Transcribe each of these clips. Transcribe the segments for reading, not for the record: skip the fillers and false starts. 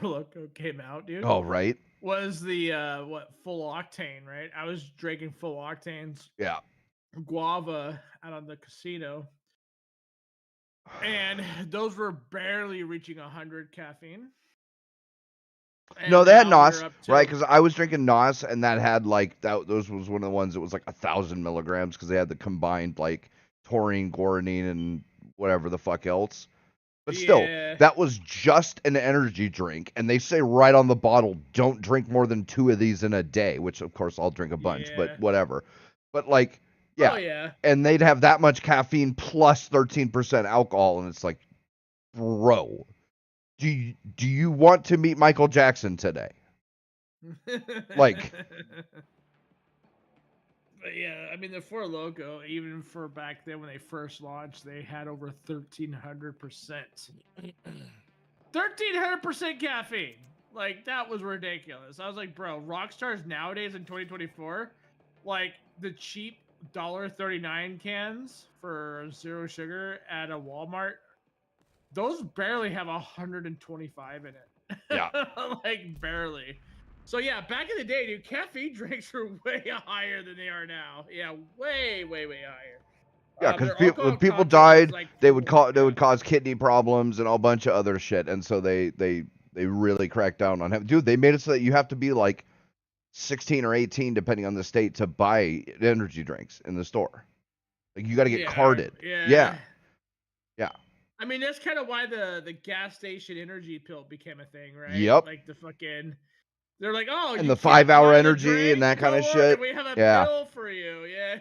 Loco came out, dude, Oh, right. was the what full octane, right? I was drinking full octanes Yeah. guava out of the casino, and those were barely reaching 100 caffeine. No, And they had now NOS, we're up right? to Because I was drinking NOS, and that had like that. Those was one of the ones that was like 1,000 milligrams because they had the combined like taurine, guaranine, and whatever the fuck else. But still, yeah, that was just an energy drink, and they say right on the bottle, don't drink more than 2 of these in a day. Which of course I'll drink a bunch, but yeah, whatever. But like, oh yeah, yeah. and they'd have that much caffeine plus 13% alcohol, and it's like, bro, do you want to meet Michael Jackson today? Like, But yeah, I mean the Four Loco, even for back then when they first launched, they had over 1,300%. 1,300% caffeine. Like that was ridiculous. I was like, bro, rock stars nowadays in 2024, like the cheap $1.39 cans for zero sugar at a Walmart, those barely have 125 in it. yeah. Like barely. So yeah, back in the day, dude, caffeine drinks were way higher than they are now. Yeah, way, way, way higher. Yeah, because Their when alcohol people content was died, like they would 4. call they Yeah. would cause kidney problems and a bunch of other shit, and so they really cracked down on him. Dude, they made it so that you have to be like 16 or 18, depending on the state, to buy energy drinks in the store. Like you got to get Yeah, carded. yeah. Yeah, yeah, I mean, that's kind of why the gas station energy pill became a thing, right? yep. Like the fucking, they're like, oh, And you the can't 5 hour buy the energy and drink? that kind of Don't worry, shit. we have a Yeah, pill for you. Yeah.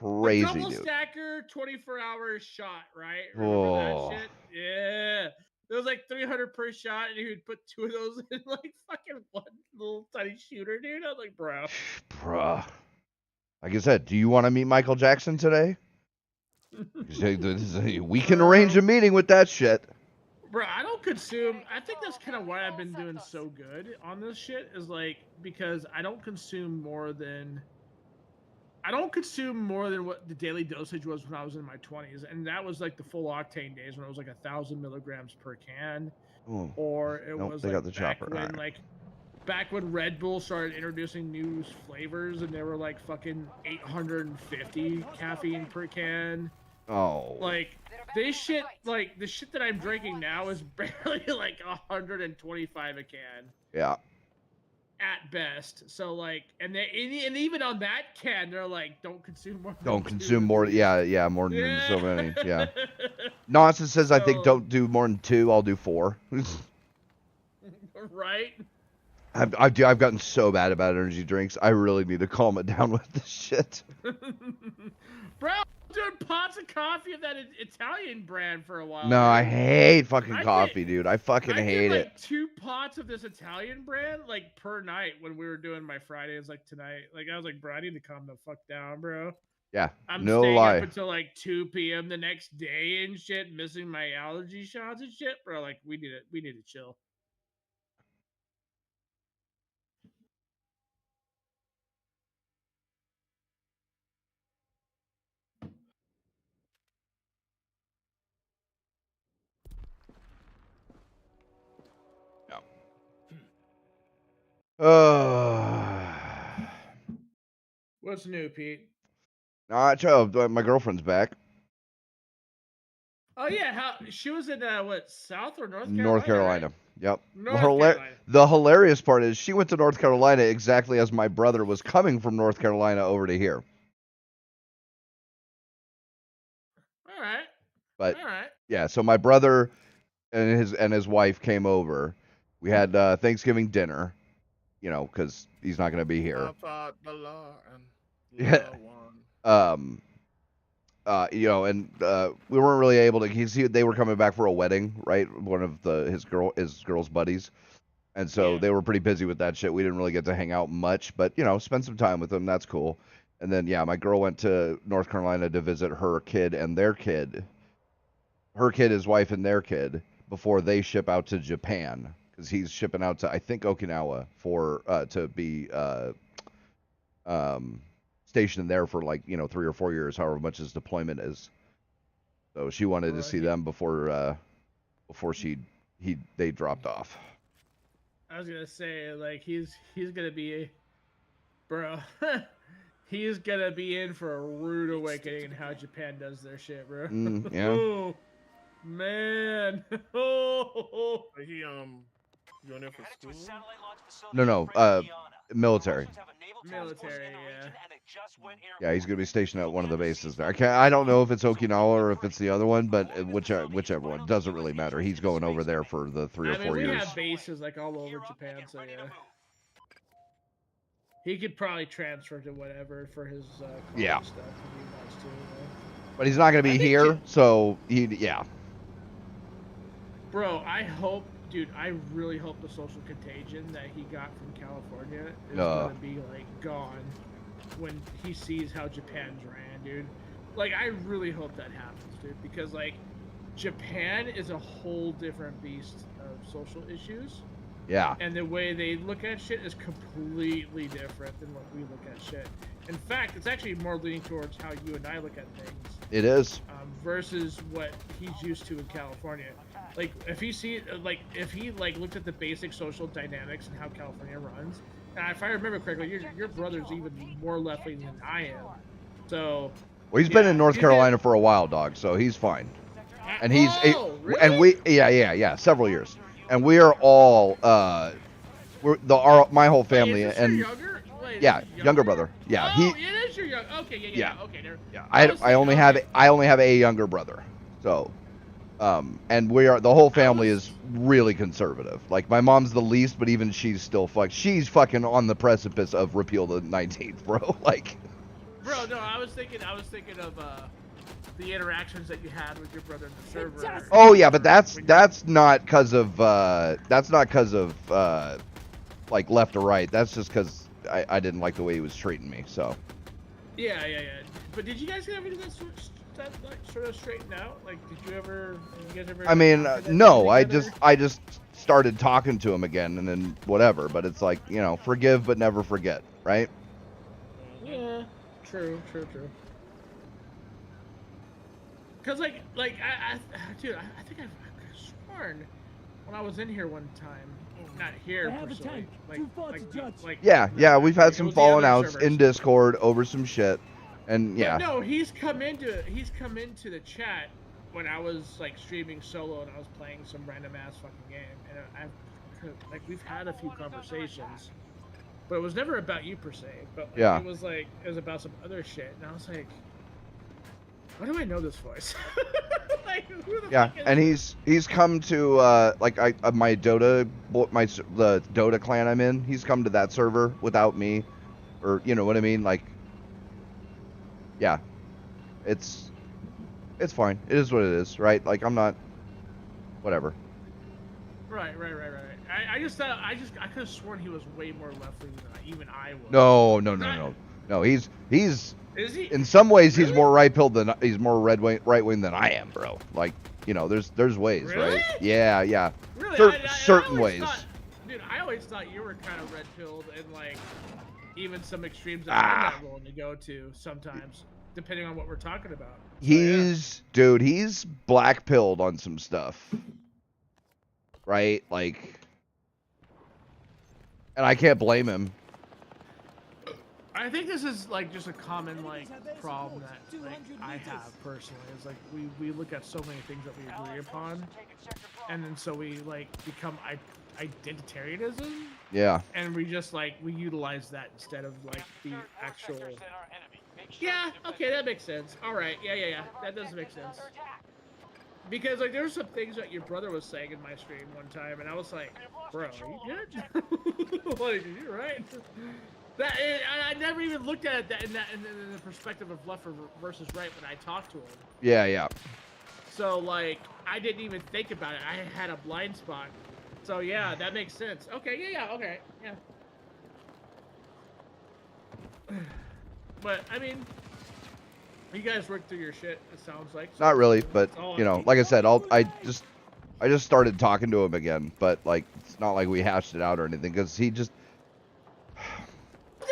The crazy, double dude. stacker 24-hour shot, right? Remember that Oh, shit? Yeah. It was like 300 per shot, and you would put 2 of those in like fucking one little tiny shooter, dude. I was like, bro. bruh. Like I said, do you want to meet Michael Jackson today? We can arrange a meeting with that shit. Bro, I don't consume. I think that's kind of why I've been doing so good on this shit is like because I don't consume more than what the daily dosage was when I was in my 20s, and that was like the full octane days when it was like 1,000 milligrams per can, Ooh, or it nope, was they got like the chopper. All right. back when Red Bull started introducing new flavors and they were like fucking 850 caffeine per can. Oh, Like this shit, like the shit that I'm drinking now is barely like 125 a can yeah. at best. So like, and even on that can, they're like, don't consume more than Don't 2 consume of more. these. Yeah, yeah, more than Yeah. so many. Yeah. Nonsense says I think So don't do more than 2. I'll do 4. right. I've gotten so bad about energy drinks. I really need to calm it down with this shit. Bro, I'm doing pots of coffee of that Italian brand for a while, No, I dude. hate fucking I did coffee, dude. I fucking I did hate it. like 2 pots of this Italian brand like per night when we were doing my Fridays like tonight. Like I was like, bro, I need to calm the fuck down, bro. Yeah, I'm no staying up lie. until like 2 p.m. the next day and shit, missing my allergy shots and shit, bro. Like we need to chill. Uh, What's new, Pete? my girlfriend's back. Oh yeah, how she was in what, South or North North Carolina, right? Carolina. Yep. North Carolina. The hilarious part is she went to North Carolina exactly as my brother was coming from North Carolina over to here. All right. But All right. yeah, so my brother and his wife came over. We had Thanksgiving dinner, because he's not going to be here. I fought the law and Yeah. law won. And we weren't really able to. They were coming back for a wedding, right? One of his girl's buddies, and so Yeah. they were pretty busy with that shit. We didn't really get to hang out much, but spend some time with them. That's cool. And then yeah, my girl went to North Carolina to visit her kid and their kid, his wife and their kid before they ship out to Japan because he's shipping out to I think Okinawa for to be stationed there for like 3 or 4 years, however much his deployment is. So she wanted to see them before they dropped off. I was gonna say, like, he's gonna be, bro. He's gonna be in for a rude awakening in how Japan does their shit, bro. Yeah. Oh, man. Oh. Are he going there for school? No, military. Military, yeah. Yeah, he's gonna be stationed at one of the bases there. I don't know if it's Okinawa or if it's the other one, but whichever one, doesn't really matter. He's going over there for the 3 or 4 we years. have bases like all over Japan, so yeah. He could probably transfer to whatever for his Yeah. stuff if he wants to. But he's not gonna be here, so yeah. Bro, I hope, dude, I really hope the social contagion that he got from California is gonna be like gone when he sees how Japan's ran, dude. Like, I really hope that happens, dude, because like Japan is a whole different beast of social issues. Yeah. And the way they look at shit is completely different than what we look at shit. In fact, it's actually more leaning towards how you and I look at things. It is. Versus what he's used to in California. Like, if he looked at the basic social dynamics and how California runs, and if I remember correctly, your brother's even more left-wing than I am. So. Well, he's been in North Carolina for a while, dog. So he's fine. And he's really? and we several years. And we are all my whole family and younger brother. Yeah, it is your younger. Okay, yeah. Okay, there. Yeah, I only have a younger brother. So, and the whole family is really conservative. Like, my mom's the least, but even she's fucking on the precipice of repeal the 19th, bro. Like, bro, no, I was thinking of the interactions that you had with your brother in the server. Oh yeah, but that's not because of like left or right. That's just because I didn't like the way he was treating me. So. Yeah. But did you guys ever get that sort of straightened out? Like, did you guys ever? I mean, no. I just started talking to him again, and then whatever. But it's like, forgive but never forget, right? Yeah. True. Cause like I think I've sworn when I was in here one time, not here personally, like yeah, we've had some falling outs in Discord over some shit, and yeah. But no, he's come into the chat when I was like streaming solo and I was playing some random ass fucking game, and we've had a few conversations, but it was never about you per se, but it was about some other shit, and I was like, why do I know this voice? Like, who the fuck is and he's come to my Dota, the Dota clan I'm in. He's come to that server without me, or you know what I mean. Like, yeah, it's fine. It is what it is, right? Like, I'm not, whatever. Right. I could have sworn he was way more left wing than even I was. No. He's. Is he? In some ways, really? he's more he's more right wing than I am, bro. Like, there's ways, really? right? Yeah. Really? Certain ways. Dude, I always thought you were kind of red pilled and like even some extremes that I'm not willing to go to sometimes, depending on what we're talking about. So, he's black pilled on some stuff, right? Like, and I can't blame him. I think this is like just a common like problem that like I have personally. Is like we look at so many things that we agree upon, and then so we like become identitarianism. Yeah. And we just we utilize that instead of like the actual. Yeah. Okay, that makes sense. All right. Yeah. That does make sense. Because like there were some things that your brother was saying in my stream one time, and I was like, bro, are you good? Like, you're right. That I never even looked at it in the perspective of left versus right when I talked to him. Yeah. So like I didn't even think about it. I had a blind spot. So yeah, that makes sense. Okay, yeah, okay, yeah. But I mean, you guys worked through your shit. It sounds like. Not really, but like I said, I just started talking to him again, but like it's not like we hashed it out or anything because he just.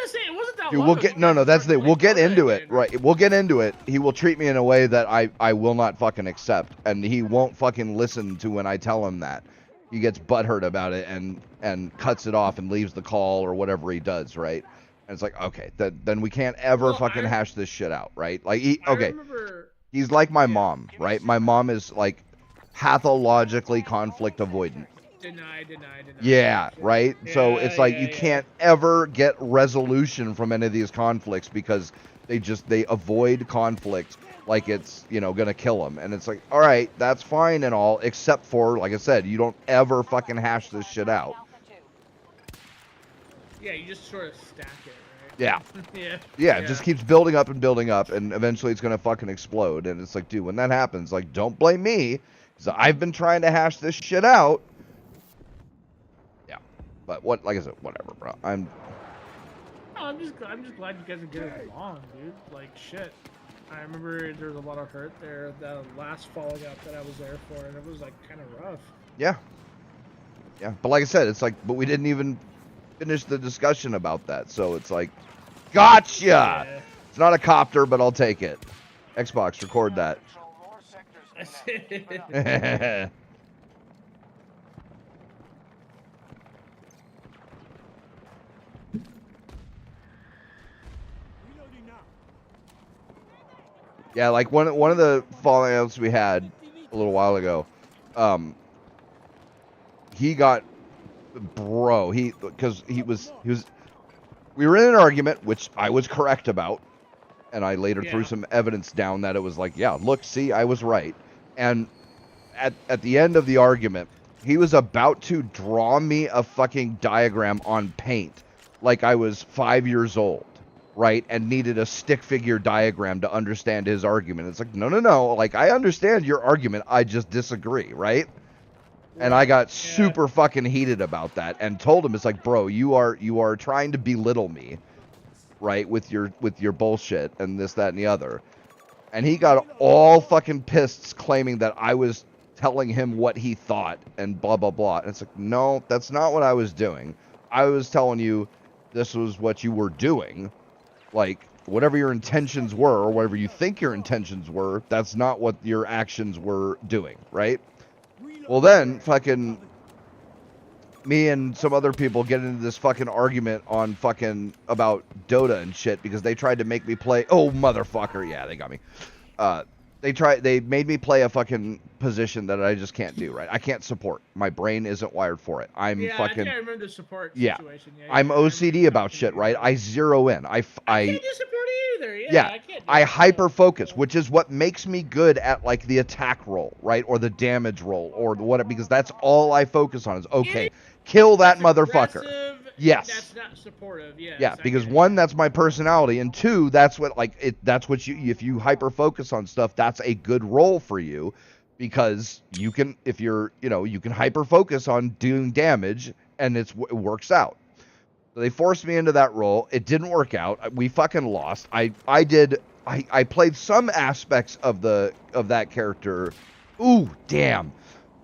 It wasn't that Dude, long we'll get that's the we'll get into it, right? We'll get into it. He will treat me in a way that I will not fucking accept, and he won't fucking listen to when I tell him that. he gets butthurt about it and cuts it off and leaves the call or whatever he does, right? And it's like, okay, then we can't ever fucking hash this shit out, right? Like, okay, he's like my mom, right? My mom is like pathologically conflict avoidant. Deny. Yeah, right? Yeah, so it's like you can't ever get resolution from any of these conflicts because they avoid conflict like it's, you know, gonna kill them. And it's like, all right, that's fine and all, except for, like I said, you don't ever fucking hash this shit out. Yeah, you just sort of stack it, right? Yeah. Yeah, it just keeps building up, and eventually it's gonna fucking explode. And it's like, dude, when that happens, like, don't blame me, because I've been trying to hash this shit out. Yeah. But what, like I said, whatever, bro. I'm just glad you guys are getting along, dude. Like, shit. I remember there was a lot of hurt there, the last falling out that I was there for, and it was, like, kind of rough. Yeah. Yeah, but like I said, it's like, but we didn't even finish the discussion about that, so it's like, gotcha! Yeah. It's not a copter, but I'll take it. Xbox, record that. Yeah, like one of the fallouts we had a little while ago, he got, because we were in an argument, which I was correct about, and I later threw some evidence down that it was like, yeah, look, see, I was right. And at the end of the argument, he was about to draw me a fucking diagram on paint like I was 5 years old, right? And needed a stick figure diagram to understand his argument. It's like, no. Like, I understand your argument. I just disagree, right? And I got super fucking heated about that and told him, it's like, bro, you are trying to belittle me, right? With your bullshit and this, that, and the other. And he got all fucking pissed, claiming that I was telling him what he thought and blah, blah, blah. And it's like, no, that's not what I was doing. I was telling you this was what you were doing. Like, whatever your intentions were, or whatever you think your intentions were, that's not what your actions were doing, right? Well, then, fucking, me and some other people get into this fucking argument on fucking, about Dota and shit, because they tried to make me play, oh, motherfucker, yeah, they got me. They made me play a fucking position that I just can't do, right? I can't support. My brain isn't wired for it. I'm fucking... I think I remember the support situation. Yeah, I'm OCD about shit, right? I zero in. I can't do support either. Yeah, I can't do I hyper-focus, which is what makes me good at, like, the attack roll, right? Or the damage roll, or what, because that's all I focus on is, okay, kill that motherfucker. Yes. That's not supportive. Yes, yeah, because one, that's my personality, and two, that's what if you hyper focus on stuff, that's a good role for you, because you can, if you're, you can hyper focus on doing damage, and it works out. So they forced me into that role. It didn't work out. We fucking lost. I played some aspects of that character. Ooh, damn.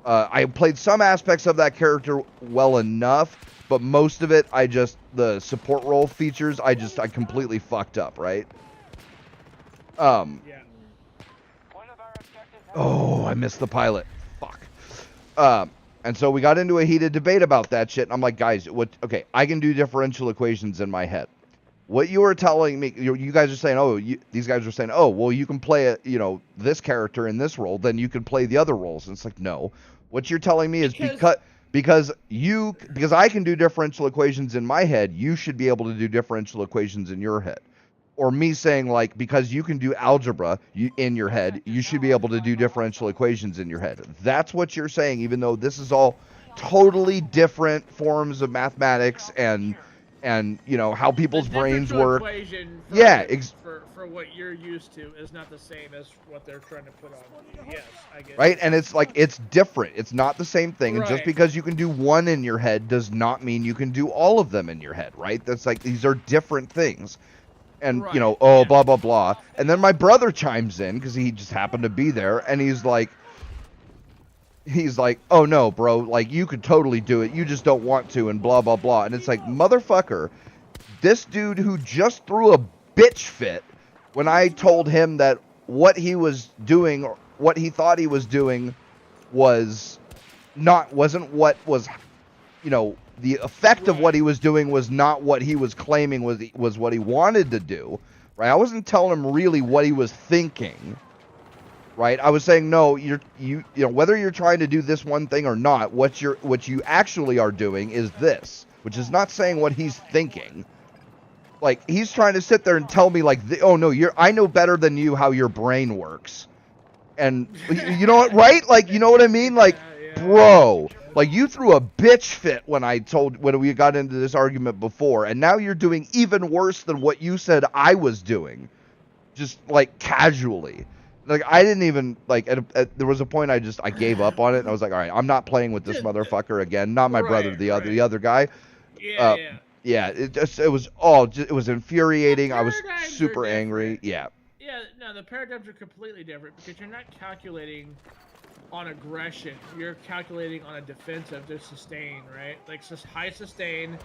I played some aspects of that character well enough, but most of it, the support role features, I completely fucked up, right? Oh, I missed the pilot. Fuck. And so we got into a heated debate about that shit, and I'm like, guys, okay, I can do differential equations in my head. What you were telling me, you guys are saying, these guys are saying, oh, well, you can play, this character in this role, then you can play the other roles. And it's like, no. What you're telling me is because I can do differential equations in my head, you should be able to do differential equations in your head. Or me saying, like, because you can do algebra in your head, you should be able to do differential equations in your head. That's what you're saying, even though this is all totally different forms of mathematics and how people's brains work. For what you're used to is not the same as what they're trying to put on you. Yes, I get it. Right? And it's like, it's different. It's not the same thing. And just because you can do one in your head does not mean you can do all of them in your head, right? That's like, these are different things. And, blah, blah, blah. And then my brother chimes in, because he just happened to be there, and he's like, oh, no, bro, like, you could totally do it. You just don't want to, and blah, blah, blah. And it's like, motherfucker, this dude who just threw a bitch fit when I told him that what he was doing, or what he thought he was doing, was wasn't what was, you know, the effect of Right. what he was doing was not what he was claiming was what he wanted to do, right? I wasn't telling him really what he was thinking, right? I was saying, no, you know, whether you're trying to do this one thing or not, what you actually are doing is this, which is not saying what he's thinking. Like, he's trying to sit there and tell me, like, oh no, I know better than you how your brain works. And you know what, right? Like, you know what I mean? Like, bro, like, you threw a bitch fit when we got into this argument before, and now you're doing even worse than what you said I was doing, just like casually. Like, I didn't even like. There was a point I gave up on it, and I was like, all right, I'm not playing with this motherfucker again. Not my brother, the other guy. Yeah, it was infuriating. I was super angry. Yeah. Yeah, no, the paradigms are completely different because you're not calculating on aggression. You're calculating on a defensive to sustain, right? Like, high sustain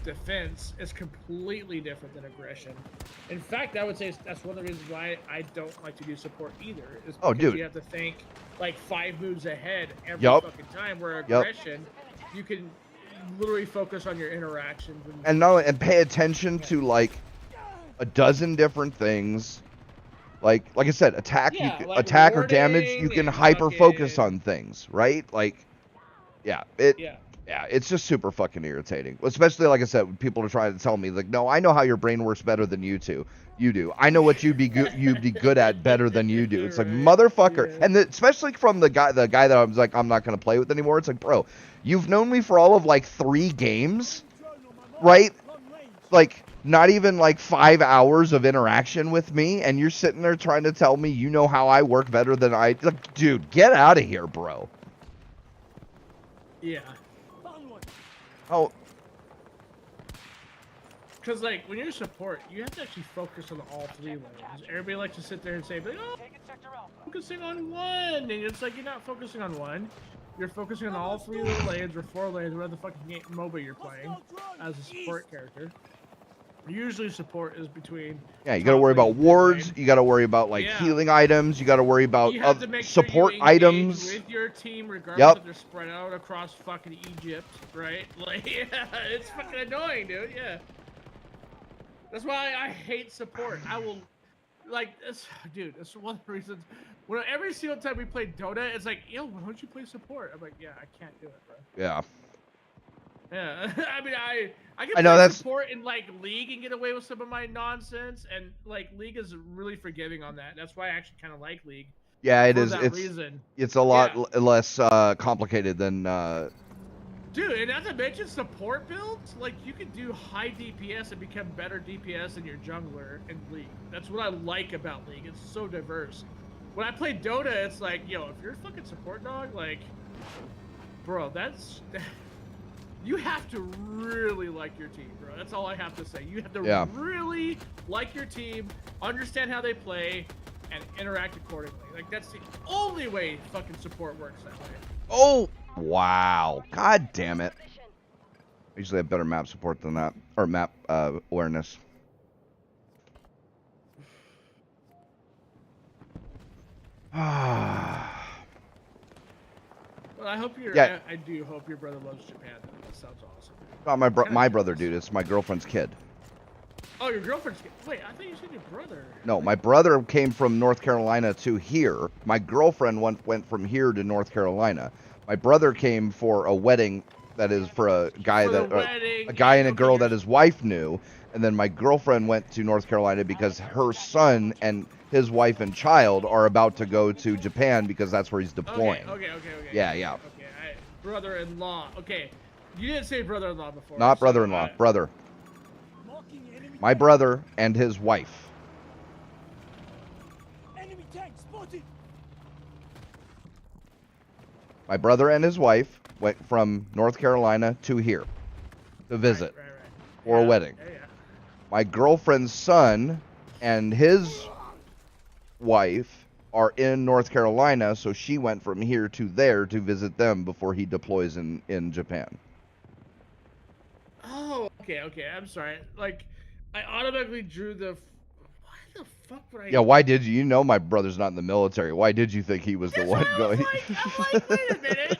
defense is completely different than aggression. In fact, I would say that's one of the reasons why I don't like to do support either. Is because you have to think like 5 moves ahead every fucking time. Where aggression, you can literally focus on your interactions and pay attention to like a dozen different things. Like I said, attack or damage, you can hyper focus on things, right? Like, it's just super fucking irritating. Especially, like I said, when people are trying to tell me, like, no, I know how your brain works better than you do. I know what you'd be good at better than you do. It's like, motherfucker. And especially from the guy that I was like, I'm not gonna play with anymore. It's like, bro, you've known me for all of like 3 games, right? Like, not even like 5 hours of interaction with me, and you're sitting there trying to tell me you know how I work better than I. Like, dude, get out of here, bro. Yeah. Oh. Because, like, when you're support, you have to actually focus on all 3 lanes. Everybody likes to sit there and say, like, oh, focusing on one. And it's like, you're not focusing on one. You're focusing on all 3 lanes or 4 lanes, whatever the fucking MOBA you're playing as a support character. Usually support is between... Yeah, you gotta worry about wards, you gotta worry about, like, healing items, you gotta worry about support items. With your team, regardless if they're spread out across fucking Egypt, right? Like, it's fucking annoying, dude, That's why I hate support. I will... Like, dude, that's one of the reasons... When every single time we play Dota, it's like, yo, why don't you play support? I'm like, yeah, I can't do it, bro. Yeah. Yeah, I mean, I can play support in like League and get away with some of my nonsense, and like League is really forgiving on that. That's why I actually kind of like League. Yeah, it is. It's a lot less complicated than. Dude, and not to mention support builds, like you can do high DPS and become better DPS than your jungler in League. That's what I like about League. It's so diverse. When I play Dota, it's like, yo, if you're a fucking support dog, like, bro, that's. You have to really like your team, bro. That's all I have to say. You have to really like your team, understand how they play, and interact accordingly. Like, that's the only way fucking support works that way. Oh, wow. God damn it. I usually have better map support than that. Or map awareness. Well, I hope I do hope your brother loves Japan. That sounds awesome. Not my brother, dude. It's my girlfriend's kid. Oh, your girlfriend's kid. Wait, I thought you said your brother. No, my brother came from North Carolina to here. My girlfriend went from here to North Carolina. My brother came for a wedding that is for a guy and a girl that his wife knew. And then my girlfriend went to North Carolina because her son and his wife and child are about to go to Japan because that's where he's deploying. Okay. Yeah. Okay, brother-in-law. Okay, you didn't say brother-in-law before. Not brother-in-law, brother. My brother and his wife. Enemy tank spotted. My brother and his wife went from North Carolina to here to visit for a wedding. Yeah. My girlfriend's son and his wife are in North Carolina, so she went from here to there to visit them before he deploys in Japan. Oh, okay. I'm sorry. Like, I automatically drew the... the fuck would I? Yeah, why did you? You know my brother's not in the military. Why did you think he was the one going? I'm like, wait a minute.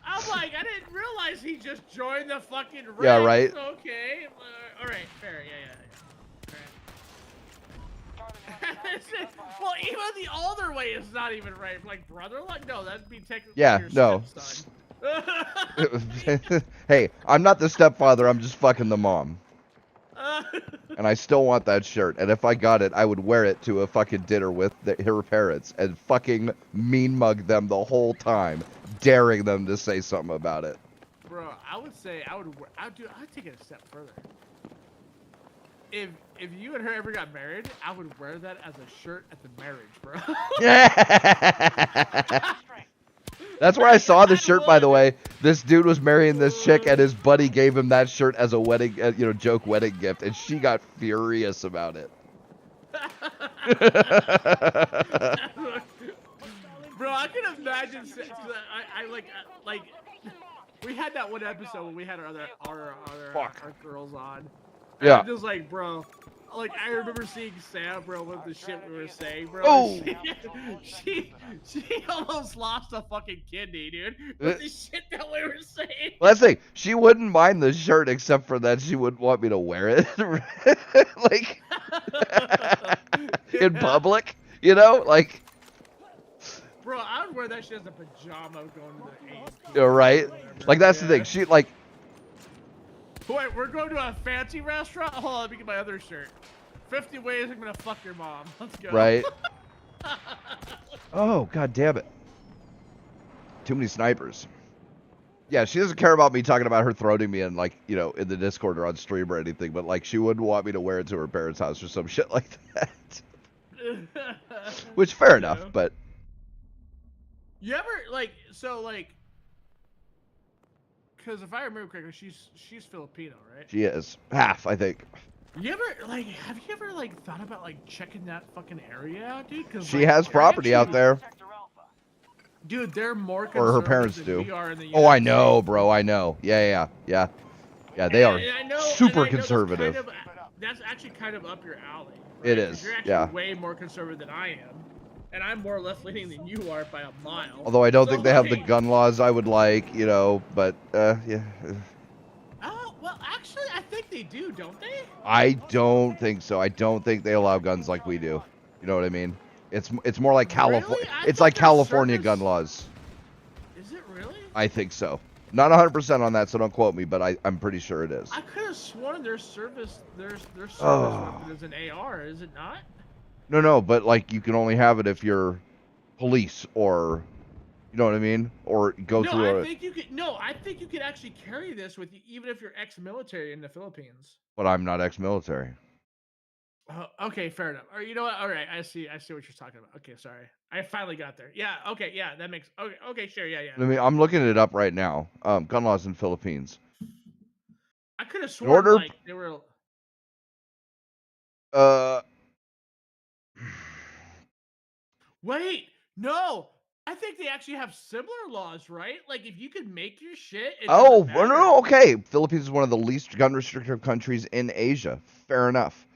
I'm like, I didn't realize he just joined the fucking ranks. Yeah, right. Okay. All right. Fair. Yeah. Well, even the older way is not even right. Like brother-in-law? No, that'd be technically your stepson. Hey, I'm not the stepfather. I'm just fucking the mom. And I still want that shirt. And if I got it, I would wear it to a fucking dinner with her parents and fucking mean mug them the whole time, daring them to say something about it. Bro, I would say I'd take it a step further. If you and her ever got married, I would wear that as a shirt at the marriage, bro. That's where I saw the shirt, by the way. This dude was marrying this chick, and his buddy gave him that shirt as a wedding, joke wedding gift, and she got furious about it. Bro, I can imagine. I like we had that one episode when we had our girls on. Yeah. I'm just like, bro. Like, I remember seeing Sam, bro, with the shit we were saying, bro. Oh! She almost lost a fucking kidney, dude. With the shit that we were saying. Well, that's the thing. She wouldn't mind the shirt, except for that she wouldn't want me to wear it. Like, in public, like. Bro, I would wear that shit as a pajama going to the AMP. You're right. Like, that's the thing. She, like. Wait, we're going to a fancy restaurant? Hold on, let me get my other shirt. 50 ways I'm gonna fuck your mom. Let's go. Right. Oh, god damn it. Too many snipers. Yeah, she doesn't care about me talking about her throating me in, like, in the Discord or on stream or anything, but, like, she wouldn't want me to wear it to her parents' house or some shit like that. Which, fair enough, but. You ever, because if I remember correctly, she's Filipino, right? She is. Half, I think. Have you ever, thought about, checking that fucking area out, dude? Cause, she has property out there. Dude, they're more conservative or her parents than do. we are in the Oh, I United know, States. bro. I know. Yeah, they are super conservative. That's actually kind of up your alley. Right? It is, You're actually way more conservative than I am. And I'm more left-leaning than you are by a mile. Although I don't think they have the gun laws I would like, but, yeah. Oh, well, actually, I think they do, don't they? I don't think so. I don't think they allow guns like we do. You know what I mean? It's more like California. Really? It's like California gun laws. Is it really? I think so. Not 100% on that, so don't quote me, but I'm pretty sure it is. I could have sworn their service weapon is an AR, is it not? No, but like you can only have it if you're police or, you know what I mean, or go through. I think you could. No, I think you could actually carry this with you, even if you're ex-military in the Philippines. But I'm not ex-military. Okay, fair enough. Or you know what? All right, I see what you're talking about. Okay, sorry, I finally got there. Yeah. Okay. Yeah, that makes. Okay. Sure. Yeah. I'm looking it up right now. Gun laws in Philippines. I could have sworn they were. Wait, no. I think they actually have similar laws, right? Like if you could make your shit. No. Okay. Philippines is one of the least gun restrictive countries in Asia. Fair enough.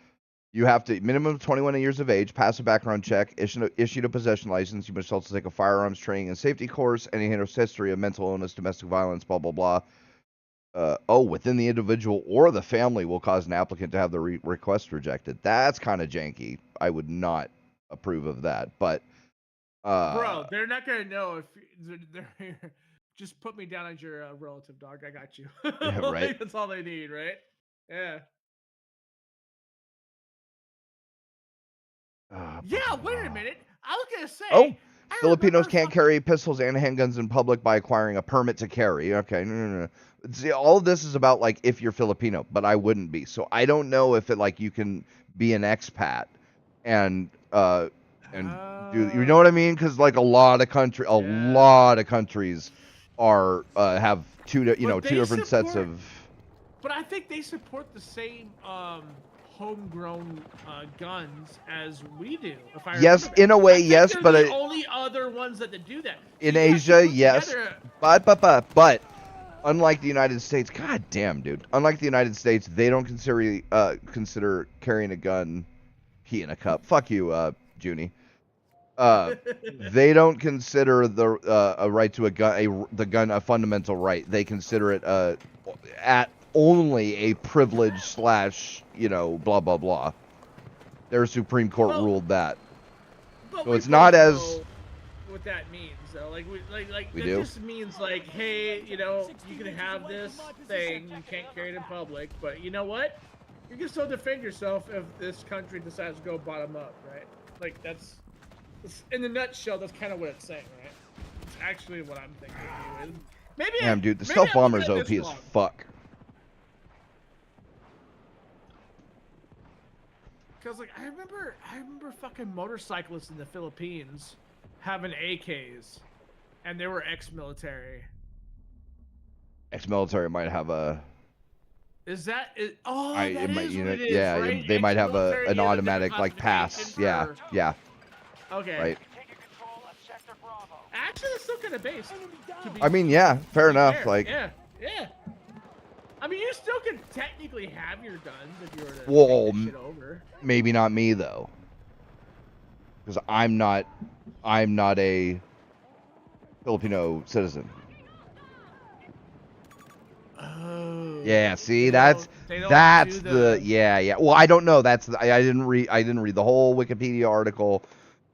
You have to minimum 21 years of age, pass a background check, issued a possession license. You must also take a firearms training and safety course. Any history of mental illness, domestic violence, blah blah blah. Within the individual or the family will cause an applicant to have the request rejected. That's kind of janky. I would not approve of that. But bro, they're not gonna know if they're just put me down as your relative, dog. I got you. Yeah, right. That's all they need, right? Yeah. Yeah, wait a minute. I was gonna say. Filipinos can't carry pistols and handguns in public by acquiring a permit to carry. Okay, no. See, all of this is about like if you're Filipino, but I wouldn't be. So I don't know if you can be an expat and do, you know what I mean? Because like a lot of countries are have two different sets of. But I think they support the same homegrown guns as we do. If I yes, in a way, yes, but the only other ones that do that in Asia, yes, but unlike the United States, god damn, dude, unlike the United States, they don't consider carrying a gun pee in a cup. Fuck you, Junie. They don't consider the a right to a gun the gun a fundamental right. They consider it at only a privilege / blah blah blah. Their Supreme Court ruled that. But so it's not as what that means though. Like we that do. just means like, hey, you can have this thing, you can't carry it in public, but you know what? You can still defend yourself if this country decides to go bottom up, right? Like that's in the nutshell, that's kind of what it's saying, right? It's actually what I'm thinking. Maybe damn, dude, the stealth bomber's OP as fuck. Because like I remember fucking motorcyclists in the Philippines having AKs, and they were ex-military. Ex-military might have a. Is that it? Oh, that is might, what it is, yeah, right? they might have an yeah, automatic like pass. Yeah, yeah. Okay. Right. Actually, it's still kind of based. I mean, yeah, fair enough. Fair. Like. Yeah, yeah. I mean, you still can technically have your guns if you were to Whoa, take shit over. Maybe not me though, because I'm not a Filipino citizen. Oh. Yeah, see, that's the yeah. Well, I don't know. I didn't read the whole Wikipedia article,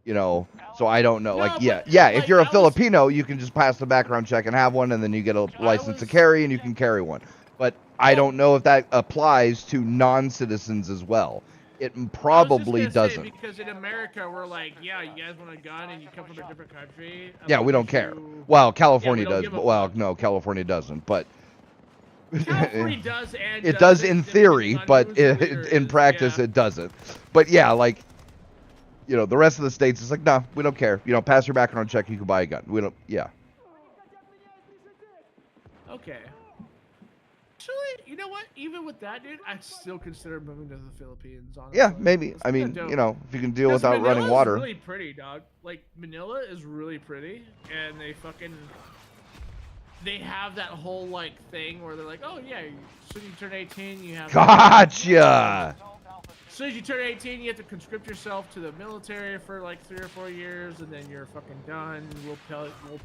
so I don't know. No, like, but, if you're a Filipino, you can just pass the background check and have one, and then you get a license to carry, and you can carry one. But I don't know if that applies to non-citizens as well. It probably doesn't. Because in America, we're like, yeah, you guys want a gun and you come from a different country. Yeah, we don't care. Well, California does, but fuck. no, California doesn't. But California does, and it does in theory, but in practice it doesn't. But yeah, like, the rest of the states is like, no, we don't care. Pass your background check, you can buy a gun. We don't. Yeah. Okay. Actually, you know what? Even with that, dude, I'd still consider moving to the Philippines. Honestly. Yeah, maybe. I mean, if you can deal without running water. Manila's really pretty, dog. Like Manila is really pretty, and they have that whole like thing where they're like, oh yeah, as soon as you turn 18, you have. Gotcha. As soon as you turn 18, you have to conscript yourself to the military for like 3 or 4 years, and then you're fucking done. We'll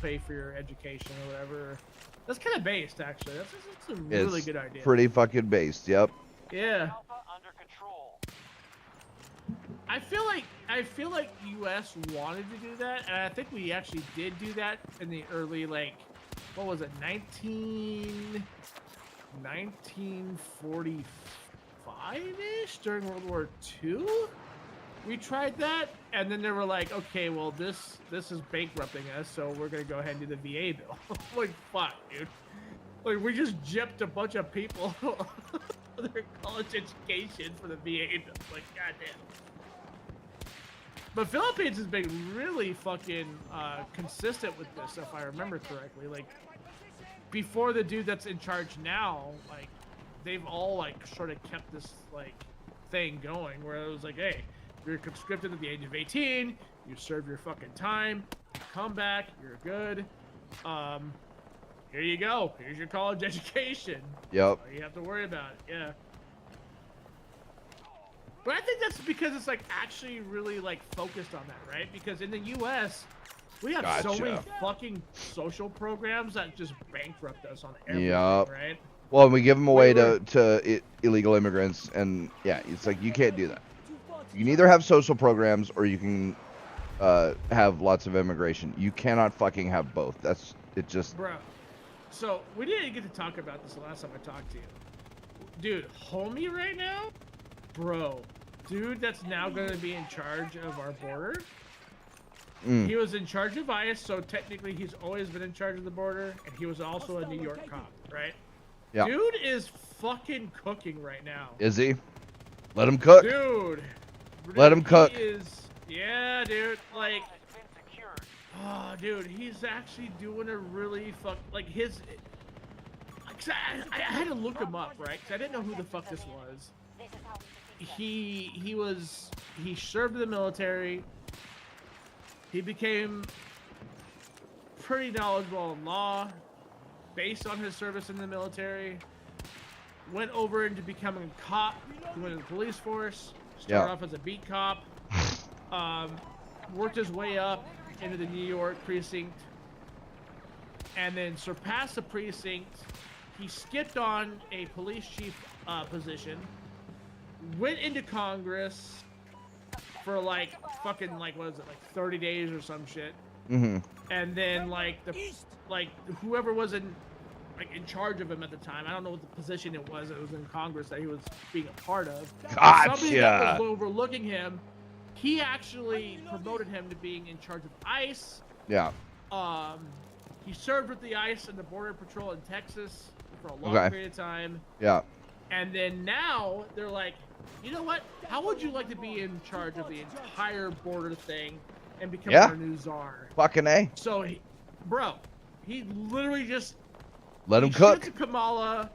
pay for your education or whatever. That's kind of based, actually. That's a really good idea. Pretty fucking based. Yep. Yeah. I feel like U.S. wanted to do that, and I think we actually did do that in the early what was it, 1945-ish during World War II. We tried that, and then they were like, okay, well, this is bankrupting us, so we're going to go ahead and do the VA bill. Like, fuck, dude. Like, we just gypped a bunch of people their college education for the VA bill. Like, goddamn. But Philippines has been really fucking consistent with this, if I remember correctly. Like, before the dude that's in charge now, like, they've all, like, sort of kept this, like, thing going, where it was like, hey, you're conscripted at the age of 18, you serve your fucking time, you come back, you're good. Here you go. Here's your college education. Yep. You have to worry about it, yeah. But I think that's because it's like actually really like focused on that, right? Because in the U.S., we have so many fucking social programs that just bankrupt us on everything, right? Well, and we give them away to illegal immigrants, and yeah, it's like you can't do that. You can either have social programs or you can have lots of immigration. You cannot fucking have both. It just. Bro, so we didn't get to talk about this the last time I talked to you, dude. Homie, right now, bro, dude, that's now going to be in charge of our border. He was in charge of ICE, so technically he's always been in charge of the border, and he was also a New York cop, right? Yeah. Dude is fucking cooking right now. Is he? Let him cook. Dude. Let him cook. Yeah, dude. Like, oh, dude, he's actually doing a really I had to look him up, right? Because I didn't know who the fuck this was. He served in the military. He became pretty knowledgeable in law based on his service in the military. Went over into becoming a cop. He went in the police force. Started off as a beat cop, worked his way up into the New York precinct, and then surpassed the precinct. He skipped on a police chief position, went into Congress for like fucking like what is it, like 30 days or some shit. Mm-hmm. And then like whoever was in charge of him at the time, I don't know what the position it was in Congress that he was being a part of. Somebody that was overlooking him, he actually promoted him to being in charge of ICE. Yeah. He served with the ICE and the Border Patrol in Texas for a long period of time. Yeah. And then now they're like, you know what? How would you like to be in charge of the entire border thing and become our new czar? Fucking A. So, he literally just let him cook. To Kamala,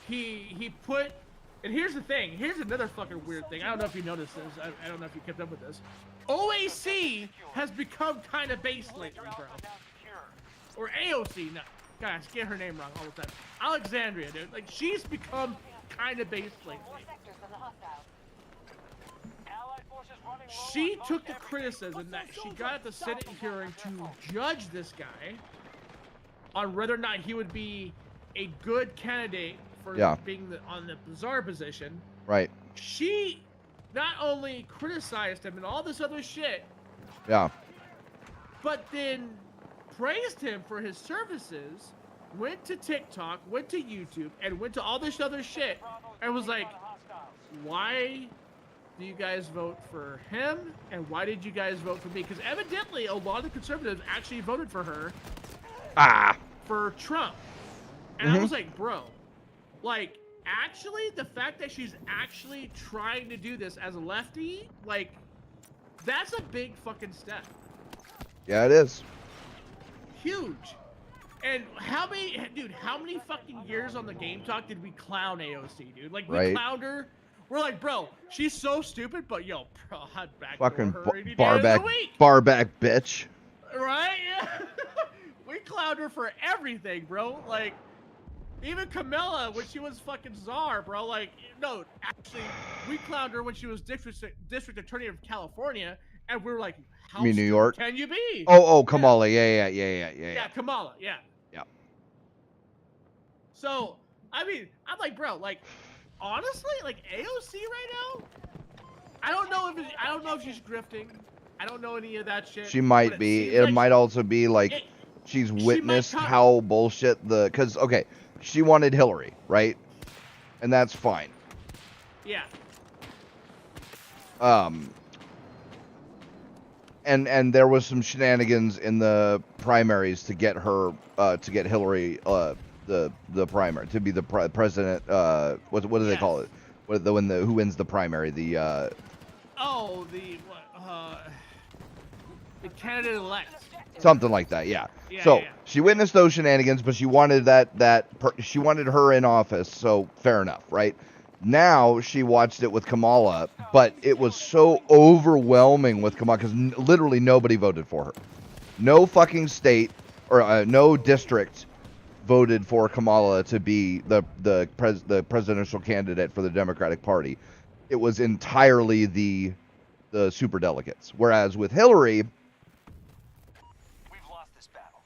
he put, and here's the thing. Here's another fucking weird thing. I don't know if you noticed this. I don't know if you kept up with this. OAC has become kind of base lately, bro. Or AOC, no. Guys, get her name wrong all the time. Alexandria, dude. Like, she's become kind of base lately. She took the criticism that she got at the Senate hearing to judge this guy on whether or not he would be a good candidate for being on the czar position. Right. She not only criticized him and all this other shit. Yeah. But then praised him for his services, went to TikTok, went to YouTube, and went to all this other shit, and was like, why do you guys vote for him? And why did you guys vote for me? Because evidently a lot of conservatives actually voted for her for Trump. And I was like, bro, like, actually, the fact that she's actually trying to do this as a lefty, like, that's a big fucking step. Yeah, it is. Huge. And how many fucking years on the Game Talk did we clown AOC, dude? Like, we clowned her. We're like, bro, she's so stupid, but yo, bro, I'd fucking her any day of the week. bar back bitch. Right? Yeah. We clowned her for everything, bro. Like, even Camilla, when she was fucking czar, bro. Like, no, actually, we clowned her when she was district attorney of California, and we were like, how New York? Can you be? Oh, Kamala. Yeah, Kamala. Yeah. Yeah. So, I mean, I'm like, bro, like, honestly, like AOC right now, I don't know if she's grifting. I don't know any of that shit. She might be. It might also be like she's witnessed how bullshit because she wanted Hillary, right? And that's fine. Yeah. And there was some shenanigans in the primaries to get her to get Hillary the primary to be the president. What do they call it? Who wins the primary? The candidate elect. Something like that, yeah. She witnessed those shenanigans, but she wanted she wanted her in office. So fair enough, right? Now she watched it with Kamala, but it was so overwhelming with Kamala because literally nobody voted for her. No fucking state or no district voted for Kamala to be the presidential candidate for the Democratic Party. It was entirely the superdelegates. Whereas with Hillary,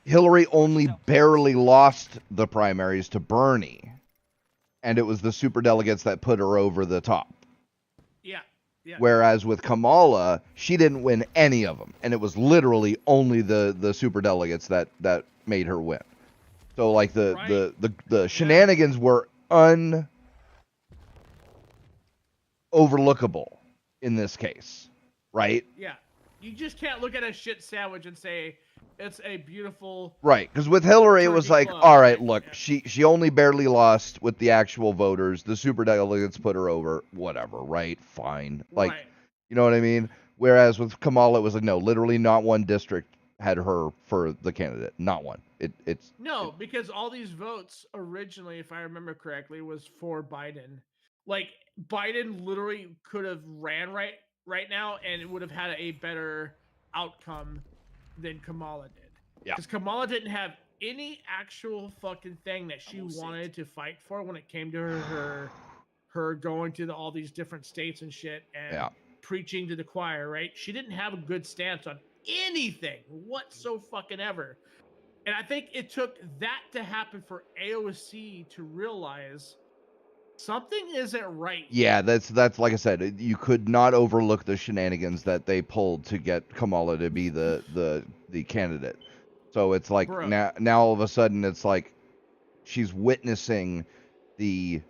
Hillary only barely lost the primaries to Bernie. And it was the superdelegates that put her over the top. Yeah. Whereas with Kamala, she didn't win any of them. And it was literally only the superdelegates that made her win. So, like, the shenanigans were overlookable in this case. Right? Yeah. You just can't look at a shit sandwich and say it's a beautiful... Right, because with Hillary, it was like, all right, look, she only barely lost with the actual voters. The superdelegates put her over. Whatever, right? Fine. Like, you know what I mean? Whereas with Kamala, it was like, no, literally not one district had her for the candidate. Not one. Because all these votes originally, if I remember correctly, was for Biden. Like, Biden literally could have ran right now, and it would have had a better outcome than Kamala did. Yeah. Because Kamala didn't have any actual fucking thing that she wanted to fight for when it came to her going to all these different states and shit and preaching to the choir, right? She didn't have a good stance on anything whatsoever. And I think it took that to happen for AOC to realize something isn't right. Yeah, that's like I said, you could not overlook the shenanigans that they pulled to get Kamala to be the candidate. So it's like now all of a sudden it's like she's witnessing the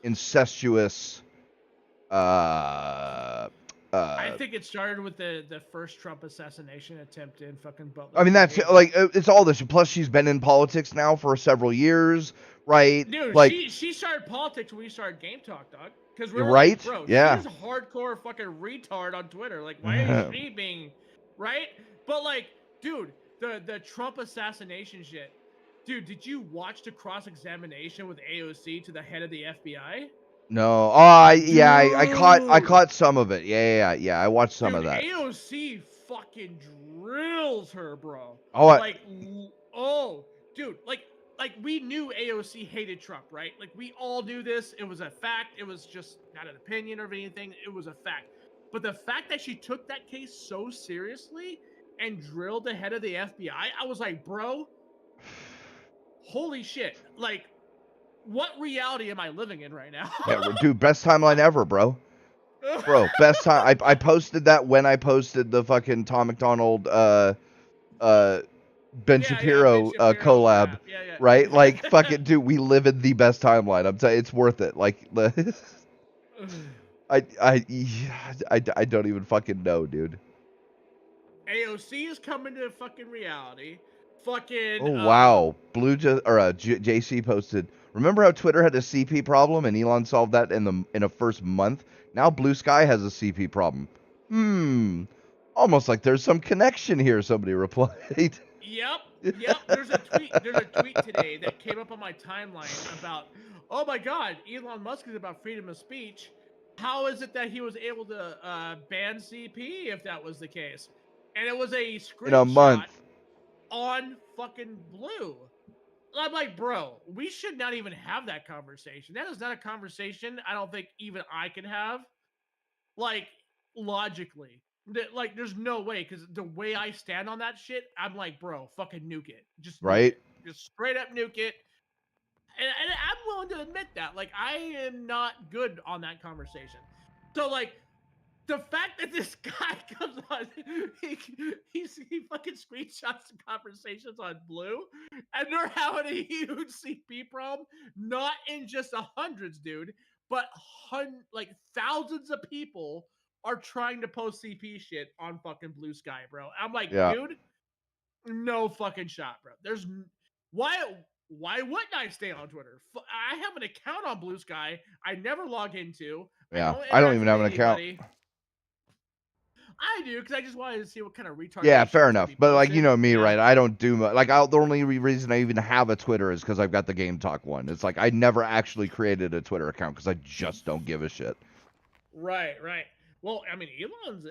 incestuous I think it started with the first Trump assassination attempt in fucking Butler. I mean, that's like it's all this. Plus, she's been in politics now for several years, right? Dude, like, she started politics when we started Game Talk, dog. Because we're right, like, bro, yeah. She's a hardcore fucking retard on Twitter. Like, why is she being right? But like, dude, the Trump assassination shit. Dude, did you watch the cross-examination with AOC to the head of the FBI? No. Oh, I caught some of it. Yeah. I watched some of that. AOC fucking drills her, bro. Oh, dude, like we knew AOC hated Trump, right? Like we all knew this. It was a fact. It was just not an opinion or anything. It was a fact. But the fact that she took that case so seriously and drilled the head of the FBI, I was like, bro, holy shit. Like, what reality am I living in right now? Yeah, dude, best timeline ever, bro. Bro, best time. I posted that when I posted the fucking Tom McDonald Ben Shapiro collab, right? Like, fucking, dude, we live in the best timeline. I'm telling you, it's worth it. Like, I don't even fucking know, dude. AOC is coming to fucking reality. Fucking. Oh wow, JC posted. Remember how Twitter had a CP problem and Elon solved that in a first month? Now Blue Sky has a CP problem. Almost like there's some connection here. Somebody replied. Yep. There's a tweet today that came up on my timeline about, oh my God, Elon Musk is about freedom of speech. How is it that he was able to ban CP if that was the case? And it was a screenshot in a month on fucking Blue. I'm like, bro, we should not even have that conversation. That is not a conversation I don't think even I can have. Like, logically. Like, there's no way, because the way I stand on that shit, I'm like, bro, fucking nuke it. Just straight up nuke it. And I'm willing to admit that. Like, I am not good on that conversation. So, like, the fact that this guy comes on, he fucking screenshots the conversations on Blue, and they're having a huge CP problem, not in just the hundreds, dude, but like thousands of people are trying to post CP shit on fucking Blue Sky, bro. I'm like, dude, no fucking shot, bro. There's why wouldn't I stay on Twitter? I have an account on Blue Sky. I never log into. Yeah, I don't even have an account. I do, because I just wanted to see what kind of retarded. Yeah, fair enough. But like, you know me, right? I don't do much. Like, the only reason I even have a Twitter is because I've got the Game Talk one. It's like I never actually created a Twitter account because I just don't give a shit. Right. Well, I mean, Elon's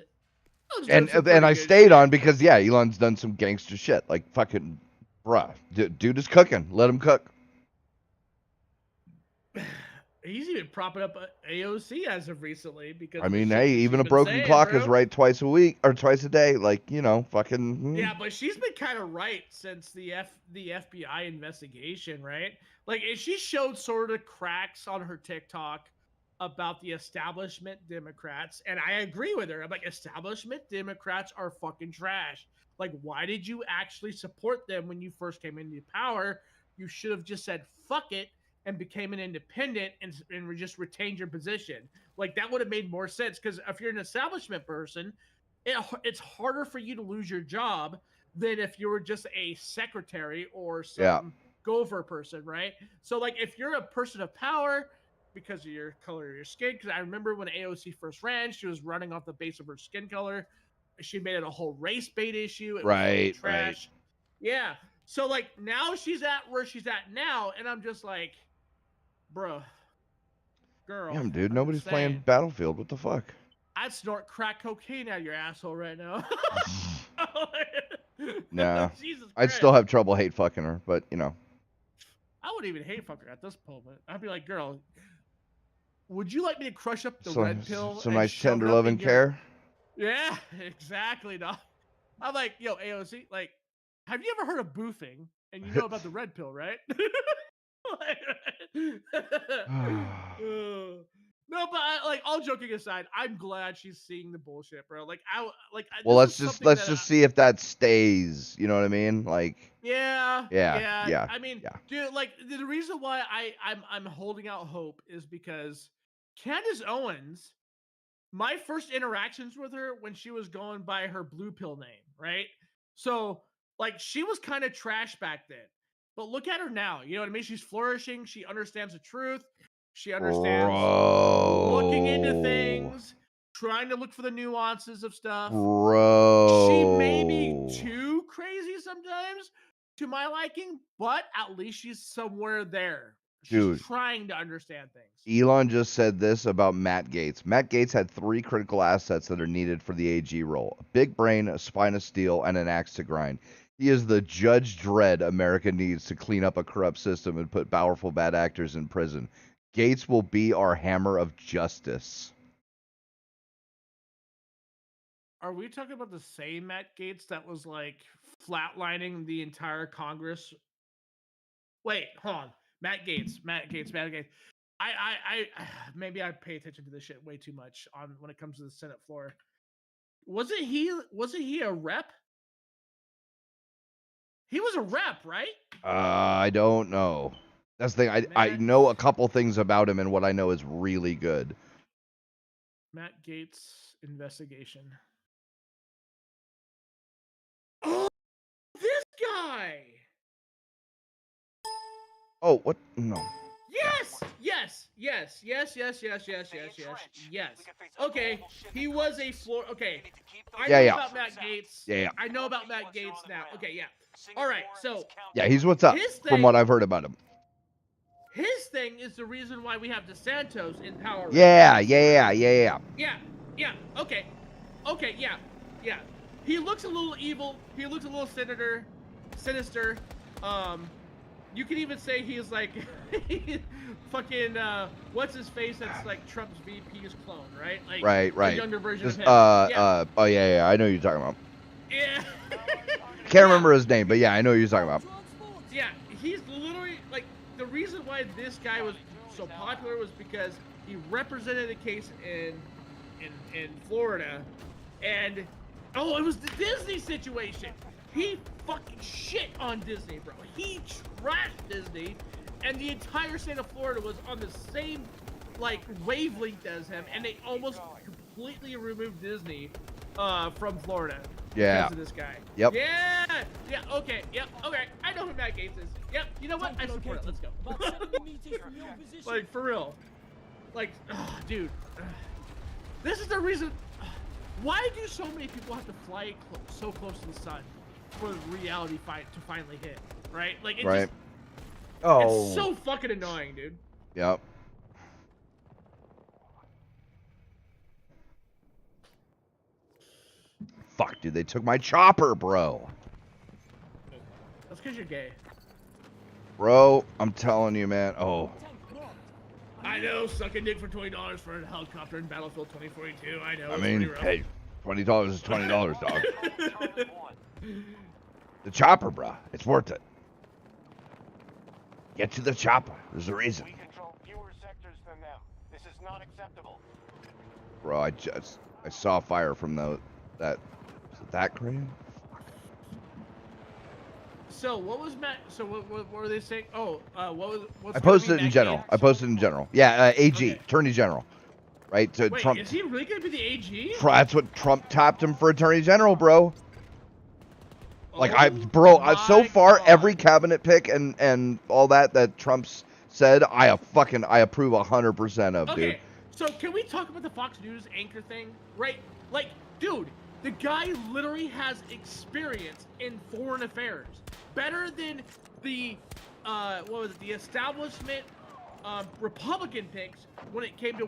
and I stayed on because Elon's done some gangster shit. Like, fucking, bruh, dude is cooking. Let him cook. He's even propping up AOC as of recently because I mean, hey, even a broken clock is right twice a week or twice a day. Like, you know, fucking. Yeah, but she's been kind of right since the FBI investigation, right? Like, she showed sort of cracks on her TikTok about the establishment Democrats, and I agree with her. I'm like, establishment Democrats are fucking trash. Like, why did you actually support them when you first came into power? You should have just said fuck it and became an independent and just retained your position. Like, that would have made more sense, because if you're an establishment person, it's harder for you to lose your job than if you were just a secretary or some gopher person, right? So, like, if you're a person of power because of your color of your skin, because I remember when AOC first ran, she was running off the base of her skin color. She made it a whole race bait issue. It was trash. Right. Yeah. So, like, now she's at where she's at now, and I'm just like, bruh, girl. Damn, dude, nobody's playing Battlefield. What the fuck? I'd snort crack cocaine out of your asshole right now. Nah. I'd still have trouble hate fucking her, but, you know. I wouldn't even hate fuck her at this moment. I'd be like, girl, would you like me to crush up the Some, red pill? some and nice shove it tender up love in and your- care. Yeah, exactly, dog. I'm like, yo, AOC, like, have you ever heard of boofing? And you know about the red pill, right? No, but like, all joking aside, I'm glad she's seeing the bullshit, bro. Like, Well, this let's is just something that see if that stays. You know what I mean? Like, yeah. yeah. I mean, yeah. dude, like the reason why I'm holding out hope is because Candace Owens, my first interactions with her when she was going by her blue pill name, right? So like she was kind of trash back then. But look at her now. You know what I mean? She's flourishing. She understands the truth. She understands looking into things, trying to look for the nuances of stuff. Bro. She may be too crazy sometimes to my liking, but at least she's somewhere there. She's Dude. trying to understand things. Elon just said this about Matt Gaetz. Matt Gaetz had 3 critical assets that are needed for the AG role: a big brain, a spine of steel, and an axe to grind. He is the Judge Dredd America needs to clean up a corrupt system and put powerful bad actors in prison. Gaetz will be our hammer of justice. Are we talking about the same Matt Gaetz that was like flatlining the entire Congress? Wait, hold on. Matt Gaetz. I maybe I pay attention to this shit way too much on when it comes to the Senate floor. Wasn't he a rep? He was a rep, right? I don't know. That's the thing. I know a couple things about him, and what I know is really good. Matt Gaetz investigation. Oh, this guy. Oh, what? No. Yes. Okay, he was a floor. Okay, I know about Matt Gaetz. Yeah. I know about Matt Gaetz now. Okay, yeah. All right, so Yeah, he's what's up from what I've heard about him. His thing is the reason why we have DeSantos in power. Yeah. Okay, yeah. He looks a little evil. He looks a little sinister. You can even say he's like fucking what's his face? That's like Trump's VP's clone, right? Like right. A younger version Just, of him. oh yeah. I know who you're talking about. Yeah. Can't remember his name, but yeah, I know who you're talking about. Yeah, he's literally like the reason why this guy was so popular was because he represented a case in Florida, and it was the Disney situation. He fucking shit on Disney, bro. He trashed Disney, and the entire state of Florida was on the same like wavelength as him, and they almost completely removed Disney from Florida. Yeah. Because of this guy. Yep. Yeah. Okay. Yep. Okay. I know who Matt Gaetz is. Yep. You know what? I support it. Let's go. Like for real. Like, dude. This is the reason. Why do so many people have to fly so close to the sun for the reality fight to finally hit? Right? Like, it's right. It's so fucking annoying, dude. Yep. Fuck, dude, they took my chopper, bro. That's because you're gay. Bro, I'm telling you, man. Oh. I know, sucking dick for $20 for a helicopter in Battlefield 2042. I know. I mean, hey, $20 is $20, dog. The chopper, bro. It's worth it. Get to the chopper. There's a reason. We control fewer sectors than them. This is not acceptable. Bro, I saw fire from that crane. So what was Matt? So what were they saying? Oh, what's I posted it in general. Yeah, AG, Okay. Attorney General, right? To Wait, Trump. is he really gonna be the AG? That's what Trump tapped him for Attorney General, bro. Like Oh so far God. every cabinet pick and all that Trump's said, I approve 100% of, Okay, dude. so can we talk about the Fox News anchor thing? Right? Like, dude, the guy literally has experience in foreign affairs. Better than the, the establishment Republican picks when it came to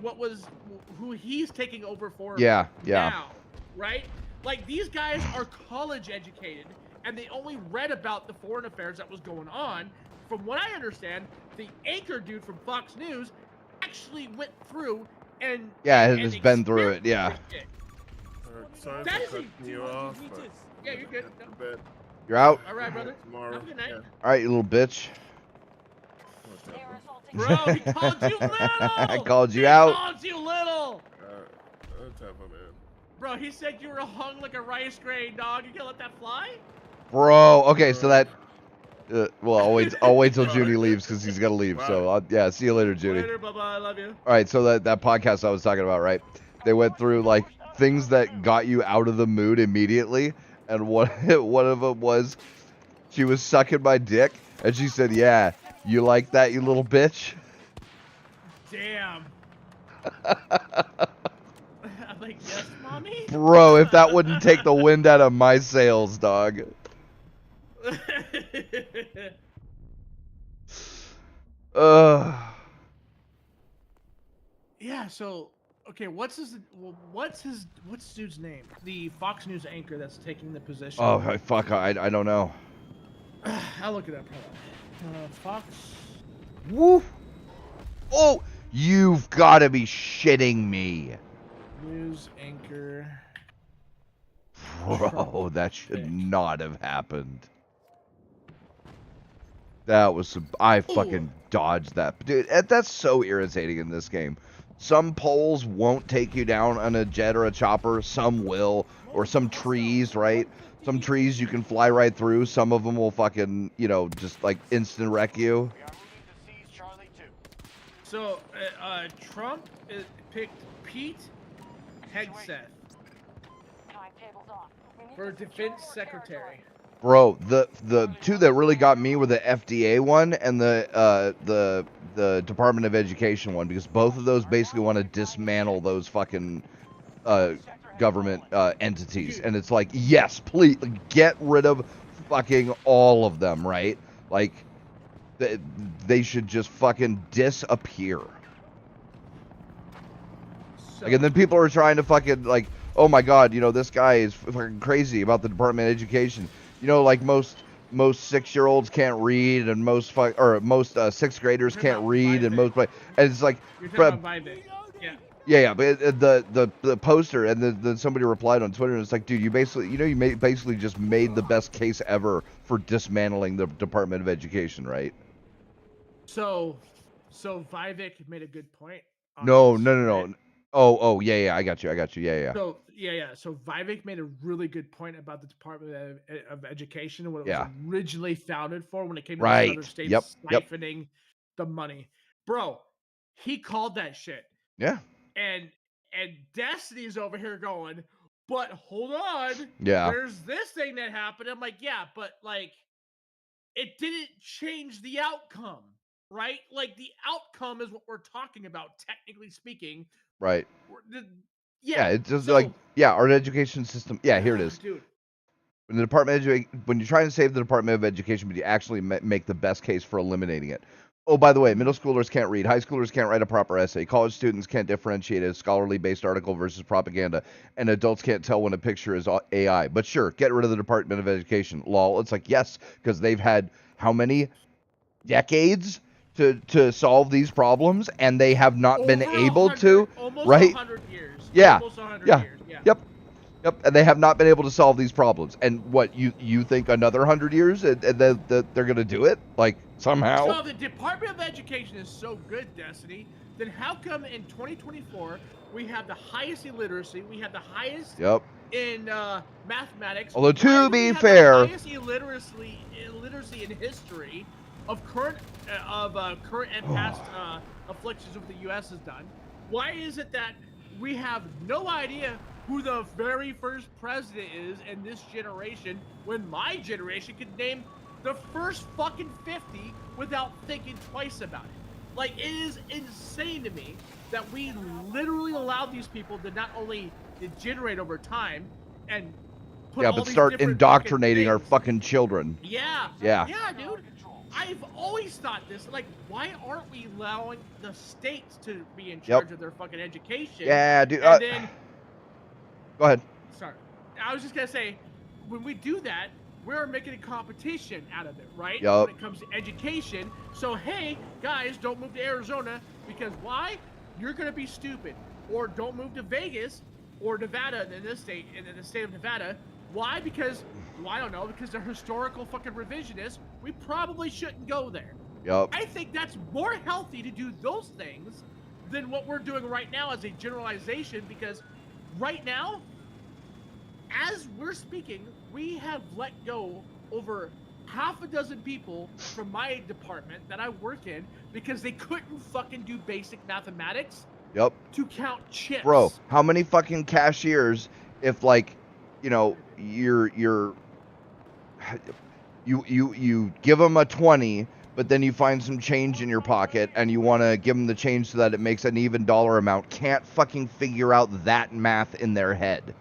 who he's taking over for now, right? Like, these guys are college educated, and they only read about the foreign affairs that was going on from what I understand, the anchor dude from Fox News actually went through and has been through it. Yeah. Sorry That for is a- cutting you off. But Yeah, you're good. I bet You're out. All right, brother. tomorrow. Have a good night. All right, you little bitch. What's happening? Bro, he called you little. I called you He out. called you little. What's happening, man? Bro, he said you were hung like a rice grain, dog. You can't let that fly? Bro, okay, so that. Well, I'll wait till Junie leaves because he's gotta leave. So yeah, see you later, Junie. Later, bye bye. I love you. All right, so that podcast I was talking about, right? They went through like things that got you out of the mood immediately, and one of them was she was sucking my dick, and she said, "Yeah, you like that, you little bitch." Damn. I'm like, yes, mommy. Bro, if that wouldn't take the wind out of my sails, dog. Yeah. So, okay, what's dude's name? The Fox News anchor that's taking the position. Oh, fuck, I don't know. I'll look it up. Hold on. Fox. Woo! Oh, you've got to be shitting me. News anchor. Bro, that should not have happened. That was some... I fucking dodged that. Dude, that's so irritating in this game. Some poles won't take you down on a jet or a chopper. Some will. Or some trees, right? Some trees you can fly right through. Some of them will fucking, you know, just like instant wreck you. We are moving to seize Charlie 2. So, Trump picked Pete Hegseth for defense secretary. Bro, the two that really got me were the FDA one and the Department of Education one, because both of those basically want to dismantle those fucking government entities. And it's like, yes, please get rid of fucking all of them, right? Like they should just fucking disappear. So, Like, and then people are trying to fucking like, oh my god, you know, this guy is fucking crazy about the Department of Education. You know, like most 6-year-olds can't read, and most sixth graders can't read, and and it's like, you're talking about Vivek. Yeah. yeah, but the poster, and then somebody replied on Twitter, and it's like, dude, you basically just made the best case ever for dismantling the Department of Education, right? So Vivek made a good point. No. Right? Oh, yeah, I got you, yeah. So So Vivek made a really good point about the Department of Education and what it was originally founded for when it came to the other states siphoning the money. Bro, he called that shit. Yeah. And Destiny's over here going, but hold on. Yeah. There's this thing that happened. I'm like, yeah, but like, it didn't change the outcome, right? Like, the outcome is what we're talking about, technically speaking. Right. Yeah, it's just our education system. Yeah, here it is. Dude. When you're trying to save the Department of Education, but you actually make the best case for eliminating it. Oh, by the way, middle schoolers can't read. High schoolers can't write a proper essay. College students can't differentiate a scholarly-based article versus propaganda. And adults can't tell when a picture is AI. But sure, get rid of the Department of Education. Lol. It's like, yes, because they've had how many decades to solve these problems, and they have not been able to, almost right? 100 years. Yeah. Almost 100 Yeah. years. Yeah. Yep, and they have not been able to solve these problems. And what, you think another 100 years and they're going to do it? Like, somehow? So the Department of Education is so good, Destiny, then how come in 2024 we have the highest illiteracy, we have the highest in mathematics? Although, to be fair, the highest illiteracy in history of current and past afflictions of the U.S. has done. Why is it that we have no idea who the very first president is in this generation, when my generation could name the first fucking 50 without thinking twice about it? Like, it is insane to me that we literally allow these people to not only degenerate over time and put all but these start different indoctrinating fucking our things. fucking children. Yeah, dude. I've always thought this. Like, why aren't we allowing the states to be in charge of their fucking education? Yeah, dude. And then, go ahead. sorry, I was just gonna say, when we do that, we're making a competition out of it, right? Yup. When it comes to education. So, hey, guys, don't move to Arizona because why? You're going to be stupid. Or don't move to Vegas or Nevada in the state of Nevada. Why? Because, well, I don't know, because they're historical fucking revisionists. We probably shouldn't go there. Yup. I think that's more healthy to do those things than what we're doing right now as a generalization, because right now, as we're speaking, we have let go over half a dozen people from my department that I work in because they couldn't fucking do basic mathematics Yup. to count chips. Bro, how many fucking cashiers, if like, you know, you give them a 20, but then you find some change in your pocket and you want to give them the change so that it makes an even dollar amount, can't fucking figure out that math in their head.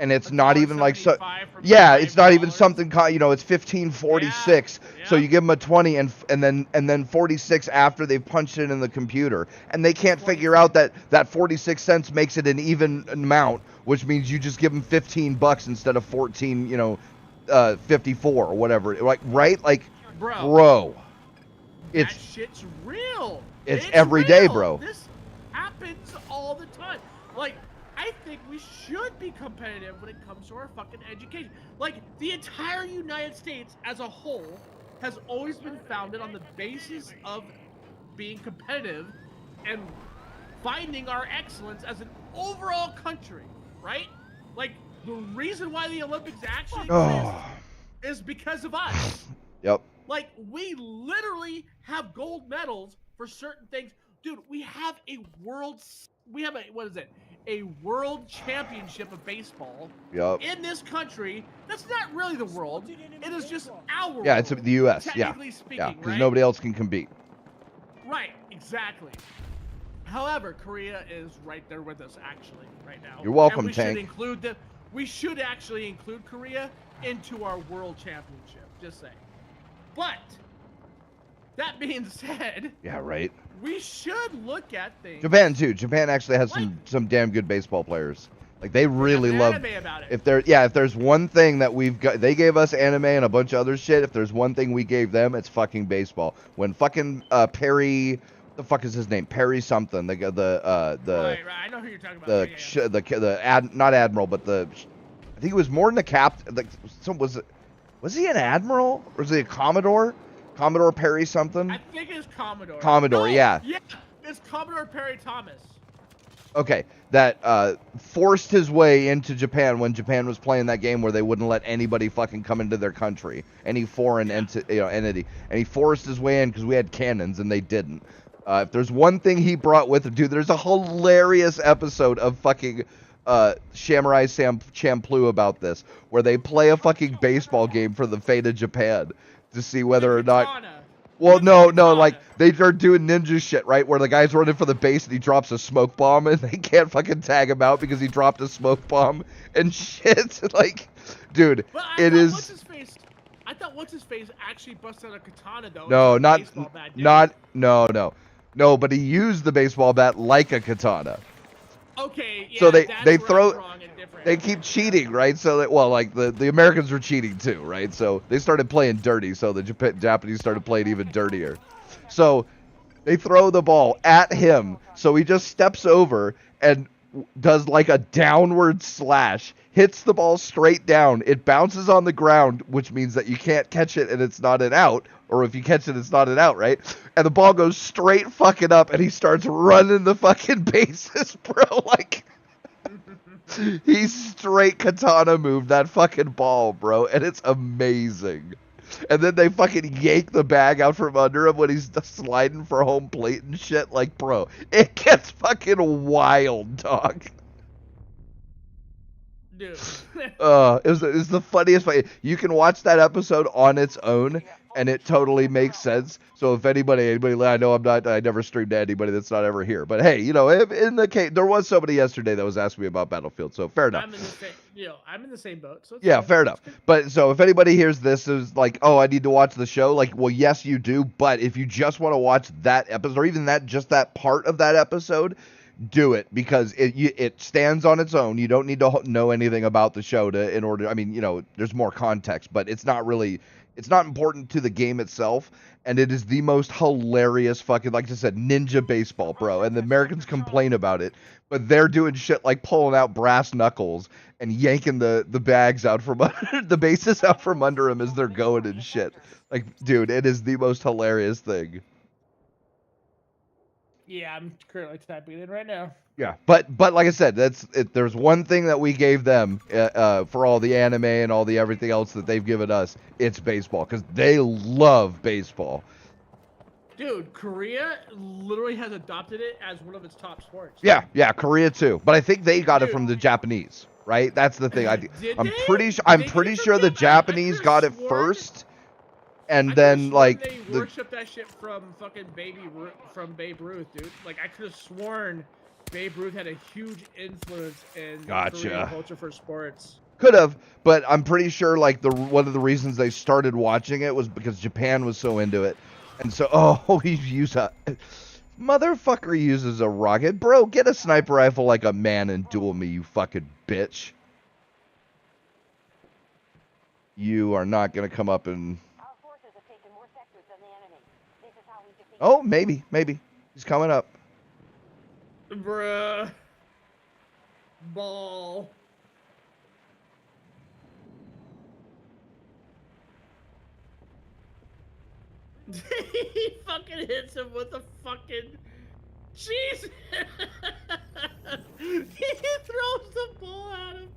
And it's not even like so. Yeah, it's not even something. You know, it's 1546. Yeah, So yeah. you give them a 20 and then 46 after they've punched it in the computer, and they can't figure out that 46 cents makes it an even amount, which means you just give them $15 instead of 14. You know, 54 or whatever. Like right, like bro. That shit's real. It's every day, real. bro. This happens all the time. Like, I think we should be competitive when it comes to our fucking education. Like, the entire United States as a whole has always been founded on the basis of being competitive and finding our excellence as an overall country, right? Like, the reason why the Olympics actually exist is because of us. Yep. Like, we literally have gold medals for certain things. Dude, we have a world championship of baseball in this country. That's not really the world. It is just our world. Yeah, it's the U.S. Technically speaking, yeah, because right? nobody else can compete. Right, exactly. However, Korea is right there with us, actually, right now. You're welcome, and we Tank. Should include we should actually include Korea into our world championship. Just saying. But that being said, yeah, right. We should look at things. Japan too. Japan actually has some damn good baseball players. Like they really love. Anime about it. If there's one thing that we've got, they gave us anime and a bunch of other shit. If there's one thing we gave them, it's fucking baseball. When fucking Perry, the fuck is his name? Perry something. The Right. I know who you're talking about. Not admiral, but I think it was more than a captain. Like was he an admiral or was he a commodore? Commodore Perry something? I think it's Commodore. Commodore, yeah. Yeah, it's Commodore Perry Thomas. Okay, that forced his way into Japan when Japan was playing that game where they wouldn't let anybody fucking come into their country, any foreign entity, and he forced his way in because we had cannons and they didn't. If there's one thing he brought with him, dude, there's a hilarious episode of fucking Samurai Champloo about this, where they play a fucking baseball game for the fate of Japan to see whether or not. Well, no, like they are doing ninja shit, right? Where the guy's running for the base and he drops a smoke bomb and they can't fucking tag him out because he dropped a smoke bomb and shit. Like, dude, it is. I thought what's his face actually busted a katana though. No, no, but he used the baseball bat like a katana. Okay, yeah, so they throw. They different. keep cheating, right? So that, well, like the Americans were cheating too, right? So they started playing dirty. So the Japanese started playing even dirtier. So they throw the ball at him. So he just steps over and does like a downward slash, hits the ball straight down. It bounces on the ground, which means that you can't catch it and it's not an out. Or if you catch it, it's not an out, right? And the ball goes straight fucking up and he starts running the fucking bases, bro. Like, he straight katana moved that fucking ball, bro. And it's amazing. And then they fucking yank the bag out from under him when he's sliding for home plate and shit. Like, bro, it gets fucking wild, dog. Dude. It was the funniest fight. You can watch that episode on its own, and it totally makes sense. So if anybody, I know I never streamed to anybody that's not ever here. But hey, you know, in the case, there was somebody yesterday that was asking me about Battlefield, so fair enough. I'm in the same boat. So yeah, fair enough. But so if anybody hears this is like, oh, I need to watch the show, like, well, yes, you do. But if you just want to watch that episode, or even just that part of that episode, do it because it stands on its own. You don't need to know anything about the show to in order. I mean, you know, there's more context, but it's not important to the game itself. And it is the most hilarious fucking, like I said, ninja baseball, bro. And the Americans complain about it, but they're doing shit like pulling out brass knuckles and yanking the bags out from under, the bases out from under them as they're going and shit. Like, dude, it is the most hilarious thing. Yeah, I'm currently typing it in right now. Yeah, but like I said, that's it. There's one thing that we gave them for all the anime and all the everything else that they've given us. It's baseball because they love baseball. Dude, Korea literally has adopted it as one of its top sports. Yeah, Korea too. But I think they got it from the Japanese, right? That's the thing. I'm pretty sure the Japanese got it first, and then like they worship that shit from fucking Babe Ruth, dude. Like I could have sworn Babe Ruth had a huge influence in Korean culture for sports. Could have, but I'm pretty sure like one of the reasons they started watching it was because Japan was so into it. And so, he used motherfucker uses a rocket. Bro, get a sniper rifle like a man and duel me, you fucking bitch. You are not going to come up and... Our forces have taken more sectors than the enemy. This is how we defeat... Oh, maybe. He's coming up. Bruh. Ball. He fucking hits him with a fucking... Jeez! He throws the ball at him.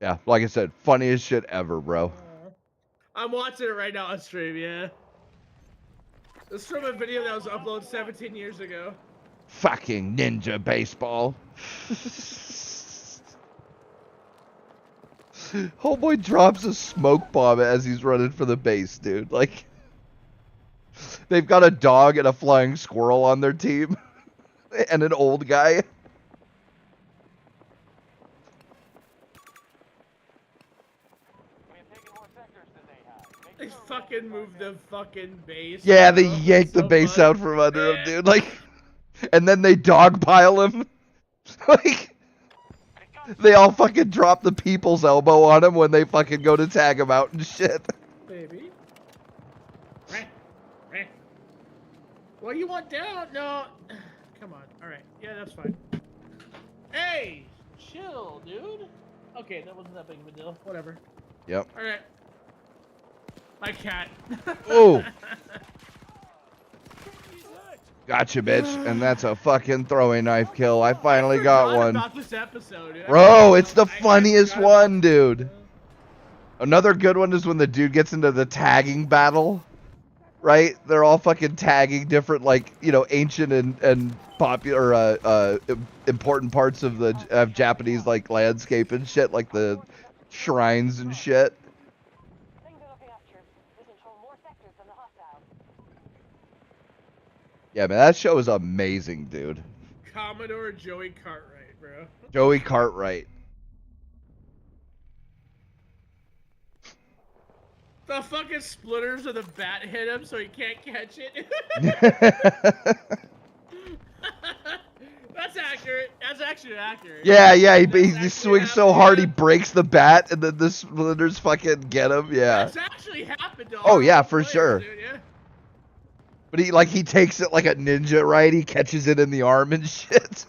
Yeah, like I said, funniest shit ever, bro. I'm watching it right now on stream, yeah. It's from a video that was uploaded 17 years ago. Fucking ninja baseball. Homeboy drops a smoke bomb as he's running for the base, dude. Like, they've got a dog and a flying squirrel on their team. And an old guy. They fucking moved the fucking base. Yeah, they yanked the base out from under him, dude. Like, and then they dogpile him. Like, they all fucking drop the people's elbow on him when they fucking go to tag him out and shit. Baby. What do you want down? No. Come on. Alright. Yeah, that's fine. Hey! Chill, dude. Okay, that wasn't that big of a deal. Whatever. Yep. Alright. My cat. Oh! Gotcha, bitch. And that's a fucking throwing knife kill. I finally got one. About this episode, dude. Bro, it's the funniest one, dude. Another good one is when the dude gets into the tagging battle. Right? They're all fucking tagging different, like, you know, ancient and popular, important parts of the Japanese, like, landscape and shit, like the shrines and shit. Things are looking up, troops. We control more sectors than the hostiles. Yeah, man, that show is amazing, dude. Commodore Joey Cartwright, bro. Joey Cartwright. The fucking splitters of the bat hit him so he can't catch it. That's accurate. That's actually accurate. Yeah, he swings so hard he breaks the bat and then the splitters fucking get him. Yeah. That's actually happened to Oh, yeah, our for players, sure. Dude, yeah. But he takes it like a ninja, right? He catches it in the arm and shit.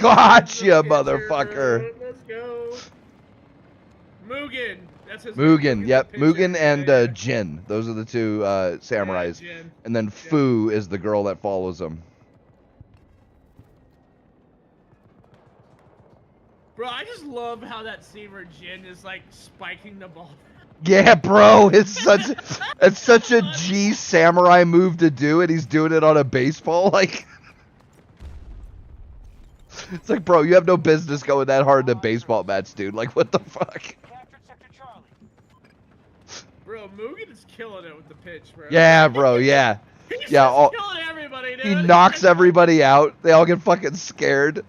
Gotcha, motherfucker. Let's go. Mugen. That's his Mugen, yep. pitcher. Mugen and Yeah. Jin. Those are the two samurais. Yeah, Jin. And then Fu is the girl that follows him. Bro, I just love how that scene where Jin is like spiking the ball. Yeah, bro, it's such a G samurai move to do, and he's doing it on a baseball. Like, it's like, bro, you have no business going that hard in a baseball match, dude. Like, what the fuck? Bro, Mugen is killing it with the pitch, bro. Yeah, bro. Yeah. He's Yeah, just killing everybody, dude. He knocks everybody out. They all get fucking scared.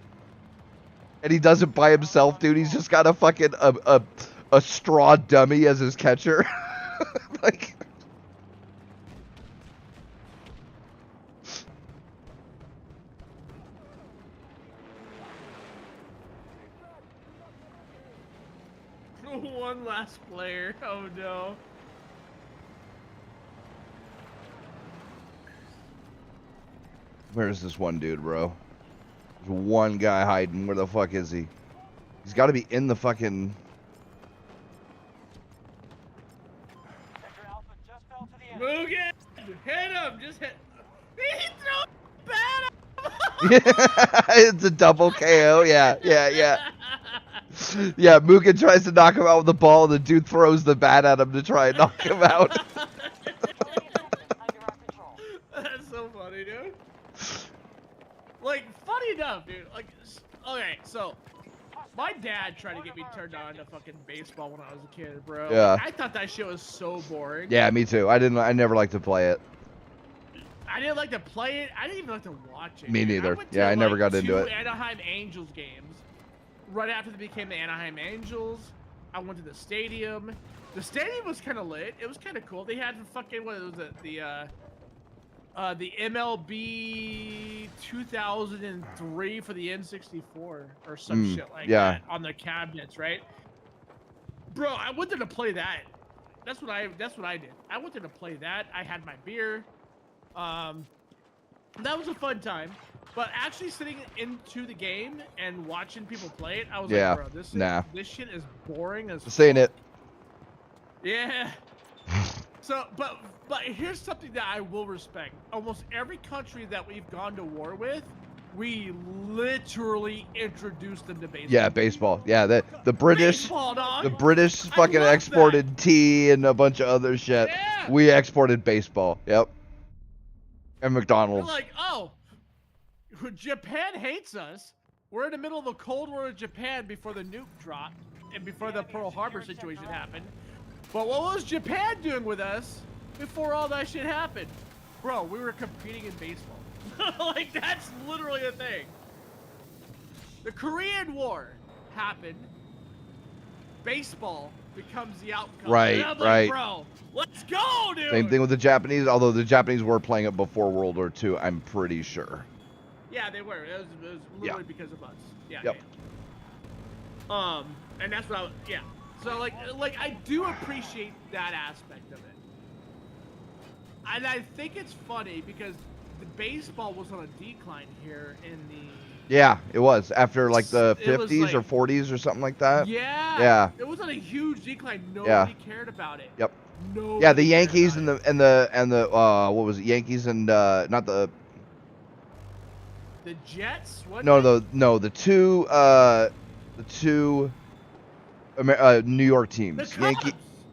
And he does it by himself, dude. He's just got a fucking a straw dummy as his catcher. Like. One last player. Oh no. Where's this one dude, bro? There's one guy hiding. Where the fuck is he? He's got to be in the fucking. Sector Alpha just fell to the end. Mugen! Hit him! Just hit. He threw a bat It's a double KO. Yeah, yeah, yeah. Yeah, Mugen tries to knock him out with the ball, and the dude throws the bat at him to try and knock him out. Under our control. That's so funny, dude. Like, funny enough, dude. Like, okay, so my dad tried to get me turned on to fucking baseball when I was a kid, bro. Yeah. I thought that shit was so boring. Yeah, me too. I never liked to play it. I didn't like to play it. I didn't even like to watch it. Me dude. neither. I went to, Yeah, I never like, got into two it. Anaheim Angels games. Right after they became the Anaheim Angels, I went to the stadium. The stadium was kind of lit. It was kind of cool. They had the fucking what was it? The MLB 2003 for the N64 or some shit like yeah. that on the cabinets, right? Bro, I went there to play that. That's what I did. I went there to play that. I had my beer. That was a fun time. But actually sitting into the game and watching people play it, I was Yeah, like, bro, this shit is boring as Saying it. Yeah. So, but here's something that I will respect. Almost every country that we've gone to war with, we literally introduced them to baseball. Yeah, baseball. Yeah, the British, Baseball, dog. the British fucking love exported tea and a bunch of other shit. Yeah. We exported baseball. Yep. And We're McDonald's. like, oh, Japan hates us. We're in the middle of a Cold War with Japan before the nuke dropped and before the Pearl Harbor situation happened. But what was Japan doing with us before all that shit happened? Bro, we were competing in baseball. Like, that's literally a thing. The Korean War happened. Baseball becomes the outcome. Right, And I'm like, right. bro, let's go, dude. Same thing with the Japanese, although the Japanese were playing it before World War II, I'm pretty sure. Yeah, they were. It was literally because of us. Yeah. Yep. Yeah. And that's what I was, yeah. So like I do appreciate that aspect of it. And I think it's funny because the baseball was on a decline here in the Yeah, it was after like the It was 50s or like- 40s or something like that. Yeah. Yeah. It was on a huge decline. Nobody cared about it. Yep. No. Yeah, the Yankees and the what was it? Yankees and not the The Jets? What? the two New York teams. The Cubs,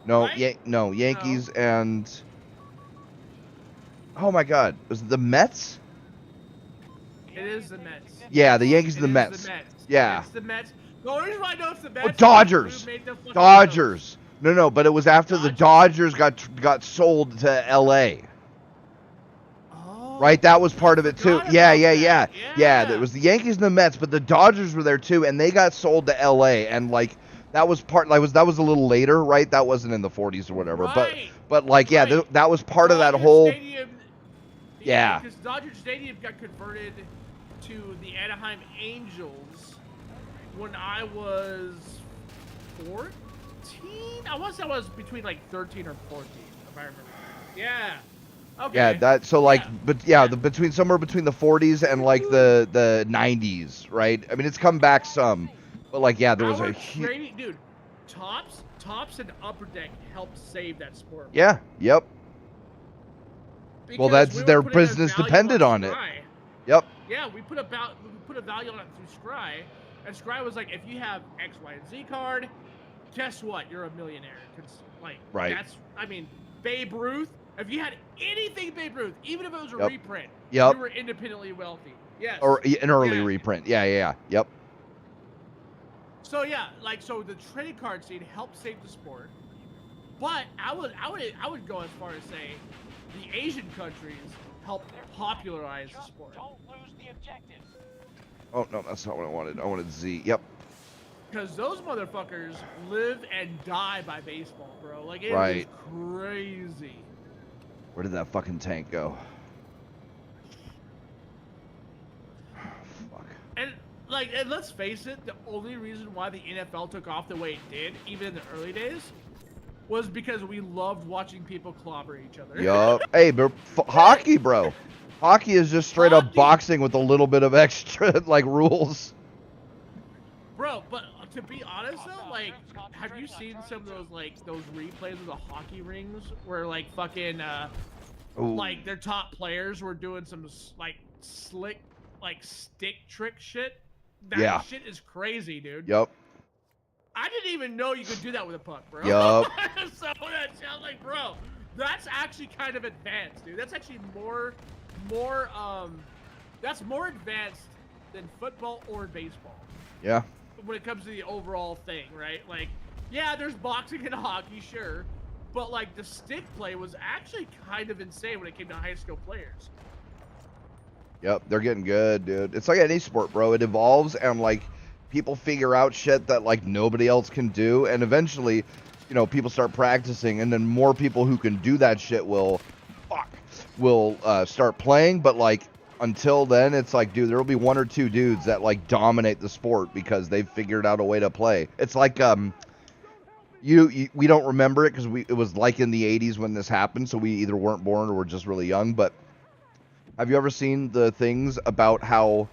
right? Yankees and oh my God, was it the Mets? It is the Mets. Yeah, the Yankees and It the is Mets. The Mets. Yeah. It's the Mets. The only reason why I know it's the Mets. Oh, is Dodgers. who made the fucking Dodgers. No, but it was after the Dodgers got sold to L.A. Oh, Right, that was part of it too. forgot Yeah, about yeah, that. yeah. Yeah. It was the Yankees and the Mets, but the Dodgers were there too, and they got sold to L.A. And like that was that was a little later, right? That wasn't in the 40s or whatever. Right. But like yeah, Right. that was part of that Dodger whole. Stadium, Yeah. because Dodger Stadium got converted to the Anaheim Angels when I was 14. I was between like 13 or 14, if I remember. Yeah. Okay. Yeah, that so like, Yeah. but yeah, Yeah. somewhere between the 40s and like the 90s, right? I mean, it's come back some, but like yeah, there was Our a huge. training, dude. Tops and Upper Deck helped save that sport. Yeah. Yep. Because that's we were their putting a business value depended on it. Scry. Yep. Yeah, we put a value on it through Scry, and Scry was like, if you have X, Y, and Z card, guess what? You're a millionaire. 'Cause, like, Right. I mean, Babe Ruth. If you had anything Babe Ruth, even if it was a Yep. reprint, Yep. you were independently wealthy. Yes. Or an early Yeah. reprint. Yeah. Yep. So yeah, like so the trading card scene helped save the sport. But I would go as far as say the Asian countries helped popularize the sport. Don't lose the objective. Oh no, that's not what I wanted. I wanted Z. Yep. Because those motherfuckers live and die by baseball, bro. Like, it is Right. crazy. Where did that fucking tank go? Fuck. And, like, and let's face it, the only reason why the NFL took off the way it did, even in the early days, was because we loved watching people clobber each other. Yup. Hey, but hockey, bro. Hockey is just straight up Hockey- boxing with a little bit of extra, like, rules. Bro, but to be honest though, like, have you seen some of those, like, those replays of the hockey rings where, like, fucking, Ooh. like, their top players were doing some, like, slick, like, stick trick shit? That Yeah. shit is crazy, dude. Yup. I didn't even know you could do that with a puck, bro. Yup. So that sounds like, bro, that's actually kind of advanced, dude. That's actually that's more advanced than football or baseball Yeah. when it comes to the overall thing, right? Like, yeah, there's boxing and hockey, sure, but like the stick play was actually kind of insane when it came to high school players. Yep, they're getting good, dude. It's like any sport, bro. It evolves and, like, people figure out shit that, like, nobody else can do. And eventually, you know, people start practicing. And then more people who can do that shit will start playing. But, like, until then, it's like, dude, there will be one or two dudes that, like, dominate the sport because they've figured out a way to play. It's like, we don't remember it because it was, like, in the 80s when this happened. So we either weren't born or we're just really young. But have you ever seen the things about how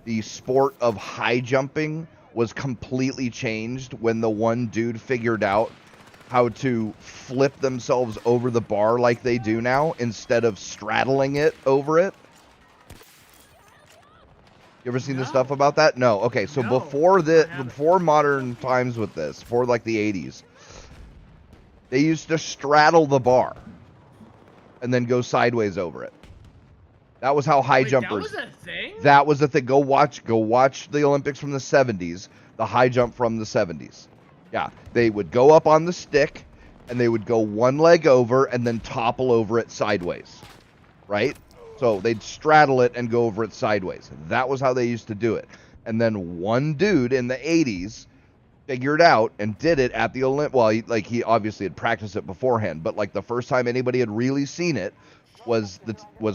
the sport of high jumping was completely changed when the one dude figured out how to flip themselves over the bar like they do now instead of straddling it over it? You ever seen the stuff about that? No. Okay, so No, before modern times with this, before like the 80s, they used to straddle the bar and then go sideways over it. That was how high Wait, jumpers. that was a thing? That was the thing. Go watch the Olympics from the 70s, the high jump from the 70s. Yeah, they would go up on the stick, and they would go one leg over and then topple over it sideways, right? So they'd straddle it and go over it sideways. That was how they used to do it. And then one dude in the 80s figured out and did it at the Olymp. Well, he obviously had practiced it beforehand, but like the first time anybody had really seen it was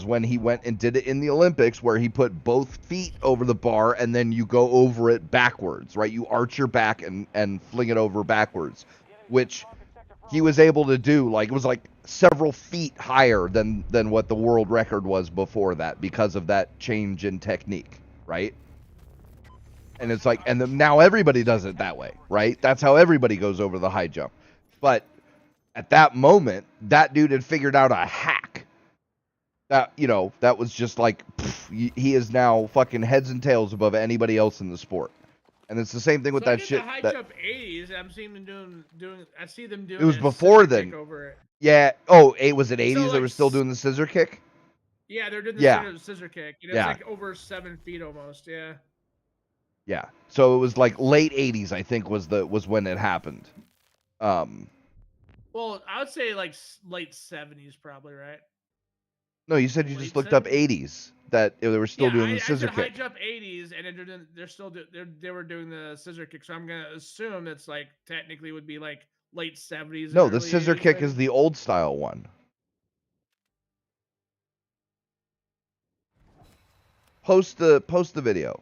when he went and did it in the Olympics, where he put both feet over the bar and then you go over it backwards, right? You arch your back and fling it over backwards, which he was able to do. Like, it was like several feet higher than what the world record was before that because of that change in technique, right? And it's like, and then now everybody does it that way, right? That's how everybody goes over the high jump. But at that moment, that dude had figured out a hack. That, you know, that was just like, he is now fucking heads and tails above anybody else in the sport. And it's the same thing with So I that get shit. The high that, jump 80s. I'm seeing them doing. I see them doing. It was a before scissor then. kick over it. Yeah. Oh, was it 80s? So, They like, were still doing the scissor kick? Yeah, they're doing the Yeah. scissor kick. You know, Yeah. it's like over 7 feet almost. Yeah. Yeah. So it was like late 80s, I think, was when it happened. Well, I would say like late 70s, probably, right? No, you said you Late just looked up 70s? 80s, that they were still doing the scissor I said high kick. jump 80s, and then they're still they were doing the scissor kick. So I'm gonna assume it's like technically would be like late 70s. and No, the early scissor 80s, kick maybe? is the old style one. Post the video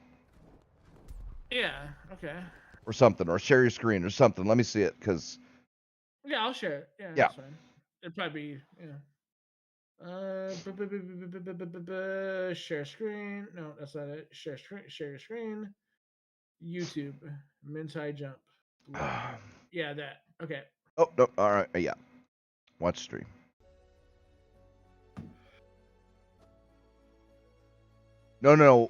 Yeah. Okay. or something, or share your screen or something. Let me see it, because Yeah, I'll share it. Yeah. Yeah. That's fine. It'd probably be share screen. No, that's not it. Share screen. Share your screen. YouTube. Men's high jump. Yeah, that. Okay. oh no, all right, yeah. Watch stream. No.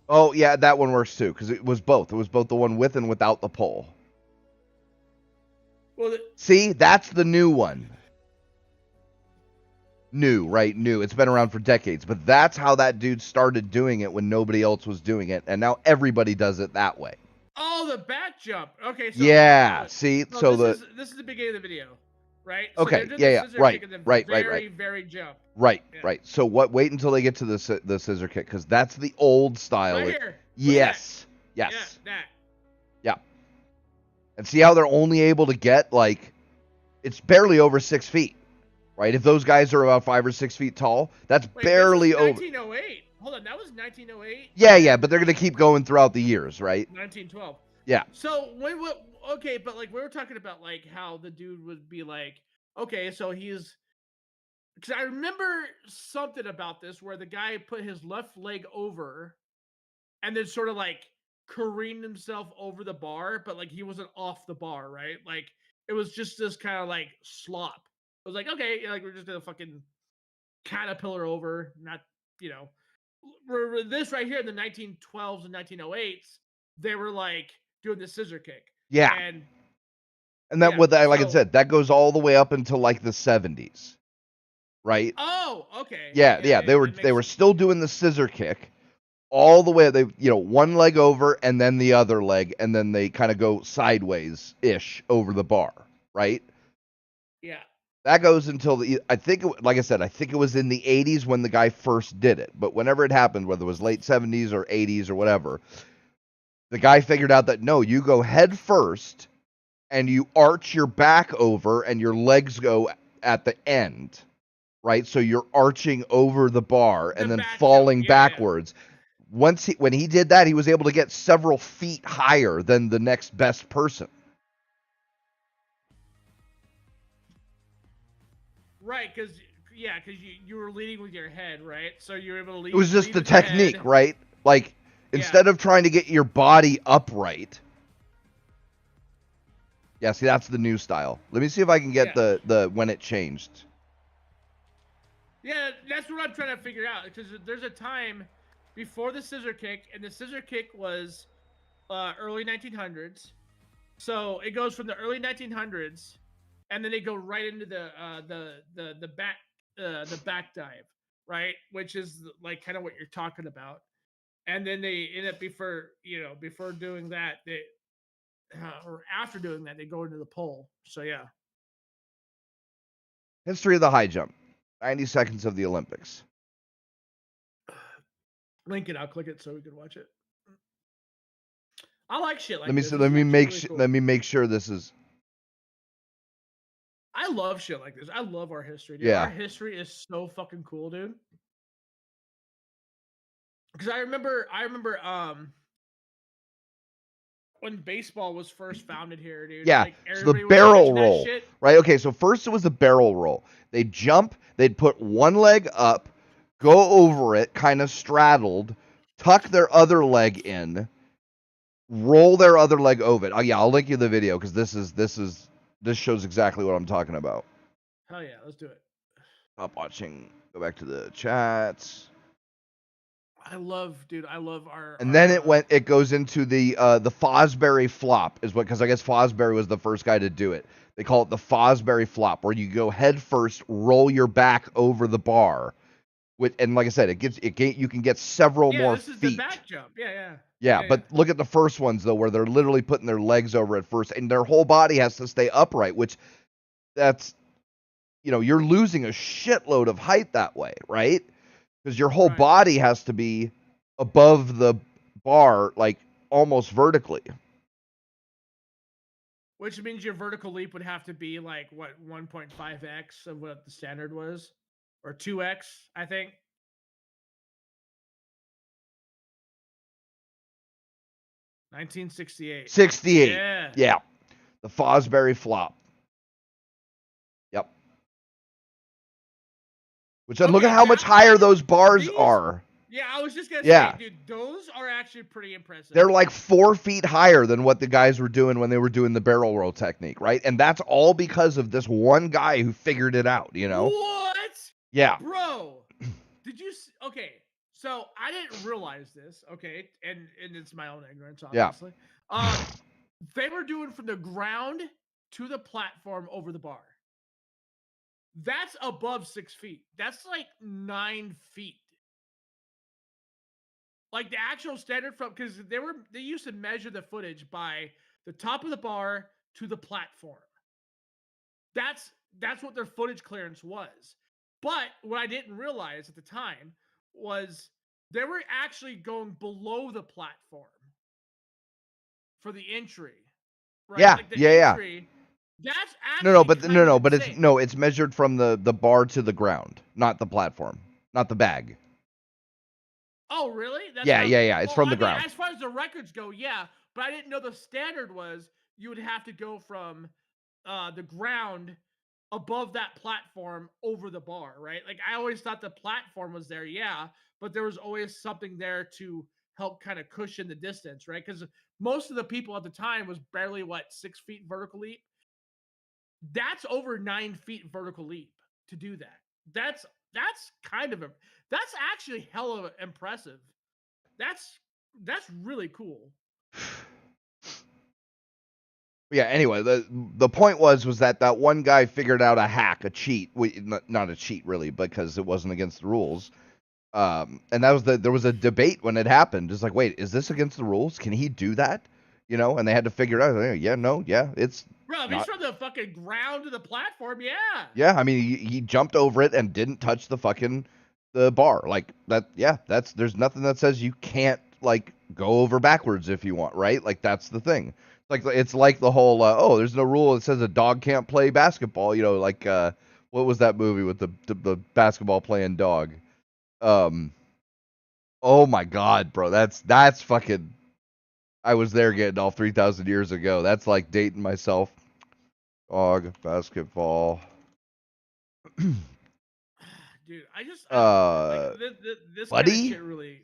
Oh yeah, that one works too, because it was both. It was both the one with and without the pole. Well, See, that's the new one. New, right? New. It's been around for decades, but that's how that dude started doing it when nobody else was doing it, and now everybody does it that way. oh, the back jump. Okay. So, Yeah. See, so this is the beginning of the video. right? So Okay, they're doing yeah, the yeah, scissor right, kick and the right, very, right. very jump. Right, Yeah. right. So wait until they get to the scissor kick, because that's the old style. Right here. Yes, Yeah, yes, that. yeah. And see how they're only able to get, like, it's barely over 6 feet, right? If those guys are about 5 or 6 feet tall, that's Wait, barely this is over. 1908. Hold on, that was 1908. Yeah, but they're gonna keep going throughout the years, right? 1912. Yeah. So when what? Okay, but like we were talking about, like how the dude would be like, okay, so he's because I remember something about this where the guy put his left leg over and then sort of like careened himself over the bar, but like he wasn't off the bar, right? Like it was just this kind of like slop. It was like, okay, like we're just gonna fucking caterpillar over, not, you know, this right here in the 1912s and 1908s, they were like doing the scissor kick. Yeah. And that yeah, with that, like I so- said, that goes all the way up until like the 70s, right? Oh, okay. Yeah, they were still doing the scissor kick all the way. They, one leg over and then the other leg, and then they kind of go sideways ish over the bar, right? Yeah. That goes until like I said, I think it was in the 80s when the guy first did it. But whenever it happened, whether it was late 70s or 80s or whatever, the guy figured out that no, you go head first and you arch your back over and your legs go at the end, right? So you're arching over the bar and then falling backwards. When he did that, he was able to get several feet higher than the next best person. Right, because you were leading with your head, right? So you were able to lead. It was just lead the with your technique, head. right? Like, instead of trying to get your body upright. Yeah, see, that's the new style. Let me see if I can get the when it changed. Yeah, that's what I'm trying to figure out. Because there's a time before the scissor kick, and the scissor kick was early 1900s. So it goes from the early 1900s, and then they go right into the back dive, right? Which is like kind of what you're talking about. And then they end up before doing that, they or after doing that, they go into the pole. So yeah. History of the high jump. 90 seconds of the Olympics. Link it. I'll click it so we can watch it. I like shit like Let me this. see, This is actually really cool. let me make sure this is. I love shit like this. I love our history, dude. Yeah. Our history is so fucking cool, dude. Because I remember when baseball was first founded here, dude. Yeah, like, so the was barrel catching that roll, shit. right? Okay, so first it was the barrel roll. They'd jump, they'd put one leg up, go over it, kind of straddled, tuck their other leg in, roll their other leg over it. Oh yeah, I'll link you the video because this shows exactly what I'm talking about. Hell yeah, let's do it. Stop watching. Go back to the chats. I love our. And then it goes into the Fosbury flop is what, because I guess Fosbury was the first guy to do it. They call it the Fosbury flop, where you go head first, roll your back over the bar, and like I said, you can get several more this is feet. the back jump. Yeah, but look at the first ones though, where they're literally putting their legs over at first, and their whole body has to stay upright, which that's you're losing a shitload of height that way, right? Because your whole body has to be above the bar, like almost vertically. Which means your vertical leap would have to be like what 1.5x of what the standard was, or 2x, I think. $1968. 68. Yeah. The Fosbury flop. Yep. Which then look at how much higher those bars are. Yeah, I was just gonna say, dude, those are actually pretty impressive. They're like 4 feet higher than what the guys were doing when they were doing the barrel roll technique, right? And that's all because of this one guy who figured it out, What? Yeah. Bro, did you? Okay, so I didn't realize this. Okay, and it's my own ignorance, obviously. Yeah. They were doing from the ground to the platform over the bar. That's above 6 feet. That's like 9 feet. Like the actual standard from, because they used to measure the footage by the top of the bar to the platform. That's what their footage clearance was. But what I didn't realize at the time was they were actually going below the platform for the entry. Right? Yeah, Like the yeah. entry, that's No, actually but kind of but insane. it's measured from the bar to the ground, not the platform, not the bag. Oh, really? That's Yeah, how, yeah. It's well, from I the mean, ground. as far as the records go, yeah, but I didn't know the standard was you would have to go from the ground above that platform over the bar, right? Like I always thought the platform was there, yeah, but there was always something there to help kind of cushion the distance, right? Because most of the people at the time was barely 6 feet vertical leap. That's over 9 feet vertical leap to do that. That's kind of that's actually hella impressive. That's really cool. Yeah. Anyway, the point was that one guy figured out a hack, a cheat, not a cheat really, because it wasn't against the rules. And that was there was a debate when it happened. It's like, wait, is this against the rules? Can he do that? You know, and they had to figure it out. Yeah, no, yeah, it's Bro, if he's not. from the fucking ground to the platform, yeah. Yeah, I mean, he jumped over it and didn't touch the bar. Like that. Yeah, there's nothing that says you can't like go over backwards if you want, right? Like that's the thing. It's like the whole oh, there's no rule that says a dog can't play basketball. You know, like what was that movie with the basketball playing dog? Um, oh my God, bro, that's fucking. I was there getting all 3,000 years ago. That's like dating myself. Dog basketball. Dude, I don't know, man. Like this kind of Buddy. shit really.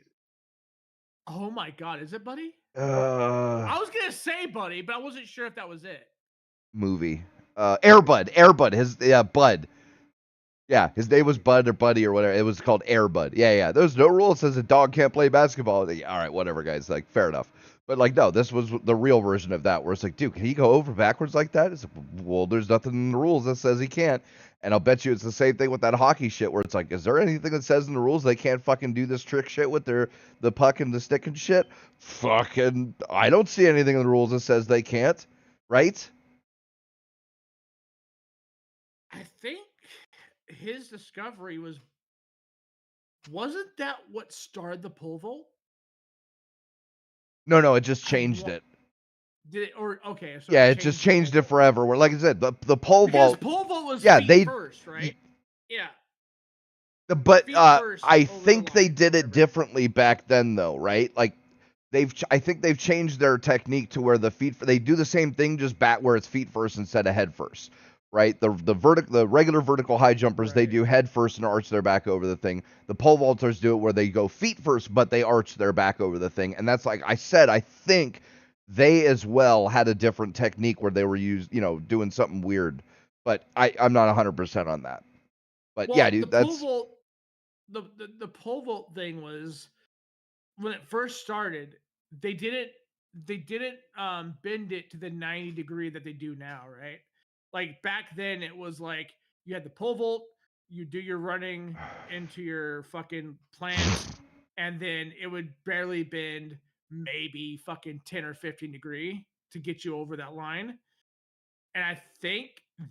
Oh my god, is it Buddy? Uh, I was gonna say Buddy, but I wasn't sure if that was it. movie. Airbud. His Bud. Yeah, his name was Bud or Buddy or whatever. It was called Airbud. Yeah. There's no rule that says a dog can't play basketball. Like, all right, whatever, guys. Like, fair enough. But like, no, this was the real version of that, where it's like, dude, can he go over backwards like that? It's like, well, there's nothing in the rules that says he can't. And I'll bet you it's the same thing with that hockey shit, where it's like, is there anything that says in the rules they can't fucking do this trick shit with the puck and the stick and shit? Fucking, I don't see anything in the rules that says they can't, right? I think his discovery wasn't that what started the pole vault? No, it just I changed wa- it. Did it or okay? So Yeah, it just changed it forever. Where, like I said, the pole because vault. pole vault was Yeah, feet first, right? Yeah. But Feet first I over the think they line, did it whatever. differently back then, though, right? Like I think they've changed their technique to where they do the same thing, just back where it's feet first instead of head first, right? The regular vertical high jumpers, they Right. do head first and arch their back over the thing. The pole vaulters do it where they go feet first, but they arch their back over the thing. And that's like I said, I think they as well had a different technique where they were doing something weird. But I'm not 100% on that. But Well, yeah, the dude, pole that's vault, the pole vault thing was when it first started. They didn't bend it to the 90 degree that they do now, right? Like back then, it was like you had the pole vault, you do your running into your fucking plant, and then it would barely bend maybe fucking 10 or 15 degree to get you over that line. And I think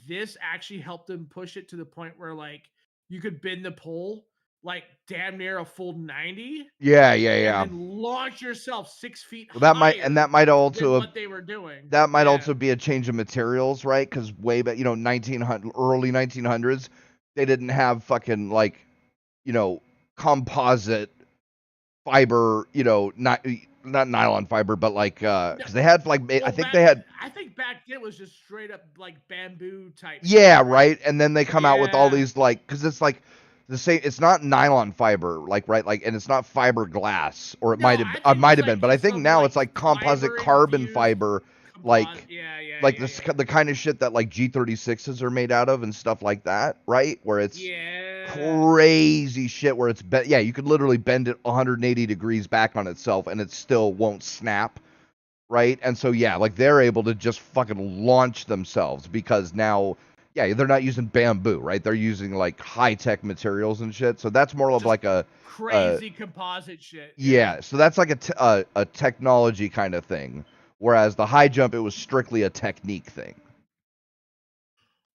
this actually helped them push it to the point where like you could bend the pole like damn near a full 90 and yeah. then launch yourself 6 feet Well, higher that might than also what they were doing. that might Yeah. also be a change of materials, right? Because way back, 1900, early 1900s, they didn't have fucking like, you know, composite fiber, not nylon fiber, but like, No, because they had like, I well, think they had, I think back then it was just straight up like bamboo type yeah, shit, right? right. And then they come out with all Yeah. these like, because it's like the same. It's not nylon fiber, like right, like, and it's not fiberglass, or No, I think it might was have been, like but I think some now like it's like composite fiber carbon infused fiber, composite. like Yeah. the kind of shit that like G36s are made out of and stuff like that, right? Where it's Yeah. crazy shit where yeah, you could literally bend it 180 degrees back on itself and it still won't snap, right? And so yeah, like they're able to just fucking launch themselves because now yeah, they're not using bamboo, right? They're using like high-tech materials and shit. So that's more of Just like a crazy composite shit. yeah, so that's like a technology kind of thing. Whereas the high jump, it was strictly a technique thing.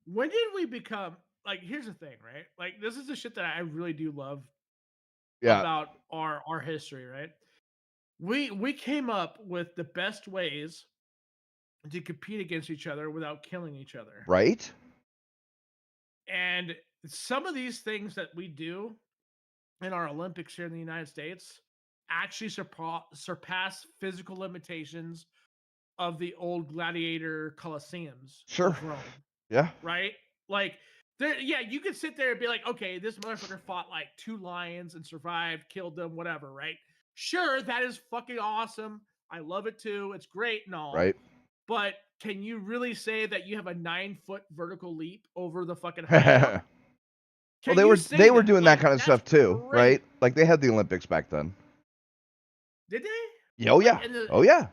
when did we become like? Here's the thing, right? Like, this is the shit that I really do love Yeah. about our history, right? We came up with the best ways to compete against each other without killing each other. Right? And some of these things that we do in our Olympics here in the United States actually surpass physical limitations of the old gladiator coliseums Sure. of Rome, Yeah. right? Like, there, yeah, you could sit there and be like, okay, this motherfucker fought like 2 lions and survived, killed them, whatever, right? Sure, that is fucking awesome. I love it too. It's great and all. Right. But can you really say that you have a 9-foot vertical leap over the fucking high jump? Well, Can you they say were that? doing Like, that kind of that's stuff too, great. right? Like they had the Olympics back then. Did they? Yeah, oh yeah. Like, in the, Oh yeah.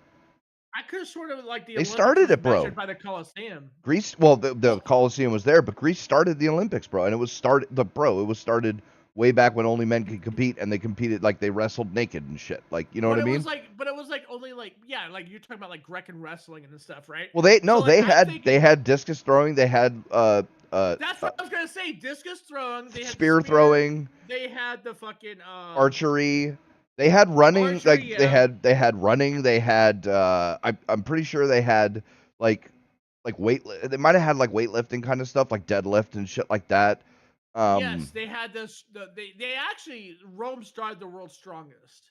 I could have sort of like the They Olympics started was it, bro. measured by the Coliseum. Greece, well, the Colosseum was there, but Greece started the Olympics, bro, and it was started way back when only men could compete, and they competed like they wrestled naked and shit, like you know But what I mean? but it was like only like, yeah, like you're talking about like Greek and wrestling and stuff, right? Well, So, like, they had discus throwing, they had that's what I was gonna say. Discus throwing, they had spear throwing, they had the fucking archery. They had running, archery, like yeah. they had running. They had I'm pretty sure they had like weight. They might have had like weightlifting kind of stuff, like deadlift and shit like that. Yes, they had this. They actually Rome started the world's strongest.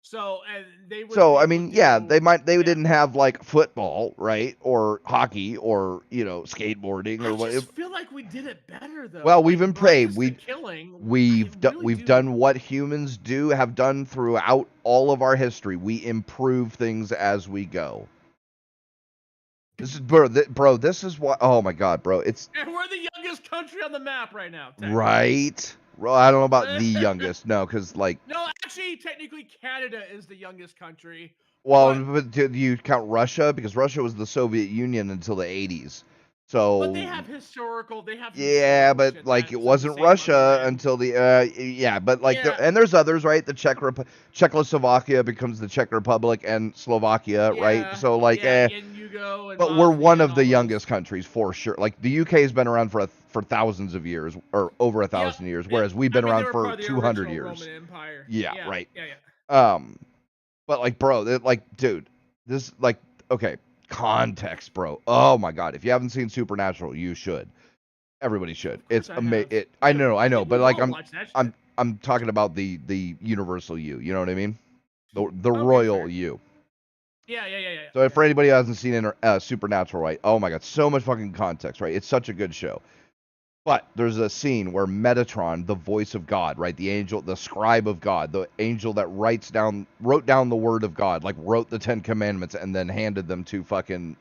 So and they would So be I able to mean, yeah, do, they yeah. didn't have like football, right, or hockey, or skateboarding, I or what. just feel like we did it better though. Well, Like, we've minus the killing, I really we've do. done what humans have done throughout all of our history. We improve things as we go. This is bro. This is what. Oh my god, bro. It's And we're the youngest country on the map right now. right. Well, I don't know about the youngest. No, because like. No, actually, technically, Canada is the youngest country. Well, but do you count Russia? Because Russia was the Soviet Union until the 80s. So they have historical. yeah, but shit like that's it the wasn't same on their Russia end. until the yeah, but like Yeah. and there's others, right? The Czechoslovakia becomes the Czech Republic and Slovakia, right? Yeah, So like yeah, in Yugo and but we're Bosnia one and of the all those. youngest countries for sure. Like the UK has been around for thousands of years or over 1,000 years, whereas we've been I mean, they around were for part of the 200 original years. Roman Empire. Yeah, Yeah, right. yeah. But like, bro, like, dude, this like, okay, context, bro. Oh my god, if you haven't seen Supernatural, you should. Everybody should. It's amazing. I know, but like, I'm talking about the universal you. You know what I mean? The royal fair. you. Yeah. So for anybody who hasn't seen Supernatural, right? Oh my god, so much fucking context, right? It's such a good show. But there's a scene where Metatron, the voice of God, right, the angel, the scribe of God, the angel that wrote down the word of God, like wrote the 10 Commandments and then handed them to fucking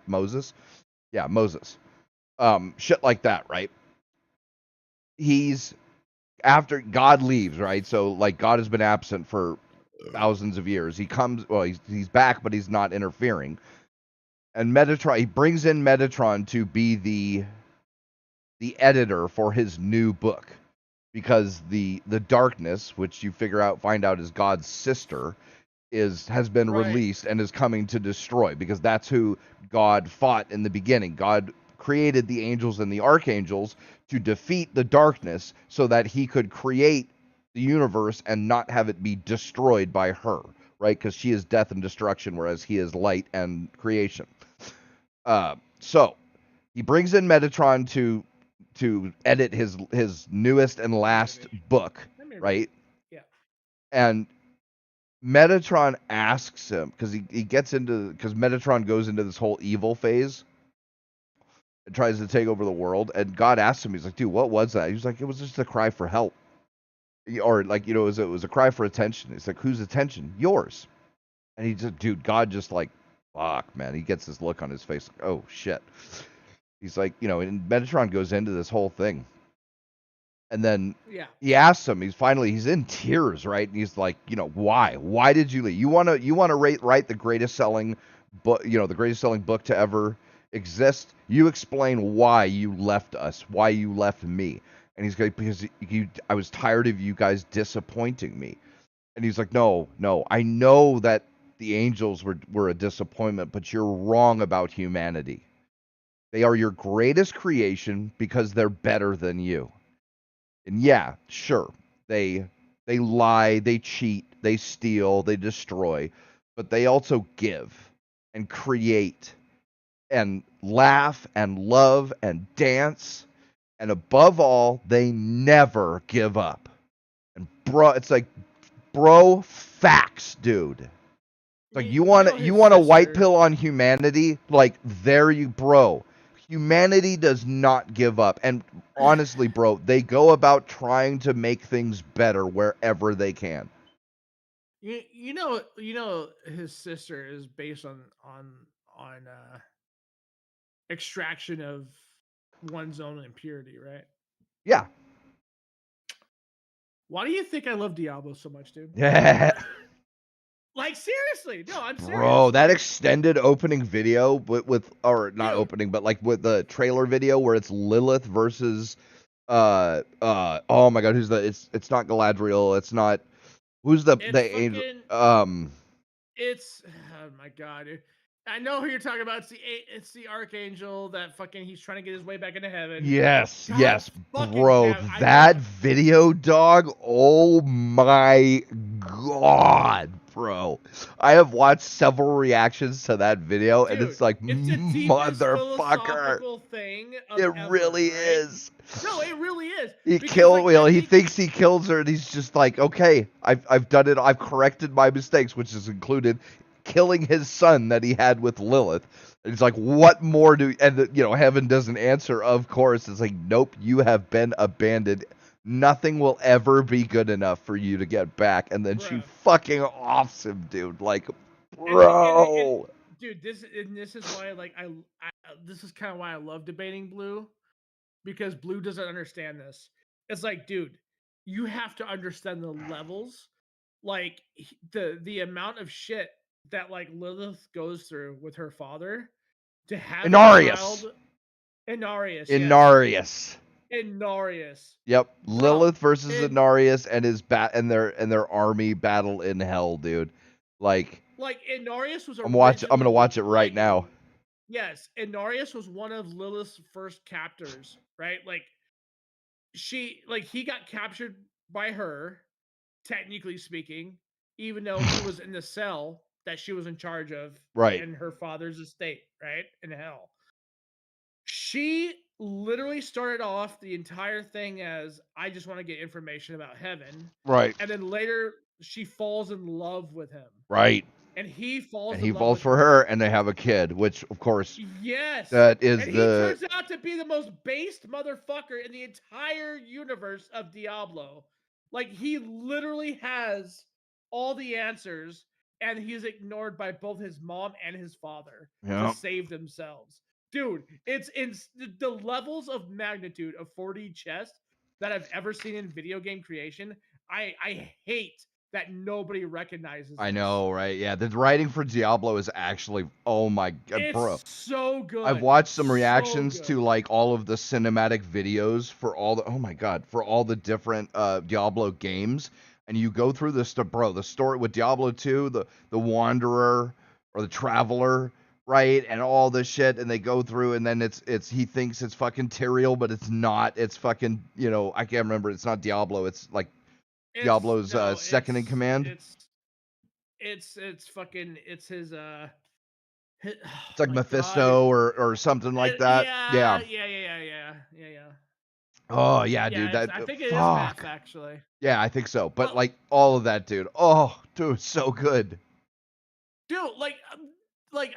Moses. Yeah, Moses. Shit like that, right? He's after God leaves, right? So like God has been absent for thousands of years. He comes, well, he's back, but he's not interfering. And Metatron, he brings in Metatron to be the editor for his new book, because the darkness, which you find out is God's sister, has been released and is coming to destroy, because that's who God fought in the beginning. God created the angels and the archangels to defeat the darkness so that he could create the universe and not have it be destroyed by her, right? Because she is death and destruction, whereas he is light and creation. So he brings in Metatron to edit his newest and last book, right? Yeah. And Metatron asks him, because because Metatron goes into this whole evil phase and tries to take over the world, and God asks him, he's like, dude, what was that? He's like, it was just a cry for help. Or like, it was a cry for attention. He's like, whose attention? Yours. And he just, dude, God just like, fuck, man. He gets this look on his face, like, oh shit. He's like, and Metatron goes into this whole thing. And then he asks him, he's in tears, right? And he's like, why? Why did you leave? You want to write the greatest selling book, the greatest selling book to ever exist? You explain why you left us, why you left me. And he's like, because I was tired of you guys disappointing me. And he's like, no, I know that the angels were a disappointment, but you're wrong about humanity. They are your greatest creation because they're better than you. And yeah, sure, they lie, they cheat, they steal, they destroy, but they also give and create and laugh and love and dance, and above all, they never give up. And bro, it's like, bro, facts, dude. It's like you You want know you his want a white sister. pill on humanity? Like there you, bro. Humanity does not give up. And honestly, bro, they go about trying to make things better wherever they can. You know his sister is based on extraction of one's own impurity, right? Yeah. Why do you think I love Diablo so much, dude? Yeah. Like seriously, no, I'm Bro, serious. that Like, extended opening video with or not dude, opening, but like with the trailer video where it's Lilith versus oh my god, who's the it's not Galadriel, it's not who's it's the angel fucking it's oh my god, dude. I know who you're talking about. It's the archangel that fucking he's trying to get his way back into heaven. Yes, God yes, fucking bro, damn, I that know. video, dog. Oh my god, bro. I have watched several reactions to that video, and Dude, it's like, it's the deepest motherfucker, philosophical thing it of ever, really right? is. No, it really is. He Because like I he think thinks he kills her, and he's just like, okay, I've done it. I've corrected my mistakes, which has included killing his son that he had with Lilith. And he's like, what more do? And you know, heaven doesn't answer. Of course, it's like, nope, you have been abandoned. Nothing will ever be good enough for you to get back. And then she bro. fucking offs him, dude. Like, And bro. dude, this is why like I this is kind of why I love debating Blue, because Blue doesn't understand this. It's like, dude, you have to understand the levels, like the amount of shit that like Lilith goes through with her father to have a Inarius. child. Inarius, yes. Inarius. Inarius. Yep, Bro, Lilith versus and Inarius and his and their army battle in hell, dude. Like like Inarius was I'm gonna originally watch it right like, now. yes, Inarius was one of Lilith's first captors, right? Like he got captured by her, technically speaking, even though he was in the cell that she was in charge of Right, in her father's estate, right? In hell. She literally started off the entire thing as, I just want to get information about heaven. right, And then later she falls in love with him. right. And he falls And in he love falls with for her. her, and they have a kid, which of course Yes. that is And he the turns out to be the most based motherfucker in the entire universe of Diablo. Like, he literally has all the answers, and he's ignored by both his mom and his father to yeah. save themselves. Dude, it's the levels of magnitude of 4D chess that I've ever seen in video game creation. I hate that nobody recognizes I this. know, right? Yeah, the writing for Diablo is actually, oh my god, bro. It's so I've good. watched some So reactions to good. like all of the cinematic videos for all the oh my god, for all the different Diablo games, and you go through this stuff, bro. The story with Diablo 2, the Wanderer or the Traveler, right, and all this shit, and they go through, and then it's he thinks it's fucking Tyrael, but it's not. It's fucking, you know, I can't remember. It's not Diablo. It's like It's Diablo's no, second in command. it's fucking it's his oh It's like my god. Mephisto or something like that. Yeah, Yeah. yeah. Oh yeah, dude. Yeah, it's That I think it is Meth fuck. actually. Yeah, I think so. But But like all of that, dude. Oh, dude, so good. dude, like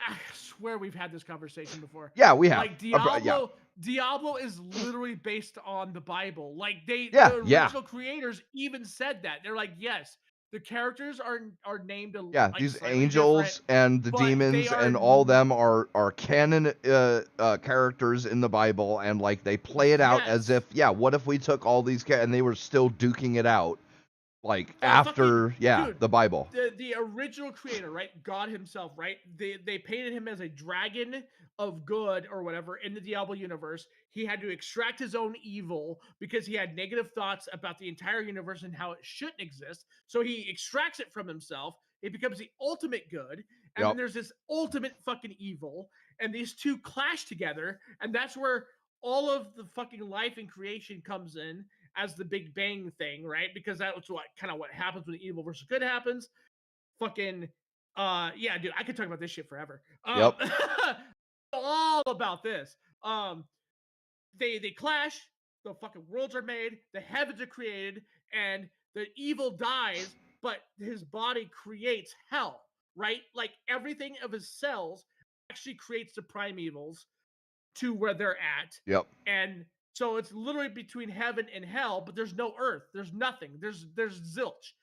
I swear we've had this conversation before. Yeah, we have. Like Yeah, Diablo is literally based on the Bible. Like yeah, the yeah, original creators even said that. They're like, yes, the characters are named yeah. like These slightly different, angels and the but they demons are and all them are canon characters in the Bible, and like they play it out as yes. if, yeah, what if we took all these and they were still duking it out like Oh, fucking after, yeah, dude, the Bible. the original creator, right? God himself, right? They painted him as a dragon of good or whatever in the Diablo universe. He had to extract his own evil because he had negative thoughts about the entire universe and how it shouldn't exist. So he extracts it from himself. It becomes the ultimate good, and then Yep. there's this ultimate fucking evil, and these two clash together, and that's where all of the fucking life and creation comes in as the Big Bang thing, right? Because that's what happens when evil versus good happens. Fucking yeah, dude, I could talk about this shit forever. Yep. All about this. They clash, the fucking worlds are made, the heavens are created, and the evil dies, but his body creates hell, right? Like everything of his cells actually creates the primevals to where they're at. Yep. And so it's literally between heaven and hell, but there's no earth. There's nothing. There's zilch.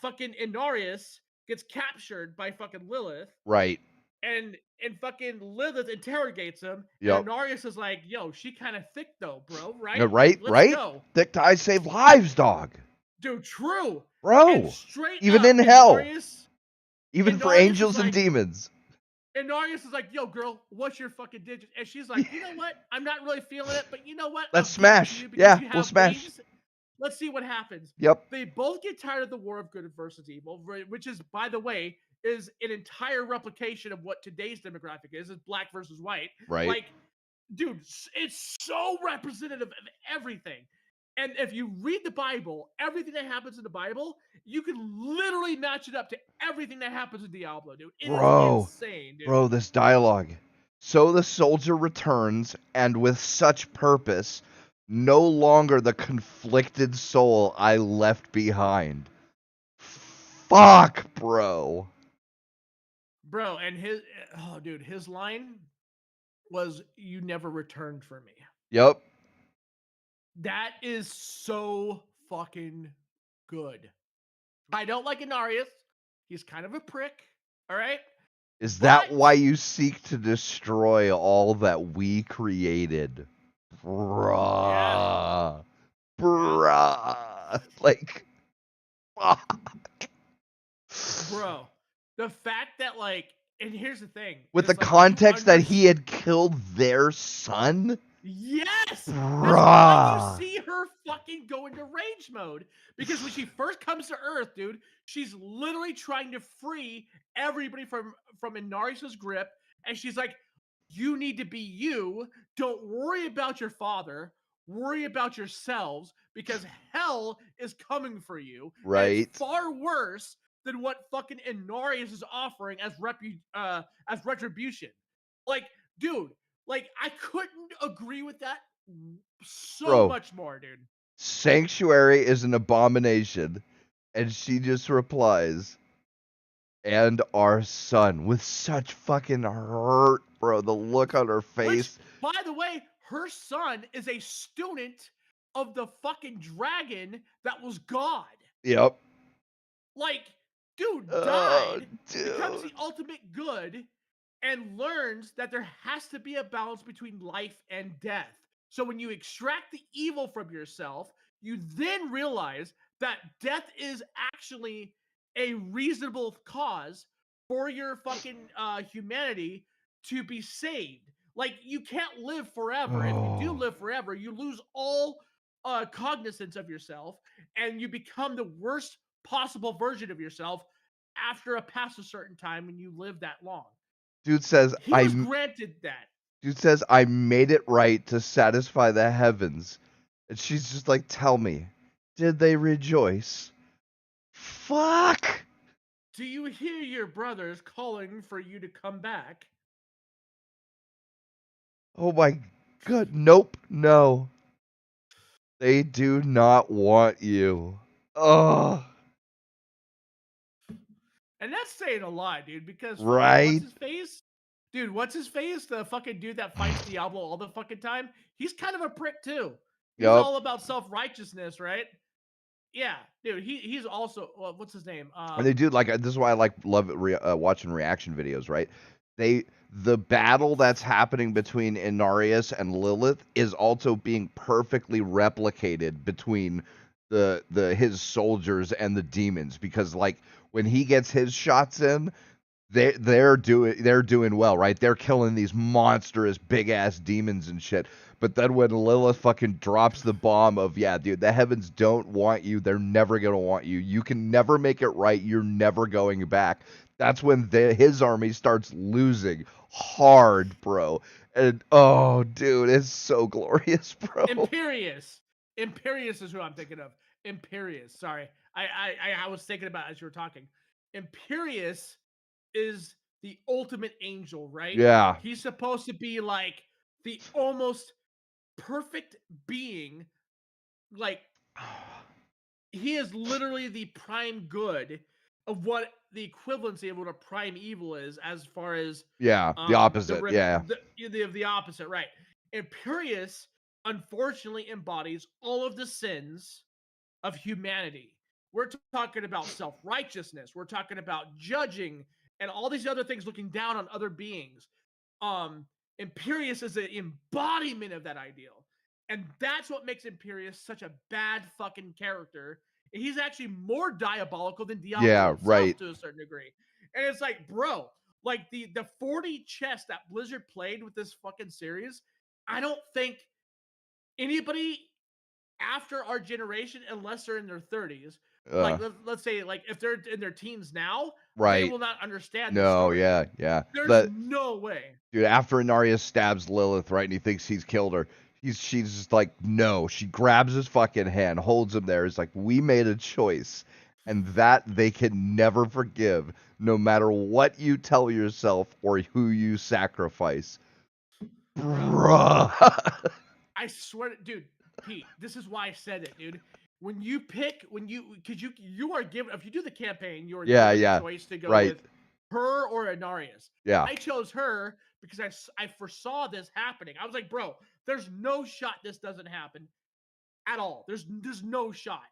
Fucking Inarius gets captured by fucking Lilith, Right. and fucking Lilith interrogates him, Yep. and Inarius is like, "Yo, she kind of thick though, bro. Right? Yeah, right. Let's Right. go, Thick ties save lives, dog. dude. True, Bro. and straight Even up, in hell. Inarius, Even for Inarius angels is and like- demons. Inarius is like, "Yo, girl, what's your fucking digit?" And she's like, "You know what? I'm not really feeling it, but you know what? Let's I'll give it to smash. you because Yeah, you we'll have smash. wings. Let's see what happens." Yep. They both get tired of the war of good versus evil, which is, by the way, is an entire replication of what today's demographic is black versus white. Right. Like, dude, it's so representative of everything. And if you read the Bible, everything that happens in the Bible, you can literally match it up to everything that happens in Diablo, dude. It Bro. is insane, dude. Bro, this dialogue. So the soldier returns, and with such purpose, no longer the conflicted soul I left behind. Fuck, bro. Bro, and his line was, "You never returned for me." Yep. That is so fucking good. I don't like Inarius. He's kind of a prick. All right. Is that But- why you seek to destroy all that we created? Bruh. Bruh. Like, fuck. Bro, the fact that, like, and here's the thing. With the is, like, you context that he had killed their son? Yes! That's why Bruh. you see her fucking go into rage mode. Because when she first comes to Earth, dude, she's literally trying to free everybody from Inarius' grip. And she's like, "You need to be you. Don't worry about your father. Worry about yourselves, because hell is coming for you. And Right. it's far worse than what fucking Inarius is offering as retribution." Like, dude, like, I couldn't agree with that so Bro. much more, dude. Sanctuary is an abomination. And she just replies, "And our son," with such fucking hurt, bro. The look on her face. Which, by the way, her son is a student of the fucking dragon that was God. Yep. Like, dude Oh, died, becomes the dude. ultimate good, and learns that there has to be a balance between life and death. So when you extract the evil from yourself, you then realize that death is actually a reasonable cause for your fucking humanity to be saved. Like, you can't live forever. If you do Oh. live forever, you lose all cognizance of yourself, and you become the worst possible version of yourself after past a certain time when you live that long. Dude says, He was granted that. Dude says, "I made it right to satisfy the heavens." And she's just like, "Tell me, did they rejoice?" Fuck. Do you hear your brothers calling for you to come back? Oh my god. Nope. No. They do not want you. Ugh. And that's saying a lot, dude, because fucking Right? what's his face? Dude, what's his face? The fucking dude that fights Diablo all the fucking time? He's kind of a prick too. He's Yup. all about self-righteousness, right? Yeah, dude, he's also, well, what's his name? And they do, like, this is why I love watching reaction videos, right? The battle that's happening between Inarius and Lilith is also being perfectly replicated between his soldiers and the demons, because, like, when he gets his shots in, they're doing well, right? They're killing these monstrous big ass demons and shit. But then when Lilith fucking drops the bomb of, "Yeah, dude, the heavens don't want you. They're never gonna want you. You can never make it right. You're never going back." That's when his army starts losing hard, bro. And oh, dude, it's so glorious, bro. Imperious. Imperious is who I'm thinking of. Imperious. Sorry. I was thinking about it as you were talking. Imperious is the ultimate angel, right? Yeah. He's supposed to be like the almost perfect being. Like, he is literally the prime good of what the equivalency of what a prime evil is, as far as Yeah, the opposite. Yeah. the opposite, right? Imperious unfortunately embodies all of the sins of humanity. We're talking about self-righteousness. We're talking about judging and all these other things, looking down on other beings. Um, Imperious is an embodiment of that ideal. And that's what makes Imperious such a bad fucking character. And he's actually more diabolical than Diablo Yeah, itself right. to a certain degree. And it's like, bro, like the 40 chess that Blizzard played with this fucking series, I don't think anybody after our generation, unless they're in their 30s, like let's say, like if they're in their teens now, they Right. will not understand the No, story. yeah, Dude. yeah. There's no way. Dude, after Inarius stabs Lilith, right, and he thinks he's killed her, she's just like, no. She grabs his fucking hand, holds him there. It's like, we made a choice, and that they can never forgive, no matter what you tell yourself or who you sacrifice. Bruh. I swear, dude, Pete, this is why I said it, dude. Because you are given, if you do the campaign, you are Yeah, given yeah. the choice to go Right. with her or Inarius. Yeah. I chose her because I foresaw this happening. I was like, bro, there's no shot this doesn't happen at all. There's no shot.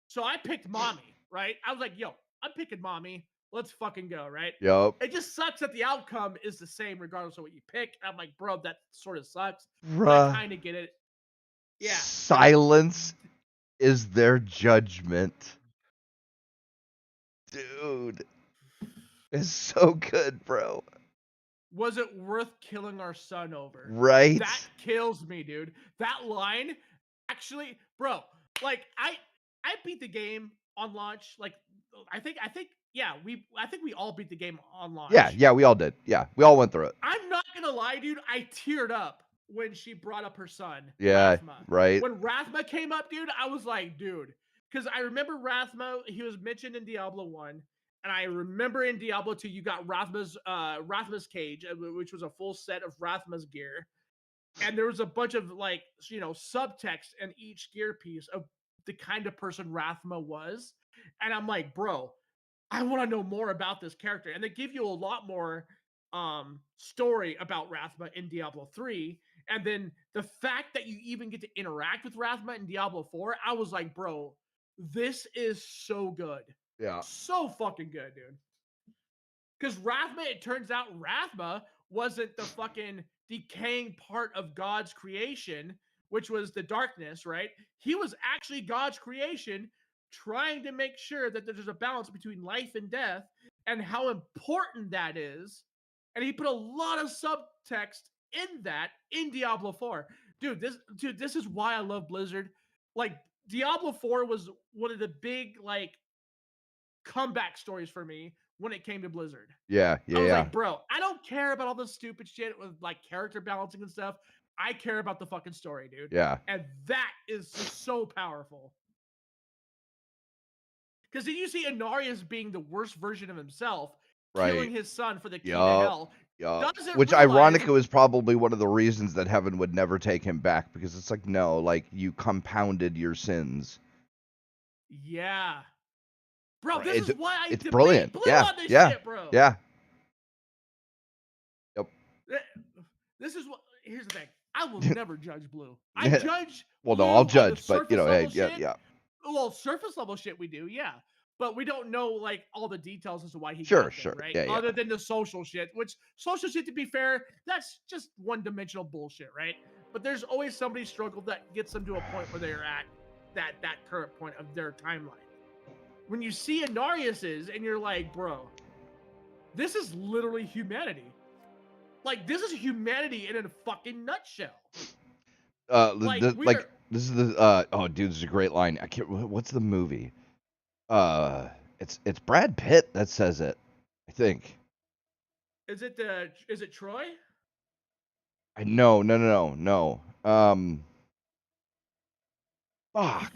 So I picked mommy, right? I was like, yo, I'm picking mommy. Let's fucking go, right? Yup. It just sucks that the outcome is the same regardless of what you pick. I'm like, bro, that sort of sucks. But I Bruh. kind of get it. Yeah. Silence is their judgment. Dude. It's so good, bro. Was it worth killing our son over? Right? That kills me, dude. That line, actually, bro. Like I beat the game on launch. Like I think we all beat the game on launch. Yeah, we all did. Yeah, we all went through it. I'm not gonna lie, dude. I teared up when she brought up her son. Yeah, Rathma. right. When Rathma came up, dude, I was like, dude, because I remember Rathma. He was mentioned in Diablo 1. And I remember in Diablo 2, you got Rathma's cage, which was a full set of Rathma's gear. And there was a bunch of subtext in each gear piece of the kind of person Rathma was. And I'm like, bro, I want to know more about this character. And they give you a lot more story about Rathma in Diablo 3. And then the fact that you even get to interact with Rathma in Diablo 4, I was like, bro, this is so good. Yeah. So fucking good, dude. Because Rathma, it turns out Rathma wasn't the fucking decaying part of God's creation, which was the darkness, right? He was actually God's creation trying to make sure that there's a balance between life and death and how important that is. And he put a lot of subtext in that in Diablo 4. Dude, this is why I love Blizzard. Like, Diablo 4 was one of the big, like, comeback stories for me when it came to Blizzard. Yeah. I was like, bro, I don't care about all this stupid shit with like character balancing and stuff. I care about the fucking story, dude. Yeah. And that is just so powerful. Because then you see Inarius being the worst version of himself, killing his son for the key to hell. Which ironically was probably one of the reasons that heaven would never take him back, because it's like, no, like you compounded your sins. Yeah. Bro, this is why it's brilliant. Blue on this shit, bro. Yeah. Yep. This is what. Here's the thing. I will never judge Blue. I judge. Well, no, I'll judge, but hey, yeah. Well, surface level shit we do, yeah. But we don't know like all the details as to why he sure, got there, right? Yeah, Other than the social shit, which social shit, to be fair, that's just one-dimensional bullshit, right? But there's always somebody's struggle that gets them to a point where they're at that current point of their timeline. When you see Inarius's and you're like, bro, this is literally humanity. Like, this is humanity in a fucking nutshell. This is the oh, dude, this is a great line. I can't. What's the movie? It's Brad Pitt that says it. I think. Is it Troy? No. Fuck.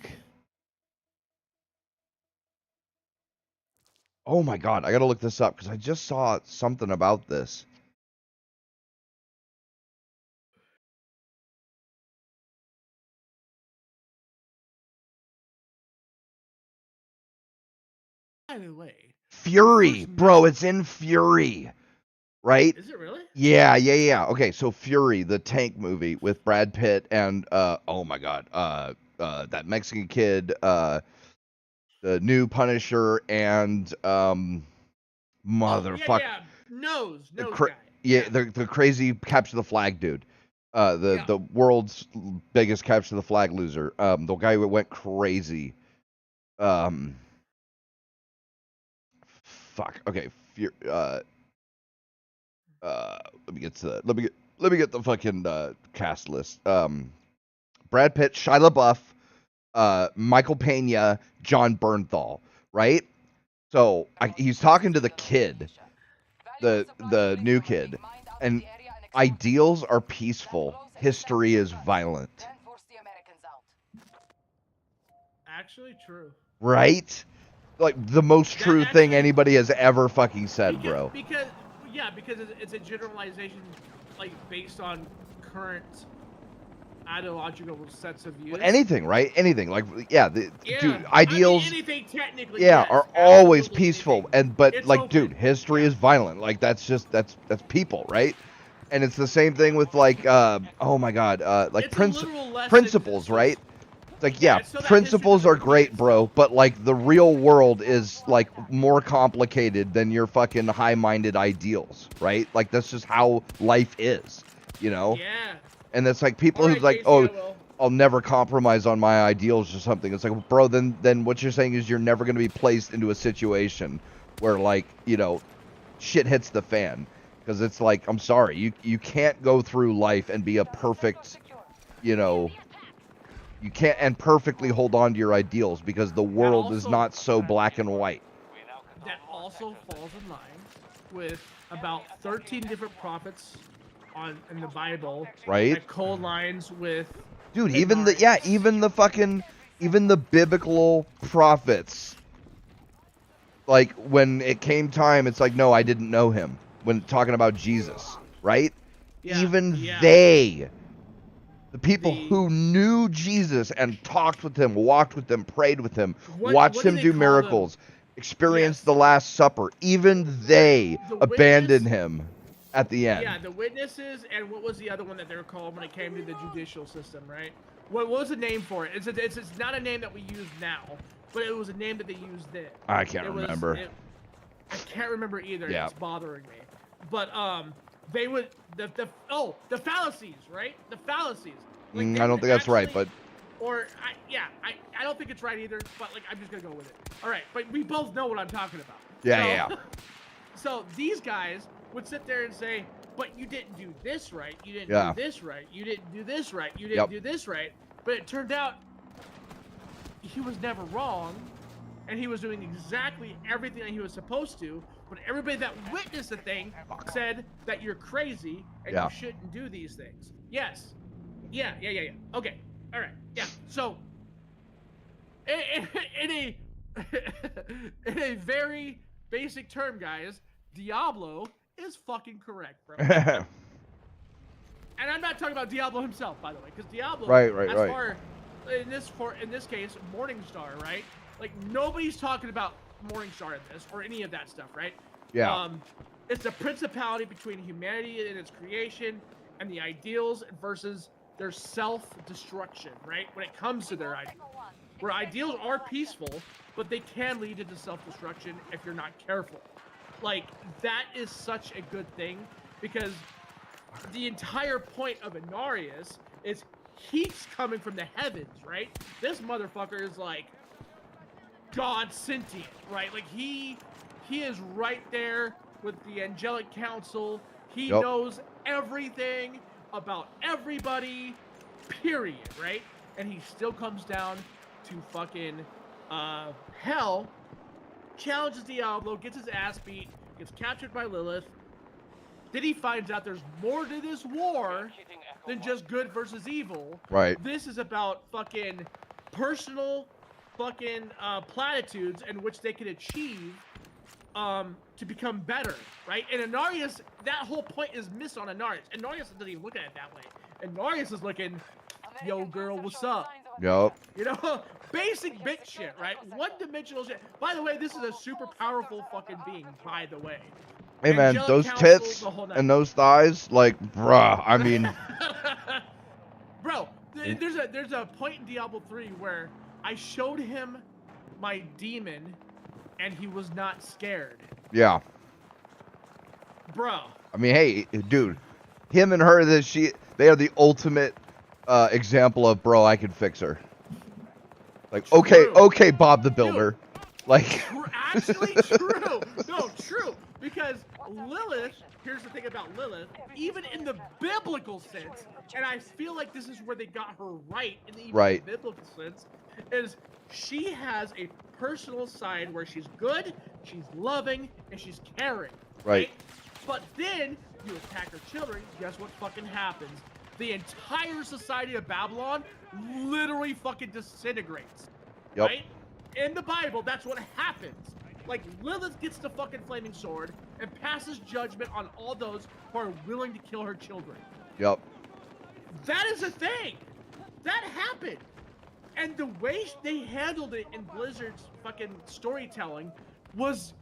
Oh my god, I gotta look this up because I just saw something about this. By the way, Fury, First bro, Mel- it's in Fury, right? is it really? Yeah. Okay, so Fury, the tank movie with Brad Pitt and oh my god, that Mexican kid, the new Punisher and Oh, motherfucker, yeah. Nose the guy. the crazy capture the flag dude. The world's biggest capture the flag loser. The guy who went crazy. Um Fuck. Okay. Let me get to the, let me get the fucking cast list. Brad Pitt, Shia LaBeouf, Michael Pena, John Bernthal, right? So he's talking to the kid, the new kid, and ideals are peaceful, history is violent, Actually, true. right? Like the most That true thing actually- anybody has ever fucking said, bro. Because it's a generalization, like based on current ideological sets of views. Anything, right? Anything. Like, yeah, dude, I ideals, mean, anything technically. yeah, yes, are always absolutely peaceful. anything. And but It's like, open. dude, history Yeah. is violent. Like that's people, right? And it's the same thing with like, oh my god, like It's a literal lesson principles, to- right? It's like, Yeah, yeah, it's so that principles history are doesn't great, repeat bro, itself. but like the real world is like more complicated than your fucking high-minded ideals, right? Like that's just how life is, you know? Yeah. And it's like people All who's right, like, Casey, oh, I will. I'll never compromise on my ideals or something. It's like, bro, then what you're saying is you're never going to be placed into a situation where, like, you know, shit hits the fan. Because it's like, I'm sorry, you can't go through life and be a perfect, you know, you can't and perfectly hold on to your ideals because the world is also- not so black and white. That also falls in line with about 13 different prophets in the Bible. Right? That co-lines with. Dude, even the biblical prophets, like when it came time, it's like, no, I didn't know him. When talking about Jesus, right? Yeah, Even yeah. the people who knew Jesus and talked with him, walked with him, prayed with him, watched what do him they do call miracles, experienced Yes. the Last Supper, even they The abandoned witness- him at the end. Yeah, the witnesses, and what was the other one that they were called when it came to the judicial system, right? What was the name for it? It's not a name that we use now, but it was a name that they used then. I can't It was- remember. I can't remember either. Yeah. It's bothering me. But they would the fallacies, right? The fallacies. Like, they I don't would think that's right, actually- but I don't think it's right either. But like, I'm just gonna go with it. All right, but we both know what I'm talking about. yeah. So these guys would sit there and say, but you didn't do this right. You didn't Yeah. do this right. You didn't do this right. You didn't Yep. do this right. But it turned out he was never wrong, and he was doing exactly everything that he was supposed to. But everybody that witnessed the thing said that you're crazy and Yeah. you shouldn't do these things. Yes. Yeah. Okay. All right. Yeah. So, in a in a very basic term, guys, Diablo is fucking correct, bro. And I'm not talking about Diablo himself, by the way, because Diablo, Right. in this case, Morningstar, right? Like, nobody's talking about Morningstar in this or any of that stuff, right? Yeah. It's the principality between humanity and its creation and the ideals versus their self-destruction, right? When it comes to their ideals, where ideals are peaceful, but they can lead into self-destruction if you're not careful. Like, that is such a good thing, because the entire point of Inarius is he's coming from the heavens, right? This motherfucker is like God sentient, right? Like, he is right there with the angelic council. He Yep. knows everything about everybody, period, right? And he still comes down to fucking hell, challenges Diablo, gets his ass beat, gets captured by Lilith. Then he finds out there's more to this war than just good versus evil. Right. This is about fucking personal fucking platitudes in which they can achieve to become better, right? And Anarius, that whole point is missed on Anarius. Anarius doesn't even look at it that way. Anarius is looking, yo girl, what's up? Yup. You know, basic bitch shit, right? One-dimensional shit. By the way, this is a super powerful fucking being, by the way. Hey man, Angelic those Council, tits the whole nine. and those thighs, like, bruh. I mean, Bro, there's a point in Diablo 3 where I showed him my demon and he was not scared. yeah. Bro. I mean, hey, dude, him and her, they are the ultimate example of, bro, I can fix her. Like, True. okay, Bob the Builder. Like, Actually, true. No, true. Because Lilith, here's the thing about Lilith, even in the biblical sense, and I feel like this is where they got her right in the Right. biblical sense, is she has a personal side where she's good, she's loving, and she's caring. Right. But then you attack her children, guess what fucking happens? The entire society of Babylon literally fucking disintegrates. Yep. Right? In the Bible, that's what happens. Like, Lilith gets the fucking flaming sword and passes judgment on all those who are willing to kill her children. yep. That is a thing. That happened. And the way they handled it in Blizzard's fucking storytelling was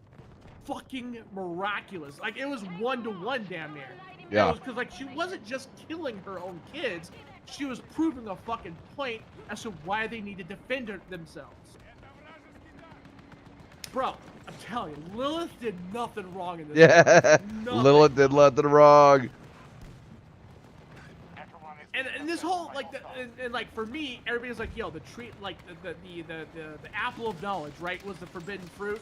fucking miraculous. Like, it was 1-to-1 damn near. Yeah. Because, like, she wasn't just killing her own kids. She was proving a fucking point as to why they need to defend themselves. Bro, I'm telling you, Lilith did nothing wrong in this. Yeah. Nothing. Lilith did nothing wrong. And this whole like and like for me, everybody's like, yo, the tree, like the apple of knowledge, right, was the forbidden fruit.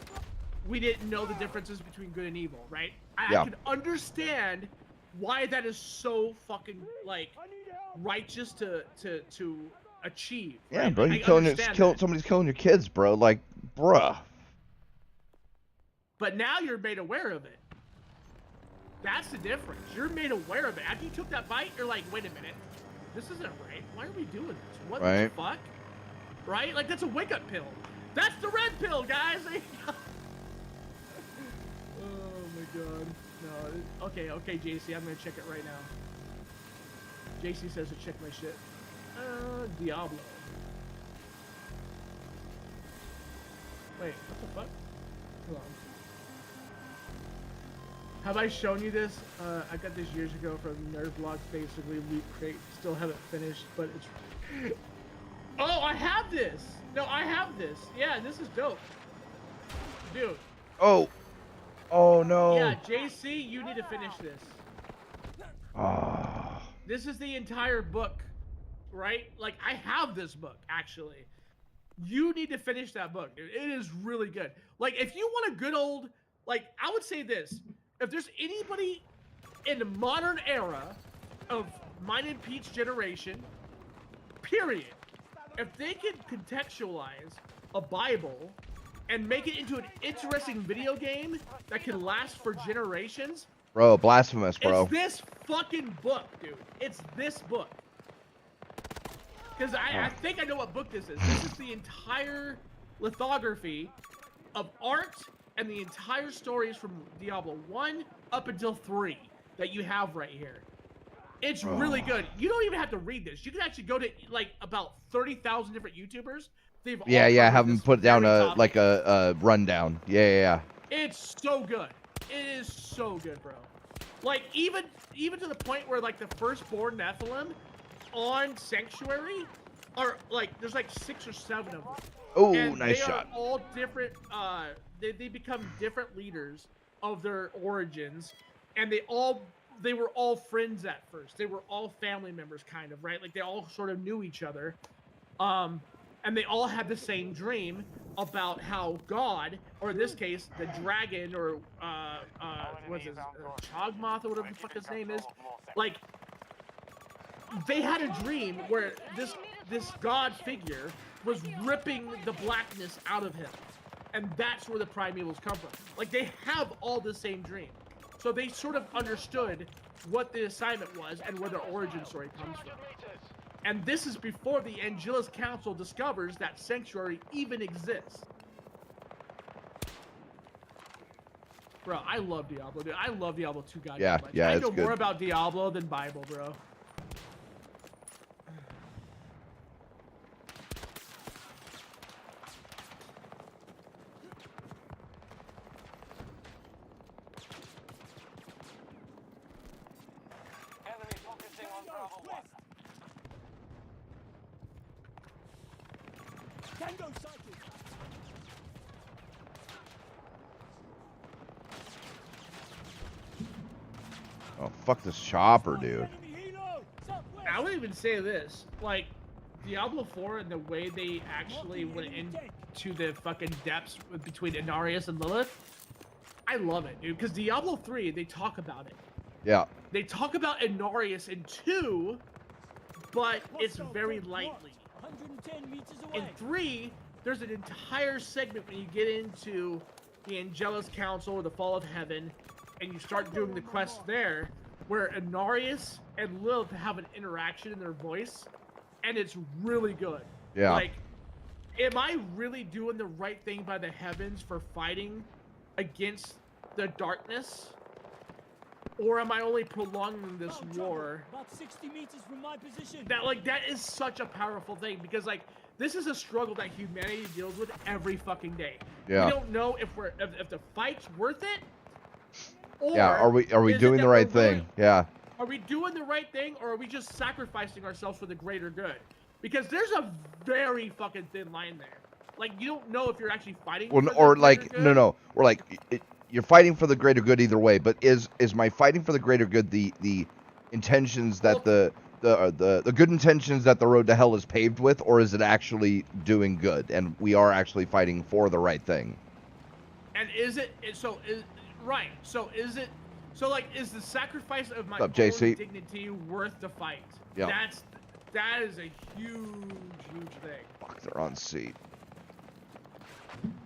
We didn't know the differences between good and evil, right? I can understand why that is so fucking like righteous to achieve. Yeah, right? bro, I understand that. somebody's killing your kids, bro. Like, bruh. But now you're made aware of it. That's the difference. You're made aware of it. After you took that bite, you're like, wait a minute. This isn't right. Why are we doing this? What the fuck? Right? Like, that's a wake-up pill. That's the red pill, guys. Oh, my God. No. Okay, JC. I'm going to check it right now. JC says to check my shit. Diablo. Wait, what the fuck? Hold on. Have I shown you this? I got this years ago from Nerd Block, basically Loot Crate. Still haven't finished, but it's... Oh, I have this! No, I have this. Yeah, this is dope. Dude. Oh. Oh, no. Yeah, JC, you need to finish this. Oh. This is the entire book, right? Like, I have this book, actually. You need to finish that book, dude. It is really good. Like, if you want a good old... Like, I would say this. If there's anybody in the modern era of mine and Pete's generation, period, if they could contextualize a Bible and make it into an interesting video game that can last for generations, Bro, blasphemous, bro. it's this fucking book, dude. It's this book. Because I think I know what book this is. This is the entire lithography of art and the entire stories from Diablo 1 up until 3 that you have right here. It's really good. You don't even have to read this. You can actually go to like about 30,000 different YouTubers. They've all Have them put down very a topic. a rundown. Yeah. It's so good. It is so good, bro. Like even to the point where like the firstborn Nephilim on Sanctuary are like there's like 6 or 7 of them. Oh, And nice they shot. are all different. They become different leaders of their origins, and they were all friends at first. They were all family members, kind of, right? Like they all sort of knew each other, and they all had the same dream about how God, or in this case, the dragon, or what's his Chogmoth, or whatever the fuck his name is, like they had a dream where this God figure was ripping the blackness out of him. And that's where the primevals come from. Like, they have all the same dream. So they sort of understood what the assignment was and where their origin story comes from. And this is before the Angelus Council discovers that Sanctuary even exists. Bro, I love Diablo, dude. I love Diablo 2 goddamn much. Yeah, I it's know good. more about Diablo than Bible, bro. Enemy focusing on Bravo 1. Tango sighted. Oh, fuck this chopper, dude. Enemy helo. Southwest. I would even say this, like, Diablo 4 and the way they actually went into the fucking depths between Inarius and Lilith, I love it, dude. Because Diablo 3, they talk about it. Yeah. They talk about Inarius in 2, but it's very lightly. 110 meters In away. 3, there's an entire segment when you get into the Angelus Council or the Fall of Heaven, and you start doing the quests there, where Inarius and Lilith have an interaction in their voice, and it's really good. Yeah. Like, am I really doing the right thing by the heavens for fighting against the darkness? Or am I only prolonging this Found trouble. war? About 60 meters from my position. That is such a powerful thing, because like this is a struggle that humanity deals with every fucking day. Yeah. We don't know if the fight's worth it. Or Yeah. Are we is it doing that the right we're willing- thing? Yeah. Are we doing the right thing, or are we just sacrificing ourselves for the greater good? Because there's a very fucking thin line there. Like, you don't know if you're actually fighting. Well, for the or greater like good. no, or like you're fighting for the greater good either way. But is my fighting for the greater good the intentions that the good intentions that the road to hell is paved with, or is it actually doing good and we are actually fighting for the right thing? And is it so? Right. So is it? So like, is the sacrifice of my What's up, own JC? dignity worth the fight? Yeah. That is a huge thing. Fuck, they're on seat.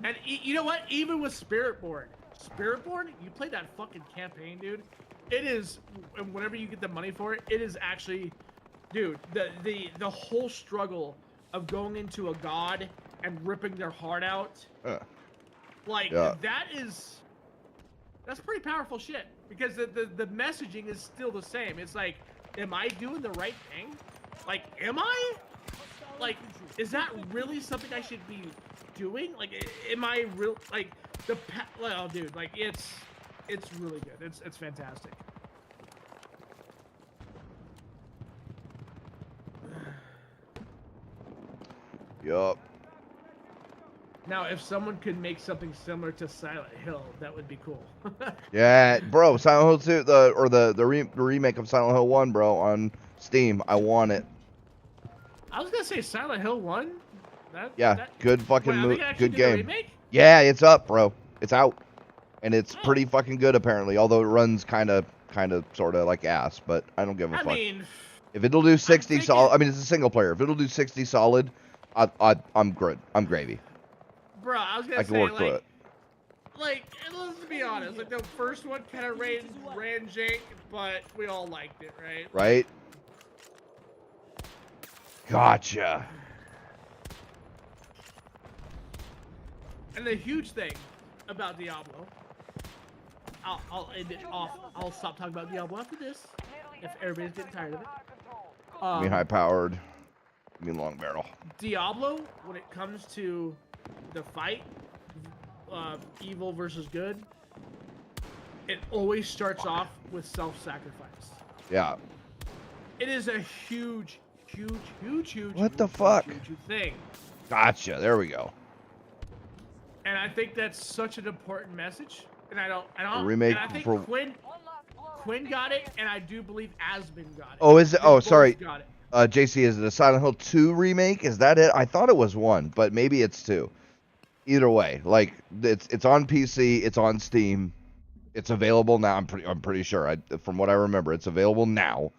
And you know what? Even with Spiritborn, you play that fucking campaign, dude. It is, and whenever you get the money for it, it is actually, dude, the whole struggle of going into a god and ripping their heart out, like Yeah. that's pretty powerful shit. Because the messaging is still the same. It's like, am I doing the right thing? Like, am I? Like, is that really something I should be doing? Like, am I real? Like, oh, dude, like it's really good. It's fantastic. Yup. Now, if someone could make something similar to Silent Hill, that would be cool. Yeah, bro. Silent Hill 2, the remake of Silent Hill 1, bro, on Steam. I want it. I was gonna say Silent Hill 1. Yeah, good fucking Wait, are they gonna actually good do the game. remake? Yeah, it's up, bro. It's out, and it's Oh. pretty fucking good apparently. Although it runs kind of, sort of like ass, but I don't give a I fuck. mean, If it'll do 60 thinking- solid, I mean it's a single player. If it'll do 60 solid, I'm good. I'm gravy. bro, I was gonna I can say work through like, it. like, let's be honest. Like the first one kind of ran jank, but we all liked it, right? Right? Gotcha. And the huge thing about Diablo, I'll end it off. I'll stop talking about Diablo after this, if everybody's getting tired of it. I mean high powered. I mean long barrel. Diablo, when it comes to the fight, evil versus good, it always starts off with self-sacrifice. Yeah. It is a huge What the fuck? huge thing. Gotcha. There we go. And I think that's such an important message. And I don't. remake and I think for- Quinn got it, and I do believe Asmund got it. Oh, is it? They Oh, both sorry. Got it. JC, is it a Silent Hill 2 remake? Is that it? I thought it was 1, but maybe it's 2. Either way, like it's on PC, it's on Steam, it's available now. I'm pretty sure. From what I remember, it's available now.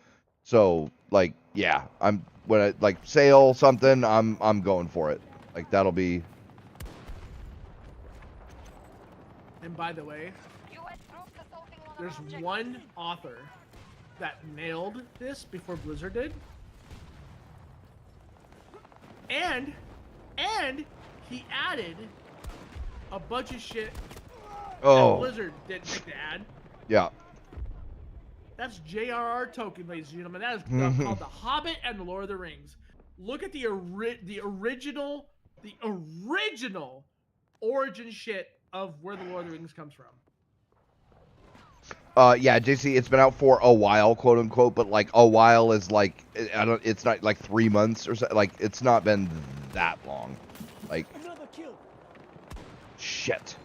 So like, yeah, when I like sale something, I'm going for it. Like that'll be. And by the way, U.S. troops assaulting on there's object. one author that nailed this before Blizzard did. And he added a bunch of shit that Oh, Blizzard didn't think to add. yeah. That's J.R.R. Tolkien, ladies and gentlemen. That is called The Hobbit and the Lord of the Rings. Look at the original origin shit of where the Lord of the Rings comes from. Yeah, JC, it's been out for a while, quote unquote, but like a while is like it's not like 3 months or so. Like it's not been that long. Like Another kill. shit.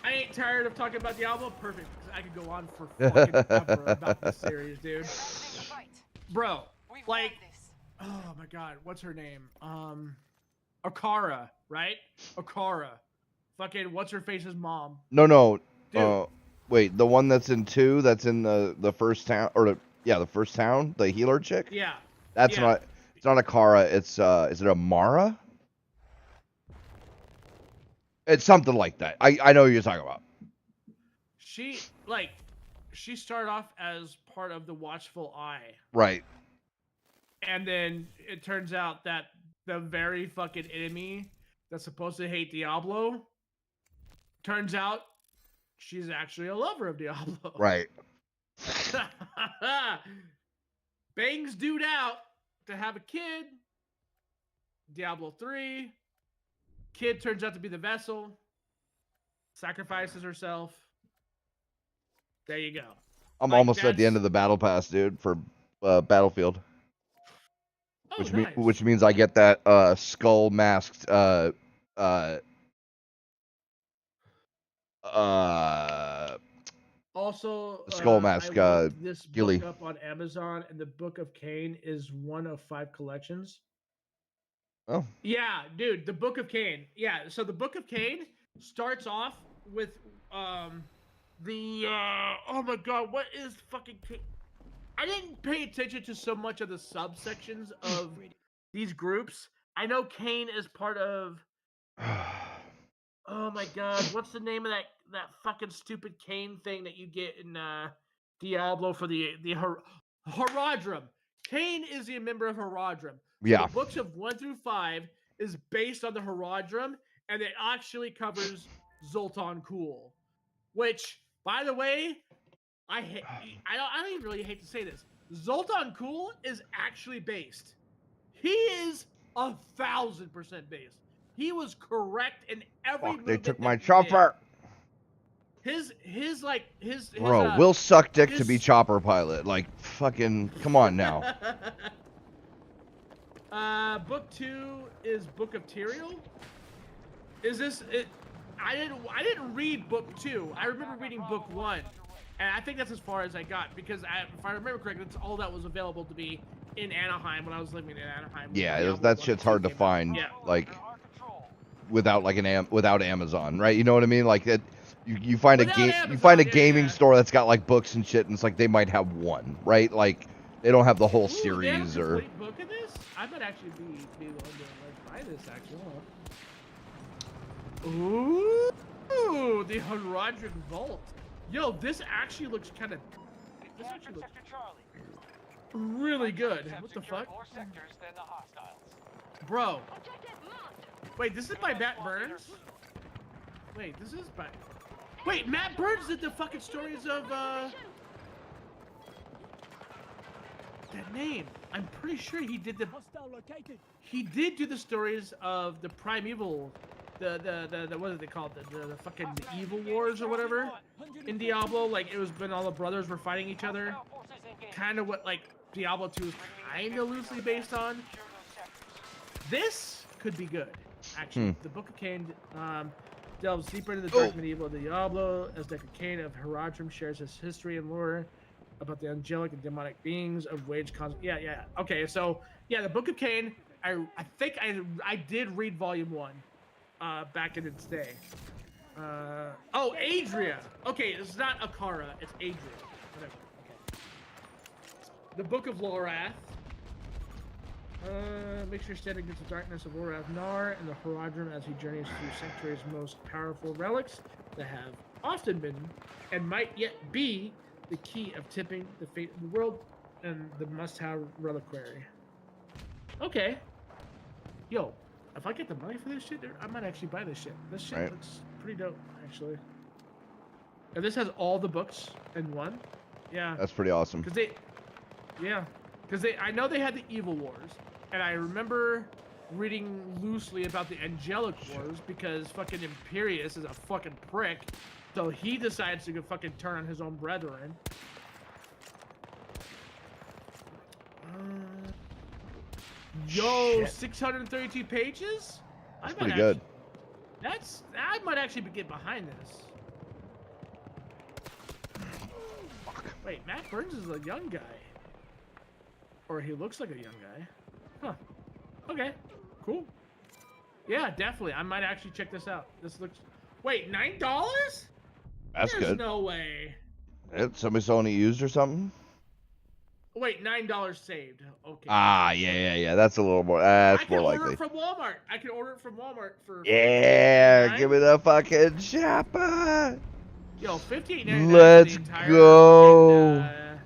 I ain't tired of talking about Diablo. Perfect, because I could go on for fucking ever about this series, dude. Bro, like, oh my god, what's her name? Akara, right? Akara. Fucking what's her face's mom? No. Dude. Wait, the one that's in 2, that's in the first town, or the first town, the healer chick. Yeah. That's yeah. not. It's not Akara. It's is it Amara? It's something like that. I know what you're talking about. She started off as part of the Watchful Eye. Right. And then it turns out that the very fucking enemy that's supposed to hate Diablo, turns out she's actually a lover of Diablo. Right. Bangs dude out to have a kid. Diablo 3. Kid turns out to be the vessel. Sacrifices herself. There you go. I'm Like, almost at the end that's- of the battle pass, dude, for Battlefield. Oh, Which means I get that skull masked Also, Skull Mask, I looked this Gilly. book up on Amazon, and the Book of Cain is one of 5 collections. Oh. Yeah, dude, the Book of Cain. Yeah, so the Book of Cain starts off with oh my god, what is fucking Cain? I didn't pay attention to so much of the subsections of these groups. I know Cain is part of. Oh my god, what's the name of that fucking stupid Cain thing that you get in Diablo for the Haradrim? Cain is a member of Haradrim. So Yeah. the books of 1 through 5 is based on the Haradrim, and it actually covers Zoltan Kulle, which, by the way, I don't even really hate to say this. Zoltan Kulle is actually based. He is 1,000% based. He was correct in every Fuck, they movement took that my he chopper. did. His Bro, we'll suck dick to his- be chopper pilot. Like, fucking, come on now. Book 2 is Book of Tyrael. Is this it? I didn't read Book 2. I remember reading Book 1, and I think that's as far as I got because if I remember correctly, that's all that was available to me in Anaheim when I was living in Anaheim. Yeah, that shit's hard to find. Yeah. Like, without like without Amazon, right? You know what I mean? Like that. You find Without a game, Amazon, you find a yeah, gaming yeah. store that's got like books and shit, and it's like they might have one, right? Like they don't have the whole Ooh, they have series a or. complete book of this? I might actually be willing to buy this actually. Ooh, the Haradrim Vault. Yo, this actually looks kind of. This actually looks Sector Charlie. really good. Have What the secured fuck, more sectors than the hostiles. bro? Objective marked. Wait, this is by Matt Burns. Wait, this is by. Wait, Matt Burns did the fucking stories of that name. I'm pretty sure he did the. Hostile located. He did do the stories of the Primeval, the what are they called? The fucking Evil Wars or whatever in Diablo. Like it was when all the brothers were fighting each other. Hostile forces engaged. Kind of what like Diablo 2 is kind of loosely based on. Secure those sectors. This could be good, actually. The Book of Cain delves deeper into the Oh. dark medieval Diablo. As Deckard Cain of Haradrim shares his history and lore about the angelic and demonic beings of wage cons. Yeah. Okay, so yeah, the Book of Cain. I think I did read Volume 1 back in its day. Oh, Adria. Okay, it's not Akara. It's Adria. Whatever. Okay. The Book of Lorath. makes your stand against the darkness of Lord Avnar and the Horadrim as he journeys through Sanctuary's most powerful relics that have often been and might yet be the key of tipping the fate of the world and the must-have reliquary. Okay. Yo, if I get the money for this shit, I might actually buy this shit. This shit looks pretty dope, actually. And this has all the books in one. Yeah. That's pretty awesome. Because I know they had the Evil Wars, and I remember reading loosely about the Angelic Wars because fucking Imperius is a fucking prick, so he decides to go fucking turn on his own brethren. Yo, Shit. 632 pages? That's pretty good. I might actually get behind this. Fuck. Wait, Matt Burns is a young guy. Or he looks like a young guy. Huh. Okay. Cool. Yeah, definitely. I might actually check this out. This looks... Wait, $9? That's There's good. no way. Somebody selling it used or something? Wait, $9 saved. Okay. Ah, yeah. That's a little more. That's more I can likely. order it from Walmart. I can order it from Walmart for... Yeah, $15.99. give me the fucking shopper. Yo, $15.99. Let's the entire go. fucking,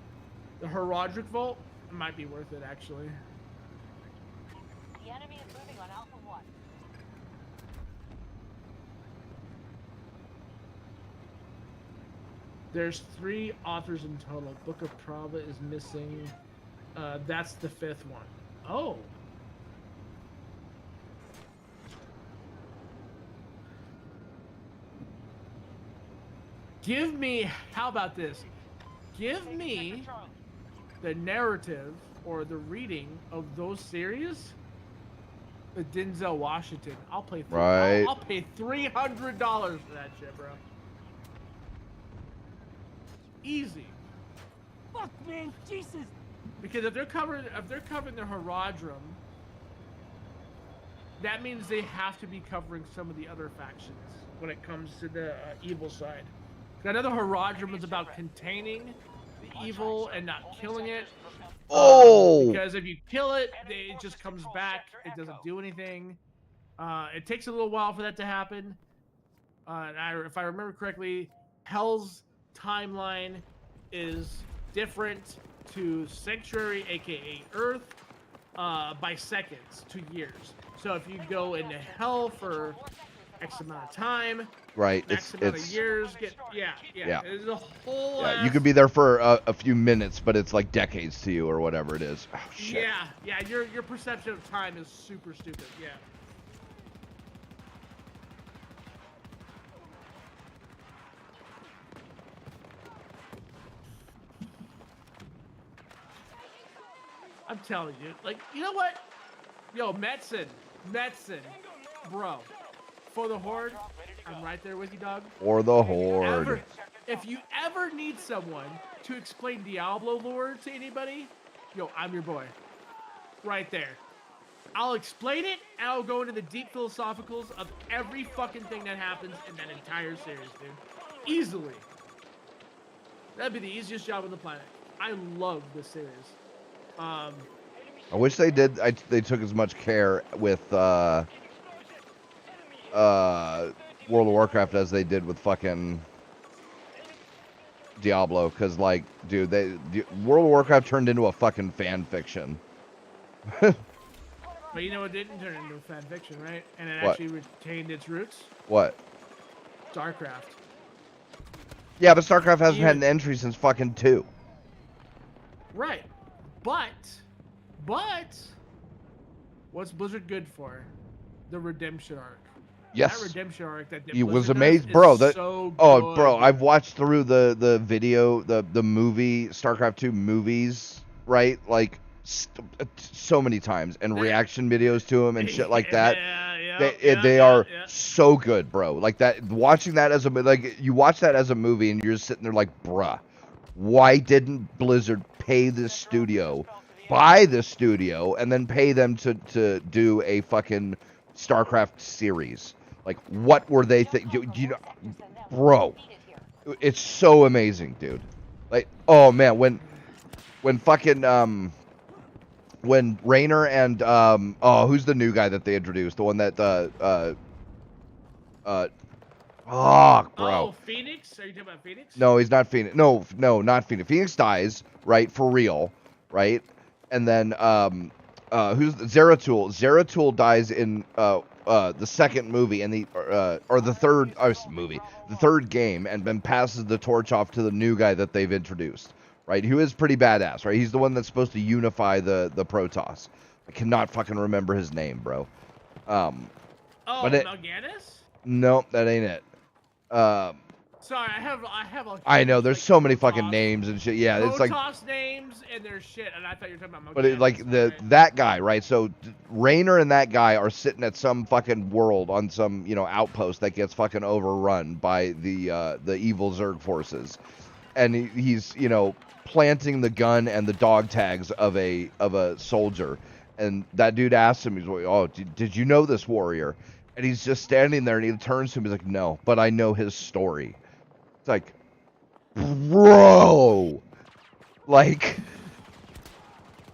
the Herodric Vault might be worth it, actually. The enemy is moving on Alpha 1. There's 3 authors in total. Book of Prava is missing. That's the 5th one. Oh. Give me, how about this? Give me the narrative or the reading of those series with Denzel Washington. I'll pay Right. I'll pay $300 for that shit, bro. Easy. Fuck, man, Jesus. Because if they're covering the Herodrim, that means they have to be covering some of the other factions when it comes to the evil side. 'Cause I know the Herodrim is about containing the evil and not killing it. Oh! Because if you kill it, it just comes back. It doesn't do anything. It takes a little while for that to happen. And if I remember correctly, Hell's timeline is different to Sanctuary, aka Earth, by seconds to years. So if you go into Hell for X amount of time, Right, X amount of years, yeah. There's a whole. Yeah, you could be there for a few minutes, but it's like decades to you or whatever it is. Oh, shit. Yeah. Your perception of time is super stupid. Yeah. I'm telling you, like, you know what? Yo, Metzen, bro. For the Horde, I'm right there with you, dog. Or the Horde. If you ever need someone to explain Diablo lore to anybody, yo, I'm your boy. Right there. I'll explain it, and I'll go into the deep philosophicals of every fucking thing that happens in that entire series, dude. Easily. That'd be the easiest job on the planet. I love this series. I wish they did. They took as much care with World of Warcraft as they did with fucking Diablo, because like, dude, World of Warcraft turned into a fucking fan fiction. But you know what didn't turn into fan fiction, right? And it What? actually retained its roots? What? StarCraft. Yeah, but StarCraft hasn't had an entry since fucking 2. Right. But what's Blizzard good for? The redemption arc. Yes. That redemption arc that It was Blizzard does amazing, is bro. So Oh, good. bro, I've watched through the video, the movie, StarCraft 2 movies, right? Like so many times, and reaction videos to them and shit like that. They are so good, bro. Like that, watching that as you watch that as a movie, and you're just sitting there like, bruh, why didn't Blizzard pay this studio, buy this studio, and then pay them to do a fucking StarCraft series? Like, what were they thinking? You know, bro, it's so amazing, dude. Like, oh man, when fucking when Raynor and who's the new guy that they introduced? The one that bro. Oh, Phoenix? Are you talking about Phoenix? No, he's not Phoenix. No, not Phoenix. Phoenix dies, right? For real, right? And then who's Zeratul? Zeratul dies in the second movie and or the third movie, the third game, and then passes the torch off to the new guy that they've introduced, right? Who is pretty badass, right? He's the one that's supposed to unify the Protoss. I cannot fucking remember his name, bro. Oh, but Mal'Ganis? No, that ain't it. Sorry, I have a I know huge, there's like, so many Protoss- fucking names and shit. Yeah, it's like Protoss names and their shit, and I thought you were talking about Mal'Ganis. but it, like right? that guy, right? So Raynor and that guy are sitting at some fucking world on some outpost that gets fucking overrun by the evil Zerg forces, and he's planting the gun and the dog tags of a soldier, and that dude asks him, he's like, "Oh, did you know this warrior?" And he's just standing there, and he turns to him, he's like, "No, but I know his story." It's like, bro, like.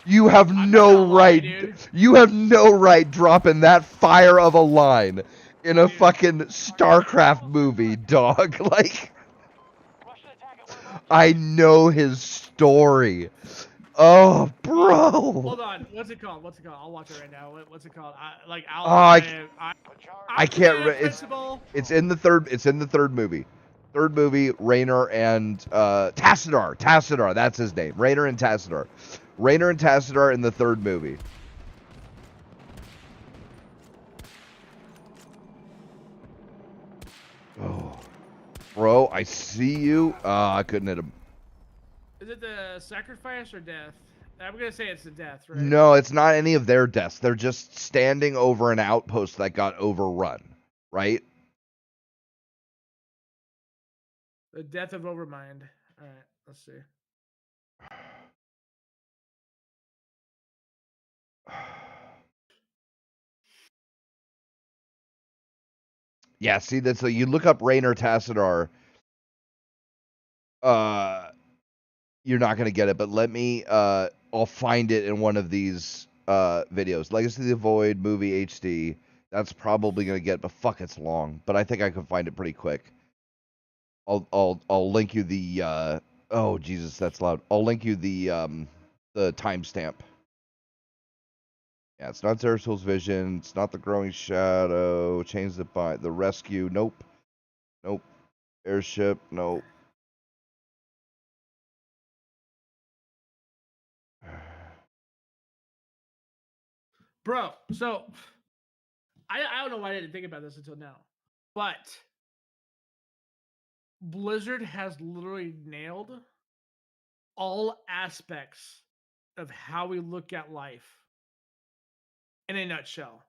You have I'm not no gonna lie, right. dude. You have no right dropping that fire of a line in a Dude. fucking StarCraft movie, dog. Like, Russian attack at one of our I know his story. Oh, bro. Hold on. What's it called? I'll watch it right now. What's it called? I can't. It's principal. It's in the third. It's in the third movie. Third movie, Raynor and Tassadar. Tassadar, that's his name. Raynor and Tassadar. Raynor and Tassadar in the third movie. Oh, bro, I see you. I couldn't hit him. Is it the sacrifice or death? I'm gonna say it's the death, right? No, it's not any of their deaths. They're just standing over an outpost that got overrun, right? The death of Overmind. All right, let's see. Yeah, see, that's so you look up Raynor Tassadar. You're not gonna get it, but let me. I'll find it in one of these videos. Legacy of the Void movie HD. That's probably gonna get, but fuck, it's long. But I think I can find it pretty quick. I'll link you the. Oh Jesus, that's loud. I'll link you the timestamp. Yeah, it's not Zeratul's vision. It's not the growing shadow. Change the rescue. Nope. Nope. Airship. Nope. Bro, so I don't know why I didn't think about this until now, but Blizzard has literally nailed all aspects of how we look at life in a nutshell.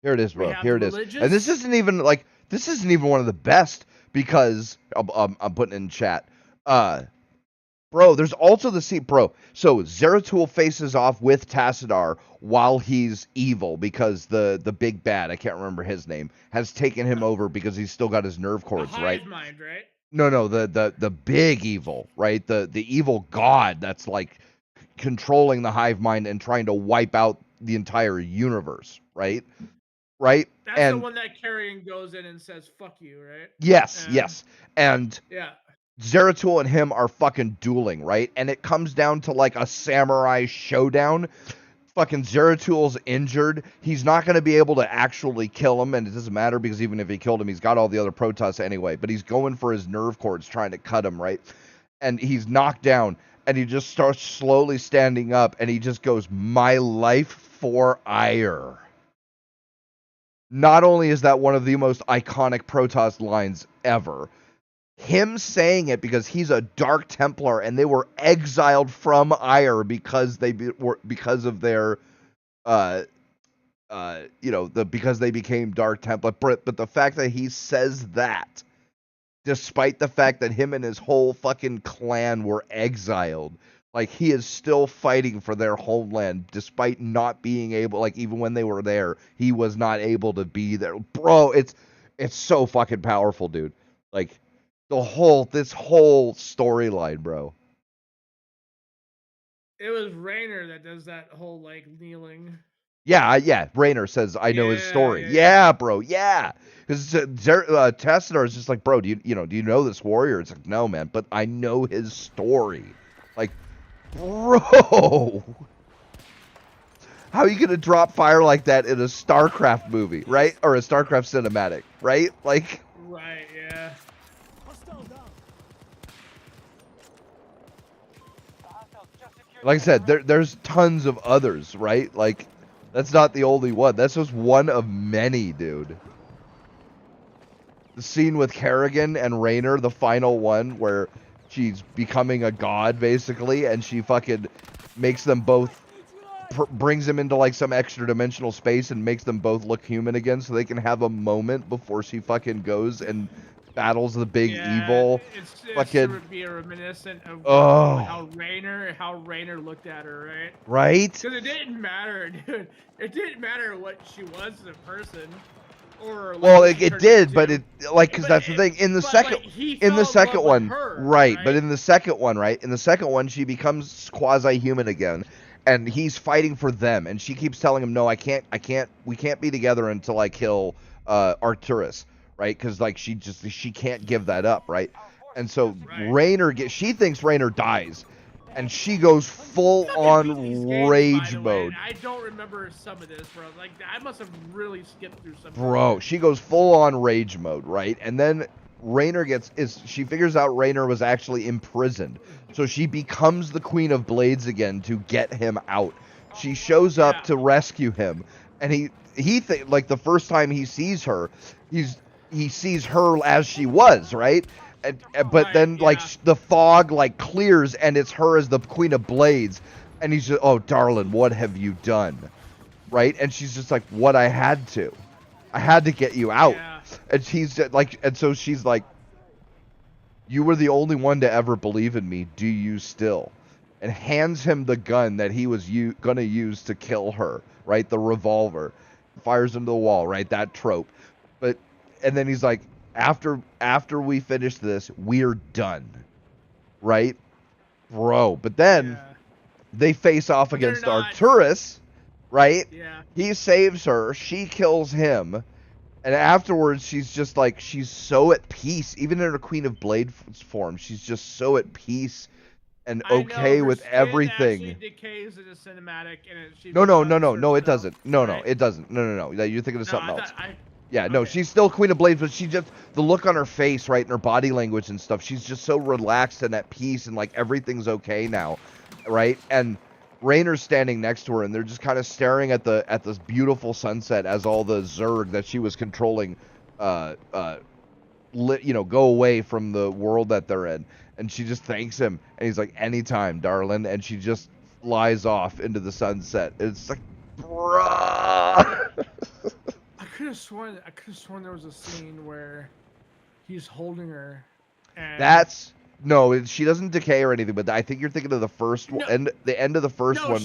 Here it is, We bro. have Here it is. religious- And this isn't even like this isn't even one of the best because I'm putting it in chat. Bro, there's also the scene, bro. So Zeratul faces off with Tassadar while he's evil because the big bad, I can't remember his name, has taken him over because he's still got his nerve cords, the right? hive mind, right? No, the big evil, right? The evil god that's like controlling the hive mind and trying to wipe out the entire universe, right? Right? That's and the one that Carrion goes in and says "fuck you," right? yes, yes. And Yeah. Zeratul and him are fucking dueling, right? And it comes down to like a samurai showdown. Fucking Zeratul's injured. He's not going to be able to actually kill him, and it doesn't matter because even if he killed him, he's got all the other Protoss anyway. But he's going for his nerve cords, trying to cut him, right? And he's knocked down, and he just starts slowly standing up, and he just goes, "My life for ire." Not only is that one of the most iconic Protoss lines ever, him saying it because he's a Dark Templar and they were exiled from Ire because because of their because they became Dark Templar. But the fact that he says that, despite the fact that him and his whole fucking clan were exiled, like he is still fighting for their homeland despite not being able, like even when they were there, he was not able to be there. Bro, it's so fucking powerful, dude. Like this whole storyline, bro. It was Rainer that does that whole like kneeling. Yeah. Rainer says, "I know his story." Yeah, bro. Yeah, because Tassadar is just like, bro, do you know this warrior? It's like, no, man, but I know his story. Like, bro, how are you gonna drop fire like that in a StarCraft movie, right? Or a StarCraft cinematic, right? Like, Right. Yeah. Hostile down. The hostiles just secured like I the said, perimeter. there's tons of others, right? Like, that's not the only one. That's just one of many, dude. The scene with Kerrigan and Raynor, the final one, where she's becoming a god, basically, and she fucking makes them both, brings them into, like, some extra dimensional space and makes them both look human again so they can have a moment before she fucking goes and battles the big evil. It's Fucking, to be a reminiscent of oh. how Rainer looked at her, right? Right? Because it didn't matter, dude. It didn't matter what she was as a person. Or like, Well, what she it turned did, into. but it, like, because that's the thing. In the second, Like, he in the fell in love second with one, her, right? But in the second one, right? In the second one, she becomes quasi-human again, and he's fighting for them, and she keeps telling him, "No, I can't. We can't be together until I kill Arcturus, right? Because like she can't give that up, right?" And so Raynor she thinks Raynor dies, and she goes full on rage mode. I don't remember some of this, bro. Like, I must have really skipped through some. Bro, she goes full on rage mode, right? And then Raynor she figures out Raynor was actually imprisoned. So she becomes the Queen of Blades again to get him out. She shows up to rescue him, and like the first time he sees her, he sees her as she was, right? But then like the fog like clears and it's her as the Queen of Blades, and he's just, "Oh, darling, what have you done?" Right? And she's just like, "What I had to get you out." And he's like, and so she's like, "You were the only one to ever believe in me. Do you still?" And hands him the gun that he was gonna use to kill her, right? The revolver. Fires into the wall, right? That trope. And then he's like, after we finish this, we're done. Right? Bro. But then they face off against Arcturus, right? Yeah. He saves her, she kills him, and afterwards she's just like, she's so at peace. Even in her Queen of Blade form, she's just so at peace and okay with everything. Actually decays in a cinematic, and No, it doesn't. No, it doesn't. No. You're thinking of something else. Yeah, no, she's still Queen of Blades, but she just, the look on her face, right, and her body language and stuff, she's just so relaxed and at peace and like everything's okay now, right? And Raynor's standing next to her, and they're just kind of staring at this beautiful sunset as all the Zerg that she was controlling, go away from the world that they're in. And she just thanks him, and he's like, "Anytime, darling," and she just flies off into the sunset. It's like, bruh. I could have sworn there was a scene where he's holding her. And no, she doesn't decay or anything, but I think you're thinking of the first one, and the end of the first one.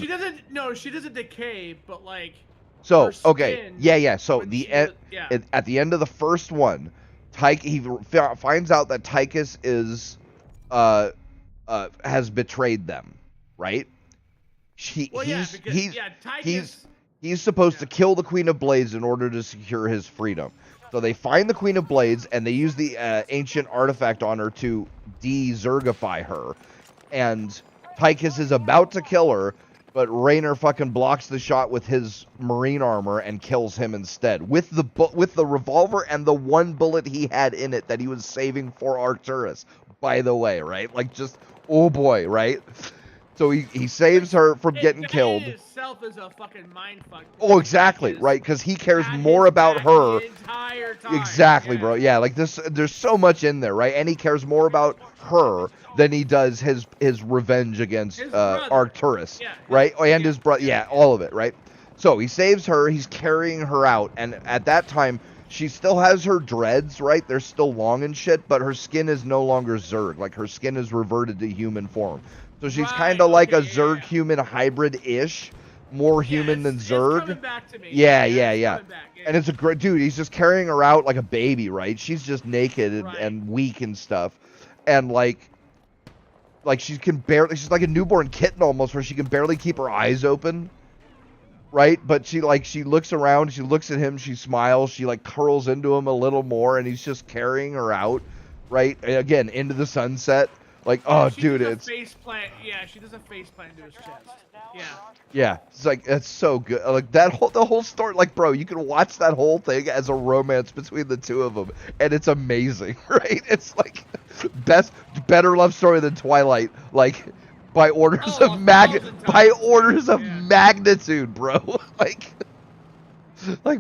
No, she doesn't decay, but like. So okay, yeah. So at the end of the first one, he finds out that Tychus is, has betrayed them, right? He's supposed to kill the Queen of Blades in order to secure his freedom. So they find the Queen of Blades, and they use the ancient artifact on her to de-Zergify her. And Tychus is about to kill her, but Raynor fucking blocks the shot with his marine armor and kills him instead. With the revolver and the one bullet he had in it that he was saving for Arcturus, by the way, right? Like, just, oh boy, right? So he saves her from getting killed. That in itself is a fucking mindfuck. Oh, exactly, right? Because he cares more about her. The entire time. Exactly, bro. Yeah, like this. There's so much in there, right? And he cares more about her than he does his revenge against Arcturus, right? And his brother. Yeah, all of it, right? So he saves her. He's carrying her out, and at that time, she still has her dreads, right? They're still long and shit, but her skin is no longer Zerg. Like, her skin is reverted to human form. So she's kind of like a Zerg human hybrid-ish, more human than Zerg. It's coming back to me. Yeah. And it's a great dude. He's just carrying her out like a baby, right? She's just naked and weak and stuff. And like, like she's like a newborn kitten almost, where she can barely keep her eyes open. Right, but she looks around, she looks at him, she smiles, she like curls into him a little more, and he's just carrying her out, right? Again, into the sunset. Like, oh, dude, it's face plant. Yeah, she does a face plant into his chest. yeah, it's like it's so good. Like the whole story. Like, bro, you can watch that whole thing as a romance between the two of them, and it's amazing, right? It's like better love story than Twilight. Like. By orders of magnitude, bro. like,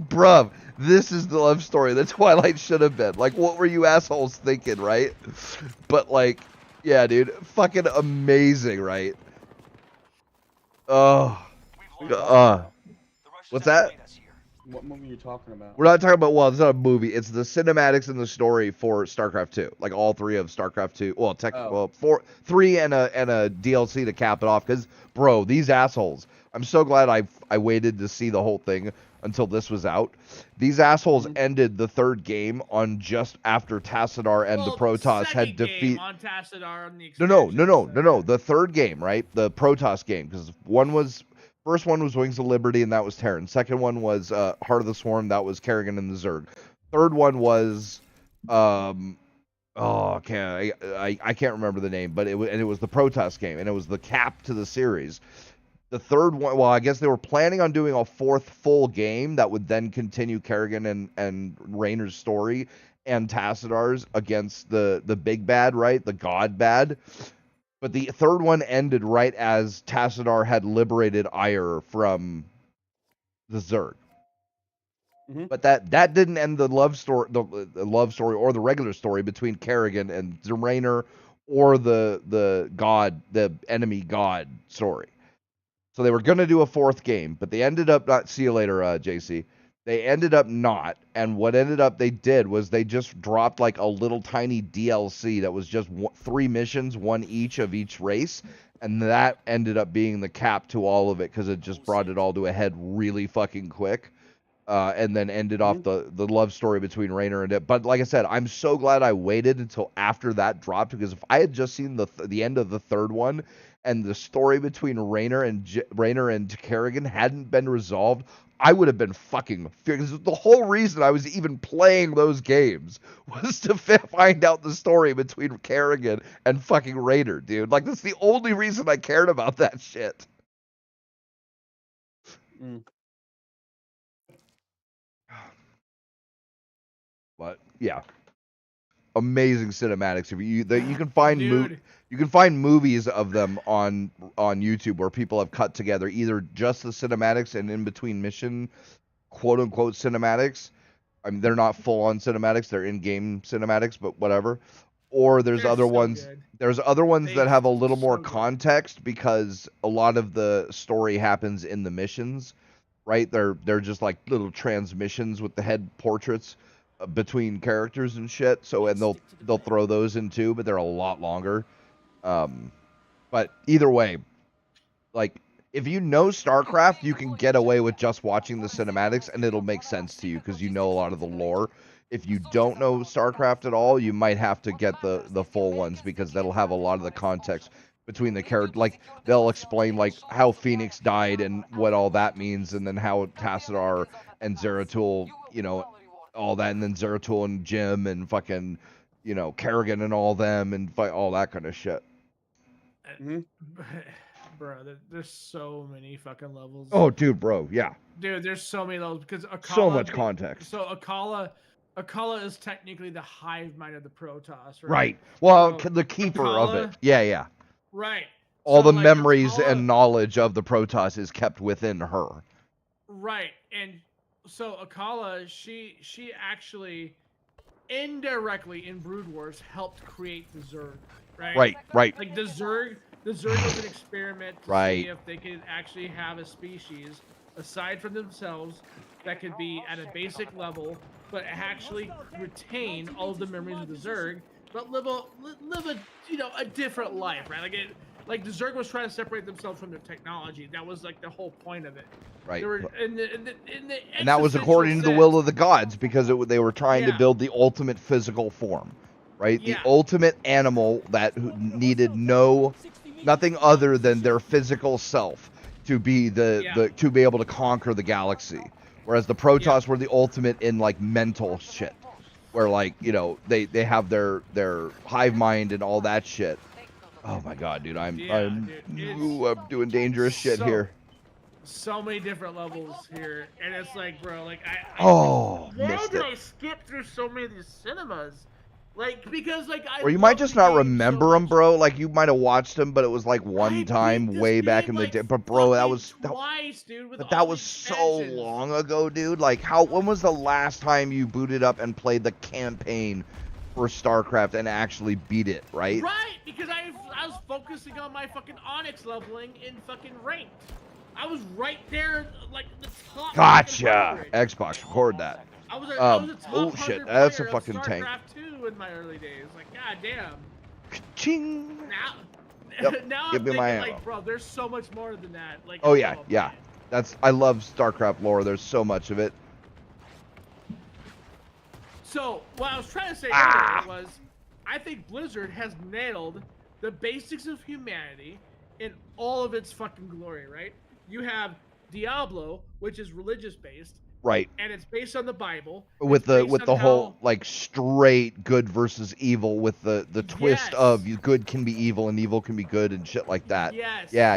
bruv, this is the love story that Twilight should have been. Like, what were you assholes thinking, right? But like, yeah, dude, fucking amazing, right? Oh, what's that? What movie are you talking about? We're not talking about, well, it's not a movie. It's the cinematics and the story for StarCraft 2. Like all three of StarCraft 2. Well, three and a DLC to cap it off. Because, bro, these assholes. I'm so glad I waited to see the whole thing until this was out. These assholes ended the third game on just after Tassadar and the Protoss had defeated. On Tassadar on the No. The third game, right? The Protoss game. Because first one was Wings of Liberty, and that was Terran. Second one was Heart of the Swarm, that was Kerrigan and the Zerg. Third one was I can't remember the name, but it was the Protoss game, and it was the cap to the series. The third one, well, I guess they were planning on doing a fourth full game that would then continue Kerrigan and Raynor's story and Tassadar's against the big bad, right? The god bad. But the third one ended right as Tassadar had liberated Ire from the Zerg. Mm-hmm. But that didn't end the love story, or the regular story between Kerrigan and Raynor, or the enemy god story. So they were gonna do a fourth game, but they ended up not. See you later, JC. They ended up not, and what they did was they just dropped like a little tiny DLC that was just 3 missions, one each of each race, and that ended up being the cap to all of it because it just brought it all to a head really fucking quick, and then ended off the love story between Raynor and it. But like I said, I'm so glad I waited until after that dropped, because if I had just seen the end of the third one and the story between Raynor and Kerrigan hadn't been resolved, I would have been fucking furious. The whole reason I was even playing those games was to find out the story between Kerrigan and fucking Raynor, dude. Like, that's the only reason I cared about that shit. But yeah, amazing cinematics. You can find you can find movies of them on YouTube where people have cut together either just the cinematics and in between mission, quote unquote cinematics. I mean, they're not full on cinematics; they're in-game cinematics, but whatever. Or there's other ones. There's other ones that have a little more context because a lot of the story happens in the missions, right? They're just like little transmissions with the head portraits between characters and shit. So, and they'll throw those in too, but they're a lot longer. But either way, like, if you know StarCraft, you can get away with just watching the cinematics and it'll make sense to you because you know a lot of the lore. If you don't know StarCraft at all, you might have to get the full ones because that'll have a lot of the context between the character. Like, they'll explain like how Phoenix died and what all that means, and then how Tassadar and Zeratul, you know, all that, and then Zeratul and Jim and fucking, you know, Kerrigan and all them and all that kind of shit. Bro, there's so many fucking levels. Oh, dude, bro, yeah. Dude, there's so many levels because Akala, so much context. So Akala is technically the hive mind of the Protoss, right? Right. Well, so the keeper Akala, of it. Yeah. Right. All so, the like, memories Akala, and knowledge of the Protoss is kept within her. Right. And so Akala, she actually indirectly in Brood Wars helped create the Zerg, right? Right. Like the Zerg was an experiment to see if they could actually have a species aside from themselves that could be at a basic level, but actually retain all of the memories of the Zerg, but live a different life, right? Like the Zerg was trying to separate themselves from their technology. That was like the whole point of it. Right. They were, and that was according to the will of the gods, because they were trying to build the ultimate physical form. right? The Yeah. ultimate animal that needed nothing other than their physical self to be to be able to conquer the galaxy. Whereas the Protoss were the ultimate in like mental shit, where like, you know, they have their hive mind and all that shit. Oh my god, dude, I'm doing dangerous shit here. So many different levels here, and it's like, bro, like Missed it. I skipped through so many of these cinemas, like because like I. Or you might love just the not game remember so them, much. bro. Like you might have watched them, but it was like I one beat time this way back game, in the like, day. But bro, that fucking was twice, dude. With but all that the was so expansions. long ago, dude. Like when was the last time you booted up and played the campaign for StarCraft and actually beat it, right? Right, because I was focusing on my fucking Onyx leveling in fucking ranked. I was right there, like the top. Gotcha. Xbox, record that. I was a top oh 100 shit, that's a player fucking of tank. StarCraft 2 in my early days. Like, goddamn. Ching. Now, Yep, now give I'm me thinking, my ammo. like, bro, there's so much more than that. Like, Oh I yeah, love yeah. it. I love StarCraft lore. There's so much of it. So, what I was trying to say earlier was, I think Blizzard has nailed the basics of humanity in all of its fucking glory, right? You have Diablo, which is religious based, Right. and it's based on the Bible. With It's the based on whole like straight good versus evil, with the twist of good can be evil and evil can be good and shit like that. Yes. Yeah.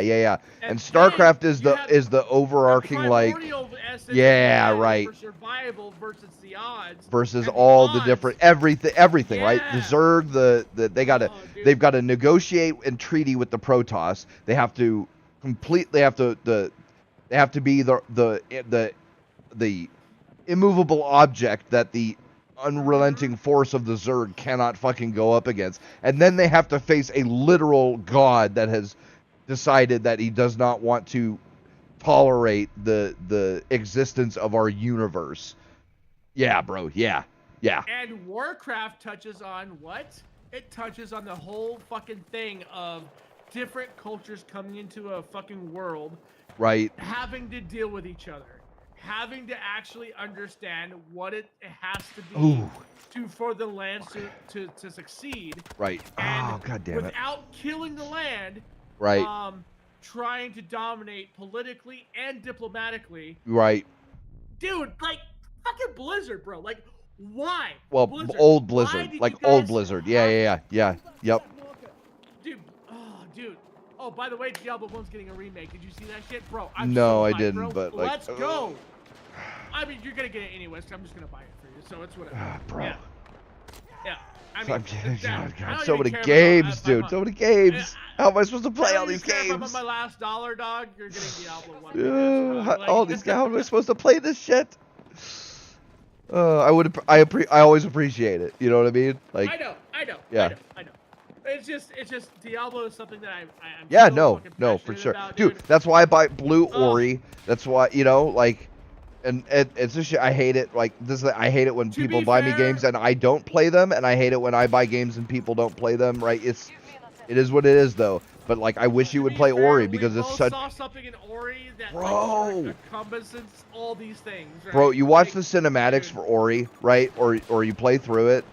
And And StarCraft then is you the have overarching like primordial essence of yeah, humanity right. for survival versus the odds. Versus and all the odds, different everything, right? The Yeah. Zerg, dude. they've got to negotiate and treaty with the Protoss. They have to they have to be the immovable object that the unrelenting force of the Zerg cannot fucking go up against. And then they have to face a literal god that has decided that he does not want to tolerate the existence of our universe. Yeah, bro. Yeah. And Warcraft touches on what? It touches on the whole fucking thing of different cultures coming into a fucking world, right? Having to deal with each other. Having to actually understand what it has to be for the lands to succeed. Right. And god damn it. without killing the land. Right. Trying to dominate politically and diplomatically. Right. Dude, like fucking Blizzard, bro. Like why? Well, Blizzard, old Blizzard. Like old Blizzard. Yeah. Yep. Dude. Oh, by the way, Diablo 1's getting a remake. Did you see that shit? Bro, No, I hyped, didn't, bro. but like... Let's go! I mean, you're gonna get it anyways, so I'm just gonna buy it for you, so it's whatever. Bro. Yeah. I mean, God, so many games, dude. So many games. How am I supposed to play all these games? If I'm on my last dollar, dog, you're getting Diablo 1. All these guys. How am I supposed to play this shit? I always appreciate it. You know what I mean? Like. I know. Yeah. I know. It's just Diablo is something that I'm yeah, so no, for sure, about, dude. That's why I buy Blue Ori. That's why, you know, like, and it's just shit. I hate it. Like I hate it when people buy me games and I don't play them, and I hate it when I buy games and people don't play them. Right? It is what it is, though. But like, I wish you would play Ori because it's such. Saw something in Ori that bro encompasses all these things. Right? Bro, you watch the cinematics for Ori, right? Or you play through it.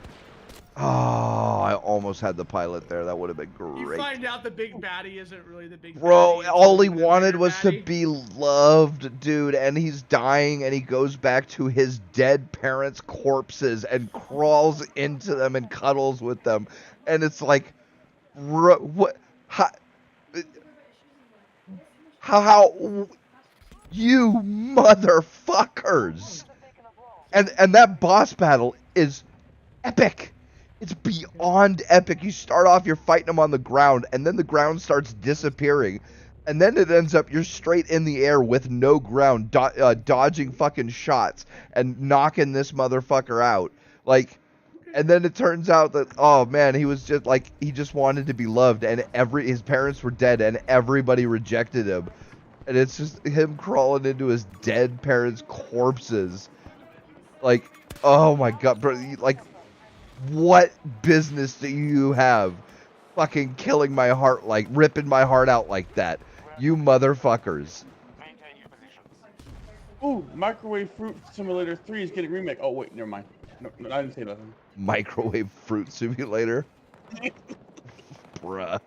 Oh, I almost had the pilot there. That would have been great. You find out the big baddie isn't really the big bro, baddie. all he wanted was to be loved, dude. And he's dying, and he goes back to his dead parents' corpses and crawls into them and cuddles with them. And it's like, what? How you motherfuckers. And that boss battle is epic. It's beyond epic. You start off, you're fighting them on the ground, and then the ground starts disappearing. And then it ends up, you're straight in the air with no ground, dodging fucking shots and knocking this motherfucker out. Like, and then it turns out that, oh man, he was just like, he just wanted to be loved, and his parents were dead, and everybody rejected him. And it's just him crawling into his dead parents' corpses. Like, oh my god, bro, like, what business do you have fucking killing my heart, like, ripping my heart out like that? You motherfuckers. Ooh, Microwave Fruit Simulator 3 is getting remake. Oh, wait, never mind. No, I didn't say nothing. Microwave fruit simulator. Bruh.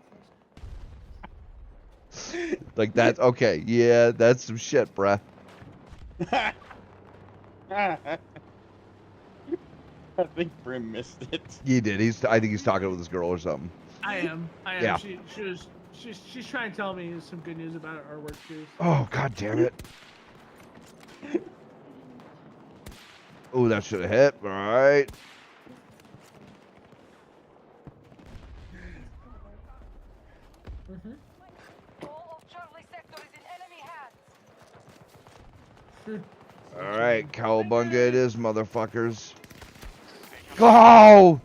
Like that's okay. Yeah, that's some shit, bruh. I think Brim missed it. He did. I think he's talking with this girl or something. I am. Yeah. She's trying to tell me some good news about our work too. Oh, god damn it. Oh, that should have hit. All right. All of Charlie sector is in enemy hands. All right, cowabunga it is, motherfuckers. Go!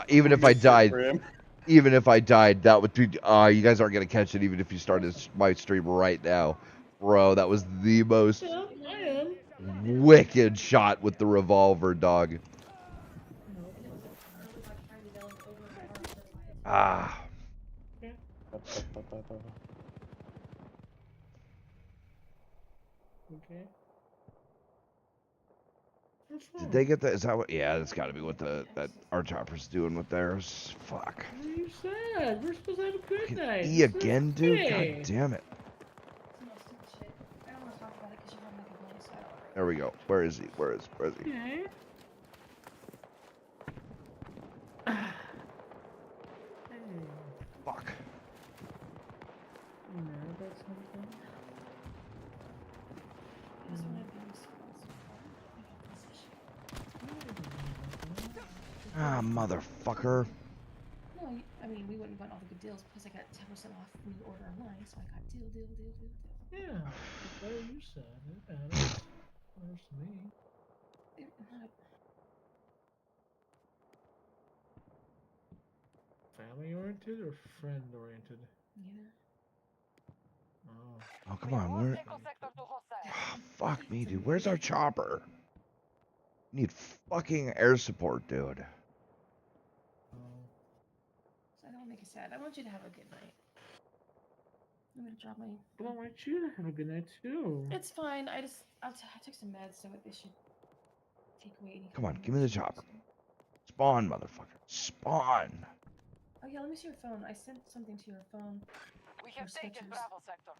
Even if I Missed it, died, Brim. even if I died, that would be. You guys aren't gonna catch it, even if you started my stream right now, bro. That was the most Yeah, I am. wicked shot with the revolver, dog. Ah. Okay. Did they get that? Is that what? Yeah, that's got to be what that our chopper's doing with theirs. Fuck. What are you sad? We're supposed to have a good Fucking night. E It's again, dude. okay. God damn it. There we go. Where is he? Where is he? Okay. Fuck. You know about something? Ah, motherfucker. No, I mean, we wouldn't have gotten all the good deals because I got 10% off when you order online, so I got deal. Yeah. That's what you said. It matters. Matters to me. Not Family oriented or friend oriented? neither. Oh. Oh, come on. Where? Vehicle sector to hostile. Ah, fuck me, dude. Where's our chopper? Need fucking air support, dude. So I don't make you sad. I want you to have a good night. I'm gonna drop my. Well, I want you to have a good night too. It's fine. I took some meds, so they should take away any. Come on, give me the chopper. Spawn, motherfucker. Spawn. Oh yeah, let me see your phone. I sent something to your phone. We have For taken switches. Bravo sector.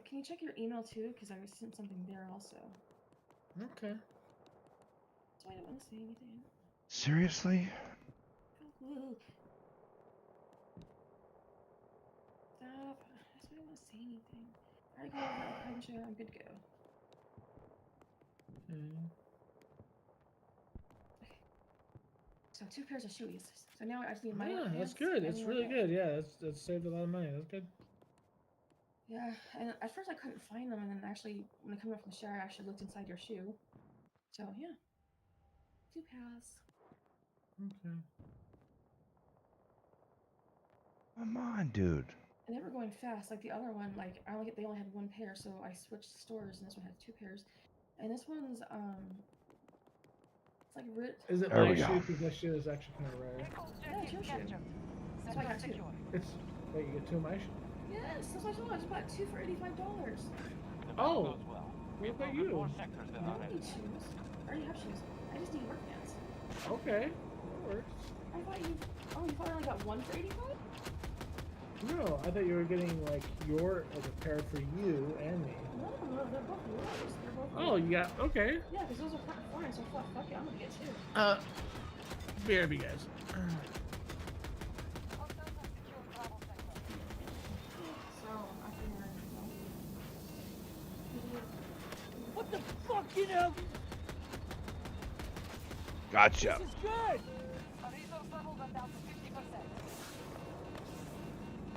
Can you check your email too? Because I sent something there also. Okay. So I don't want to say anything. Seriously? Ooh. Stop. That's why I don't want to say anything. Alright, go over and punch you. I'm good to go. So 2 pairs of shoes. So now I just need my Yeah, that's pants good. and That's your really belt. good. Yeah, that's saved a lot of money. That's good. Yeah, and at first I couldn't find them, and then actually, when I come up from the shower, I actually looked inside your shoe. So yeah, 2 pairs. Okay. Come on, dude. And they were going fast. Like the other one, like they only had 1 pair, so I switched stores, and this one had 2 pairs. And this one's it's like Is it There my we go. shoe? Because that shoe is actually kind of rare. Vehicle Yeah, it's your shoe. captured. That's why I got 2. Secure. It's wait, you get 2 of my shoes? Yes, that's what I told you. I just bought 2 for $85. Oh. What about you? More sectors than I don't others. need shoes. I already have shoes. I just need work pants. Okay. That works. I thought you. Oh, you thought I only got 1 for 85? No, I thought you were getting like a pair for you and me. No, they're both yours. They're both. Oh, you got okay. Yeah, because those are foreign, so fuck it, I'm gonna get 2. BRB guys. Hostiles have secured Bravo sector. So I figured. What the fuck, you know? Gotcha. This is good. Our resource levels are down to 50%.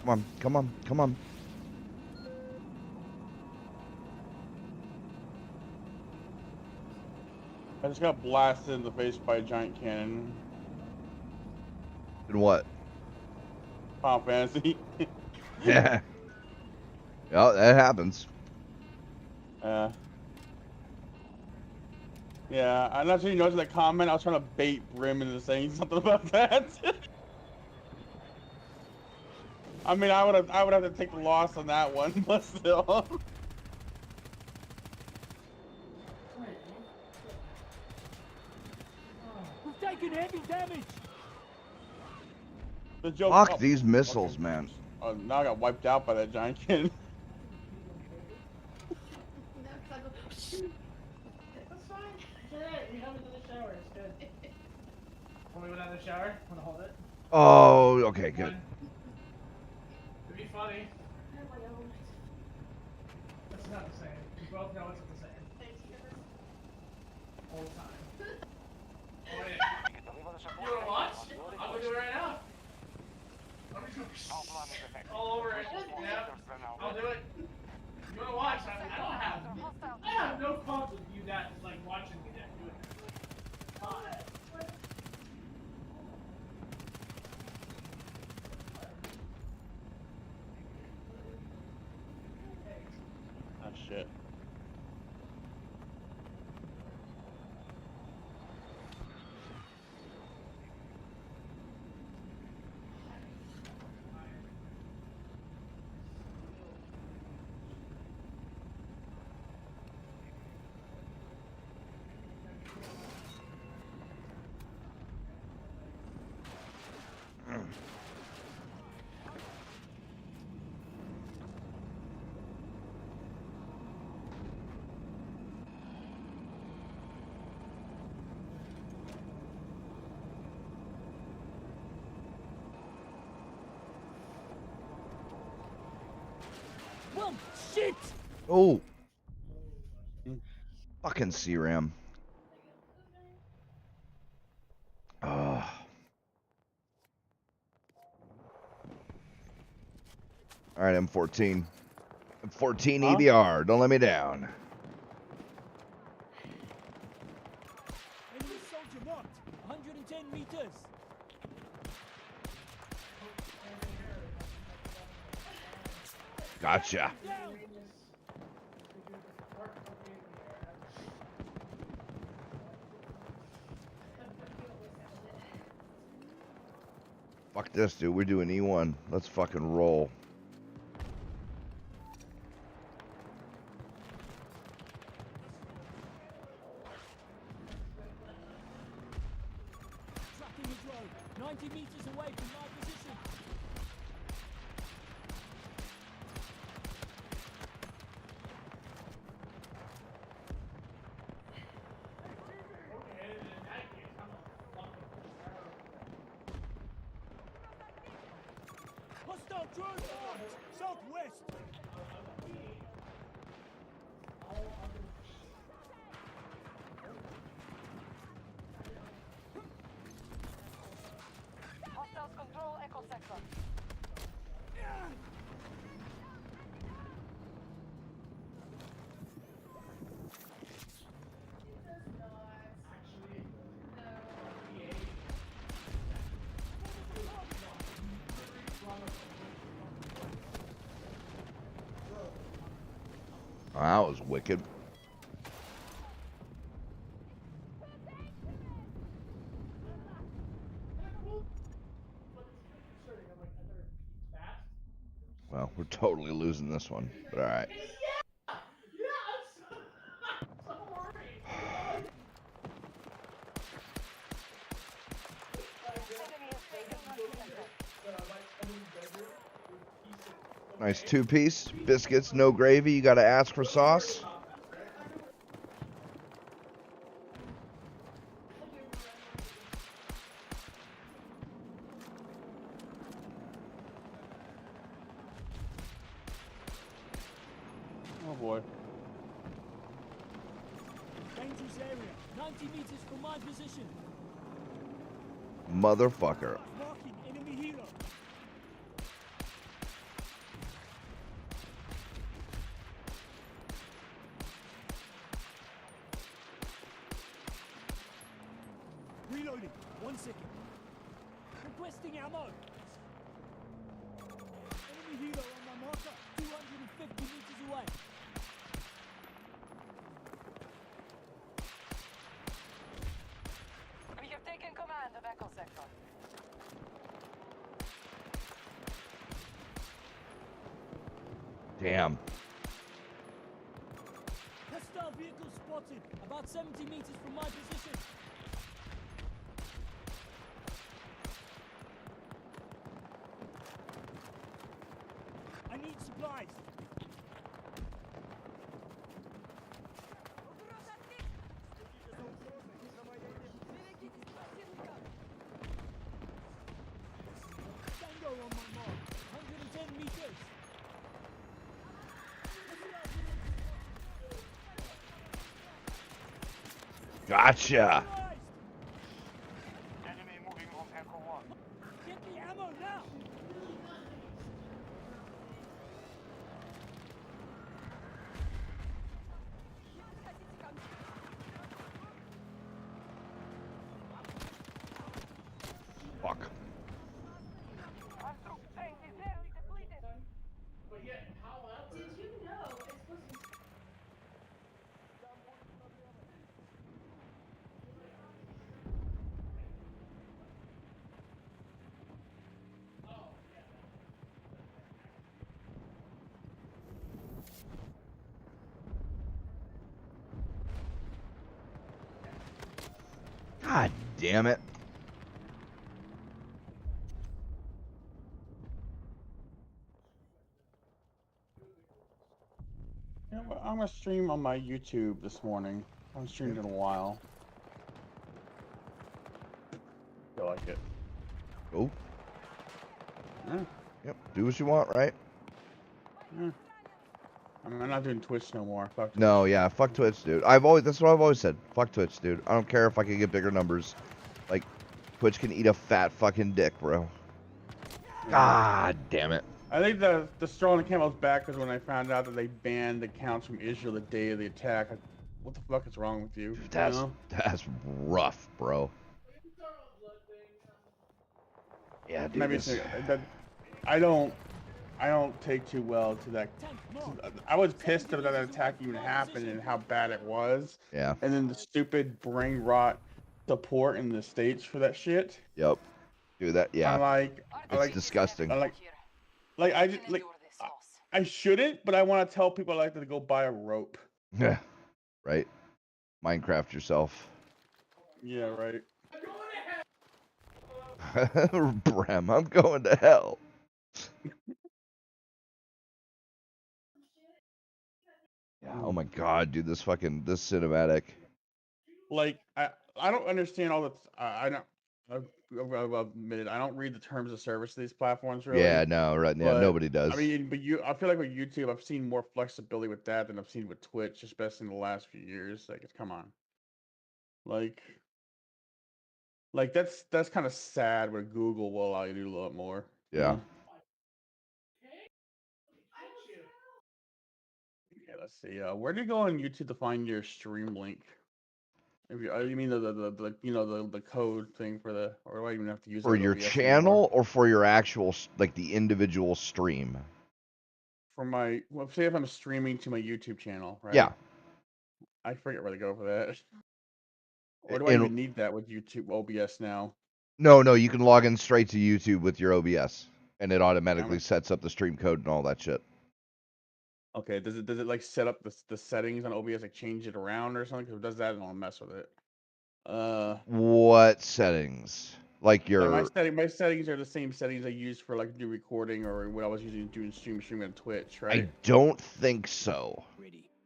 Come on, come on, come on. I just got blasted in the face by a giant cannon. And what? Final Fantasy. Yeah. Yeah, that happens. Yeah, I'm not sure you noticed that comment. I was trying to bait Brim into saying something about that. I mean, I would have to take the loss on that one, but still. We've taken taking heavy damage. The joke. Fuck oh, these missiles, okay. man. Oh, now I got wiped out by that giant kid. That's fine. It's alright. We have it in the shower. It's good. Want me to go down in the shower? Want to hold it? Oh, okay, good. It'd be funny. That's not the same. We both know it's the same. All the time. Oh, yeah. You wanna watch? I'm gonna do it right now. I'm just gonna all over it. Yeah. I'll do it. You wanna watch? I have no problems with you that like watching me that do it. Oh shit. Well, shit! Oh. Fucking CRAM. Ugh. All right, M14. M14 Huh? EBR. Don't let me down. Enemy soldier marked. 110 meters. Gotcha. Down. Fuck this, dude. We're doing E1. Let's fucking roll. Tracking his road. 90 meters away from my position. Hostile drone marked. Southwest. Hostiles control Echo Sector. Oh, that was wicked. Well, we're totally losing this one, but all right. Enemy has taken Echo Sector. Nice two-piece. Biscuits, no gravy. You got to ask for sauce. Oh boy. Dangerous area. 90 meters from my position. Motherfucker. Marking enemy helo. Reloading. 1 second. Requesting ammo. Enemy helo on my marker. 250 meters away. We have taken command of Echo Sector. Damn. Hostile vehicle spotted. About 70 meters from my position. Gotcha. Enemy moving on Echo 1. Get the ammo now! Fuck. Did you know it's supposed to God damn it. You know what? I'm gonna stream on my YouTube this morning. I haven't streamed in a while. Feel like it. Oh, Yeah. yep. Do what you want, right? Yeah. I mean, I'm not doing Twitch no more. Fuck Twitch. No, yeah, fuck Twitch, dude. That's what I've always said. Fuck Twitch, dude. I don't care if I can get bigger numbers. Like, Twitch can eat a fat fucking dick, bro. God damn it. I think the straw on the camel's back was when I found out that they banned accounts from Israel the day of the attack. What the fuck is wrong with you? Dude, You know? that's rough, bro. Yeah, dude. Maybe This, that I don't take too well to that. I was pissed that that attack even happened and how bad it was. yeah. And then the stupid brain rot support in the States for that shit. Yep. Dude, that, yeah. It's disgusting. I shouldn't, but I want to tell people I like to go buy a rope. Yeah. Right? Minecraft yourself. Yeah, right. Bram, I'm going to hell. Yeah, oh my god, dude, this cinematic. Like I don't understand all the I'll admit it, I don't read the terms of service of these platforms really. Yeah, no, right, yeah, But, nobody does. I mean, but I feel like with YouTube, I've seen more flexibility with that than I've seen with Twitch, especially in the last few years. Like, come on, like that's kind of sad. Where Google will allow you to do a lot more. you Yeah. know? Okay, let's see. Where do you go on YouTube to find your stream link? If you mean the code thing for the, or do I even have to use For it your OBS channel anymore? or for your actual, like, the individual stream? For my, well, say if I'm streaming to my YouTube channel, right? Yeah. I forget where to go for that. Or do I In- even need that with YouTube OBS now? No, you can log in straight to YouTube with your OBS, and it automatically sets up the stream code and all that shit. Okay, does it like set up the settings on OBS, like change it around or something? Because if it does that, then I'll mess with it. What settings? Like your... My settings are the same settings I use for like do recording or what I was using doing streaming on Twitch, right? I don't think so.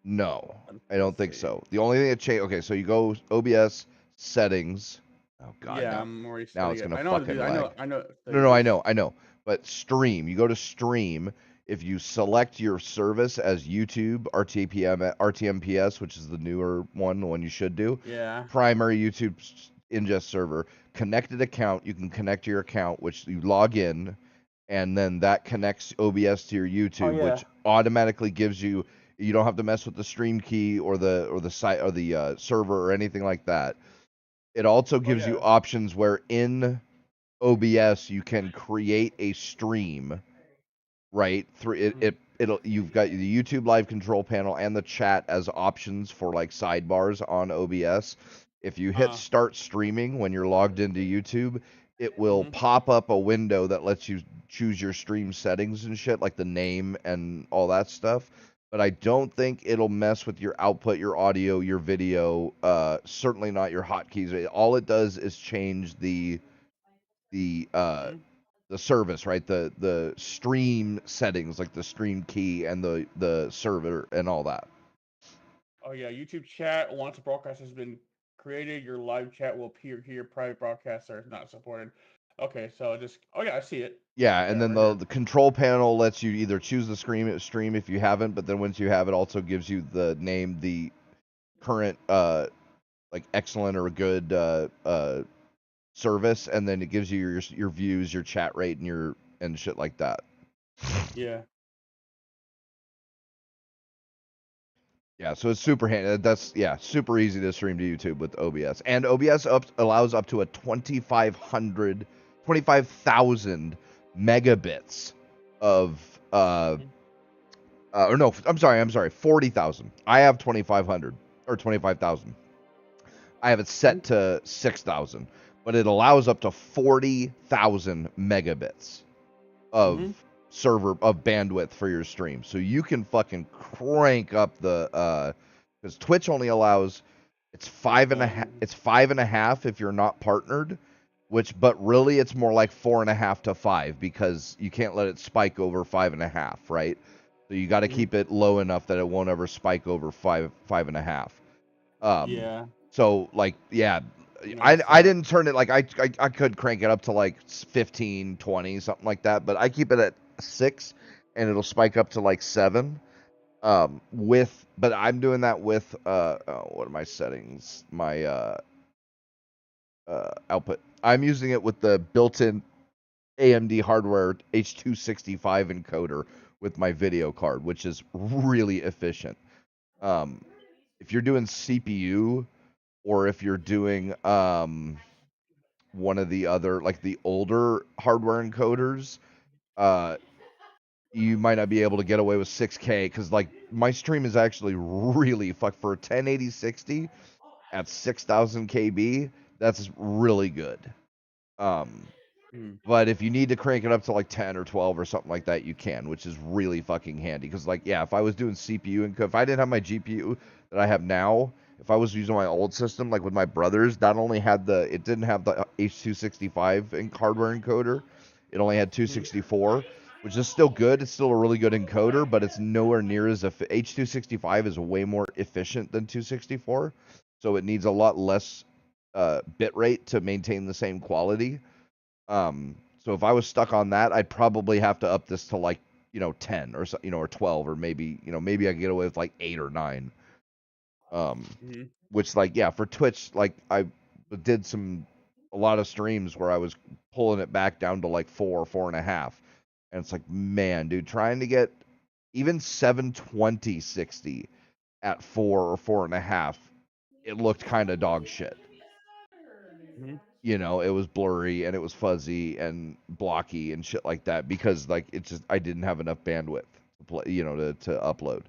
No, I don't think so. The only thing that changed... Okay, so you go OBS settings. Oh god, yeah, now, I'm already now it's setting gonna it. I know how to fucking do that. lag. I know. No, I know. But stream, you go to stream. If you select your service as YouTube, RTMPS, which is the newer one, the one you should do. Yeah. Primary YouTube ingest server. Connected account, you can connect to your account, which you log in, and then that connects OBS to your YouTube, which automatically gives you... You don't have to mess with the stream key or the site or the server or anything like that. It also gives you options where in OBS you can create a stream, right? Through you've got the YouTube live control panel and the chat as options for like sidebars on OBS. If you hit start streaming when you're logged into YouTube, it will pop up a window that lets you choose your stream settings and shit, like the name and all that stuff. But I don't think it'll mess with your output, your audio, your video. Certainly not your hotkeys. All it does is change the service, right? The stream settings, like the stream key and the server and all that. Oh yeah, YouTube chat. Once a broadcast has been created, your live chat will appear here. Private broadcasts are not supported. Okay, so just I see it. Yeah, and then the control panel lets you either choose the stream if you haven't, but then once you have it, also gives you the name, the current like excellent or good service, and then it gives you your views, your chat rate, and shit like that. Yeah. Yeah, so it's super handy. That's super easy to stream to YouTube with OBS, and OBS allows up to a 25,000 megabits of or no, I'm sorry, 40,000. I have 2,500 or 25,000. I have it set to 6,000, but it allows up to 40,000 megabits of server of bandwidth for your stream. So you can fucking crank up the because Twitch only allows it's 5.5 if you're not partnered, but really it's more like 4.5 to 5 because you can't let it spike over 5.5, right? So you got to keep it low enough that it won't ever spike over 5.5. Yeah. So like Makes I sense. didn't turn it like I could crank it up to like 15, 20, something like that, but I keep it at 6 and it'll spike up to like 7. But I'm doing that with what are my settings? My output. I'm using it with the built-in AMD hardware H265 encoder with my video card, which is really efficient. If you're doing CPU or if you're doing one of the other like the older hardware encoders, you might not be able to get away with 6K because like my stream is actually really for a 1080-60 at 6,000 KB. That's really good. But if you need to crank it up to like 10 or 12 or something like that, you can, which is really fucking handy. Because like, yeah, if I was doing CPU and if I didn't have my GPU that I have now, if I was using my old system, like with my brothers, it didn't have the H265 hardware encoder. It only had 264, which is still good. It's still a really good encoder, but it's nowhere near as H265 is way more efficient than 264, so it needs a lot less bit rate to maintain the same quality. So if I was stuck on that, I'd probably have to up this to like 10 or so, or 12, or maybe maybe I could get away with like 8 or 9. Which like for Twitch, like I did a lot of streams where I was pulling it back down to like 4.5, and it's like, man, dude, trying to get even 720 60 at 4 or 4.5, it looked kind of dog shit. It was blurry and it was fuzzy and blocky and shit like that because like I didn't have enough bandwidth to play, to upload.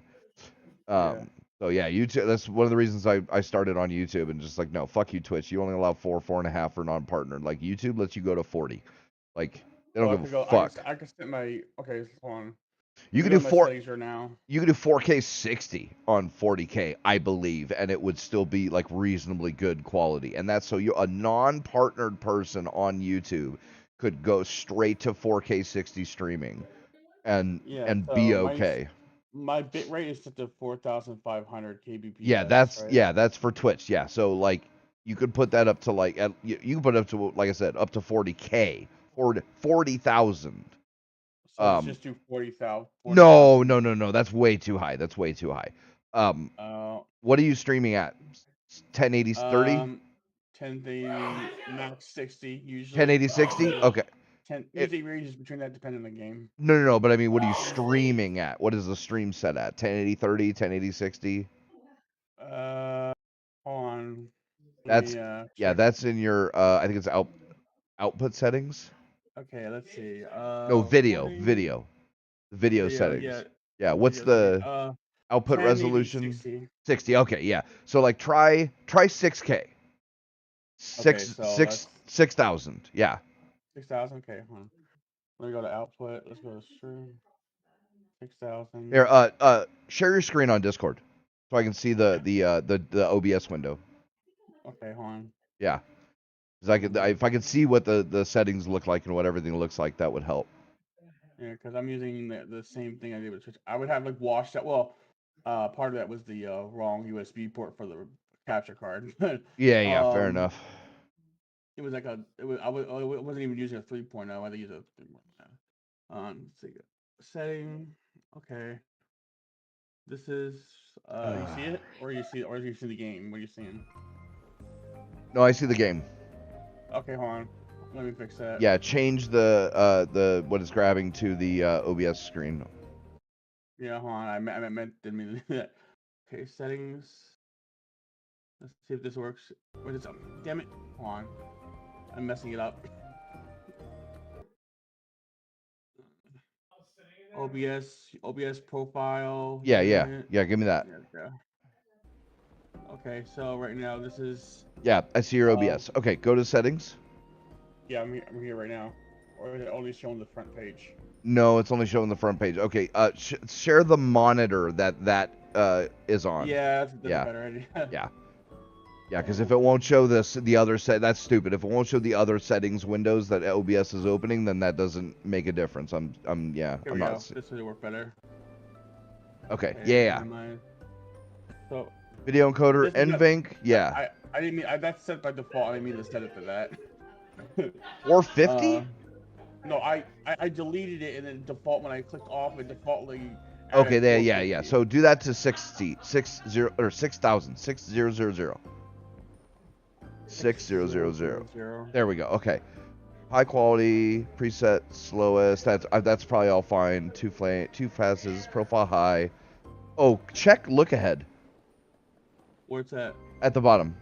So yeah, YouTube. That's one of the reasons I started on YouTube and just like, no, fuck you, Twitch. You only allow 4.5 for non-partnered. Like YouTube lets you go to 40. Like they don't give a fuck. I can set my hold on. You Let can me do go to my settings right now. You can do 4K 60 on 40K, I believe, and it would still be like reasonably good quality. And that's so a non-partnered person on YouTube could go straight to 4K 60 streaming and be okay. My bit rate is set to 4,500 kbps. Yeah, that's for Twitch. Yeah, so like you could put that up to like you can put it up to, like I said, up to 40K, 40,000. So let's just do 40,000. No. That's way too high. That's way too high. What are you streaming at? 1080 30? 1080 max 60 usually. 1080 60? Okay. Usually ranges between that depending on the game. No. But I mean, what are you streaming at? What is the stream set at? 1080 30? 1080 60? Hold on. That's in your I think it's output settings. Okay, let's see. No, video settings. Yeah, what's the output resolution? 60. Okay, yeah. So like try 6K. 6,000. Yeah. 6,000. Okay, hold on. Let me go to output. Let's go to stream. 6,000. Here, share your screen on Discord so I can see the OBS window. Okay, hold on. Yeah. If I could see what the settings look like and what everything looks like, that would help. Yeah, because I'm using the same thing I did with Twitch. I would have like washed out. Well, part of that was the wrong USB port for the capture card. Yeah, fair enough. It was like I wasn't even using a 3.0. I had to use a 3.0. Let's see. Setting. Okay. This is you see it, or you see the game? What are you seeing? No, I see the game. Okay, hold on. Let me fix that. Yeah, change the what it's grabbing to the OBS screen. Yeah, hold on. I didn't mean to do that. Okay, settings. Let's see if this works. Wait, it's up. Damn it. Hold on. I'm messing it up. OBS profile. Yeah, unit. give me that. There we go. Okay, so right now this is. Yeah, I see your OBS. Okay, go to settings. Yeah, I'm here right now. Or is it only showing the front page? No, it's only showing the front page. Okay, share the monitor that is on. Yeah, that's Yeah. a better idea. Yeah. Yeah, because if it won't show the other that's stupid. If it won't show the other settings windows that OBS is opening, then that doesn't make a difference. Here I'm we go. not. This will work better. Okay, Okay, yeah. never mind. So Video encoder, This is not- NVENC, yeah. I didn't mean that's set by default. I didn't mean to set it to that. 450? No, I deleted it and then default when I clicked off it defaultly. Okay, added there, 450. yeah. So do that to 60 or 6,000, 6000. 6000. There we go. Okay. High quality, preset, slowest. That's probably all fine. Two fastest, profile high. Oh, check look ahead Where's that? at the bottom.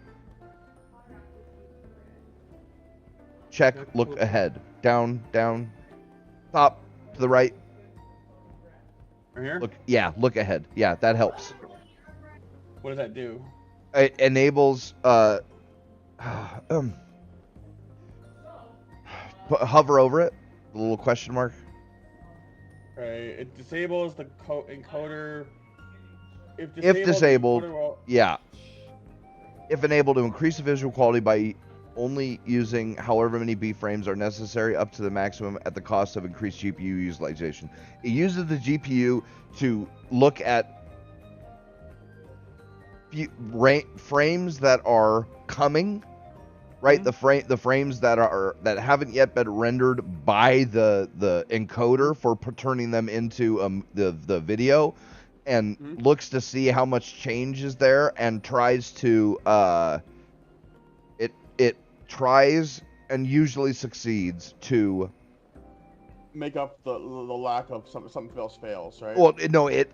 Check Check look look ahead. Down, top to the right. Right here? Look ahead. Yeah, that helps. What does that do? It enables hover over it, the little question mark. Right. It disables the encoder. If disabled, the encoder will... Yeah. If enabled, to increase the visual quality by only using however many B frames are necessary up to the maximum at the cost of increased GPU utilization. It uses the GPU to look at frames that are coming, right? Mm-hmm. The frames that haven't yet been rendered by the encoder for turning them into the video, and looks to see how much change is there and tries to it tries and usually succeeds to make up the lack of something else fails, right? Well, no, it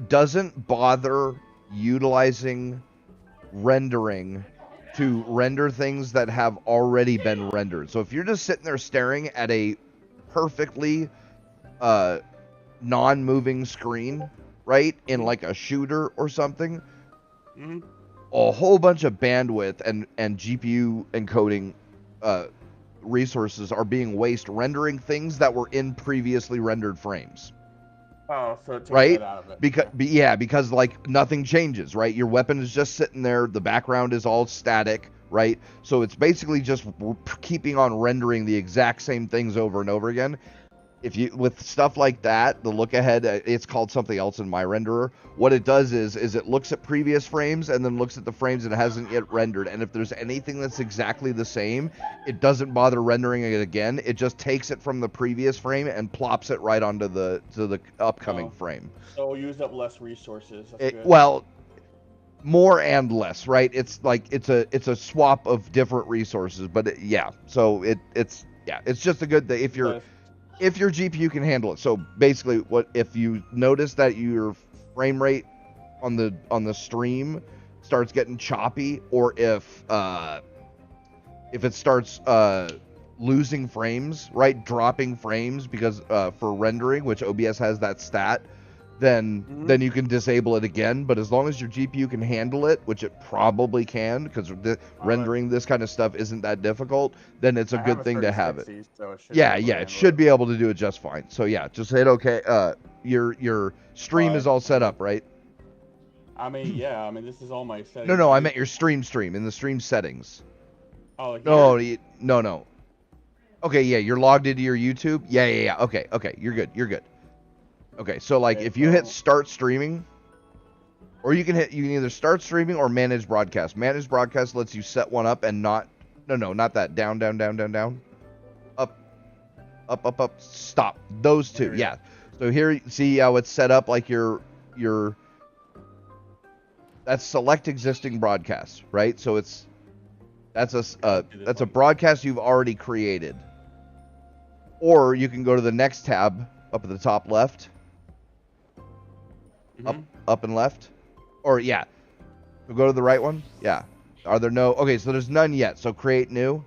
doesn't bother utilizing rendering to render things that have already been rendered. So if you're just sitting there staring at a perfectly non-moving screen, right, in like a shooter or something, a whole bunch of bandwidth and GPU encoding resources are being wasted rendering things that were in previously rendered frames. Oh, so it takes right? that out of it. Because like nothing changes, right? Your weapon is just sitting there. The background is all static, right? So it's basically just keeping on rendering the exact same things over and over again. If you with stuff like that, the look ahead, it's called something else in my renderer. What it does is it looks at previous frames and then looks at the frames it hasn't yet rendered. And if there's anything that's exactly the same, it doesn't bother rendering it again. It just takes it from the previous frame and plops it right onto the upcoming frame. So use up less resources. Well, more and less, right? It's like it's a swap of different resources, but so it's just a good thing if your GPU can handle it. So basically, what if you notice that your frame rate on the stream starts getting choppy, or if it starts losing frames, right, dropping frames because for rendering, which OBS has that stat, then you can disable it again. But as long as your GPU can handle it, which it probably can, because rendering this kind of stuff isn't that difficult, then it's a good thing to have it. So it should be able to do it just fine. So yeah, just hit okay. Your stream is all set up, right? I mean, this is all my settings. No, I meant your stream in the stream settings. Oh, here? No. Okay, yeah, you're logged into your YouTube. Yeah. Okay, you're good. Okay, so like if you hit start streaming, or you can either start streaming or manage broadcast. Manage broadcast lets you set one up and not that. Down. Up. Stop. Those two. Yeah. So here, see how it's set up like your That's select existing broadcasts, right? So that's do this a one. broadcast you've already created. Or you can go to the next tab up at the top left, Mhm. up and left, or yeah, so go to the right one. Yeah. Are there no? Okay, so there's none yet. So create new.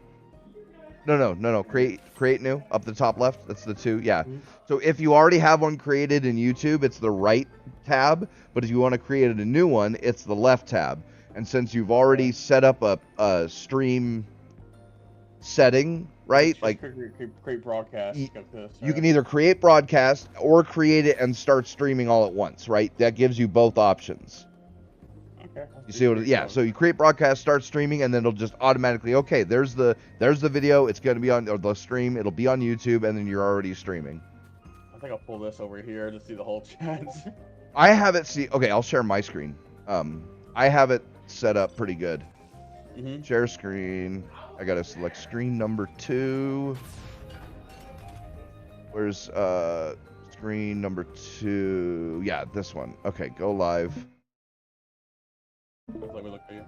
No. Create new up the top left. That's the two. Yeah. Mhm. So if you already have one created in YouTube, it's the right tab. But if you want to create a new one, it's the left tab. And since you've already set up a stream setting, right? Just Like create broadcast. you can either create broadcast or create it and start streaming all at once, right? That gives you both options. Okay. You see what? Yeah. So you create broadcast, start streaming, and then it'll just automatically. Okay, there's the video. It's gonna be on or the stream. It'll be on YouTube, and then you're already streaming. I think I'll pull this over here to see the whole chat. I have it. Okay, I'll share my screen. I have it set up pretty good. Mhm. Share screen. I gotta select screen number 2. Where's screen number 2? Yeah, this one. Okay, go live. Let me look for you.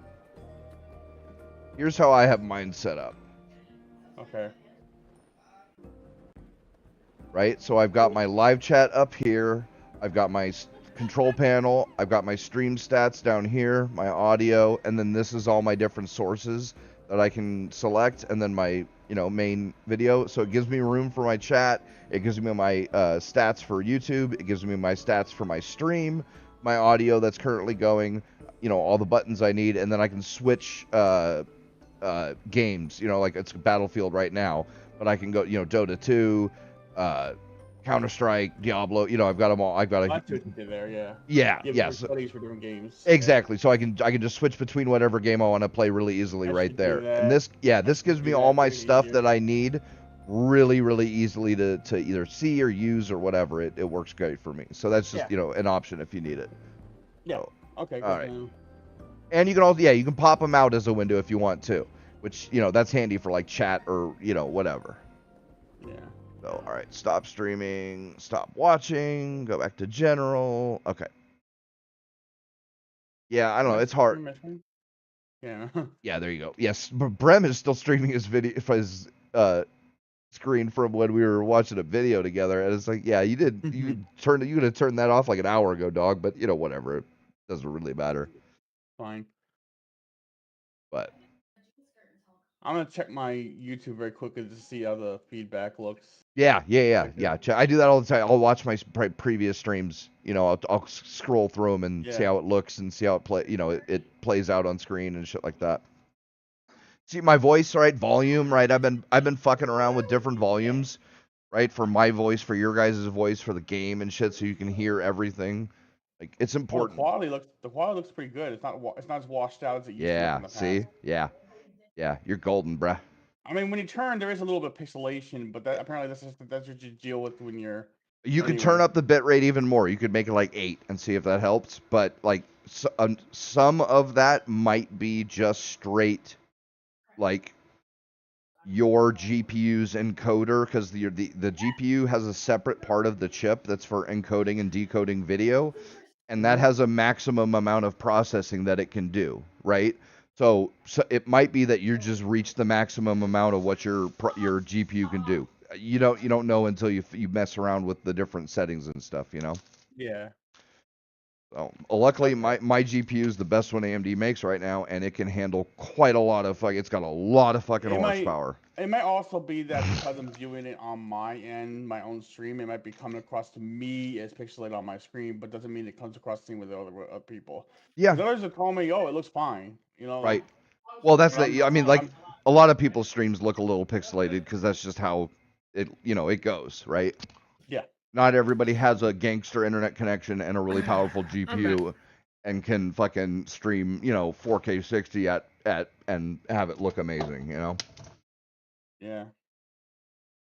Here's how I have mine set up. Okay. Right? So I've got my live chat up here. I've got my control panel. I've got my stream stats down here, my audio, and then this is all my different sources that I can select, and then my main video. So it gives me room for my chat. It gives me my stats for YouTube. It gives me my stats for my stream, my audio that's currently going, all the buttons I need, and then I can switch games. Like it's Battlefield right now, but I can go, Dota 2, Counter-Strike, Diablo. I've got them all. I've got That's what you did there, yeah. Yeah, You have yeah. different settings for different games. Exactly. So I can just switch between whatever game I want to play really easily I right should do there. that. And this gives me do all that, my make it stuff easier. that I need really, really easily to either see or use or whatever. It works great for me. So that's just, an option if you need it. Yeah. So, Okay. all right. Now. and you can also, you can pop them out as a window if you want to, which, that's handy for like chat or, whatever. Yeah. So, all right, stop streaming, stop watching, go back to general. Okay. Yeah, I don't know. It's hard. Yeah. Yeah, there you go. Yes, but Brem is still streaming his video, his screen from when we were watching a video together, and it's like, yeah, you could have turned that off like an hour ago, dog. But whatever, it doesn't really matter. Fine. But I'm gonna check my YouTube very quickly to see how the feedback looks. yeah. I do that all the time. I'll watch my previous streams. I'll scroll through them and see how it looks and see how it play. It plays out on screen and shit like that. See my voice, right? Volume, right? I've been fucking around with different volumes, right? For my voice, for your guys' voice, for the game and shit, so you can hear everything. Like it's important. Oh, the quality looks pretty good. It's not as washed out as it used to look in the past. See, yeah, you're golden, bruh. I mean, when you turn, there is a little bit of pixelation, but apparently that's what you deal with when you're. You could turn up the bitrate even more. You could make it like 8 and see if that helps. But like some of that might be just straight, like your GPU's encoder, because the GPU has a separate part of the chip that's for encoding and decoding video, and that has a maximum amount of processing that it can do, right? So it might be that you just reached the maximum amount of what your GPU can do. You don't know until you mess around with the different settings and stuff, Yeah. So luckily my GPU is the best one AMD makes right now, and it can handle quite a lot of it's got a lot of fucking horsepower. It might also be that because I'm viewing it on my end, my own stream, it might be coming across to me as pixelated on my screen, but doesn't mean it comes across the same with the other people. Yeah. Because others will call me, oh, it looks fine, Right. Well, that's a lot of people's streams look a little pixelated because that's just how it it goes, right? Yeah. Not everybody has a gangster internet connection and a really powerful GPU and can fucking stream, 4K 60 at and have it look amazing, Yeah.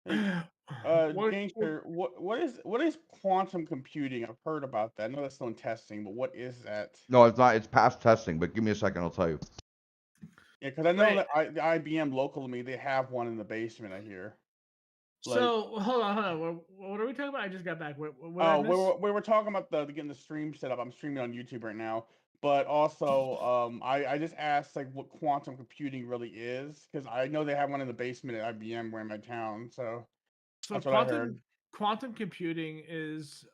Gangster, what is quantum computing? I've heard about that. I know that's still in testing, but what is that? No, it's not. It's past testing, but give me a second, I'll tell you. Yeah, because I know that the IBM local to me, they have one in the basement, I hear. So hold on. What are we talking about? I just got back. What we were talking about getting the stream set up. I'm streaming on YouTube right now. but also I just asked like what quantum computing really is because I know they have one in the basement at IBM where in my town, so So that's what I heard. quantum computing is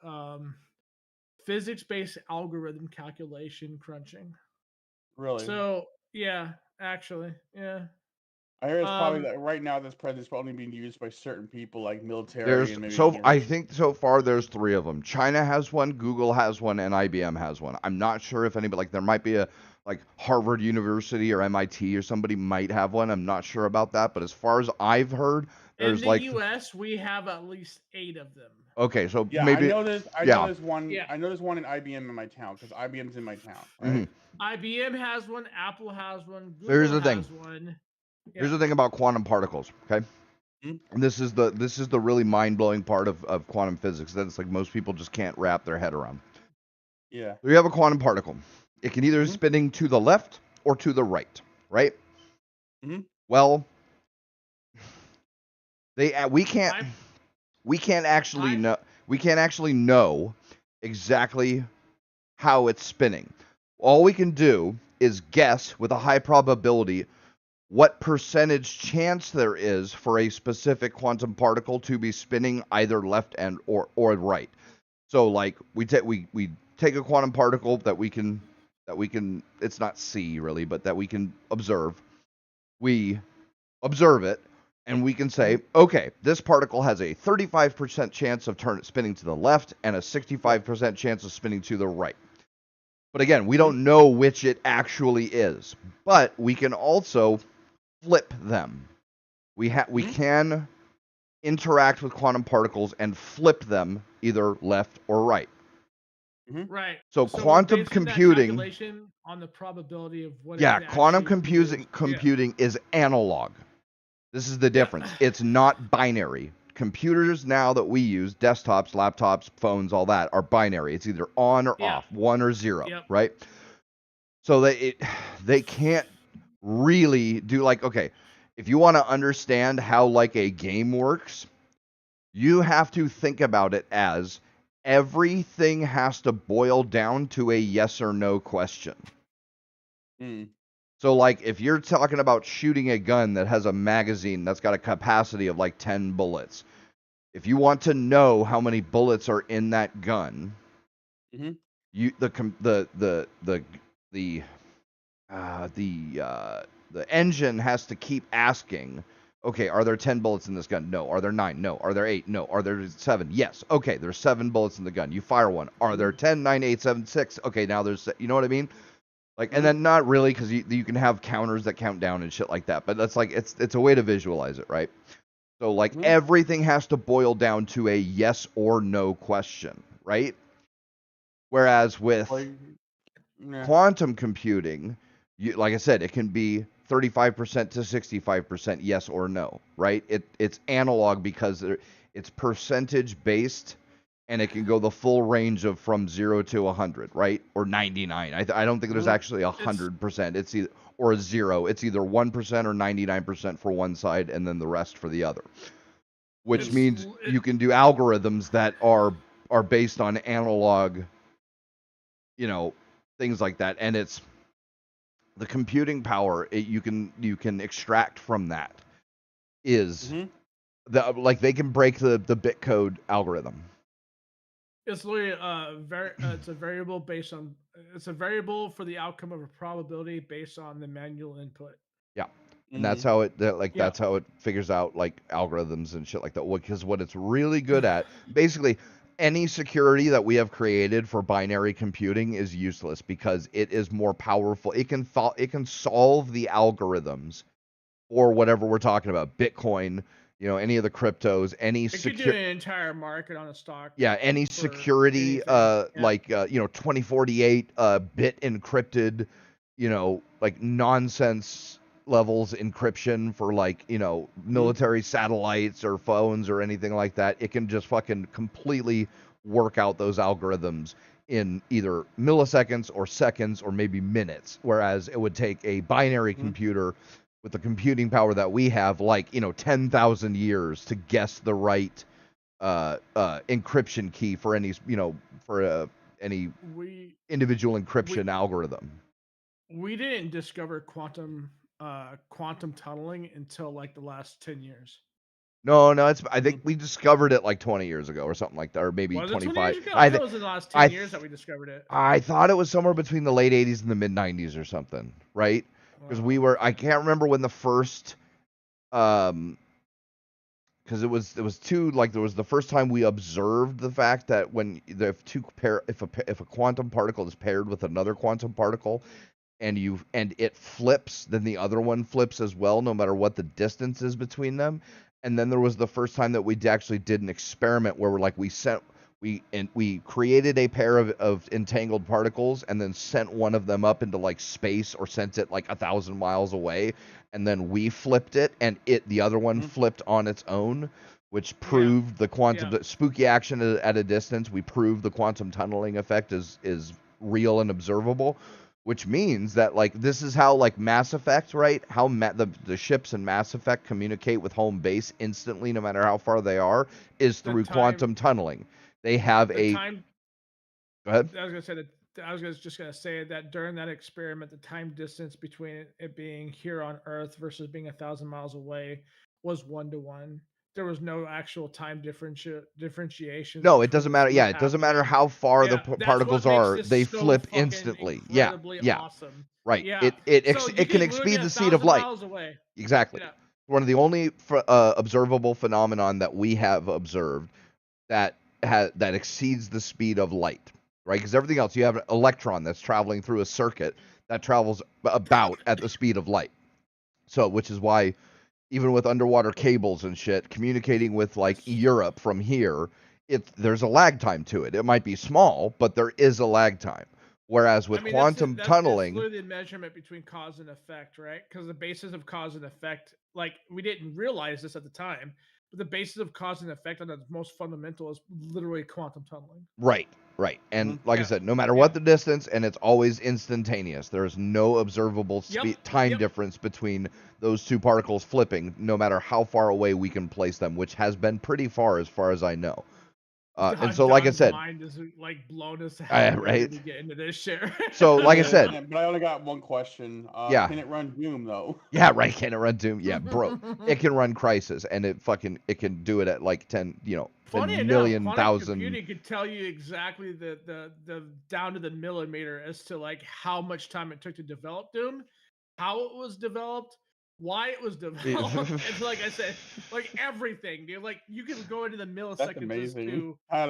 physics-based algorithm calculation crunching. Really, So yeah, actually, yeah. I hear it's probably Um, that right now this present's only being used by certain people like military There's and maybe so I university. think so far there's 3 of them. China has one, Google has one, and IBM has one. I'm not sure if anybody, like, there might be a like Harvard University or MIT or somebody might have one. I'm not sure about that, but as far as I've heard, in there's the like U.S., we have at least 8 of them. okay, so Yeah, maybe I know yeah. there's one. Yeah. I know there's one in IBM in my town because IBM's in my town, hmm right? IBM has one, Apple has one, So here's Google the thing. has one. Here's Yeah. the thing about quantum particles, okay? Mhm. And this is the really mind-blowing part of quantum physics that it's like most people just can't wrap their head around. Yeah. So you have a quantum particle. It can either Mhm. spinning to the left or to the right, right? Mhm. Well, we can't actually I- know exactly how it's spinning. All we can do is guess with a high probability what percentage chance there is for a specific quantum particle to be spinning either left and or right. So like we take a quantum particle that we can it's not see really, but that we can observe. We observe it and we can say, okay, this particle has a 35% chance of spinning to the left and a 65% chance of spinning to the right. But again, we don't know which it actually is. But we can also flip them. We can interact with quantum particles and flip them either left or right. Right. So we're quantum basing that computing, calculation on the probability of what yeah, it could quantum actually produce. computing is analog. This is the Yeah. difference. It's not binary. Computers now that we use, desktops, laptops, phones, all that, are binary. It's either on or Yeah. off, 1 or 0, Yep. right? So they can't really do like, okay, if you want to understand how like a game works, you have to think about it as everything has to boil down to a yes or no question. Mm. So like if you're talking about shooting a gun that has a magazine that's got a capacity of like 10 bullets, if you want to know how many bullets are in that gun, Mhm. you the engine has to keep asking, okay, are there 10 bullets in this gun? No. Are there 9? No. Are there 8? No. Are there 7? Yes. Okay, there's 7 bullets in the gun. You fire one. Are there 10, 9, 8, 7, 6? Okay, now there's, you know what I mean? Like, and then not really, because you can have counters that count down and shit like that. But that's like, it's a way to visualize it, right? So like everything has to boil down to a yes or no question, right? Whereas with quantum computing, like I said, it can be 35% to 65% yes or no, right? It's analog because it's percentage based, and it can go the full range of from 0 to 100, right? Or 99. I don't think there's actually 100%. It's either or a 0. It's either 1% or 99% for one side, and then the rest for the other. Which means you can do algorithms that are based on analog, things like that, and it's the computing power you can extract from that is like they can break the bit code algorithm. It's literally it's a variable based on it's a variable for the outcome of a probability based on the manual input. Yeah. And that's how that's how it figures out like algorithms and shit like that. Because what it's really good at, basically, any security that we have created for binary computing is useless because it is more powerful. It can solve the algorithms or whatever we're talking about, Bitcoin, any of the cryptos, any it could do an entire market on a stock. Yeah, any security, like 2048 bit encrypted, like nonsense levels encryption for like military satellites or phones or anything like that. It can just fucking completely work out those algorithms in either milliseconds or seconds or maybe minutes, whereas it would take a binary computer with the computing power that we have, like 10,000 years to guess the right encryption key for any for we individual encryption algorithm. we didn't discover quantum tunneling until like the last 10 years. No, I think we discovered it like 20 years ago or something like that, or maybe Was it 20 25. years ago? I thought it was in the last 10 I years that we discovered it. I thought it was somewhere between the late 80s and the mid 90s or something, right? Because I can't remember when the first because it was two, like, there was the first time we observed the fact that when if a quantum particle is paired with another quantum particle and it flips, then the other one flips as well, no matter what the distance is between them. And then there was the first time that we actually did an experiment where we created a pair of entangled particles and then sent one of them up into like space, or sent it like 1,000 miles away, and then we flipped it, and the other one flipped on its own, which proved the quantum the spooky action at a distance. We proved the quantum tunneling effect is real and observable, which means that, like, this is how, like, Mass Effect, right? How the ships in Mass Effect communicate with home base instantly, no matter how far they are, is through quantum tunneling. They have time. Go ahead. I was gonna say that. Just gonna say that during that experiment, the time distance between it being here on Earth versus being 1,000 miles away was 1-to-1. There was no actual time differentiation. No, it doesn't matter. Yeah, it doesn't matter how far the particles are. They flip instantly. Yeah, Awesome. Right. Yeah. It can exceed the speed of light. Miles away. Exactly. Yeah. One of the only observable phenomenon that we have observed that exceeds the speed of light, right? Because everything else, you have an electron that's traveling through a circuit that travels about at the speed of light. So, which is why even with underwater cables and shit, communicating with like Europe from here, there's a lag time to it. It might be small, but there is a lag time. Whereas with quantum tunneling, that's literally the measurement between cause and effect, right? Because the basis of cause and effect, like, we didn't realize this at the time, but the basis of cause and effect on the most fundamental is literally quantum tunneling. Right. And like I said, no matter what the distance, and it's always instantaneous. There is no observable time difference between those two particles flipping, no matter how far away we can place them, which has been pretty far as I know. And so, like I said, mind is like blown as hell. Right? To get into this shit. So, like I said, but I only got one question. Can it run Doom though? Yeah, right. Can it run Doom? Yeah, bro. It can run Crisis, and it can do it at like 10 million thousand. Computing could tell you exactly the down to the millimeter as to like how much time it took to develop Doom, how it was developed, why it was developed. It's like I said, like everything, dude. Like you can go into the milliseconds as to how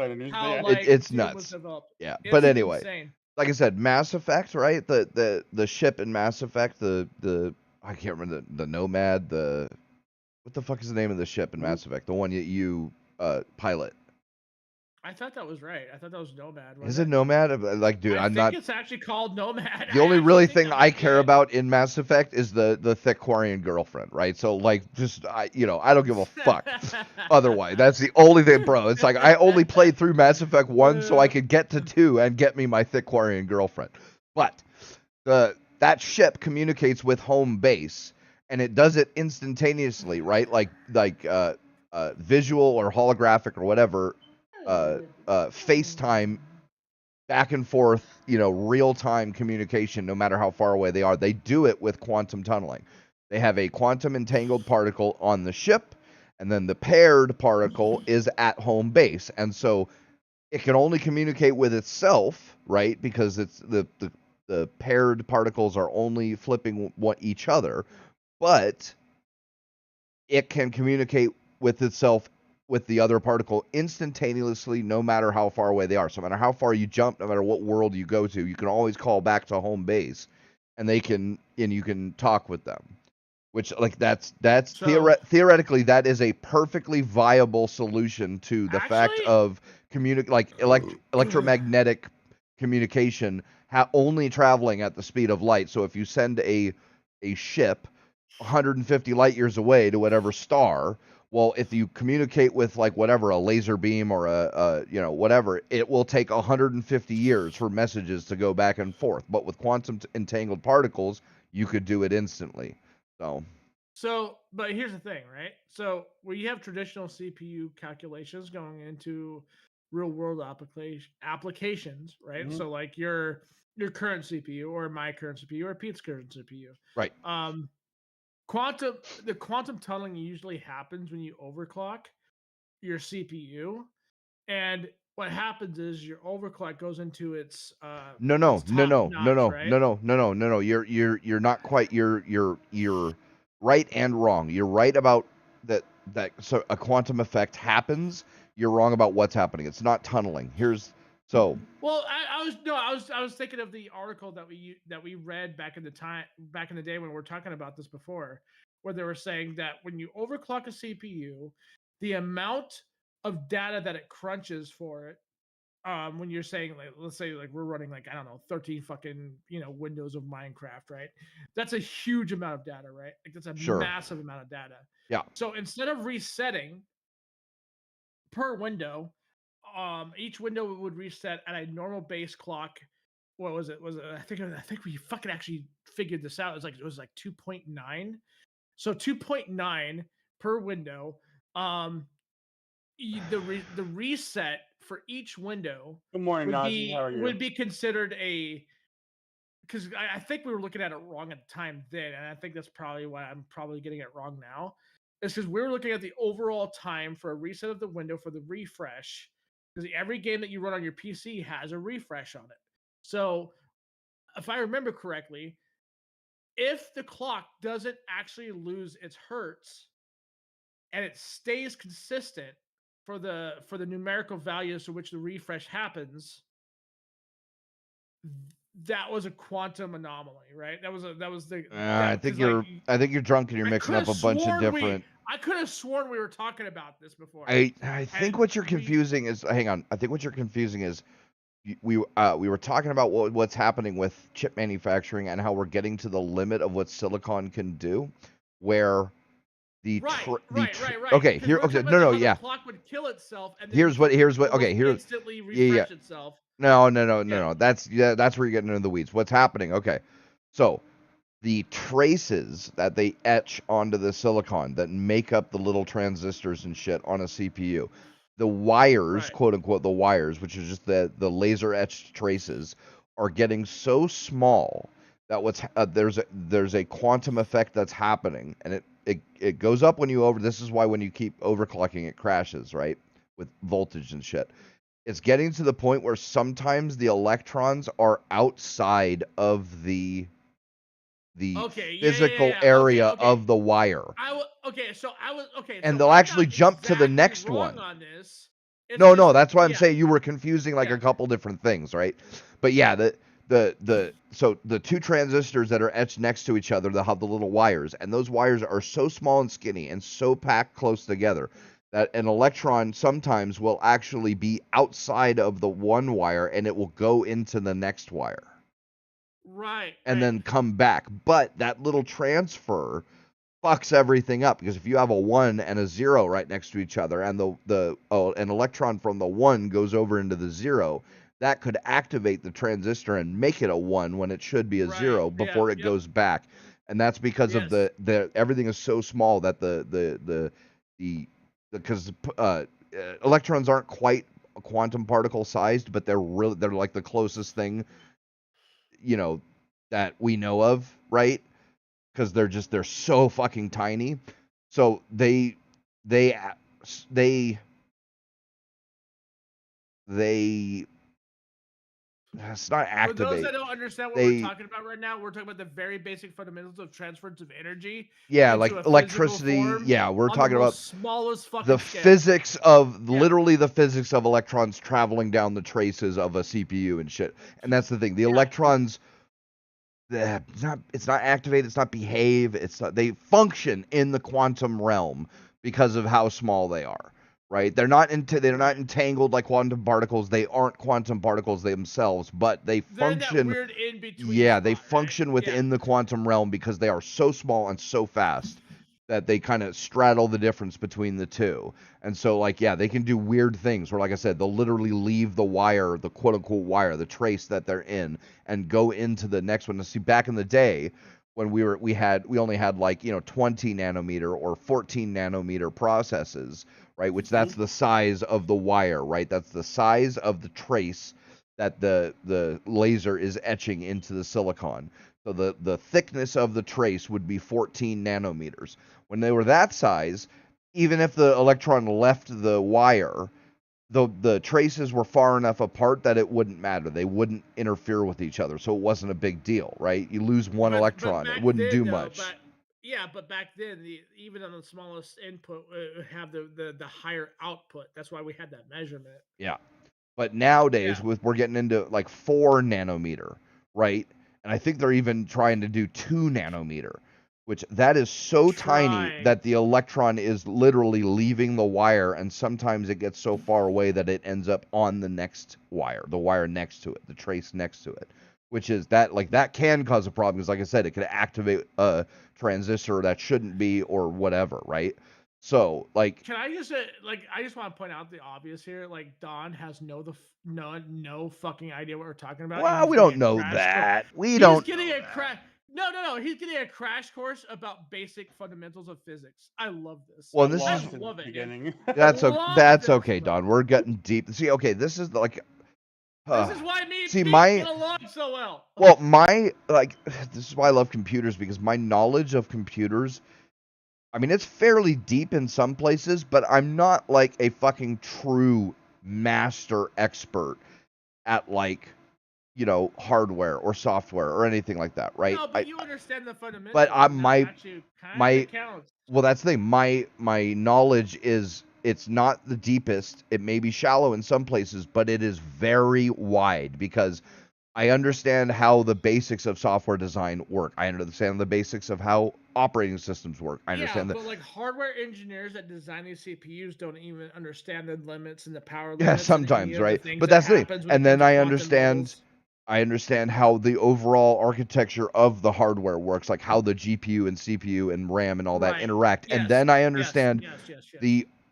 like it's Doom nuts. was developed. Yeah, It's but anyway, insane. like I said, Mass Effect, right? The ship in Mass Effect, the I can't remember the Nomad. What the fuck is the name of the ship in Mass Effect? The one you pilot. I thought that was right. I thought that was Nomad. Is it Nomad? Like, dude, I I'm think not. It's actually called Nomad. The only really thing I care about in Mass Effect is the thick Quarian girlfriend, right? So like, just I don't give a fuck. Otherwise, that's the only thing, bro. It's like I only played through Mass Effect 1 so I could get to 2 and get me my thick Quarian girlfriend. But that ship communicates with home base, and it does it instantaneously, right? Like visual or holographic or whatever. FaceTime back and forth, real-time communication, no matter how far away they are. They do it with quantum tunneling. They have a quantum entangled particle on the ship, and then the paired particle is at home base. And so it can only communicate with itself, right? Because it's the paired particles are only flipping each other, but it can communicate with itself with the other particle instantaneously, no matter how far away they are. So no matter how far you jump, no matter what world you go to, you can always call back to home base, and you can talk with them. Which, like, that's theoretically that is a perfectly viable solution to the fact of electromagnetic communication only traveling at the speed of light. So if you send a ship 150 light years away to whatever star, well, if you communicate with like whatever, a laser beam or a whatever, it will take 150 years for messages to go back and forth. But with quantum entangled particles, you could do it instantly. So, but here's the thing, right? So, where you have traditional CPU calculations going into real world applications, right? Mhm. So like your current CPU or my current CPU or Pete's current CPU. Right. The quantum tunneling usually happens when you overclock your CPU, and what happens is your overclock goes into its No, no, its no, top no, no, notch, no, right? no, no, no, no, no, no. You're not quite. You're right and wrong. You're right about that. So a quantum effect happens. You're wrong about what's happening. It's not tunneling. So Well, I was thinking of the article that we read back in the day when we were talking about this before, where they were saying that when you overclock a CPU, the amount of data that it crunches for it, when you're saying like, let's say like we're running like, I don't know, 13 fucking windows of Minecraft, right? That's a huge amount of data, right? Like that's a sure. massive amount of data. Yeah. So instead of resetting per window, each window would reset at a normal base clock. What was it? I think we fucking actually figured this out. It was like 2.9. So 2.9 per window. The reset for each window Good morning, Nazi. How are you? would be considered a, because I think we were looking at it wrong at the time then, and I think that's probably why I'm probably getting it wrong now. It's because we were looking at the overall time for a reset of the window for the refresh, because every game that you run on your PC has a refresh on it. So, if I remember correctly, if the clock doesn't actually lose its hertz and it stays consistent for the numerical values to which the refresh happens, that was a quantum anomaly, right? I think you're drunk and you're mixing up a bunch of different. I could have sworn we were talking about this before. I think what you're confusing is, hang on. I think what you're confusing is we were talking about what's happening with chip manufacturing and how we're getting to the limit of what silicon can do, where right. Okay, here. Okay, no, The yeah. clock would kill itself, and then Here's what. Okay, here's instantly refresh itself. No. That's where you're getting into the weeds. What's happening? Okay, so the traces that they etch onto the silicon that make up the little transistors and shit on a CPU, the wires, quote unquote, the wires, which is just the laser etched traces, are getting so small that there's a quantum effect that's happening, and it goes up when you this is why when you keep overclocking it crashes, right, with voltage and shit. It's getting to the point where sometimes the electrons are outside of the physical area of the wire. And they'll actually jump to the next one. On this. No, that's why I'm saying you were confusing like a couple different things, right? But yeah, so the two transistors that are etched next to each other, they'll have the little wires, and those wires are so small and skinny and so packed close together that an electron sometimes will actually be outside of the one wire and it will go into the next wire. Right. And then come back. But that little transfer fucks everything up, because if you have a 1 and a 0 right next to each other, and an electron from the 1 goes over into the 0, that could activate the transistor and make it a 1 when it should be a 0 before it goes back. And that's because of the everything is so small that because electrons aren't quite quantum particle sized, but they're like the closest thing that we know of, right? Because they're so fucking tiny. So they it's not activate. For those that don't understand what we're talking about right now, we're talking about the very basic fundamentals of transference of energy. Yeah, like electricity. Yeah, we're talking about smallest fucking the scale. physics of literally the physics of electrons traveling down the traces of a CPU and shit. And that's the thing. The electrons, it's not activate. It's not behave. They function in the quantum realm because of how small they are. Right? They're not not entangled like quantum particles. They aren't quantum particles themselves, but they function. They're that weird in between. Yeah, they function within the quantum realm because they are so small and so fast that they kind of straddle the difference between the two. And so, like, yeah, they can do weird things where, like I said, they'll literally leave the wire, the quote unquote wire, the trace that they're in, and go into the next one. Now, see, back in the day, when we only had like 20 nanometer or 14 nanometer processes, right? Which that's the size of the wire, right? That's the size of the trace that the laser is etching into the silicon. So the thickness of the trace would be 14 nanometers. When they were that size, even if the electron left the wire, the traces were far enough apart that it wouldn't matter. They wouldn't interfere with each other, so it wasn't a big deal, right? You lose one electron, it wouldn't do much. But back then, even on the smallest input, would have the higher output. That's why we had that measurement. Yeah. But nowadays, we're getting into like 4 nanometer, right? And I think they're even trying to do 2 nanometer, which that is so tiny that the electron is literally leaving the wire, and sometimes it gets so far away that it ends up on the next wire, the wire next to it, the trace next to it, which is that can cause a problem because, like I said, it could activate a transistor that shouldn't be or whatever, right? So, like, can I just I just want to point out the obvious here. Like, Don has no fucking idea what we're talking about. Well, we don't know that. We don't. He's getting a crash. No. He's getting a crash course about basic fundamentals of physics. I love this. Well, this I is love it. That's okay, Don. We're getting deep. See, okay, this is like. This is why me and Pete get along so well. Well, this is why I love computers, because my knowledge of computers, I mean, it's fairly deep in some places, but I'm not like a fucking true master expert at hardware or software or anything like that, right? No, but you understand the fundamentals. But my counts. Well, that's the thing. My knowledge it's not the deepest. It may be shallow in some places, but it is very wide because I understand how the basics of software design work. I understand the basics of how operating systems work. I understand that. But like hardware engineers that design these CPUs don't even understand the limits and the power limits. Yeah, sometimes, right? But that's the thing. And then I understand how the overall architecture of the hardware works, like how the GPU and CPU and RAM and all that interact. Yes. And then I understand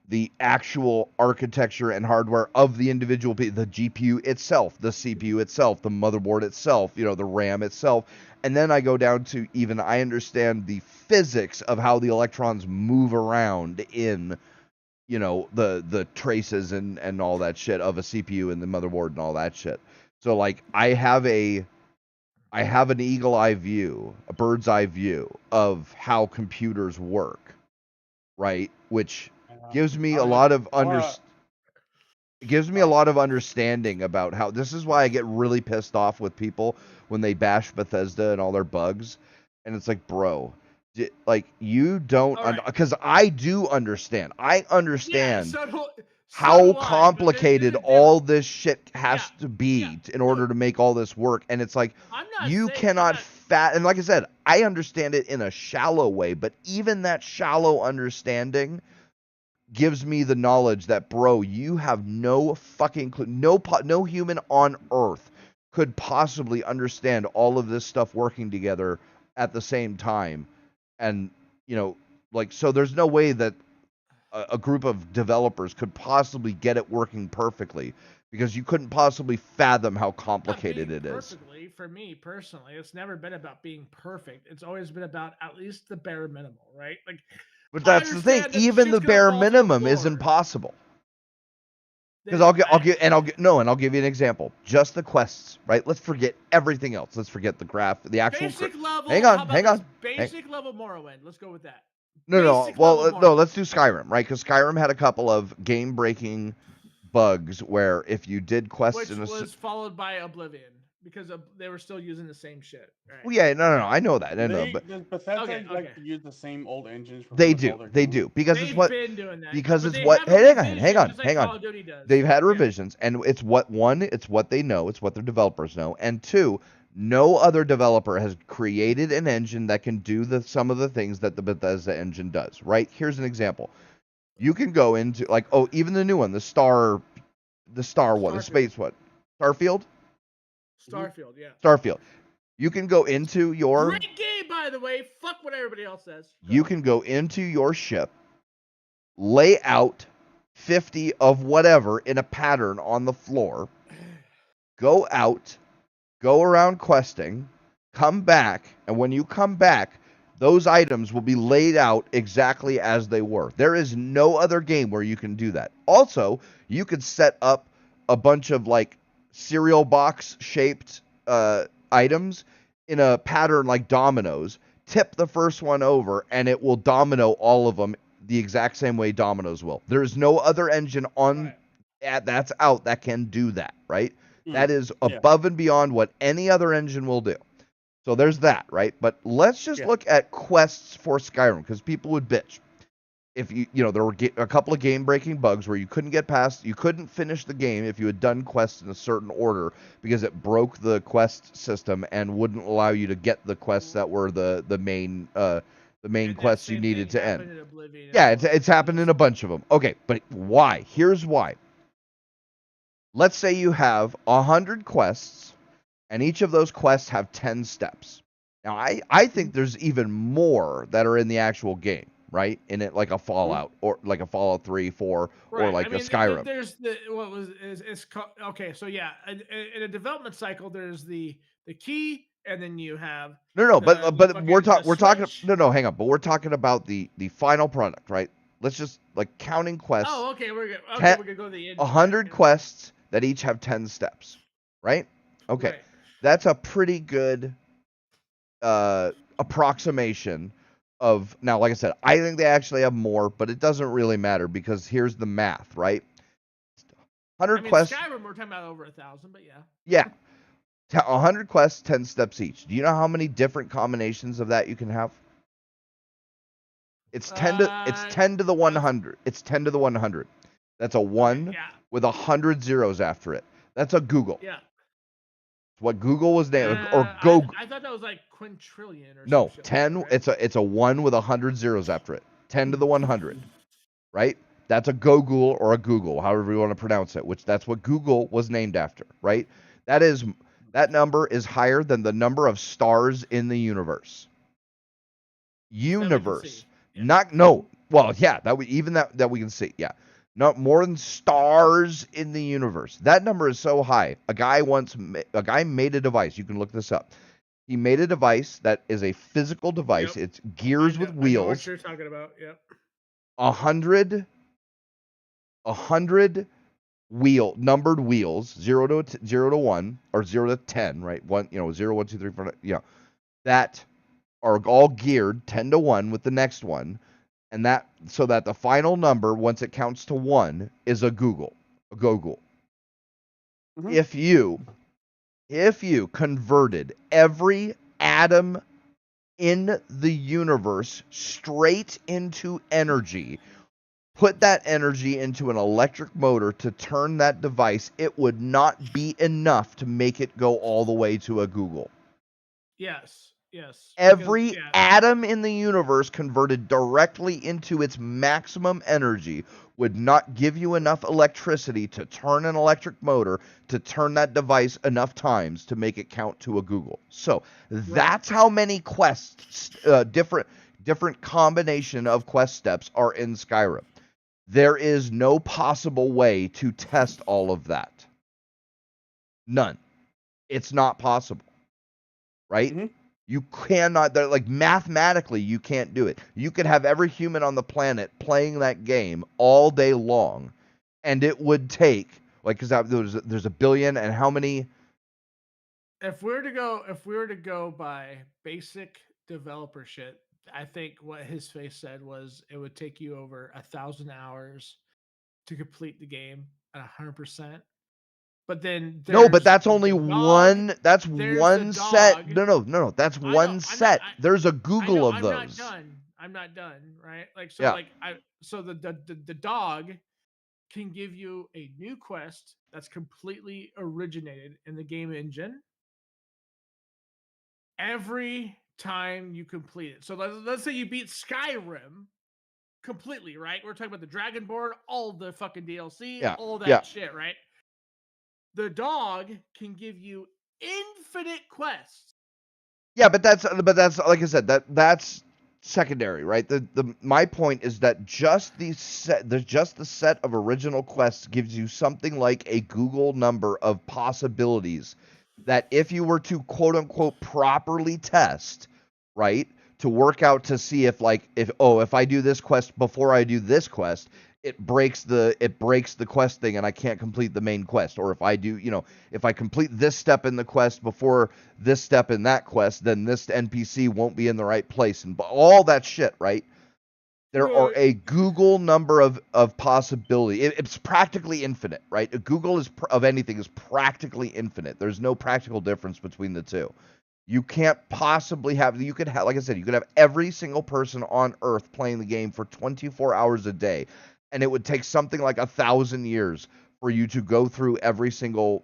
the actual architecture and hardware of the individual, the GPU itself, the CPU itself, the motherboard itself, the RAM itself. And then I go down to I understand the physics of how the electrons move around in, the traces and all that shit of a CPU and the motherboard and all that shit. So like I have an eagle eye view, a bird's eye view of how computers work, right? Which gives me a lot of understanding about how. This is why I get really pissed off with people when they bash Bethesda and all their bugs, and it's like, bro, like you don't, because I do understand. I understand how complicated all this shit has to be in order to make all this work, and it's like you cannot and like I said, I understand it in a shallow way, but even that shallow understanding gives me the knowledge that, bro, you have no fucking clue. No human on Earth could possibly understand all of this stuff working together at the same time. And, so there's no way that a group of developers could possibly get it working perfectly, because you couldn't possibly fathom how complicated it is. For me personally, it's never been about being perfect. It's always been about at least the bare minimum, right? Like, but that's the thing. Even the bare minimum is impossible. Because I'll give you an example. Just the quests, right? Let's forget everything else. Let's forget the the actual. Basic level. Hang on. Basic level Morrowind. Let's go with that. No. Well, no. Let's do Skyrim, right? Because Skyrim had a couple of game-breaking bugs where if you did quests was followed by Oblivion. Because they were still using the same shit. Right? Well, yeah, no, I know that. Does Bethesda like to use the same old engines? From they do because They've it's what been doing that. Because it's what. Hang on. Call of Duty does. They've had revisions, and it's what it's what they know, it's what their developers know, and two, no other developer has created an engine that can do some of the things that the Bethesda engine does. Right? Here's an example. You can go into even the new one, the Star one, the space one, Starfield. Starfield, yeah. Starfield. You can go into your... Great game, by the way. Fuck what everybody else says. You can go into your ship, lay out 50 of whatever in a pattern on the floor, go out, go around questing, Come back, and when you come back, those items will be laid out exactly as they were. There is no other game where you can do that. Also, you could set up a bunch of like cereal box shaped items in a pattern like dominoes, tip the first one over, and it will domino all of them the exact same way dominoes will. There is no other engine on that's out that can do that, right? That is Yeah. above and beyond what any other engine will do. So there's that, right? But let's just Yeah. look at quests for Skyrim, because people would bitch if there were a couple of game-breaking bugs where you couldn't finish the game if you had done quests in a certain order because it broke the quest system and wouldn't allow you to get the quests that were the main And quests that you same needed thing to happened end. in Oblivion as Yeah, well. it's happened in a bunch of them. Okay, but why? Here's why. Let's say you have 100 quests, and each of those quests have 10 steps. Now, I think there's even more that are in the actual game, right? In it, like a Fallout, or like a Fallout 3, 4, or Right. like I mean, a Skyrim. there's the what was is it's called, okay. So yeah, in a development cycle, there's the key, and then you have No, the but we're talking. switch. No, hang on. But we're talking about the final product, right? Let's just like counting quests. Oh, okay, we're good. Okay, Ten- we're gonna go to the end. 100 quests that each have 10 steps, right? Okay, Right. that's a pretty good approximation of. Now, like I said, I think they actually have more, but it doesn't really matter because here's the math, right? 100 I mean, quests. Skyrim, we're talking about over 1,000, but yeah. Yeah. 100 quests, 10 steps each. Do you know how many different combinations of that you can have? It's 10 to the 100. It's 10 to the 100. That's a 1 yeah. with 100 zeros after it. That's a Google. Yeah. What Google was named, or Go. I thought that was like quintillion or No, some shit 10. like that, right? It's a 1 with 100 zeros after it. 10 to the 100. Right? That's a Gogul or a Google, however you want to pronounce it, which that's what Google was named after, right? That number is higher than the number of stars in the universe. Universe. Yeah. Not no. Well, yeah, that we can see. Yeah. Not more than stars in the universe. That number is so high. A guy made a device. You can look this up. He made a device that is a physical device. Yep. It's gears with wheels. I know what you're talking about. Yep. 100 numbered wheels, 0 to 1 or 0 to 10, right? 0, 1, 2, 3, 4, that are all geared 10 to 1 with the next one, and that so that the final number, once it counts to 1, is a Gogul. Mhm. If you converted every atom in the universe straight into energy, put that energy into an electric motor to turn that device, it would not be enough to make it go all the way to a Google. Yes. Every atom in the universe converted directly into its maximum energy would not give you enough electricity to turn an electric motor to turn that device enough times to make it count to a Google. So that's how many quests, different combination of quest steps are in Skyrim. There is no possible way to test all of that. None. It's not possible. Right? Mm-hmm. You cannot, like mathematically, you can't do it. You could have every human on the planet playing that game all day long, and it would take, like, because there's a billion, and how many? If we were to go by basic developer shit, I think what his face said was it would take you over 1,000 hours to complete the game at 100%. But then but that's only one. That's one set. No. That's one set. There's a Google of those. I'm not done. Right? Like so. Yeah. The dog can give you a new quest that's completely originated in the game engine every time you complete it. So let's say you beat Skyrim completely, right? We're talking about the Dragonborn, all the fucking DLC, all that shit, right? The dog can give you infinite quests. Yeah, but that's like I said, that's secondary, right? My point is that just the set of original quests gives you something like a Google number of possibilities that if you were to quote unquote properly test, right, to work out to see if like if I do this quest before I do this quest, it breaks the quest thing and I can't complete the main quest. Or if I do, if I complete this step in the quest before this step in that quest, then this NPC won't be in the right place and all that shit, right? There are Right. a Google number of possibility. It's practically infinite, right? A Google of anything is practically infinite. There's no practical difference between the two. You can't possibly have. You could have, like I said, you could have every single person on Earth playing the game for 24 hours a day, and it would take something like 1,000 years for you to go through every single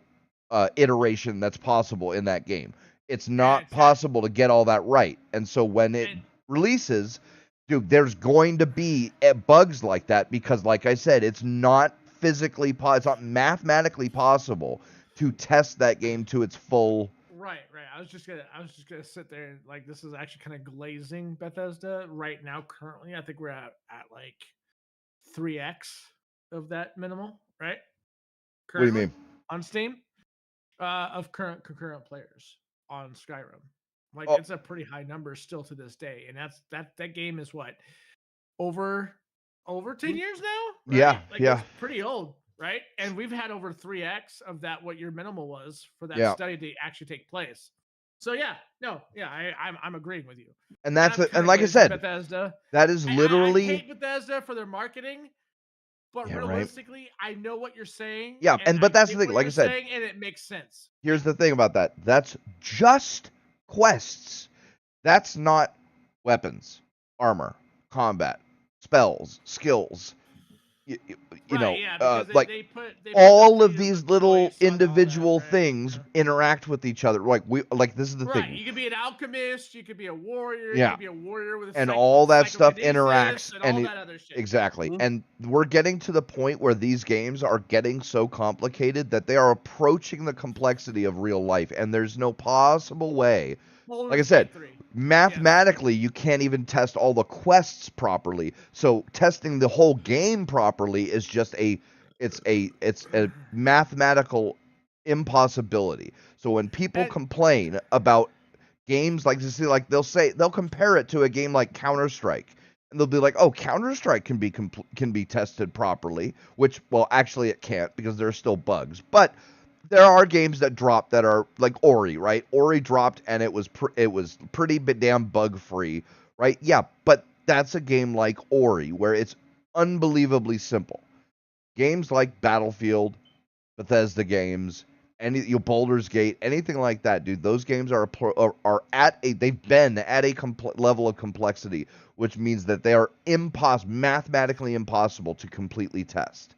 iteration that's possible in that game. It's not possible to get all that right, and so when it releases, dude, there's going to be bugs like that because, like I said, it's not it's not mathematically possible to test that game to its full. Right. I was just gonna sit there and like this is actually kind of glazing Bethesda right now. Currently, I think we're at like 3x of that minimal, right? What do you Currently mean? on Steam, of current concurrent players on Skyrim. Like Oh, it's a pretty high number still to this day, and that game is what over 10 years now, right? yeah, Like yeah, it's pretty old, right? And we've had over 3x of that what your minimal was for that yeah. study to actually take place. So yeah, no, yeah, I'm agreeing with you. And And that's I'm it. kind And of like I glazing said, Bethesda. that is I literally. hate Bethesda for their marketing, but Yeah, right. realistically, I know what you're saying, Yeah, and but I that's the get thing. what Like I you're said, saying, and it makes sense. here's the thing about that. That's just quests. That's not weapons, armor, combat, spells, skills. You, Right, yeah, because like they put the all of freedom these of little choice on all that, individual right? things Yeah. interact with each other. Like this is the Right, thing. you could be an alchemist, you could be a warrior, you Yeah, could be a warrior with a and all that stuff psychokinesis interacts and all and that other shit. exactly. Mhm. And we're getting to the point where these games are getting so complicated that they are approaching the complexity of real life, and there's no possible way. Like I Baldur's said, Gate 3. Yes. mathematically you can't even test all the quests properly, so testing the whole game properly is just it's a mathematical impossibility. So when people And complain about games like this, like they'll compare it to a game like Counter-Strike, and they'll be like, "Oh, Counter-Strike can be tested properly," which, well, actually it can't because there are still bugs. But there are games that drop that are like Ori, right? Ori dropped and it was pretty damn bug free, right? Yeah, but that's a game like Ori where it's unbelievably simple. Games like Battlefield, Bethesda games, Baldur's Gate, anything like that, dude. Those games are at they've been at a level of complexity, which means that they are mathematically impossible to completely test,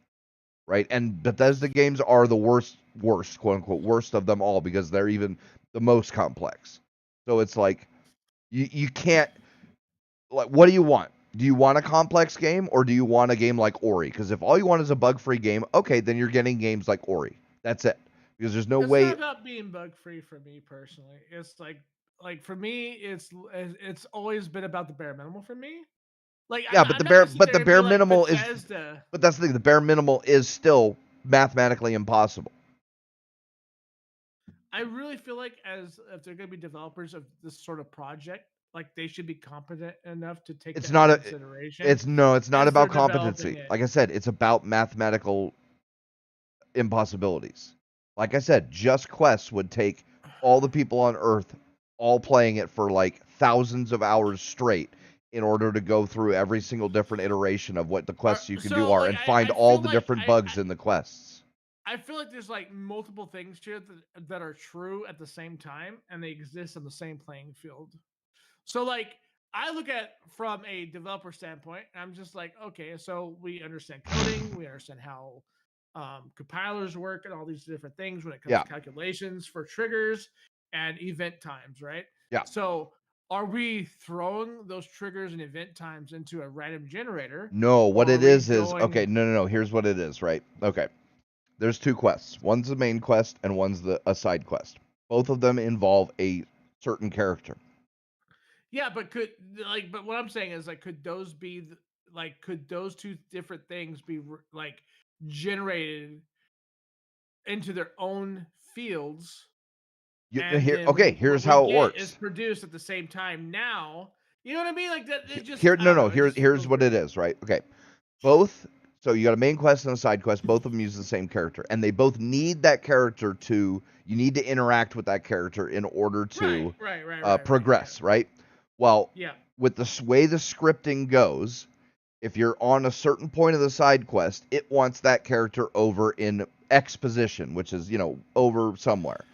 right? And Bethesda games are the worst, quote unquote, worst of them all because they're even the most complex. So it's like you can't, like, what do you want? Do you want a complex game or do you want a game like Ori? Because if all you want is a bug-free game, okay, then you're getting games like Ori. That's it. Because there's no it's way. not about being bug free for me personally. It's like for me, it's always been about the bare minimal for me. Like Yeah, I'm not gonna sit but there the and be bare like minimal is. Bethesda. But that's the thing. The bare minimal is still mathematically impossible. I really feel like as if they're gonna be developers of this sort of project, like they should be competent enough to take It's that into not a. consideration It's not as they're about developing competency. it. Like I said, it's about mathematical impossibilities. Like I said, just quests would take all the people on Earth all playing it for like thousands of hours straight in order to go through every single different iteration of what the quests you can do So are like and find I all feel the like different bugs in the quests. I feel like there's like multiple things here that are true at the same time and they exist on the same playing field. So like I look at from a developer standpoint, and I'm just like, okay, so we understand coding, we understand how compilers work and all these different things when it comes Yeah. to calculations for triggers and event times, right? Yeah. So are we throwing those triggers and event times into a random generator? No, what Or are it we is okay, going no. Here's what it is, right? Okay. There's two quests. One's the main quest and one's a side quest. Both of them involve a certain character. Yeah, but but what I'm saying is like, could those be could those two different things be like generated into their own fields and then here's what how we it get works. is produced at the same time now. You know what I mean? Like that. It just Here, I don't no, know, it just here's feels what it weird. is, right? Okay, both. So you got a main quest and a side quest. Both of them use the same character, and they both need that character to. You need to interact with that character in order to Right. progress, right? Well, Yeah. with the way the scripting goes, if you're on a certain point of the side quest, it wants that character over in X position, which is over somewhere.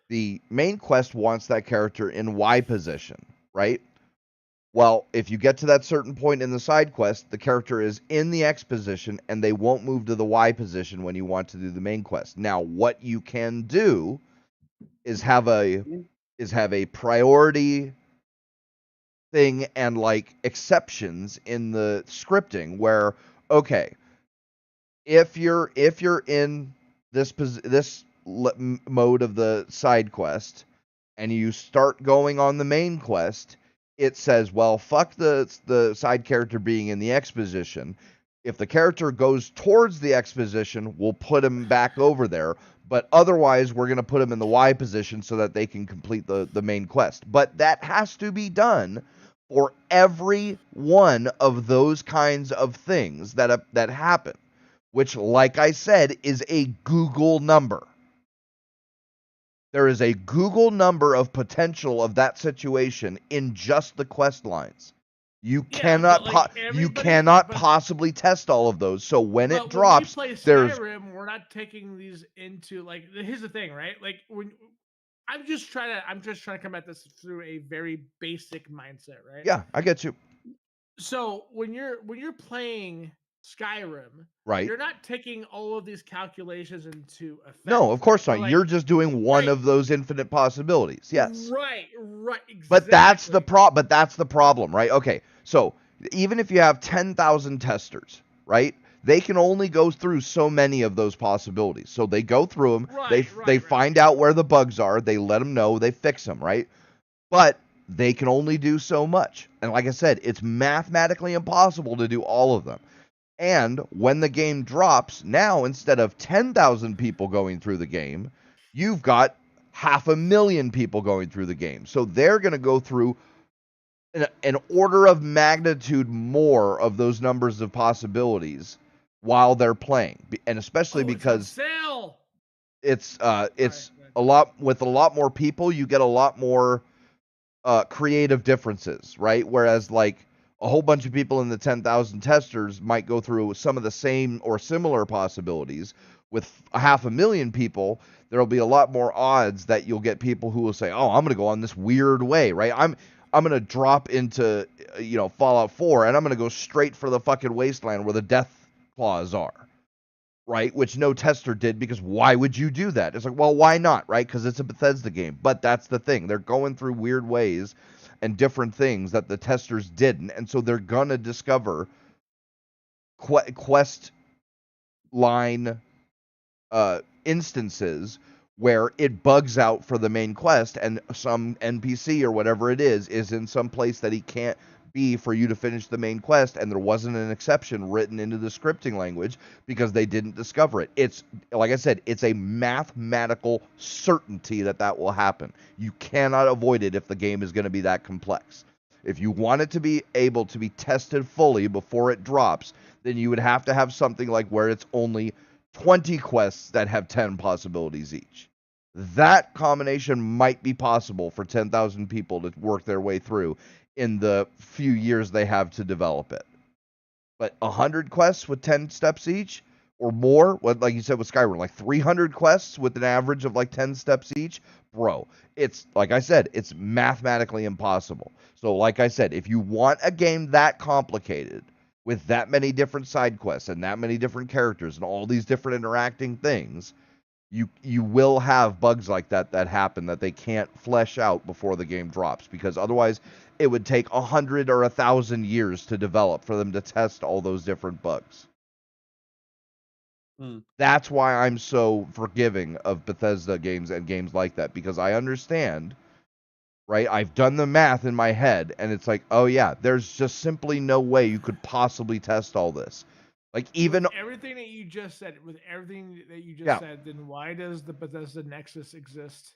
The main quest wants that character in Y position, right? Well, if you get to that certain point in the side quest, the character is in the X position and they won't move to the Y position when you want to do the main quest. Now, what you can do is have a priority thing and like exceptions in the scripting where okay, if you're in this mode of the side quest and you start going on the main quest, it says, well, fuck the side character being in the X position. If the character goes towards the X position, we'll put him back over there. But otherwise, we're going to put him in the Y position so that they can complete the main quest. But that has to be done for every one of those kinds of things that happen, which, like I said, is a Google number. There is a Google number of potential of that situation in just the quest lines. You cannot possibly test all of those. So when it drops, when we play there's Skyrim, we're not taking these into like. Here's the thing, right? Like when I'm just trying to come at this through a very basic mindset, right? yeah, I get you. So when you're playing Skyrim, Right. you're not taking all of these calculations into effect. No, of course right? not. You're just doing one of those infinite possibilities. Yes. Right. Exactly. But that's the problem, right? Okay. So, even if you have 10,000 testers, right? They can only go through so many of those possibilities. So they go through them, they find out where the bugs are, they let them know, they fix them, right? But they can only do so much. And like I said, it's mathematically impossible to do all of them. And when the game drops, now instead of 10,000 people going through the game, you've got 500,000 people going through the game. So they're going to go through an order of magnitude more of those numbers of possibilities while they're playing. And especially because it's a lot with a lot more people, you get a lot more creative differences, right? Whereas like a whole bunch of people in the 10,000 testers might go through some of the same or similar possibilities. With 500,000 people, there'll be a lot more odds that you'll get people who will say, "Oh, I'm going to go on this weird way," right? I'm going to drop into Fallout 4 and I'm going to go straight for the fucking wasteland where the death claws are. Right? Which no tester did, because why would you do that? It's like, well, why not, right? Because it's a Bethesda game. But that's the thing. They're going through weird ways and different things that the testers didn't. And so they're going to discover quest line instances where it bugs out for the main quest and some NPC or whatever it is in some place that he can't be for you to finish the main quest, and there wasn't an exception written into the scripting language because they didn't discover it. It's like I said, it's a mathematical certainty that will happen. You cannot avoid it if the game is going to be that complex. If you want it to be able to be tested fully before it drops, then you would have to have something like where it's only 20 quests that have 10 possibilities each. That combination might be possible for 10,000 people to work their way through in the few years they have to develop it. But 100 quests with 10 steps each or more, like you said with Skyrim, like 300 quests with an average of like 10 steps each, bro, it's, like I said, it's mathematically impossible. So like I said, if you want a game that complicated with that many different side quests and that many different characters and all these different interacting things, you will have bugs like that happen that they can't flesh out before the game drops, because otherwise it would take 100 or 1,000 years to develop for them to test all those different bugs. That's why I'm so forgiving of Bethesda games and games like that, because I understand, right? I've done the math in my head, and it's like, oh yeah, there's just simply no way you could possibly test all this. Like, even with everything that you just said, then why does the Bethesda Nexus exist?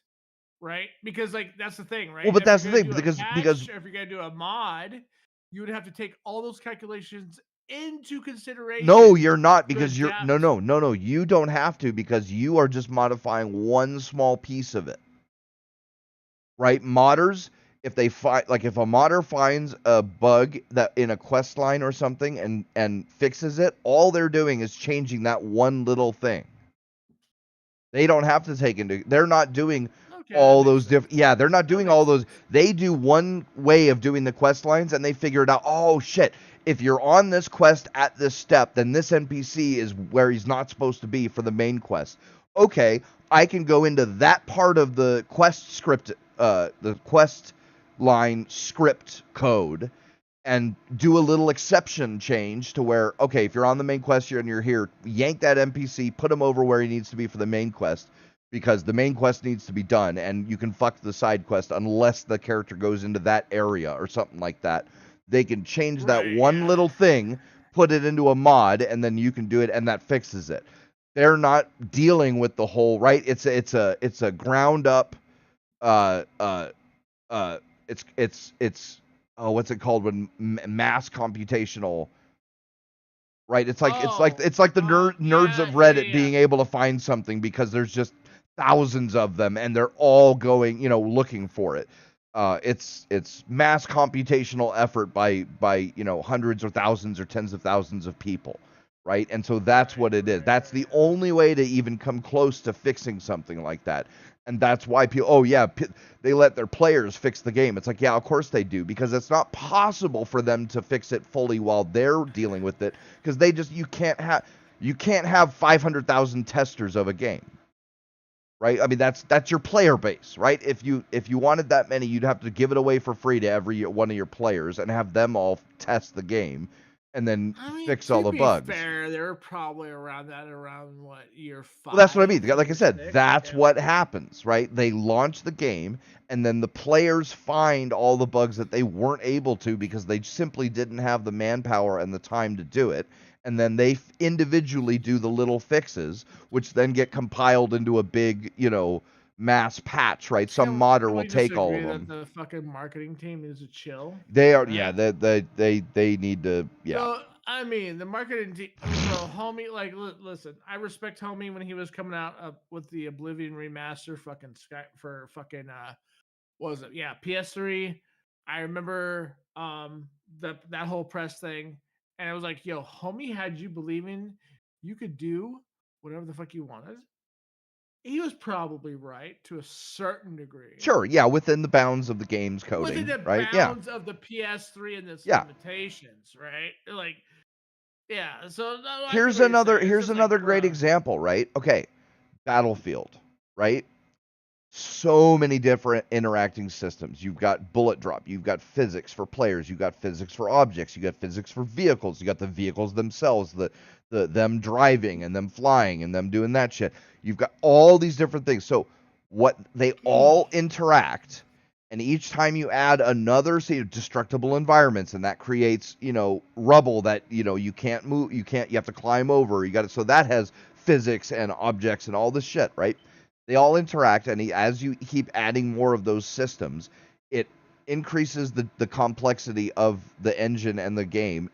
right? Because like that's the thing, right? Well, but If that's you're the gonna thing do a because patch, or if you're gonna do a mod, you would have to take all those calculations into consideration. no, you're not, to because you're adapt. no, you don't have to, because you are just modifying one small piece of it. Right? Modders, if they find, like, if a modder finds a bug that in a quest line or something and fixes it, all they're doing is changing that one little thing. They don't have to take into, they're not doing Okay, all that makes those different, sense. yeah, they're not That doing makes all those. sense. They do one way of doing the quest lines, and they figure it out. Oh shit, if you're on this quest at this step, then this NPC is where he's not supposed to be for the main quest. Okay, I can go into that part of the quest script, the quest line script code, and do a little exception change to where, okay, if you're on the main quest here and you're here, yank that NPC, put him over where he needs to be for the main quest, because the main quest needs to be done, and you can fuck the side quest unless the character goes into that area or something like that. They can change that Right, one yeah. little thing, put it into a mod, and then you can do it, and that fixes it. They're not dealing with the whole, right? It's a ground up, uh, uh, uh, it's what's it called when mass computational, right? It's like the nerds of Reddit Yeah. being able to find something because there's just thousands of them and they're all going, looking for it. It's mass computational effort by hundreds or thousands or tens of thousands of people, right? And so that's what it is. That's the only way to even come close to fixing something like that. And that's why people, they let their players fix the game. It's like, yeah, of course they do, because it's not possible for them to fix it fully while they're dealing with it, because you can't have 500,000 testers of a game, right? I mean, that's your player base, right? If you wanted that many, you'd have to give it away for free to every one of your players and have them all test the game and then fix all the bugs. To be fair, they were probably around what, year 5? Well, that's what I mean. Like I year said, 6? that's what happens, right? They launch the game, and then the players find all the bugs that they weren't able to because they simply didn't have the manpower and the time to do it. And then they individually do the little fixes, which then get compiled into a big, mass patch, right? Some modder will take all of them. That the fucking marketing team needs to chill. They are, yeah. They need to, yeah. So, I mean, the marketing team, bro, homie. Like, listen, I respect homie when he was coming out with the Oblivion remaster, fucking what was it? Yeah, PS3. I remember that whole press thing, and I was like, yo, homie had you believing you could do whatever the fuck you wanted. He was probably right to a certain degree. Sure, yeah, within the bounds of the game's coding, within the right? bounds of the PS3 and its limitations, right? Like, yeah. So here's another great example, right? Okay, Battlefield, right? So many different interacting systems. You've got bullet drop, you've got physics for players, you've got physics for objects, you got physics for vehicles, you got the vehicles themselves, them driving and them flying and them doing that shit. You've got all these different things. So what they all interact, and each time you add another, say, destructible environments, and that creates, rubble that, you can't move, you have to climb over. So that has physics and objects and all this shit, right? They all interact, and as you keep adding more of those systems, it increases the complexity of the engine and the game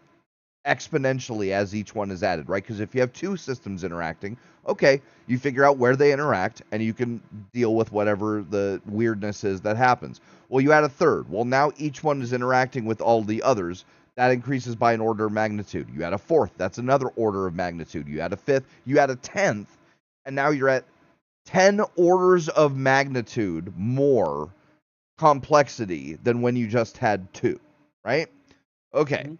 exponentially as each one is added, right? Because if you have two systems interacting, okay, you figure out where they interact, and you can deal with whatever the weirdness is that happens. Well, you add a third. Well, now each one is interacting with all the others. That increases by an order of magnitude. You add a fourth. That's another order of magnitude. You add a fifth. You add a 10th. And now you're at 10 orders of magnitude more complexity than when you just had 2, right? Okay. Mm-hmm.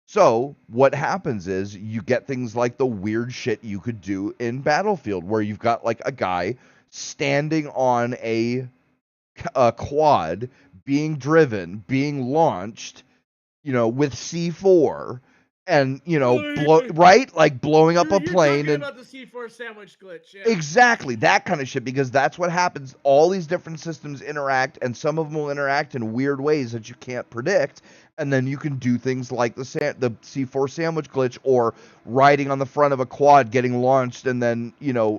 So what happens is you get things like the weird shit you could do in Battlefield, where you've got like a guy standing on a quad, being driven, being launched, with C4, and right, like blowing up a plane. You're talking about the C4 sandwich glitch, yeah. Exactly, that kind of shit, because that's what happens. All these different systems interact, and some of them will interact in weird ways that you can't predict. And then you can do things like the C4 sandwich glitch, or riding on the front of a quad, getting launched, and then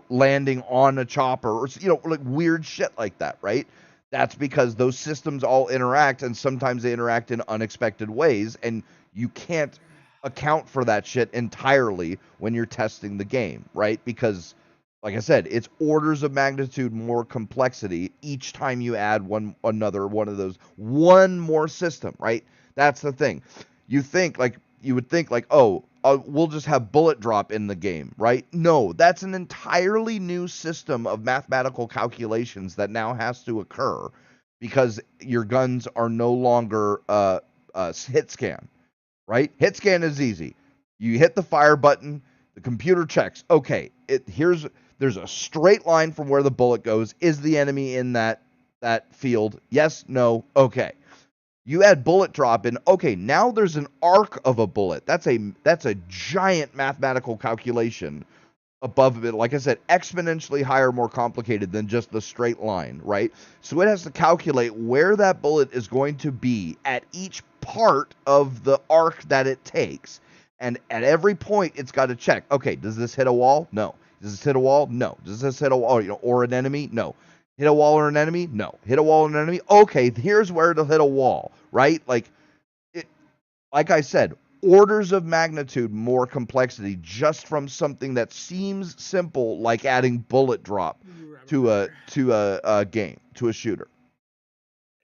landing on a chopper, or like weird shit like that, right? That's because those systems all interact, and sometimes they interact in unexpected ways, and you can't account for that shit entirely when you're testing the game, right? Because, like I said, it's orders of magnitude more complexity each time you add one of those, one more system, right? That's the thing. You would think like, oh, we'll just have bullet drop in the game, right? No, that's an entirely new system of mathematical calculations that now has to occur because your guns are no longer hit scan, right? Hit scan is easy. You hit the fire button, the computer checks. Okay, there's a straight line from where the bullet goes. Is the enemy in that field? Yes, no, okay. You add bullet drop in. Okay, now there's an arc of a bullet. That's a giant mathematical calculation above it. Like I said, exponentially higher, more complicated than just the straight line, right? So it has to calculate where that bullet is going to be at each part of the arc that it takes. And at every point, it's got to check. Okay, does this hit a wall? No. Does this hit a wall? No. Does this hit a wall? Or an enemy? No. Hit a wall or an enemy? No. Hit a wall or an enemy? Okay, here's where it'll hit a wall, right? Like I said, orders of magnitude more complexity just from something that seems simple, like adding bullet drop to a game, to a shooter.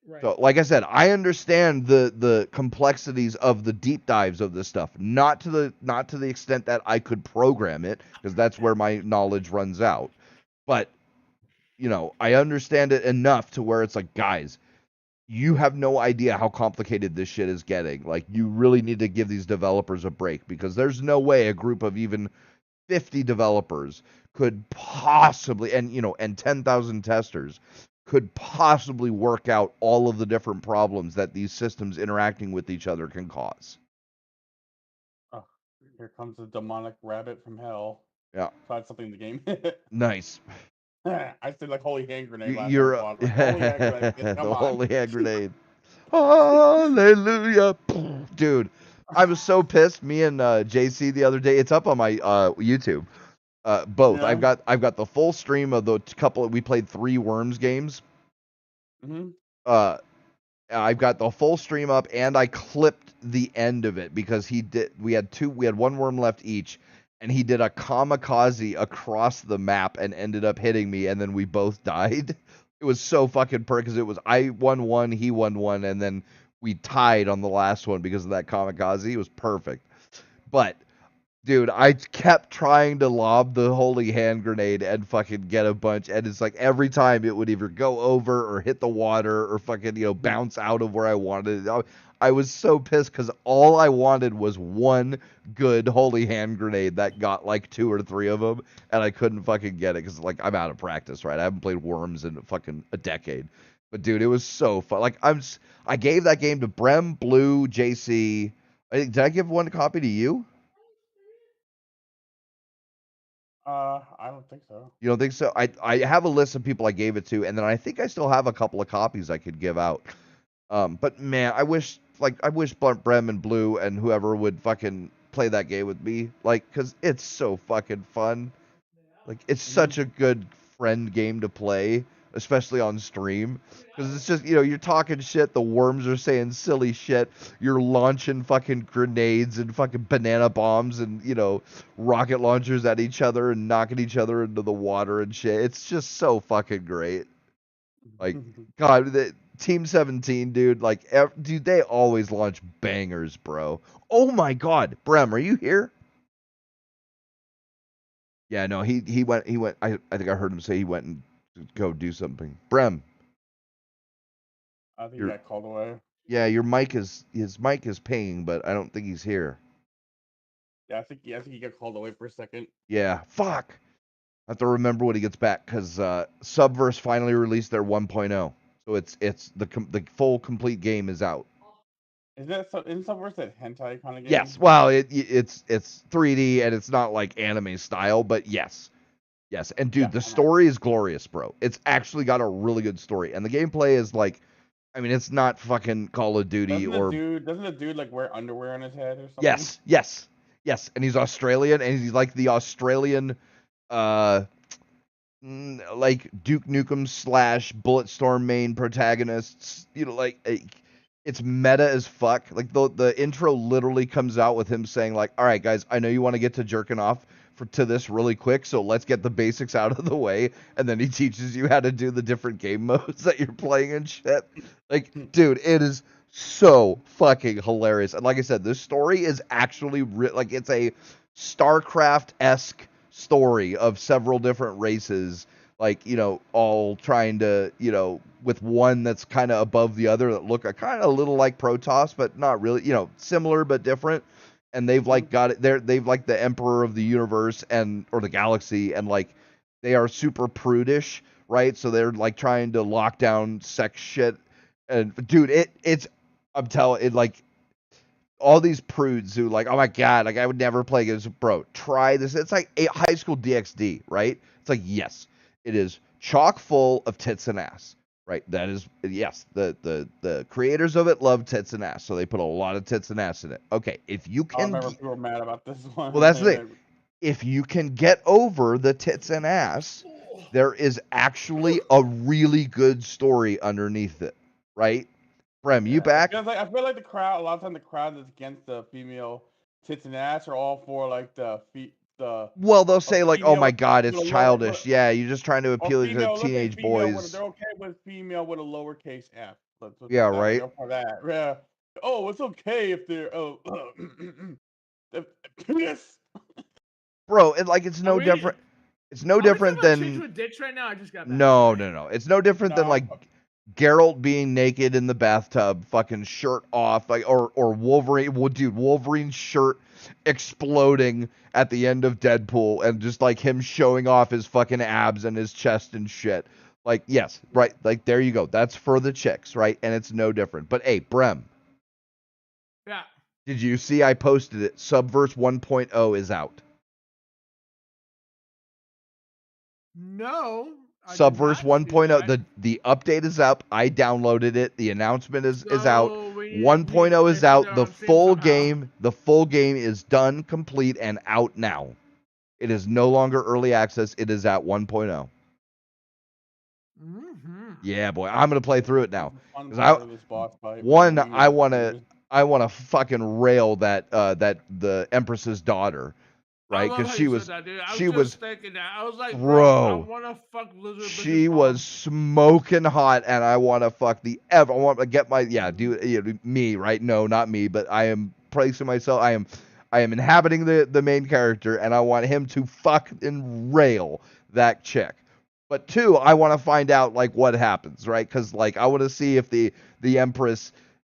Right. So, like I said, I understand the complexities of the deep dives of this stuff, not to the extent that I could program it, because that's where my knowledge runs out. But I understand it enough to where it's like, guys, you have no idea how complicated this shit is getting. Like, you really need to give these developers a break, because there's no way a group of even 50 developers could possibly, and 10,000 testers could possibly work out all of the different problems that these systems interacting with each other can cause. Oh, here comes the demonic rabbit from hell. Yeah. Tried something in the game. Nice. I said like holy hand grenade last You're time. Like, holy hand grenade. Come the on. holy hand grenade. Hallelujah. Dude, I was so pissed. Me and JC the other day, it's up on my YouTube. Both. Yeah. I've got the full stream of the couple. We played 3 Worms games. Mm-hmm. I've got the full stream up, and I clipped the end of it because we had 1 worm left each, and he did a kamikaze across the map and ended up hitting me, and then we both died. It was so fucking because it was I won 1, he won 1, and then we tied on the last one because of that kamikaze. It was perfect. But dude, I kept trying to lob the holy hand grenade and fucking get a bunch, and it's like every time it would either go over or hit the water or fucking, bounce out of where I wanted it. I was so pissed because all I wanted was one good holy hand grenade that got like 2 or 3 of them, and I couldn't fucking get it because, like, I'm out of practice, right? I haven't played Worms in fucking a decade. But dude, it was so fun. Like, I gave that game to Brem, Blue, JC. Did I give one copy to you? I don't think so. You don't think so? I have a list of people I gave it to, and then I think I still have a couple of copies I could give out. But man, I wish Brem and Blue and whoever would fucking play that game with me, like, cause it's so fucking fun. Like, it's such a good friend game to play, especially on stream, because it's just, you're talking shit, the worms are saying silly shit, you're launching fucking grenades and fucking banana bombs and, rocket launchers at each other and knocking each other into the water and shit. It's just so fucking great. Like, God, Team 17, dude, like, dude, they always launch bangers, bro. Oh my God, Brem, are you here? Yeah, no, he went. I think I heard him say he went and go do something. Brem. I think he got called away. Yeah, his mic is pinging, but I don't think he's here. Yeah, I think he got called away for a second. Yeah, fuck. I have to remember when he gets back, because Subverse finally released their 1.0, so it's the full complete game is out. Isn't Subverse that hentai kind of game? Yes, well, it's 3D and it's not like anime style, but yes, and dude, the story is glorious, bro. It's actually got a really good story, and the gameplay is like, I mean, it's not fucking Call of Duty doesn't the dude like wear underwear on his head or something? Yes, and he's Australian, and he's like the Australian like Duke Nukem slash Bulletstorm main protagonists. It's meta as fuck. Like the intro literally comes out with him saying like, "All right, guys, I know you want to get to jerking off to this really quick, so let's get the basics out of the way." And then he teaches you how to do the different game modes that you're playing and shit. Like, dude, it is so fucking hilarious. And like I said, this story is actually like it's a StarCraft-esque story of several different races, like, all trying to, with one that's kind of above the other that look kind of a little like Protoss, but not really, similar but different. And they've like got it there. They've like the emperor of the universe or the galaxy, and like they are super prudish, right? So they're like trying to lock down sex shit. And dude, I'm telling it, like, all these prudes who like, oh my god, like I would never play against, bro, try this. It's like a high school DxD, right? It's like, yes, it is chock full of tits and ass, right? That is, yes, the creators of it love tits and ass, so they put a lot of tits and ass in it. Okay, if you I can, remember people were mad about this one. well, that's the thing. If you can get over the tits and ass, there is actually a really good story underneath it, right? Brem, you back? I feel like the crowd, a lot of time the crowd that's against the female tits and ass are all for like the Well, they'll say like, "Oh my God, it's with a childish." Yeah, you're just trying to or appeal to female, let's say teenage female boys. they're okay with female with a lowercase f. Let's put Yeah, that, like, right. they're for that. Yeah. Oh, it's okay if they're penis. Bro, it's no different. It's no different than Chicks with dicks right now. I just got back. no, Sorry. no. It's no different than No. like Geralt being naked in the bathtub, fucking shirt off, like or Wolverine. Well, dude, Wolverine's shirt exploding at the end of Deadpool, and just like him showing off his fucking abs and his chest and shit. Like, yes, right. Like, there you go. That's for the chicks, right? And it's no different. But hey, Brem, Yeah. did you see I posted it? Subverse 1.0 is out. No. Subverse 1.0, the update is up. I downloaded it. The announcement is out. 1.0 is out. The full game is done, complete, and out now. It is no longer early access. It is at 1.0. Mm-hmm. Yeah, boy, I'm gonna play through it now. I want to fucking rail that the Empress's daughter, right? Because she was thinking that. I was like, bro, I want to fuck lizard. she was smoking hot, and I want to fuck I want to get my me, right? No, not me, but I am placing myself. I am inhabiting the main character, and I want him to fuck and rail that chick. But two, I want to find out like what happens, right? Because like I want to see if the Empress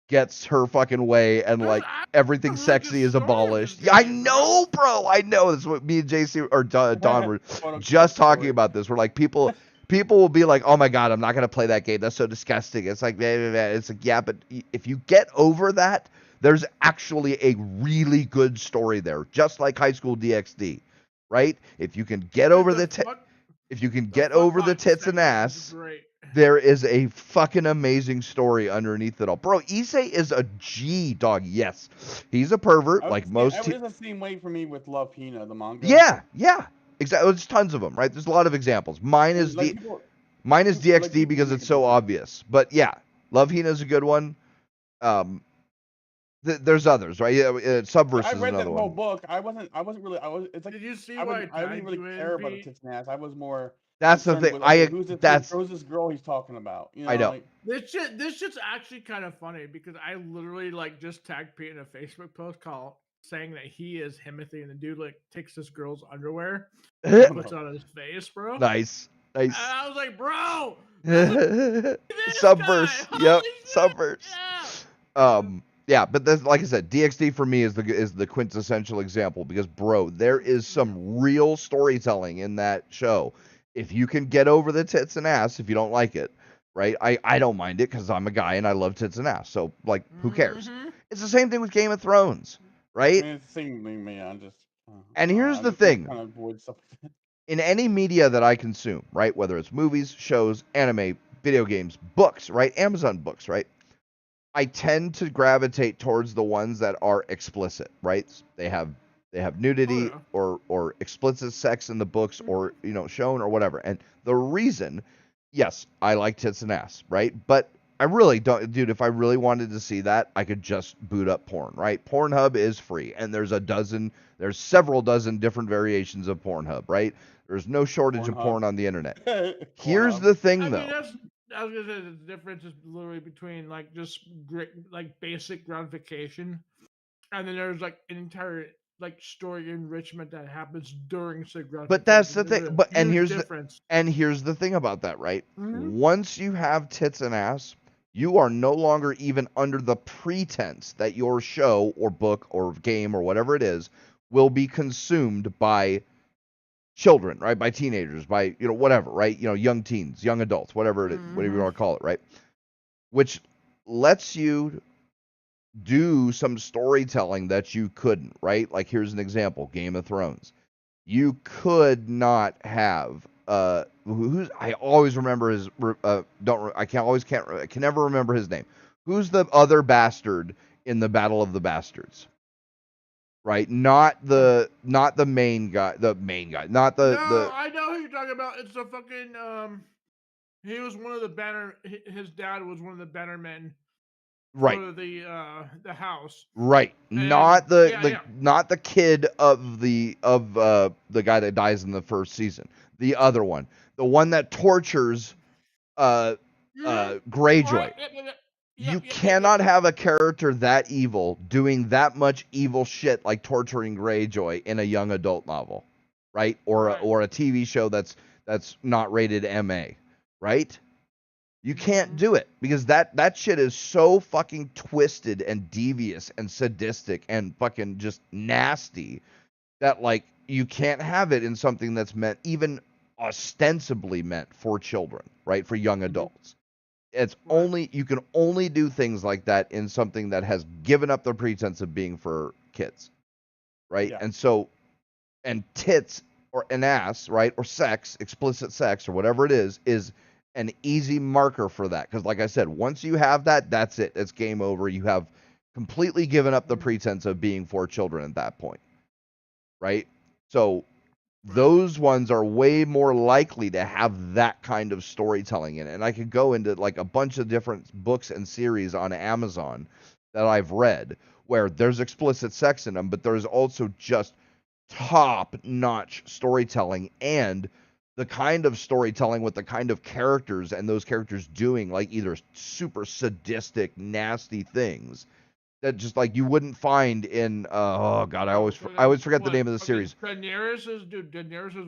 gets her fucking way and like everything sexy is abolished. Yeah, I know, bro. I know. That's what me and JC or Don were just talking about this. We're like people will be like, "Oh my god, I'm not gonna play that game. That's so disgusting." It's like, it's like, yeah, but if you get over that, there's actually a really good story there, just like High School DxD, right? If you can get over the tits and ass, there is a fucking amazing story underneath it all. Bro, Issei is a G, dog. Yes. He's a pervert, like most. It was the same way for me with Love Hina, the manga. Yeah. Exactly. There's tons of them, right? There's a lot of examples. Mine is DxD because it's so obvious. But yeah, Love Hina is a good one. There's others, right? Yeah, Subverse is another one. I read that whole book. It's like, did you see I didn't really care about the tits and ass. I was more. That's the thing. Who's this girl he's talking about? You know, I know. Like, this shit's actually kind of funny because I literally like just tagged Pete in a Facebook post saying that he is Himothy, and the dude like takes this girl's underwear and puts it on his face, bro. Nice. And I was like, bro. Subverse. Yep. Subverse. Yeah. Yeah, but like I said, DxD for me is the quintessential example because, bro, there is some real storytelling in that show. If you can get over the tits and ass, if you don't like it, right? I don't mind it because I'm a guy and I love tits and ass. So, like, who cares? Mm-hmm. It's the same thing with Game of Thrones, right? I mean, it's the same thing, man. And here's the thing. Kind of avoid stuff. In any media that I consume, right? Whether it's movies, shows, anime, video games, books, right? Amazon books, right? I tend to gravitate towards the ones that are explicit, right? They have They have nudity yeah. or explicit sex in the books or shown or whatever. And the reason, yes, I like tits and ass, right? But I really don't, dude. If I really wanted to see that, I could just boot up porn, right? Pornhub is free, and there's several dozen different variations of Pornhub, right? There's no shortage of Pornhub. porn on the internet. Here's Pornhub. the thing, I though. mean, I was gonna say the difference is literally between like just like basic gratification, and then there's like an entire like story enrichment that happens during said gratification. But that's the There's thing. a But huge difference. here's the thing about that, right? Mhm. Once you have tits and ass, you are no longer even under the pretense that your show or book or game or whatever it is will be consumed by children, right? By teenagers, by whatever, right? Young teens, young adults, whatever it is, whatever you want to call it, right? Which lets you do some storytelling that you couldn't, right? Like here's an example, Game of Thrones. You could not have who's I always remember his I can never remember his name. Who's the other bastard in the Battle of the Bastards? Right? Not the main guy, not the I know who you're talking about. It's the fucking he was one of the banner. His dad was one of the bannermen right. for the house. Right. And, Not not the kid of the guy that dies in the first season. The other one. The one that tortures Greyjoy. You cannot have a character that evil doing that much evil shit like torturing Greyjoy in a young adult novel, right? Or a TV show that's not rated MA, right? You can't do it because that shit is so fucking twisted and devious and sadistic and fucking just nasty that like you can't have it in something that's meant even ostensibly meant for children, right? For young adults. It's only you can only do things like that in something that has given up the pretense of being for kids, right? Yeah. And so, and tits or an ass, right, or sex, explicit sex or whatever it is an easy marker for that. Because, like I said, once you have that, that's it. It's game over. You have completely given up the pretense of being for children at that point, right? So those ones are way more likely to have that kind of storytelling in it. And I could go into like a bunch of different books and series on Amazon that I've read where there's explicit sex in them, but there's also just top-notch storytelling and the kind of storytelling with the kind of characters and those characters doing like either super sadistic, nasty things that just like you wouldn't find in oh god, I always forget the name of the series. Daenerys's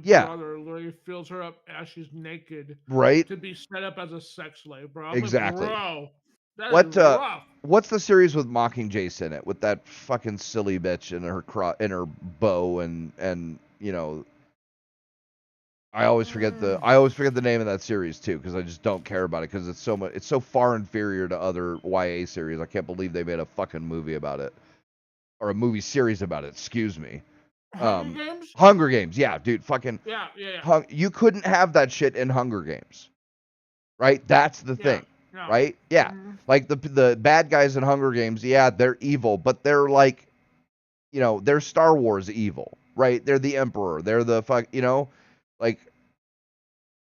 Yeah. brother literally fills her up as she's naked, right? To be set up as a sex slave, bro. I'm Exactly. Like, bro, that is rough. What's the series with Mockingjay in it with that fucking silly bitch and her bow and I always forget the name of that series too because I just don't care about it because it's so far inferior to other YA series. I can't believe they made a fucking movie about it or a movie series about it. Excuse me. Hunger Games. Hunger Games. Yeah, dude. Fucking. Yeah. You couldn't have that shit in Hunger Games, right? That's the thing, Yeah. right? Yeah. Like the bad guys in Hunger Games. Yeah, they're evil, but they're like, they're Star Wars evil, right? They're the Emperor. They're the like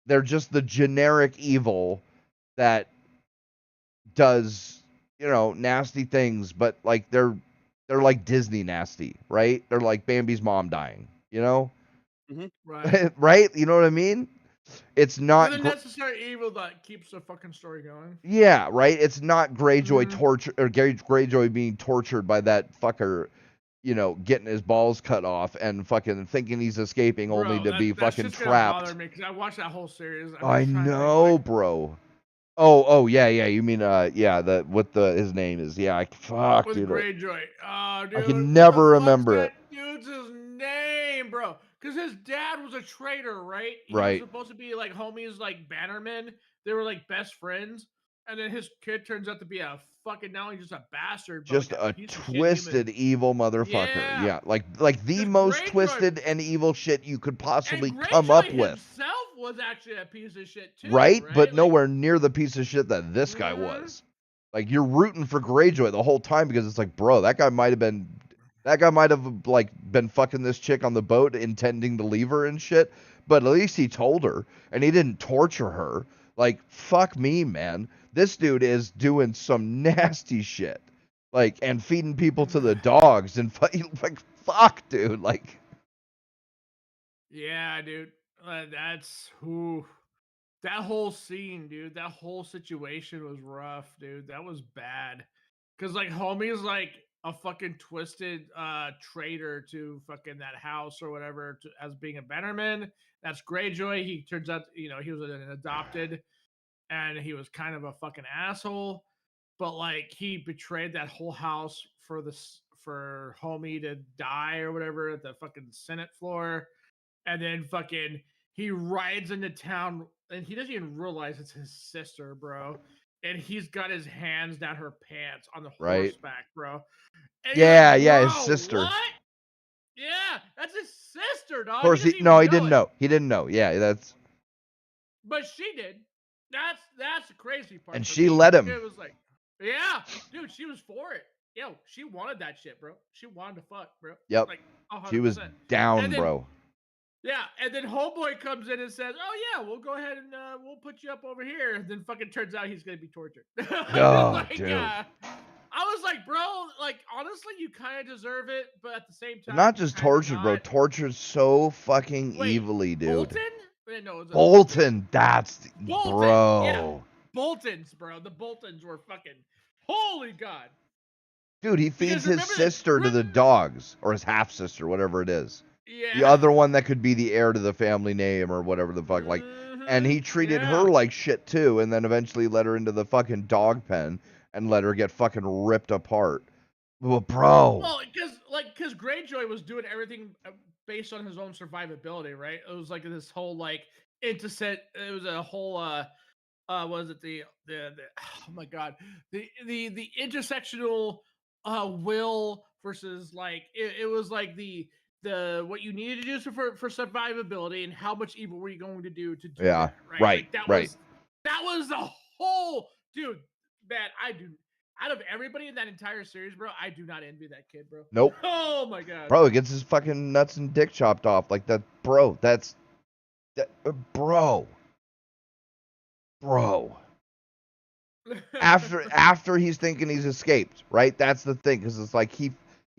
they're just the generic evil that does nasty things, but like they're like Disney nasty, right? They're like Bambi's mom dying, Right. right? You know what I mean? It's not the necessary evil that keeps the fucking story going. Yeah, right. It's not Greyjoy torture or Greyjoy being tortured by that fucker getting his balls cut off and fucking thinking he's escaping only to be fucking trapped. Bother me because I watched that whole series. I know, bro. Oh, yeah. You mean his name is fuck, with dude. Greyjoy. Dude, I can never remember that it. Dude's his name, bro. Because his dad was a traitor, right? He Right. was supposed to be like homies, like bannermen. They were like best friends, and then his kid turns out to be a fucking not only just a bastard, but Just like a twisted evil motherfucker. Yeah, like the most twisted and evil shit you could possibly come up with. Himself was actually a piece of shit too, right? But like, nowhere near the piece of shit that this guy was. Like you're rooting for Greyjoy the whole time because it's like, bro, that That guy might have like been fucking this chick on the boat, intending to leave her and shit. But at least he told her, and he didn't torture her. Like, fuck me, man. This dude is doing some nasty shit. Like, and feeding people to the dogs and like, fuck, dude. Like, Yeah, dude. That's who. That whole scene, dude. That whole situation was rough, dude. That was bad. Cause like homie's like a fucking twisted traitor to fucking that house or whatever as being a Bannerman. That's Greyjoy. He turns out, he was an adopted, and he was kind of a fucking asshole. But like he betrayed that whole house for homie to die or whatever at the fucking Senate floor, and then fucking he rides into town and he doesn't even realize it's his sister, bro. And he's got his hands down her pants on the right? horseback, bro. And Yeah, like, yeah, his "Bro, sister. What? Yeah, that's his sister, dog. Of course, he he didn't didn't it. know. He didn't know. Yeah, that's. But she did. That's the crazy part. And for she me. let him. It was like, yeah, dude, she was for it. Yo, she wanted that shit, bro. She wanted to fuck, bro. Yep. Like 100%. She was down, And then- bro. Yeah, and then homeboy comes in and says, "Oh yeah, we'll go ahead and we'll put you up over here." And then fucking turns out he's gonna be tortured. Oh, dude. I was like, bro, like honestly, you kind of deserve it, but at the same time, Not just kinda tortured, bro. not. Tortured so fucking Wait, evilly, dude. Bolton? Wait, no, it was Bolton, that's Bolton, bro. yeah. Boltons, bro. The Boltons were fucking holy god. Dude, he feeds Because his remember sister to the dogs, or his half sister, whatever it is. Yeah. The other one that could be the heir to the family name or whatever the fuck, like, and he treated her like shit too, and then eventually let her into the fucking dog pen and let her get fucking ripped apart. Well, bro. Well, because Greyjoy was doing everything based on his own survivability, right? It was like this whole like interset. It was a whole was it the oh my god, the intersectional will versus like it was like the what you needed to do for survivability and how much evil were you going to do Yeah, that, right? right, Like, right. that was the whole dude. Man, I do. Out of everybody in that entire series, bro, I do not envy that kid, bro. Nope. Oh my god. Bro, he gets his fucking nuts and dick chopped off like that, bro. That's that, bro. After he's thinking he's escaped, right? That's the thing, because it's like he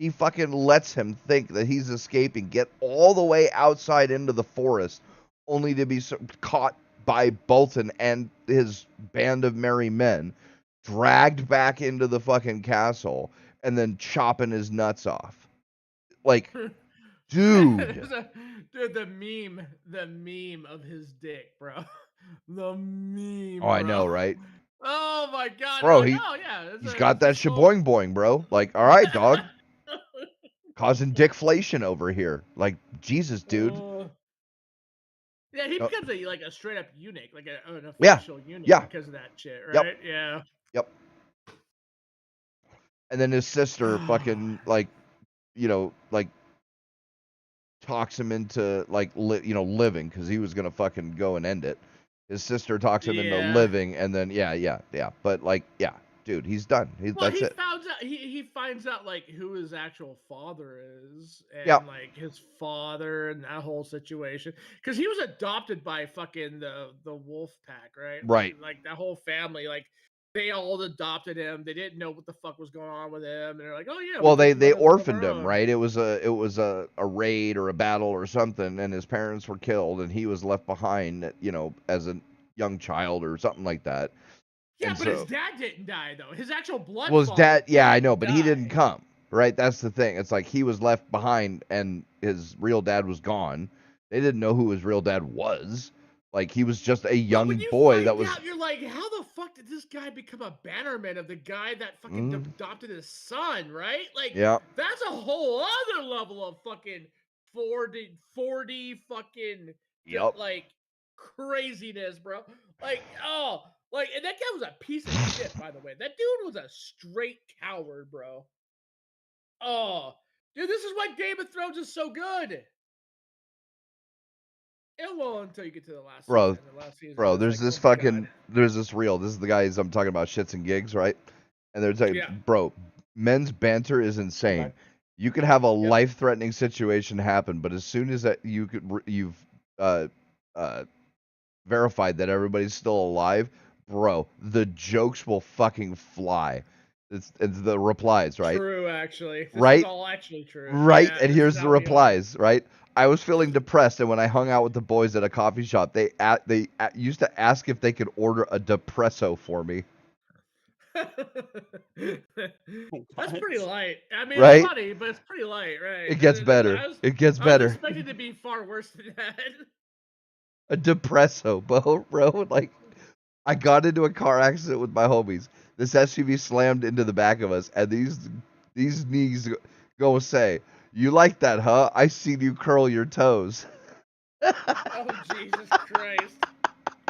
fucking lets him think that he's escaping, get all the way outside into the forest, only to be caught by Bolton and his band of merry men, dragged back into the fucking castle, and then chopping his nuts off. Like, dude. Dude, the meme of his dick, bro. The meme. Oh, I know, right? Oh my god, bro. Like, He's got that shaboing boing, bro. Like, all right, dog. Causing dickflation over here. Like, Jesus, dude. Yeah, he becomes a straight up eunuch, like an official eunuch because of that shit, right? Yep. Yeah. Yep. And then his sister fucking like talks him into like living, because he was gonna fucking go and end it. His sister talks him into living, and then but like dude, he's done. That's it. He finds out like who his actual father is, and like his father and that whole situation, because he was adopted by fucking the wolf pack, right? Right. Like that whole family, like they all adopted him. They didn't know what the fuck was going on with him, and they're like, oh yeah. Well, they orphaned him, right? It was a raid or a battle or something, and his parents were killed, and he was left behind, as a young child or something like that. Yeah, but his dad didn't die though. His actual blood. Well, his dad, I know, but he didn't come, right? That's the thing. It's like he was left behind, and his real dad was gone. They didn't know who his real dad was. Like, he was just a young boy that was. You're like, how the fuck did this guy become a bannerman of the guy that fucking adopted his son, right? Like, that's a whole other level of fucking 40 fucking like craziness, bro. Like, and that guy was a piece of shit, by the way. That dude was a straight coward, bro. Oh, dude, this is why Game of Thrones is so good. It won't until you get to the last season. Bro, there's this there's this reel. This is the guys I'm talking about, shits and gigs, right? And they're saying, bro, men's banter is insane. You could have a life-threatening situation happen, but as soon as that you've uh, uh, verified that everybody's still alive, bro, the jokes will fucking fly. It's the replies, right? True, actually. This is Right? all actually true. Right? Yeah, And this is here's the how we are. replies, right? I was feeling depressed, and when I hung out with the boys at a coffee shop, they used to ask if they could order a depresso for me. That's pretty What? light. I mean, it's Right? funny, but it's pretty light, right? It gets better. It gets I was better. expecting to be far worse than that. A depresso, bro. Like, I got into a car accident with my homies. This SUV slammed into the back of us, and these knees go say, "You like that, huh? I seen you curl your toes." Oh Jesus Christ!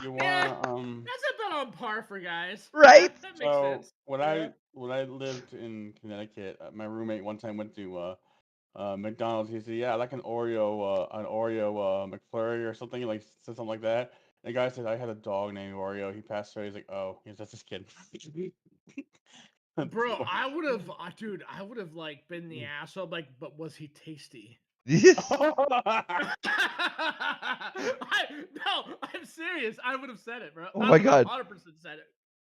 You Yeah, want that's about on par for guys. Right? That makes So sense. when Yeah. I lived in Connecticut, my roommate one time went to McDonald's. He said, "Yeah, I like an Oreo McFlurry or something." Like said something like that. And the guy said, "I had a dog named Oreo. He passed away." He's like, "Oh, he's just his kid." That's Bro, funny. I would have, dude, I would have like been the asshole, like, but was he tasty? Yes. No, I'm serious. I would have said it, bro. Oh I my would have god. 100% said it.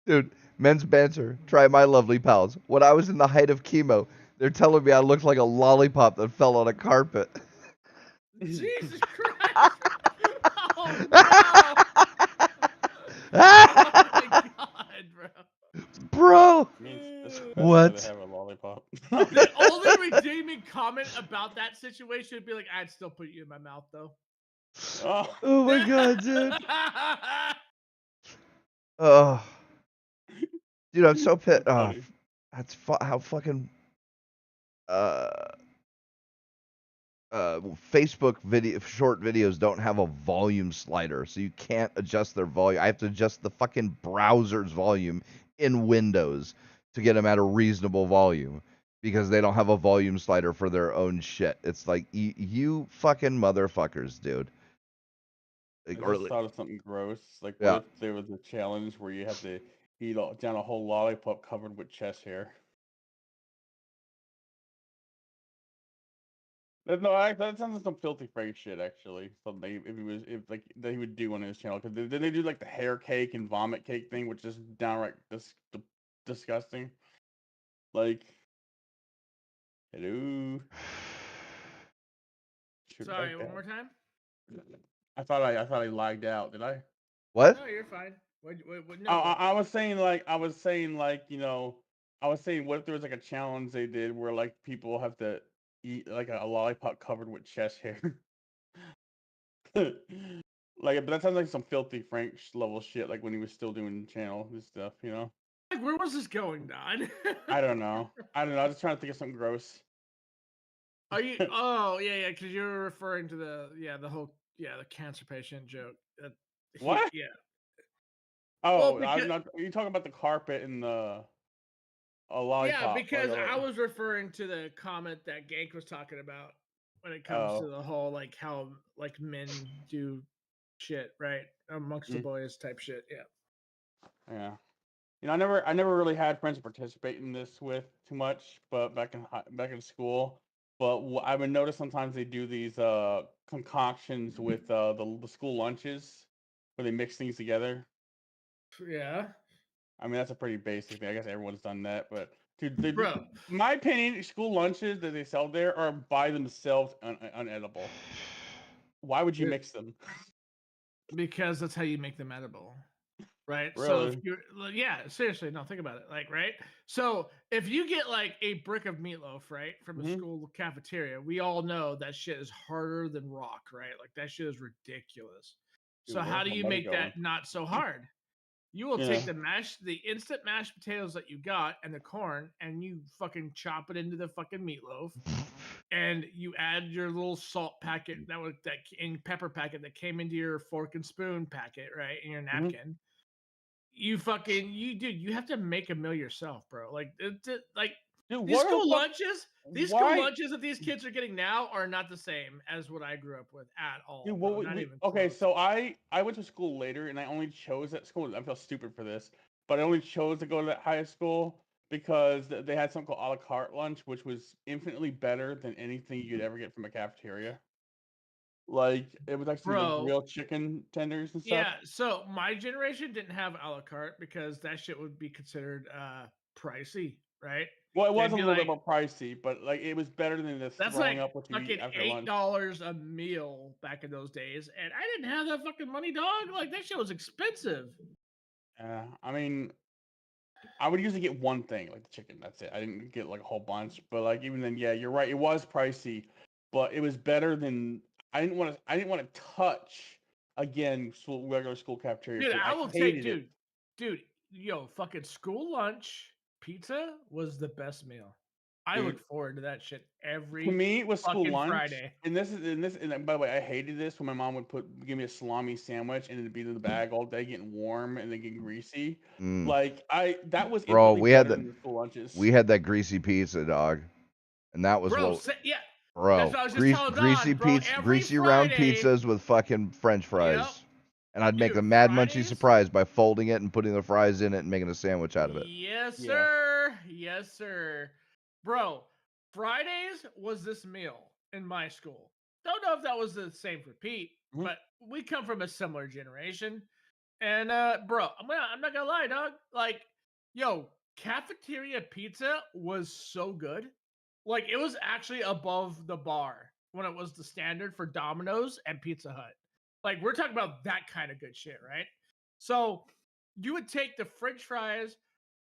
Dude, men's banter. Try my lovely pals. When I was in the height of chemo, they're telling me I looked like a lollipop that fell on a carpet. Jesus Christ! Oh no! Oh my god, bro! Bro, It means it's the best way what? to have a lollipop. The only redeeming comment about that situation would be like, "I'd still put you in my mouth, though." Oh. Oh my god, dude. Oh, dude, I'm so pissed. That's Oh, funny. that's how fucking uh Facebook short videos don't have a volume slider, so you can't adjust their volume. I have to adjust the fucking browser's volume in Windows to get them at a reasonable volume because they don't have a volume slider for their own shit. It's like you fucking motherfuckers, dude. I Like, just thought of something gross. Like, what yeah. if there was a challenge where you have to eat down a whole lollipop covered with chest hair? No, that sounds like some filthy Frank shit. Actually, something if like that he would do on his channel. Because then they do like the hair cake and vomit cake thing, which is downright disgusting. Like, hello. Shoot, Sorry, one okay. more time. I thought I lagged out. Did I? What? No, you're fine. Oh, No. I was saying like I was saying what if there was like a challenge they did where like people have to eat like a lollipop covered with chest hair. Like, but that sounds like some filthy Frank level shit. Like when he was still doing channel and stuff, you know. Like, where was this going, Don? I don't know. I don't know. I was just trying to think of something gross. Are you? Oh, yeah, because you're referring to the whole the cancer patient joke. What? Yeah. Well, Oh, I'm because not. Are you talking about the carpet and the a yeah, lollipop? because I was referring to the comment that Gank was talking about when it comes to Oh. the whole like how like men do shit right amongst the Mm, boys type shit. Yeah. yeah. You know, I never really had friends to participate in this with too much, but back in school. But I've been noticed sometimes they do these concoctions with the school lunches where they mix things together. Yeah, I mean, that's a pretty basic thing. I guess everyone's done that, but dude, bro. my opinion, school lunches that they sell there are by themselves unedible. Why would you mix them? Because that's how you make them edible. Right. So if Really? you're, seriously, no, think about it. Like, right. So if you get like a brick of meatloaf, right, from a Hmm. school cafeteria, we all know that shit is harder than rock, right? Like that shit is ridiculous. Dude, So how where's do my you money make going? that not so hard? You will Yeah. take the instant mashed potatoes that you got and the corn, and you fucking chop it into the fucking meatloaf, and you add your little salt packet and pepper packet that came into your fork and spoon packet, right, in your Hmm. napkin. You have to make a meal yourself, bro. Like like Dude, these what the school fuck? lunches, Why? that these kids are getting now are not the same as what I grew up with at all, Dude, bro. Not even okay, close. so I went to school later and I only chose that school. I feel stupid for this, but I only chose to go to that high school because they had something called a la carte lunch, which was infinitely better than anything you could ever get from a cafeteria. Like it was actually like Bro. grilled chicken tenders and stuff. Yeah, so my generation didn't have a la carte because that shit would be considered pricey, right? Well, it was They'd a be little bit like, more pricey, but like it was better than the that's throwing like up what you eat fucking after lunch. $8 a meal back in those days, and I didn't have that fucking money, dog. Like that shit was expensive. I mean, I would usually get one thing, like the chicken. That's it. I didn't get like a whole bunch, but like even then, yeah, you're right. It was pricey, but it was better than I didn't want to. I didn't want to touch again regular school cafeteria Dude, food. I I will take, hated it. dude, yo, fucking school lunch pizza was the best meal. I Dude. look forward to that shit To every me, it was school fucking lunch, Friday. and by the way, I hated this when my mom would give me a salami sandwich and it'd be in the bag all day, getting warm and then getting greasy. Mm. Like that was Bro, infinitely we had better that. than the school lunches. We had that greasy pizza, dog, and that was Bro, what. yeah. Bro, That's what I was just telling greasy Don, bro. pizza, Every greasy round Friday, pizzas with fucking French fries. Yep. And I'd make Dude, the Mad Munchie Fridays? surprise by folding it and putting the fries in it and making a sandwich out of it. Yes, Yeah. sir. Yes, sir. Bro, Fridays was this meal in my school. Don't know if that was the same for Pete, Mhm. but we come from a similar generation. And bro, I'm not gonna lie, dog. Like, yo, cafeteria pizza was so good. Like, it was actually above the bar when it was the standard for Domino's and Pizza Hut. Like, we're talking about that kind of good shit, right? So you would take the French fries,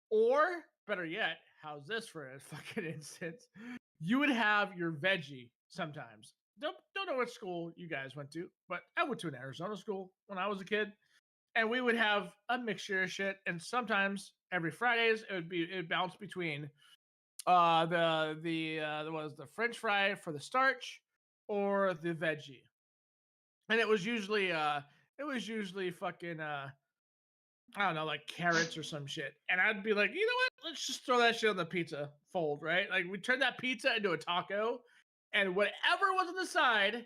or better yet, how's this for a fucking instance? You would have your veggie sometimes. Don't know what school you guys went to, but I went to an Arizona school when I was a kid, and we would have a mixture of shit. And sometimes every Fridays it would bounce between the French fry for the starch or the veggie, and it was usually fucking I don't know, like carrots or some shit. And I'd be like, you know what? Let's just throw that shit on the pizza fold, right? Like we turn that pizza into a taco, and whatever was on the side,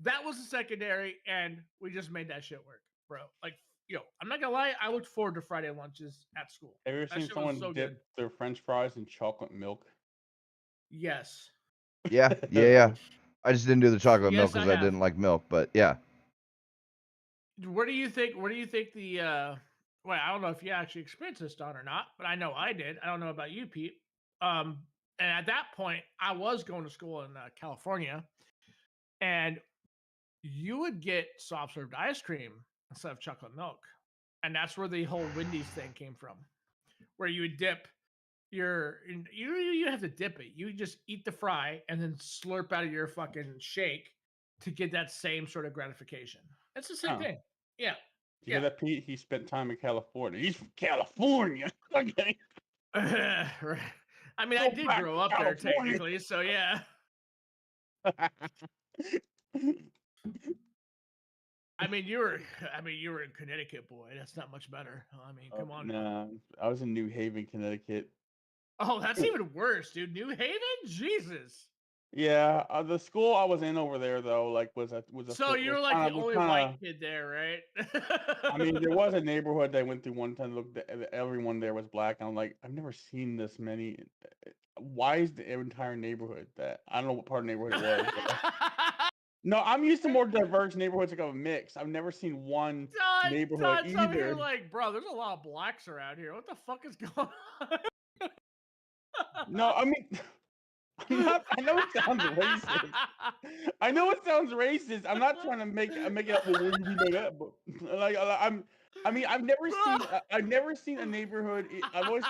that was the secondary, and we just made that shit work, bro. Like, yo, I'm not gonna lie, I looked forward to Friday lunches at school. Have you ever That seen shit was someone so dip good. their French fries in chocolate milk? Yes. Yeah. I just didn't do the chocolate milk Yes, I because I have. didn't like milk, but yeah. Where do you think the well, I don't know if you actually experienced this, Don, or not, but I know I did. I don't know about you, Pete. And at that point, I was going to school in California, and you would get soft served ice cream instead of chocolate milk, and that's where the whole Wendy's thing came from, where you would dip you have to dip it. You just eat the fry and then slurp out of your fucking shake to get that same sort of gratification. It's the same Huh. thing. Yeah. You hear that, Pete? He spent time in California. He's from California. Okay. Right. I mean, I Go did back grow to up there California. technically, so yeah. I mean, you were in Connecticut, boy. That's not much better. I mean, come on. Nah, I was in New Haven, Connecticut. Oh, that's even worse, dude. New Haven? Jesus. Yeah, the school I was in over there though, like So you were like the only white kid there, right? I mean, there was a neighborhood that I went through one time. Look, everyone there was black. And I'm like, I've never seen this many. Why is the entire neighborhood that? I don't know what part of the neighborhood it was. No, I'm used to more diverse neighborhoods, like a mix. I've never seen one neighborhood Todd's over here either. like, bro, there's a lot of blacks around here. What the fuck is going on? No, I mean, I know it sounds racist. I know it sounds racist. I'm not trying to make it up. Well, what do you make up? But I mean, I've never seen a neighborhood. I've always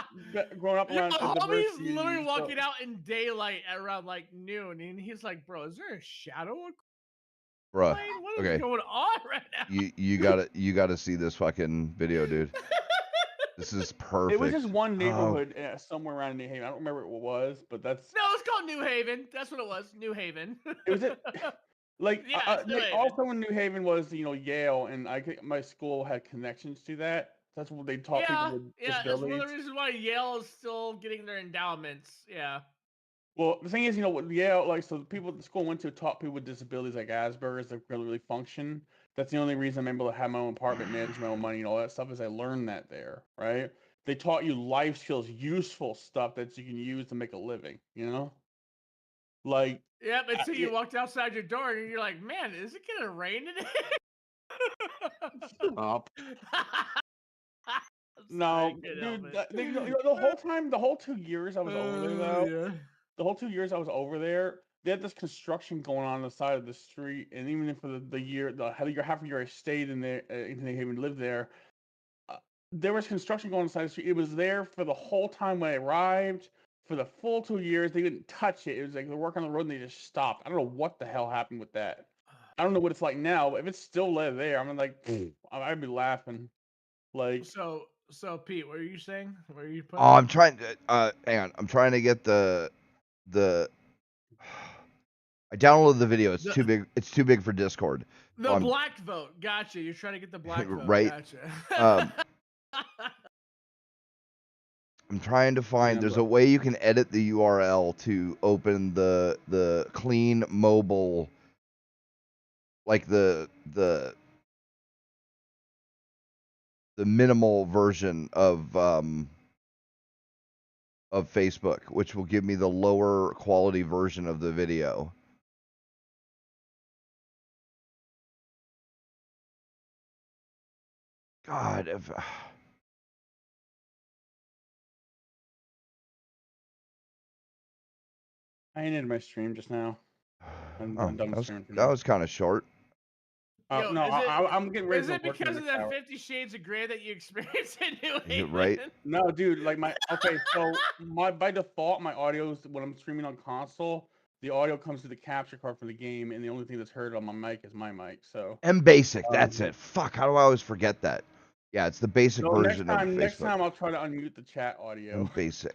grown up around a diverse Homie's community. literally walking out in daylight at around like noon, and he's like, "Bro, is there a shadow? Bruh. What is Okay. going on right now?" You gotta see this fucking video, dude. This is perfect. It was just one neighborhood somewhere around New Haven. I don't remember what it was, but that's no. It's called New Haven. That's what it was. New Haven. it was it. Like, Yeah, it's New Haven. also in New Haven was Yale, and I think my school had connections to that. That's what they taught people with that's disabilities. one of the reasons why Yale is still getting their endowments. Yeah. Well, the thing is, with Yale, like, so the people the school went to taught people with disabilities like Asperger's that really function. That's the only reason I'm able to have my own apartment, manage my own money, and all that stuff is I learned that there, right? they taught you life skills, useful stuff that you can use to make a living. You know, like Yep, until you it- walked outside your door and you're like, man, is it gonna rain today? Stop. I'm sorry, No, I couldn't help dude, it. the whole time, the whole 2 years I was over there, though, Yeah. the whole 2 years I was over there, they had this construction going on the side of the street, and even for the year, half of year I stayed in there, in New Haven, lived there, there was construction going on the side of the street. It was there for the whole time when I arrived. For the full 2 years, they didn't touch it. It was like they're working on the road and they just stopped. I don't know what the hell happened with that. I don't know what it's like now, but if it's still there, I'm like, I'd be laughing. Like, So Pete, what are you saying? What are you putting? Oh, I'm trying to hang on. I'm trying to get the I downloaded the video. It's too big. It's too big for Discord. The So black vote. Gotcha. You're trying to get the black vote. Right. Gotcha. I'm trying to find. Yeah, There's but- a way you can edit the URL to open the clean mobile, like the minimal version of Facebook, which will give me the lower quality version of the video. God, if I ended my stream just now. I'm oh, done streaming for that now. was kind of short. Yo, No, I'm getting ready Is to it go work in because the of that shower. 50 Shades of Grey that you experienced in New You're Haven? right. No, dude, like so by default my audio's when I'm streaming on console, the audio comes to the capture card for the game, and the only thing that's heard on my mic is my mic. So And basic, that's it. Fuck, how do I always forget that? Yeah, it's the basic so version of next Facebook. time I'll try to unmute the chat audio. And basic.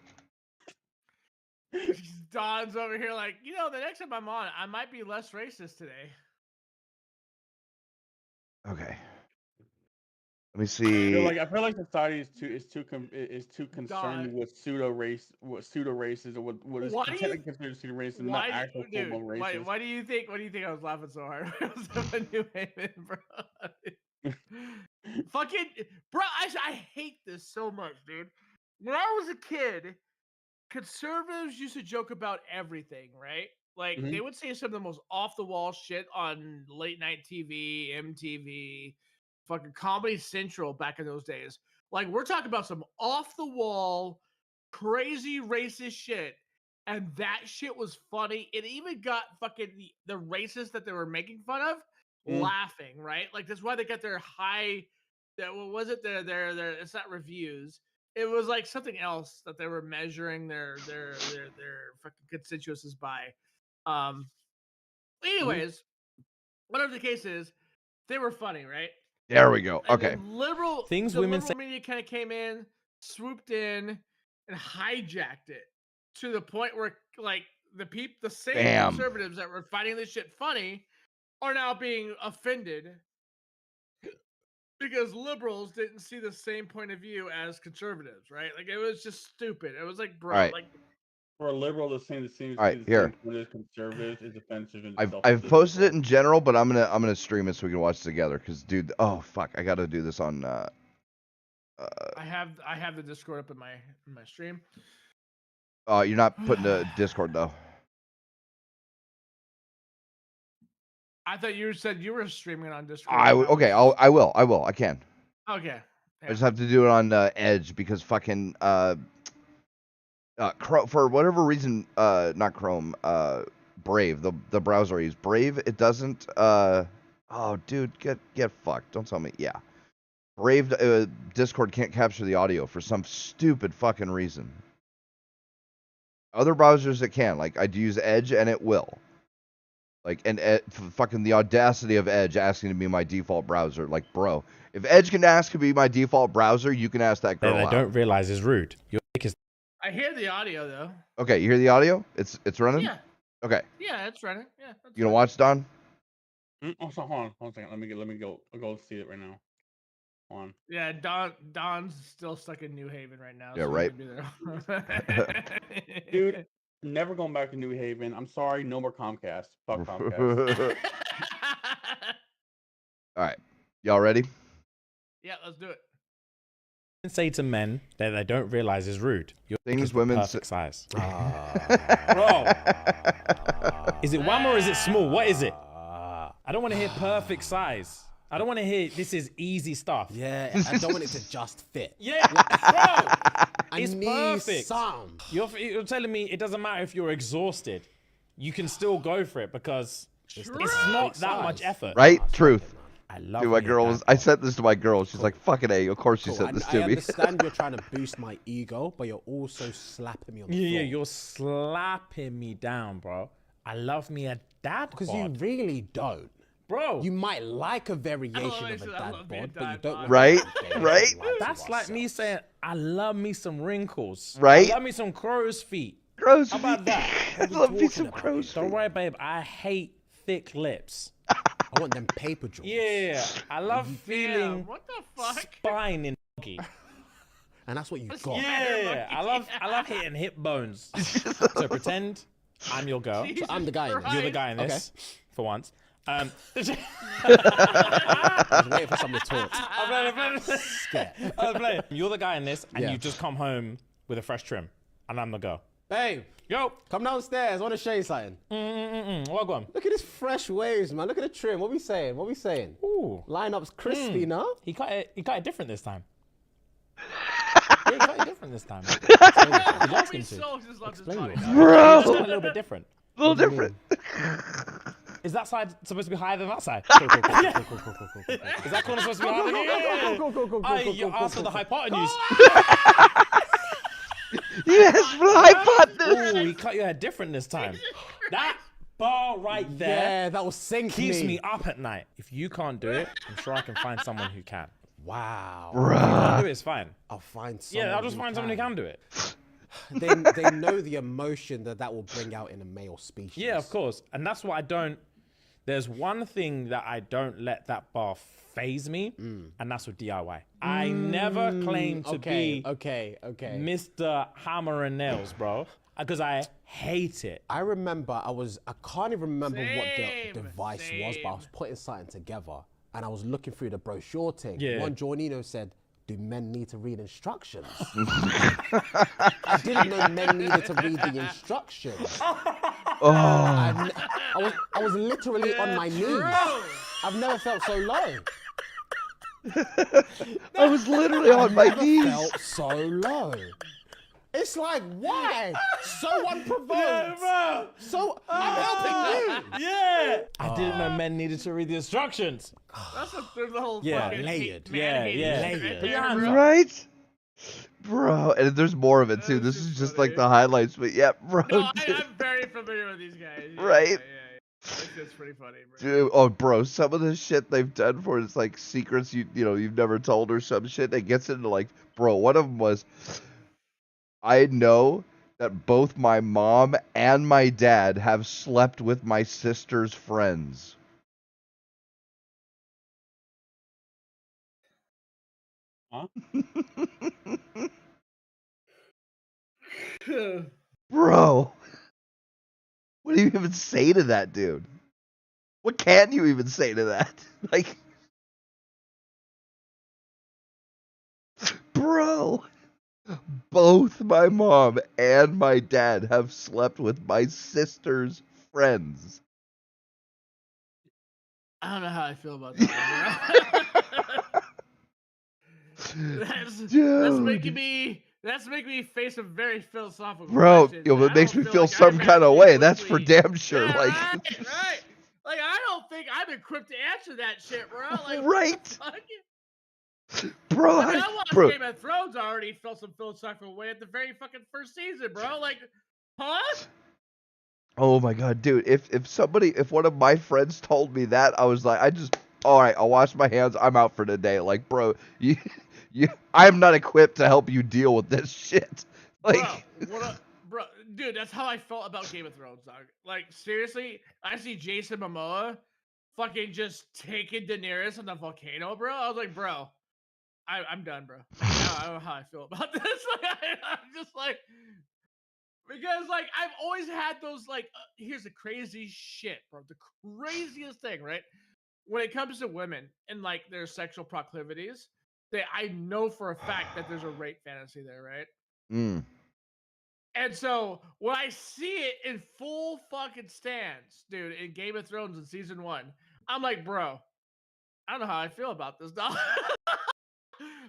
Don's over here like, the next time I'm on, I might be less racist today. Okay. Let me see. I feel like society is too concerned Don. with pseudo races or what is Why do technically you- considered pseudo racism, not actual full blown racism. Why do you think I was laughing so hard when I was in New Haven, bro? Fucking bro, I hate this so much, dude. When I was a kid, conservatives used to joke about everything, right? Like they would say some of the most off the wall shit on late night TV, MTV, fucking Comedy Central back in those days. Like we're talking about some off the wall, crazy racist shit. And that shit was funny. It even got fucking the racists that they were making fun of laughing, right? Like that's why they got their high. What was it? Their it's not reviews. It was like something else that they were measuring their fucking constituencies by. Anyways, whatever the case is, they were funny, right? There we go. And Okay. then Things the women liberal media kind of came in, swooped in, and hijacked it to the point where like the same Bam. conservatives that were finding this shit funny are now being offended because liberals didn't see the same point of view as conservatives, right? Like it was just stupid. It was like, bro, All right. like For a liberal to say the same All right, here. point as conservatives is offensive in I've itself. I've posted it in general, but I'm gonna stream it so we can watch it together. Cause dude, oh fuck, I gotta do this on. I have the Discord up in my stream. You're not putting the Discord though. I thought you said you were streaming it on Discord. Okay. I will. I can. Okay. I just have to do it on Edge because fucking for whatever reason, not Chrome, Brave, the browser I use, Brave, it doesn't. Oh, dude, get fucked. Don't tell me. Yeah, Brave Discord can't capture the audio for some stupid fucking reason. Other browsers it can. Like I'd use Edge and it will. Like and fucking the audacity of Edge asking to be my default browser. Like, bro, if Edge can ask to be my default browser, you can ask that girl That I out. don't realize is rude. Your dick is I hear the audio though. Okay, you hear the audio? It's running? Yeah. Okay. Yeah, it's running. Yeah. You gonna watch, Don? Also, hold on a second. Let me go. I'll go see it right now. Hold on. Yeah, Don's still stuck in New Haven right now. Yeah, so right. Dude, never going back to New Haven. I'm sorry, no more Comcast. Fuck Comcast. All right. Y'all ready? Yeah, let's do it. say to men that they don't realize is rude. Your dick Things is the women perfect size. Bro, Ah. is it wham or is it small? What is it? I don't want to hear perfect size. I don't want to hear this is easy stuff. Yeah, I don't want it to just fit. Yeah, bro, I it's need perfect. some. You're telling me it doesn't matter if you're exhausted. You can still go for it because it's not that much effort. Right? Truth. I love Dude, my me a girl dad was. I bod. said this to my girl. She's like, "Fucking A." Of course, she Cool. said this I to me. understand you're trying to boost my ego, but you're also slapping me on the floor. Yeah, you're slapping me down, bro. I love me a dad Because bod. you really don't. Bro, You might like a variation of a I dad love me a bod, but you dad don't. bod. like Right? a variation Right? like that's to like me ourselves. saying, I love me some wrinkles. Right? I love me some crow's feet. Crow's How about feet. that? I love me some about crow's Don't feet. worry, babe. I hate thick lips. I want them paper jaws. Yeah, I love Damn, feeling what the fuck? spine in doggy. And that's what you got. Yeah, I love hitting hip bones. So pretend I'm your girl. Jesus I'm the guy in this. Christ. You're the guy in this, for once. I was waiting for someone to talk. I'm playing. You're the guy in this, and Yeah. you just come home with a fresh trim, and I'm the girl. Hey, Yo, come downstairs. I want to show you something. what go on? Look at this fresh waves, man. Look at the trim. What we saying? What we saying? Ooh, Lineup's crispy, no? he cut it different this time. Yeah, he cut it different this time. How asked many him to. souls just left his Explain body? yourself. Just Bro, cut it a little bit different. a little different. Is that side supposed to be higher than that side? Cool. Is that corner supposed to be higher than yeah. Cool. You asked for the hypotenuse. Yes, for the hypotenuse. Ooh, he cut your hair different this time. That bar right there Yeah, that will sink keeps me up at night. If you can't do it, I'm sure I can find someone who can. Wow. If you can't do it, it's fine. I'll find someone. Yeah, I'll just find someone who can do it. They know the emotion that will bring out in a male species. Yeah, of course. And that's what I don't. There's one thing that I don't let that bar phase me, and that's with DIY. I never claim to be Okay. Mr. Hammer and Nails, bro, because I hate it. I remember I can't even remember what Same, the device was, but I was putting something together and I was looking through the brochure thing. Yeah. One Jornino said, "Do men need to read instructions?" I didn't know men needed to read the instructions. Oh, I was literally on my knees. Bro. I've never felt so low. I was literally on my Never knees. felt so low. It's like, why? So unprovoked. bro. So I'm helping you. Yeah. I didn't know men needed to read the instructions. That's the whole Yeah, fucking layered. hate, man hating Yeah, shit layered. right Put your there, hands bro. up. Right? Bro, and there's more of it too. That This is is just funny. like the highlights, but yeah, bro. No, dude. I'm very familiar with these guys. Yeah, Right? Yeah. This shit's pretty funny, bro. Dude, oh, bro, some of the shit they've done for it's like secrets you've never told or some shit. It gets into like, bro, one of them was, I know that both my mom and my dad have slept with my sister's friends. Huh? Bro, what do you even say to that, dude? What can you even say to that? Like, bro, both my mom and my dad have slept with my sister's friends. I don't know how I feel about that. Bro. That's making me face some very philosophical Bro, questions. yo, and it I makes don't me feel like some I'm kind of actually way. That's for equipped- damn sure. Yeah, Like, right. Like I don't think I'm equipped to answer that shit, bro. Like, Right. what the fuck? bro, I mean, I watched bro, Game of Thrones. I already felt some philosophical way at the very fucking first season, bro. Like, huh? oh my god, dude, if one of my friends told me that, I was like, all right, I'll wash my hands. I'm out for today. Like, bro, I'm not equipped to help you deal with this shit. Like, Bro, dude, that's how I felt about Game of Thrones, dog. Like, seriously, I see Jason Momoa fucking just taking Daenerys on the volcano, bro. I was like, bro, I'm done, bro. I don't know how I feel about this. Like, I'm just like, because like I've always had those like, here's the crazy shit, bro. The craziest thing, right? When it comes to women and like their sexual proclivities, I know for a fact that there's a rape fantasy there, right? Mm. And so when I see it in full fucking stance, dude, in Game of Thrones in season 1, I'm like, bro, I don't know how I feel about this, dog.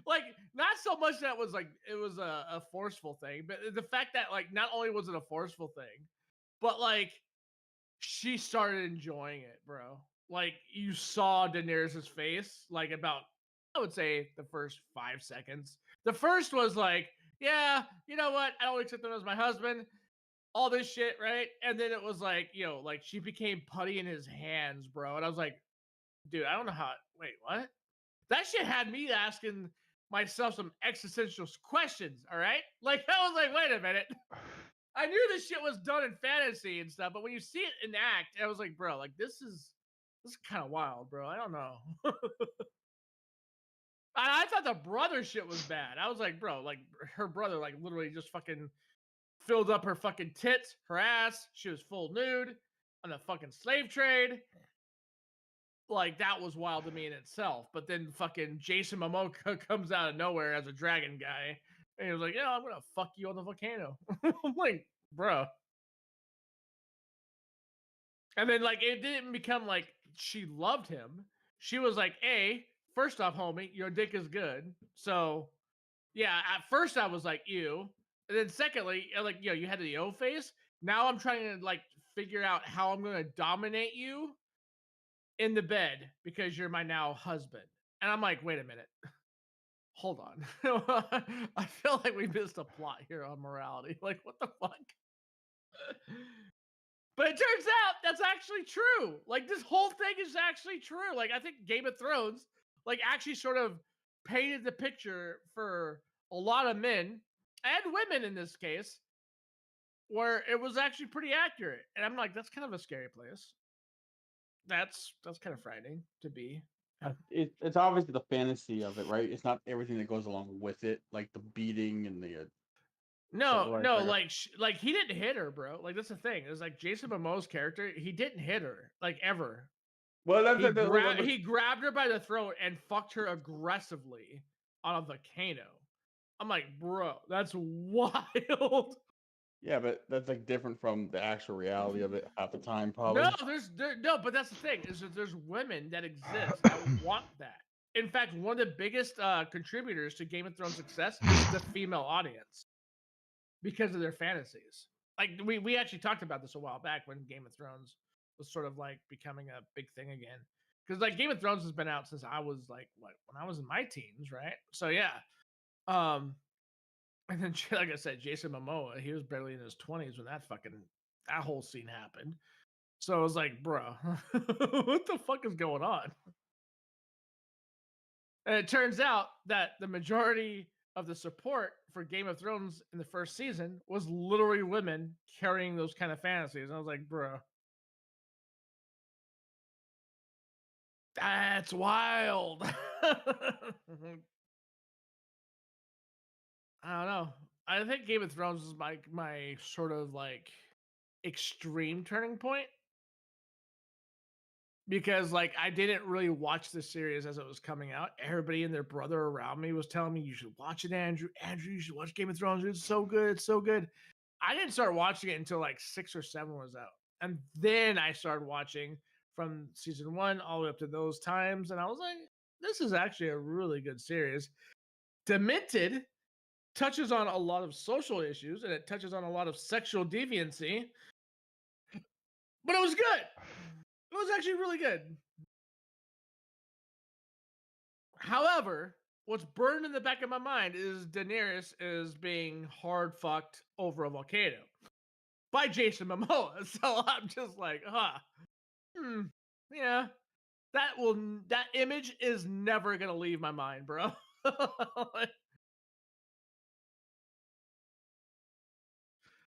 Like, not so much that was like it was a forceful thing, but the fact that like not only was it a forceful thing, but like she started enjoying it, bro. Like you saw Daenerys' face, like about I would say the first 5 seconds. The first was like, yeah, you know what? I don't accept him as my husband. All this shit, right? And then it was like, like she became putty in his hands, bro. And I was like, dude, I don't know how. Wait, what? That shit had me asking myself some existential questions. All right, like I was like, wait a minute. I knew this shit was done in fantasy and stuff, but when you see it in act, I was like, bro, like this is kind of wild, bro. I don't know. I thought the brother shit was bad. I was like, bro, like her brother, like literally just fucking filled up her fucking tits, her ass. She was full nude on the fucking slave trade. Like that was wild to me in itself. But then fucking Jason Momoa comes out of nowhere as a dragon guy, and he was like, "Yeah, I'm gonna fuck you on the volcano." I'm like, bro. And then like it didn't become like she loved him. She was like, "Hey, first off, homie, your dick is good." So yeah, at first I was like, "Ew," and then secondly, like you had the O face. Now I'm trying to like figure out how I'm gonna dominate you in the bed because you're my now husband. And I'm like, wait a minute. Hold on. I feel like we missed a plot here on morality. Like, what the fuck? But it turns out that's actually true. Like, this whole thing is actually true. Like, I think Game of Thrones, like, actually sort of painted the picture for a lot of men and women in this case, where it was actually pretty accurate. And I'm like, that's kind of a scary place. That's kind of frightening to be. It's obviously the fantasy of it, right? It's not everything that goes along with it, like the beating and the. No, like he didn't hit her, bro. Like that's the thing. It's like Jason Momoa's character, he didn't hit her like ever. Well, that's He grabbed her by the throat and fucked her aggressively on a volcano. I'm like, bro, that's wild. Yeah, but that's like different from the actual reality of it half the time, No, probably. no, but that's the thing is that there's women that exist that want that. In fact, one of the biggest contributors to Game of Thrones success is the female audience because of their fantasies. Like we actually talked about this a while back when Game of Thrones was sort of like becoming a big thing again. Because like Game of Thrones has been out since I was like when I was in my teens, right? So yeah. And then like I said, Jason Momoa, he was barely in his 20s when that whole scene happened. So I was like, bro, what the fuck is going on? And it turns out that the majority of the support for Game of Thrones in the first season was literally women carrying those kind of fantasies. And I was like, bro, that's wild. I don't know. I think Game of Thrones is my sort of like extreme turning point because like I didn't really watch the series as it was coming out. Everybody and their brother around me was telling me you should watch it, Andrew. Andrew, you should watch Game of Thrones. It's so good. It's so good. I didn't start watching it until like 6 or 7 was out. And then I started watching from season 1 all the way up to those times. And I was like, this is actually a really good series. Demented touches on a lot of social issues and it touches on a lot of sexual deviancy. But it was good. It was actually really good. However, what's burned in the back of my mind is Daenerys is being hard fucked over a volcano by Jason Momoa. So I'm just like, yeah, that image is never gonna leave my mind, bro.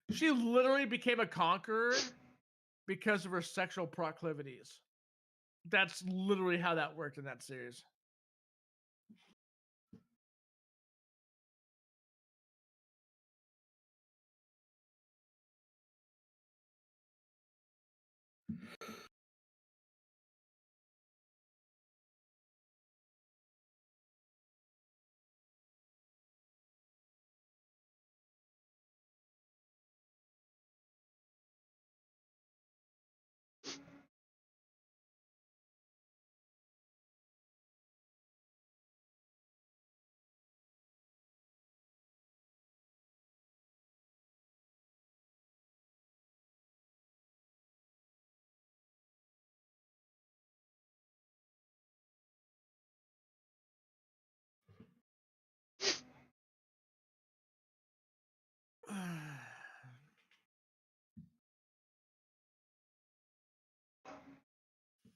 She literally became a conqueror because of her sexual proclivities. That's literally how that worked in that series.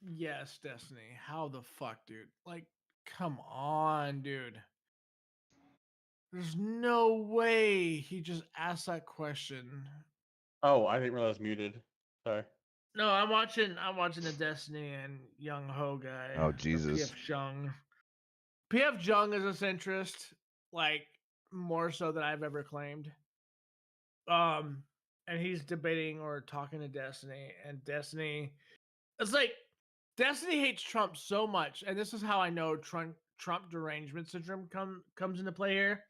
Yes, Destiny. How the fuck, dude? Like, come on, dude. There's no way he just asked that question. Oh, I didn't realize I was muted. Sorry. No, I'm watching the Destiny and Young Ho guy. Oh or Jesus. PF Jung. PF Jung is a centrist, like more so than I've ever claimed. And he's debating or talking to Destiny, and Destiny, it's like Destiny hates Trump so much, and this is how I know Trump derangement syndrome comes into play here.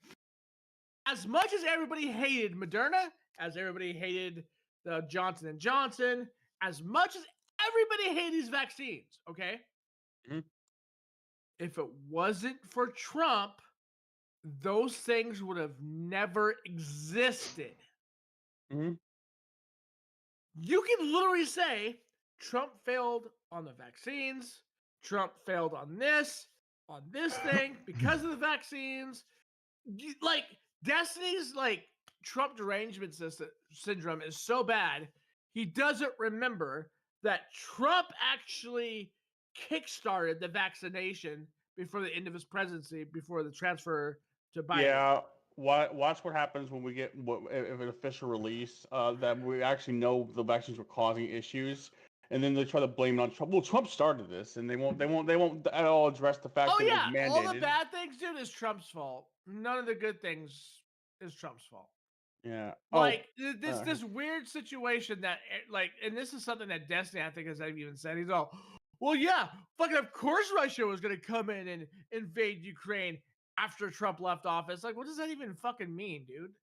As much as everybody hated Moderna, as everybody hated the Johnson and Johnson, as much as everybody hated these vaccines, okay? Mhm. If it wasn't for Trump, those things would have never existed. Mhm. You can literally say Trump failed on the vaccines, Trump failed on this thing because of the vaccines. Like Destiny's like Trump derangement syndrome is so bad, he doesn't remember that Trump actually kickstarted the vaccination before the end of his presidency, before the transfer to Biden. Yeah. Watch what happens when we get if an official release that we actually know the vaccines were causing issues, and then they try to blame it on Trump. Well, Trump started this, and they won't at all address the fact Oh that it was yeah, mandated. all the bad things, dude, is Trump's fault. None of the good things is Trump's fault. Yeah. Like this weird situation that like, and this is something that Destiny I think has even said. He's all, well, yeah, fucking of course Russia was gonna come in and invade Ukraine after Trump left office. Like, what does that even fucking mean, dude?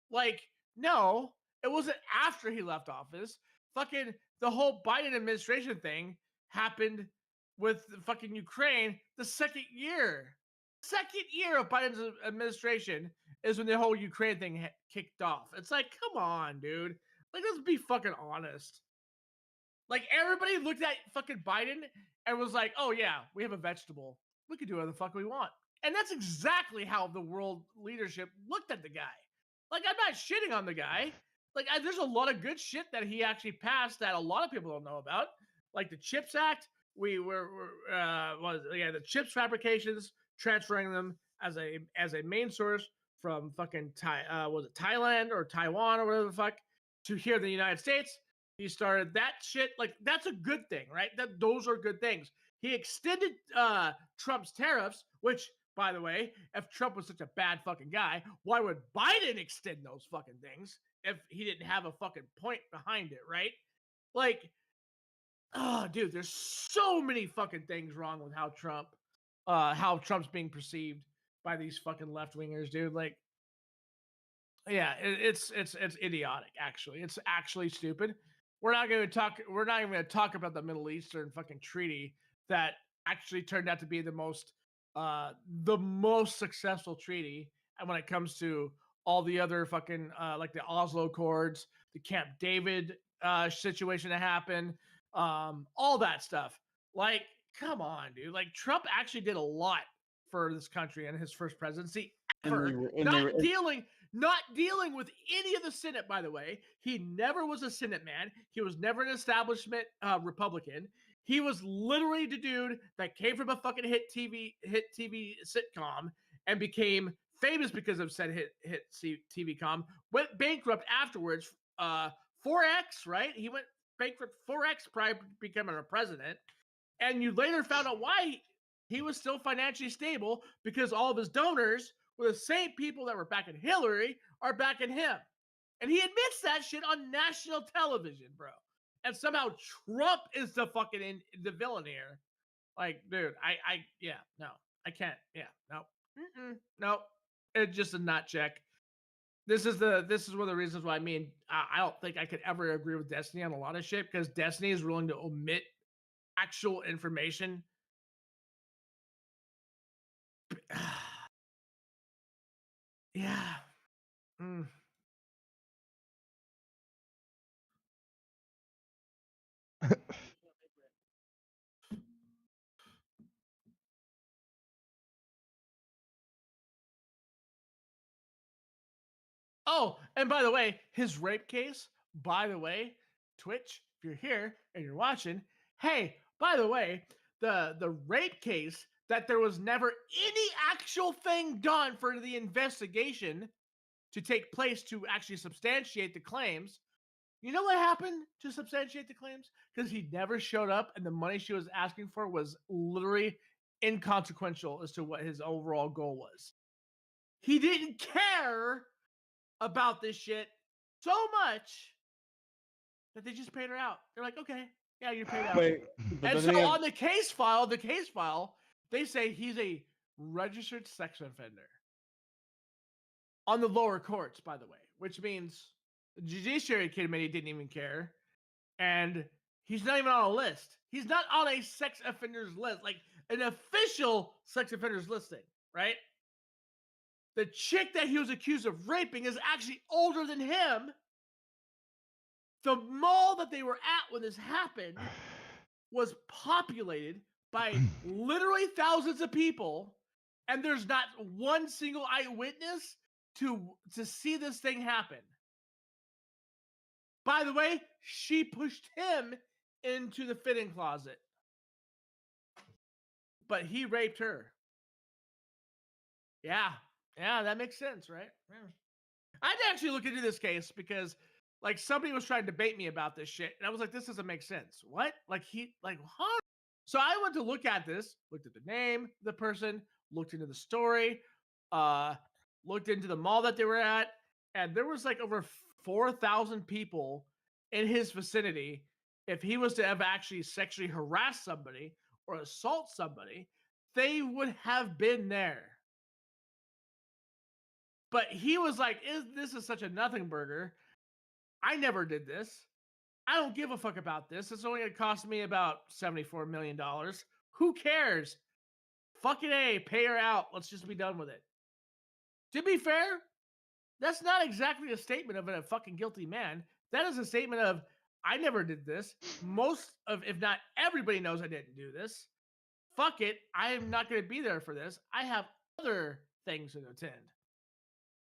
Like, no, it wasn't after he left office. Fucking the whole Biden administration thing happened with fucking Ukraine the second year. Second year of Biden's administration is when the whole Ukraine thing kicked off. It's like, come on, dude. Like, let's be fucking honest. Like, everybody looked at fucking Biden and was like, oh, yeah, we have a vegetable. We can do whatever the fuck we want. And that's exactly how the world leadership looked at the guy. Like, I'm not shitting on the guy. Like, there's a lot of good shit that he actually passed that a lot of people don't know about. Like the CHIPS Act, the chips fabrications, transferring them as a main source from fucking Thailand or Taiwan or whatever the fuck to here in the United States. He started that shit. Like, that's a good thing, right? Those are good things. He extended Trump's tariffs, which, by the way, if Trump was such a bad fucking guy, why would Biden extend those fucking things if he didn't have a fucking point behind it, right? Like, oh, dude, there's so many fucking things wrong with how Trump's being perceived by these fucking left wingers, dude. Like, yeah, it's idiotic. Actually, it's actually stupid. We're not even going to talk about the Middle Eastern fucking treaty that actually turned out to be the most successful treaty. And when it comes to all the other fucking like the Oslo Accords, the Camp David situation that happened, all that stuff. Like, come on, dude. Like, Trump actually did a lot for this country in his first presidency. Not dealing with any of the Senate, by the way. He never was a Senate man. He was never an establishment Republican. He was literally the dude that came from a fucking hit TV sitcom and became famous because of said hit TV com. Went bankrupt afterwards. 4X, right? He went bankrupt 4X prior to becoming a president. And you later found out why he was still financially stable, because all of his donors were the same people that were backing Hillary are backing him. And he admits that shit on national television, bro. And somehow Trump is the fucking the villain here. Like, dude, I can't. Yeah, no, no. It's just a nut check. This is one of the reasons why I don't think I could ever agree with Destiny on a lot of shit, because Destiny is willing to omit actual information. Yeah. Mm. Oh, and by the way, his rape case, by the way, Twitch, if you're here and you're watching, hey, By the way, the rape case that there was never any actual thing done for the investigation to take place to actually substantiate the claims. You know what happened to substantiate the claims? Because he never showed up, and the money she was asking for was literally inconsequential as to what his overall goal was. He didn't care about this shit so much that they just paid her out. They're like, okay, yeah, you're paid out. Wait, but And doesn't so he have- on the case file, they say he's a registered sex offender. On the lower courts, by the way, which means the Judiciary Committee didn't even care. And he's not even on a list. He's not on a sex offenders list, like an official sex offenders listing, right? The chick that he was accused of raping is actually older than him. The mall that they were at when this happened was populated by literally thousands of people, and there's not one single eyewitness to see this thing happen. By the way, she pushed him into the fitting closet, but he raped her. Yeah, that makes sense, right? Yeah. I'd actually look into this case because, like, somebody was trying to debate me about this shit, and I was like, this doesn't make sense. What? Huh? So I went to look at this, looked at the name, the person, looked into the story, looked into the mall that they were at, and there was like over 4,000 people in his vicinity. If he was to have actually sexually harassed somebody or assault somebody, they would have been there. But he was like, this is such a nothing burger. I never did this. I don't give a fuck about this. It's only going to cost me about $74 million. Who cares? Fucking A, pay her out. Let's just be done with it. To be fair, that's not exactly a statement of a fucking guilty man. That is a statement of, I never did this. Most of, if not everybody knows I didn't do this. Fuck it. I am not going to be there for this. I have other things to attend.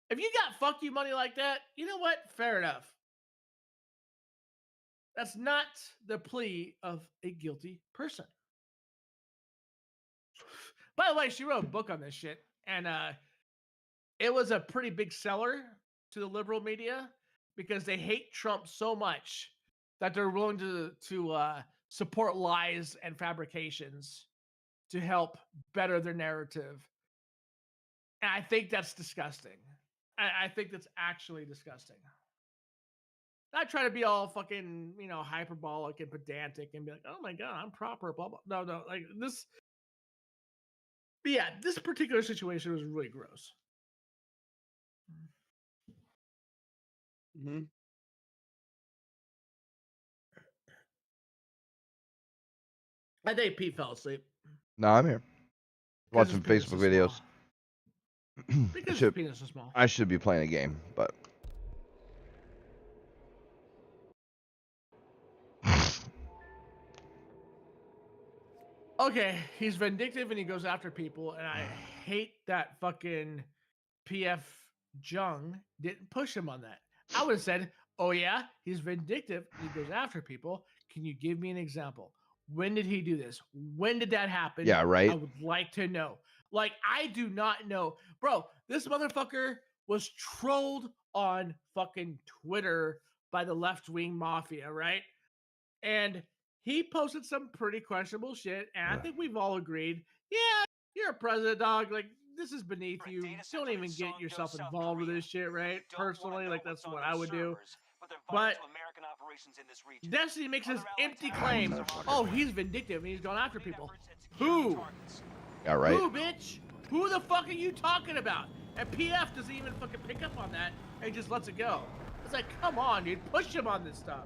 If you got fuck you money like that, you know what? Fair enough. That's not the plea of a guilty person. By the way, she wrote a book on this shit, and it was a pretty big seller to the liberal media because they hate Trump so much that they're willing to support lies and fabrications to help better their narrative. And I think that's disgusting. I think that's actually disgusting. I try to be all fucking, hyperbolic and pedantic and be like, oh my God, I'm proper, blah, blah. No, like this. But yeah, this particular situation was really gross. Mm-hmm. I think Pete fell asleep. No, I'm here. 'Cause his Watching penis Facebook is videos. small. Because his penis is small. I should be playing a game, but Okay, he's vindictive and he goes after people, and I hate that fucking PF Jung didn't push him on that. I would have said, oh yeah, he's vindictive and he goes after people. Can you give me an example? When did he do this? When did that happen? yeah, right. I would like to know. Like, I do not know. Bro, this motherfucker was trolled on fucking Twitter by the left-wing mafia, right? And he posted some pretty questionable shit, and I think we've all agreed, yeah, you're a president, dog. Like, this is beneath you. Don't even get yourself involved with this shit, right? Personally, like, that's what I would do. But Destiny makes this empty claim. Oh, he's vindictive and he's going after people. Who? Yeah, right. Who, bitch? Who the fuck are you talking about? And PF doesn't even fucking pick up on that and just lets it go. It's like, come on, dude. Push him on this stuff.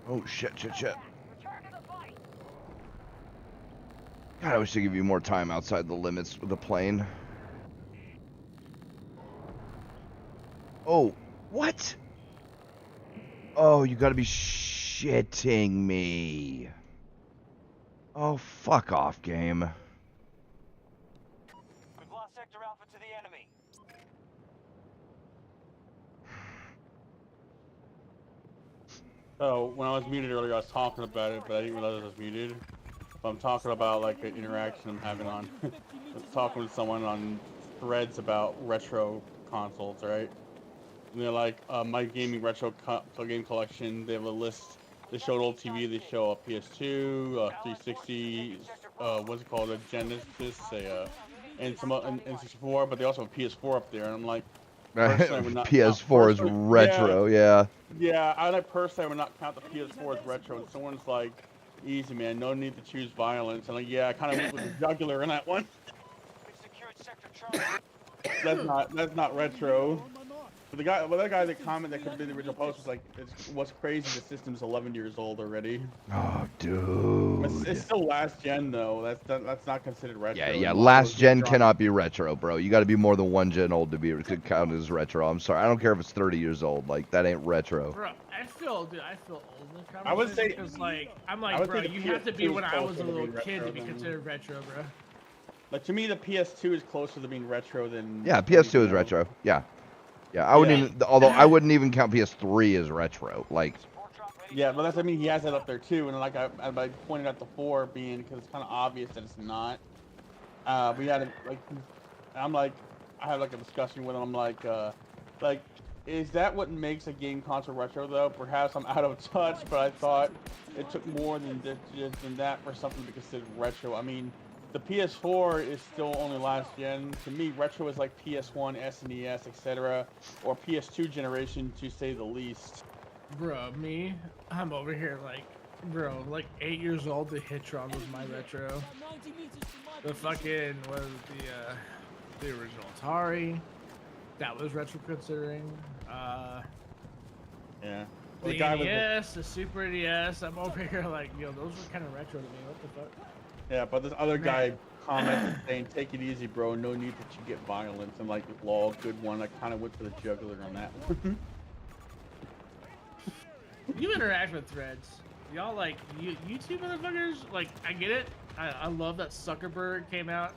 Oh, shit. God, I wish they give you more time outside the limits of the plane. Oh, what? Oh, you gotta be shitting me. Oh, fuck off, game. We've lost Sector Alpha to the enemy. So when I was muted earlier, I was talking about it, but I didn't realize I was muted. But I'm talking about like an interaction I'm having on. I was talking with someone on threads about retro consoles, right? And they're like, my gaming retro game collection. They have a list. They show an old TV. They show a PS2, 360, what's it called, a Genesis, and some and 64. But they also have a PS4 up there. And I'm like, personally, I would not count. PS4 is Personally, retro, yeah. yeah, I like personally would not count the PS4 as retro. And someone's like, easy man, no need to choose violence. And like, yeah, I kind of went with the jugular in that one. That's not retro. But the guy that commented that could have been the original post was like, what's crazy, the system's 11 years old already. Oh, dude. It's still last gen though. That's not considered retro. Yeah. Last gen cannot be retro, bro. You got to be more than 1 gen old to count as retro. I'm sorry. I don't care if it's 30 years old. Like that ain't retro. Bro, I feel old in the conversation. I would say because bro, you have to be when I was a little kid to be considered retro, bro. Like to me, the PS2 is closer to being retro than. Yeah, PS2 is retro. Yeah. I wouldn't even. Although I wouldn't even count PS3 as retro. Like. Yeah, but he has that up there too, and like I pointed out the 4 being because it's kind of obvious that it's not. We had I had like a discussion with him. I'm like, is that what makes a game console retro though? Perhaps I'm out of touch, but I thought it took more than that for something to be considered retro. I mean, the PS4 is still only last gen. To me, retro is like PS1, SNES, etc., or PS2 generation to say the least. Bro, I'm over here like, bro, like 8 years old. The Hitron was my retro. The fucking the original Atari, that was retro considering. Yeah. The NES, the Super NES. I'm over here like, yo, those were kind of retro to me. What the fuck? Yeah, but this other guy commented saying, "Take it easy, bro. No need that you get violence." And like, lol, good one. I kind of went for the jugular on that one. You interact with threads. Y'all like YouTube motherfuckers. Like, I get it. I love that Zuckerberg came out.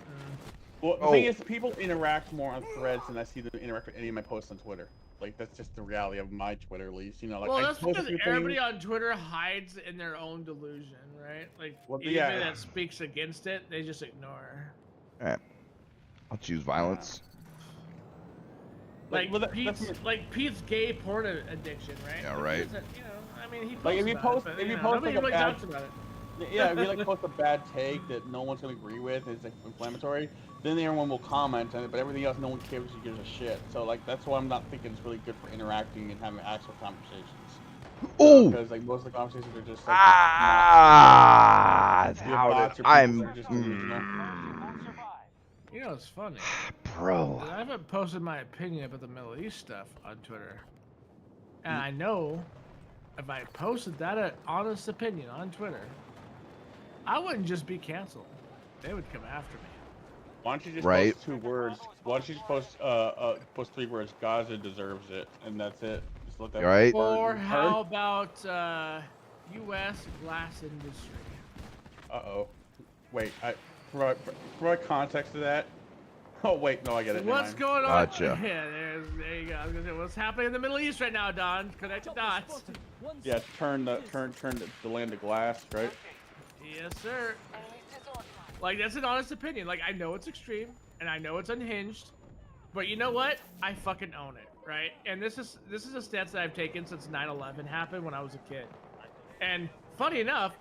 Well, the thing is, people interact more on threads than I see them interact with any of my posts on Twitter. Like, that's just the reality of my Twitter, at least. You know, like, well, that's because everybody on Twitter hides in their own delusion, right? Like, anybody that speaks against it, they just ignore. All right. I'll choose violence. Like, Pete's gay porn addiction, right? Yeah, right. You know, I mean, he like if you post like a bad, talks about it. Yeah, if you like post a bad take that no one's gonna agree with, it's like inflammatory, then everyone will comment on it. But everything else, no one cares or gives a shit. So like that's why I'm not thinking it's really good for interacting and having actual conversations. Oh. Because like most of the conversations are just like. You know, it's funny. Bro. I haven't posted my opinion about the Middle East stuff on Twitter. And I know if I posted that honest opinion on Twitter, I wouldn't just be canceled. They would come after me. Why don't you just post 2 words? Why don't you just post 3 words? Gaza deserves it, and that's it. Just let that. Right. Or how about U.S. glass industry? Uh-oh. Wait, provide context to that. Oh wait, no, I get it. What's going on? Gotcha. Yeah, there you go. I was gonna say, what's happening in the Middle East right now, Don? Connect the dots. Yeah, turn the land to glass, right? Yes, sir. Like, that's an honest opinion. Like, I know it's extreme and I know it's unhinged, but you know what? I fucking own it, right? And this is a stance that I've taken since 9/11 happened when I was a kid. And funny enough,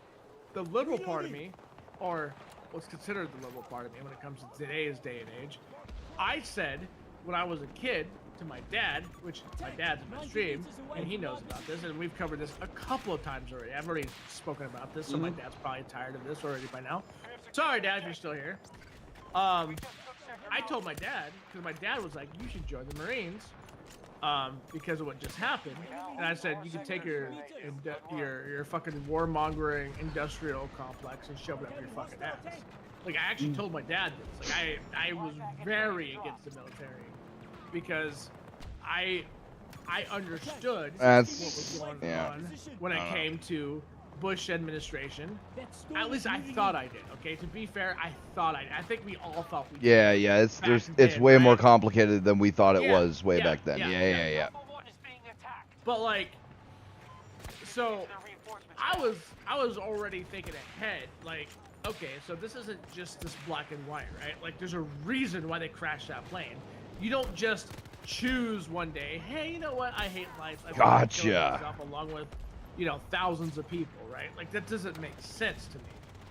the liberal part of me, or what's considered the liberal part of me when it comes to today's day and age, I said when I was a kid to my dad, which my dad's in my stream, and he knows about this, and we've covered this a couple of times already. I've already spoken about this, so my dad's probably tired of this already by now. Sorry, Dad, if you're still here. I told my dad, because my dad was like, you should join the Marines, because of what just happened. And I said, you can take your fucking warmongering industrial complex and shove it up your fucking ass. Like, I actually told my dad this. Like, I was very against the military because I understood what was going on when it came to Bush administration. At least I thought I did. Okay, to be fair, I thought I did. I think we all thought we did. Yeah. It's way more complicated than we thought it was way back then. Yeah. But like, so I was already thinking ahead, like, okay, so this isn't just this black and white, right? Like, there's a reason why they crashed that plane. You don't just choose one day, hey, you know what? I hate life. I feel like killing Gotcha. myself along with, you know, thousands of people, right? Like, that doesn't make sense to me.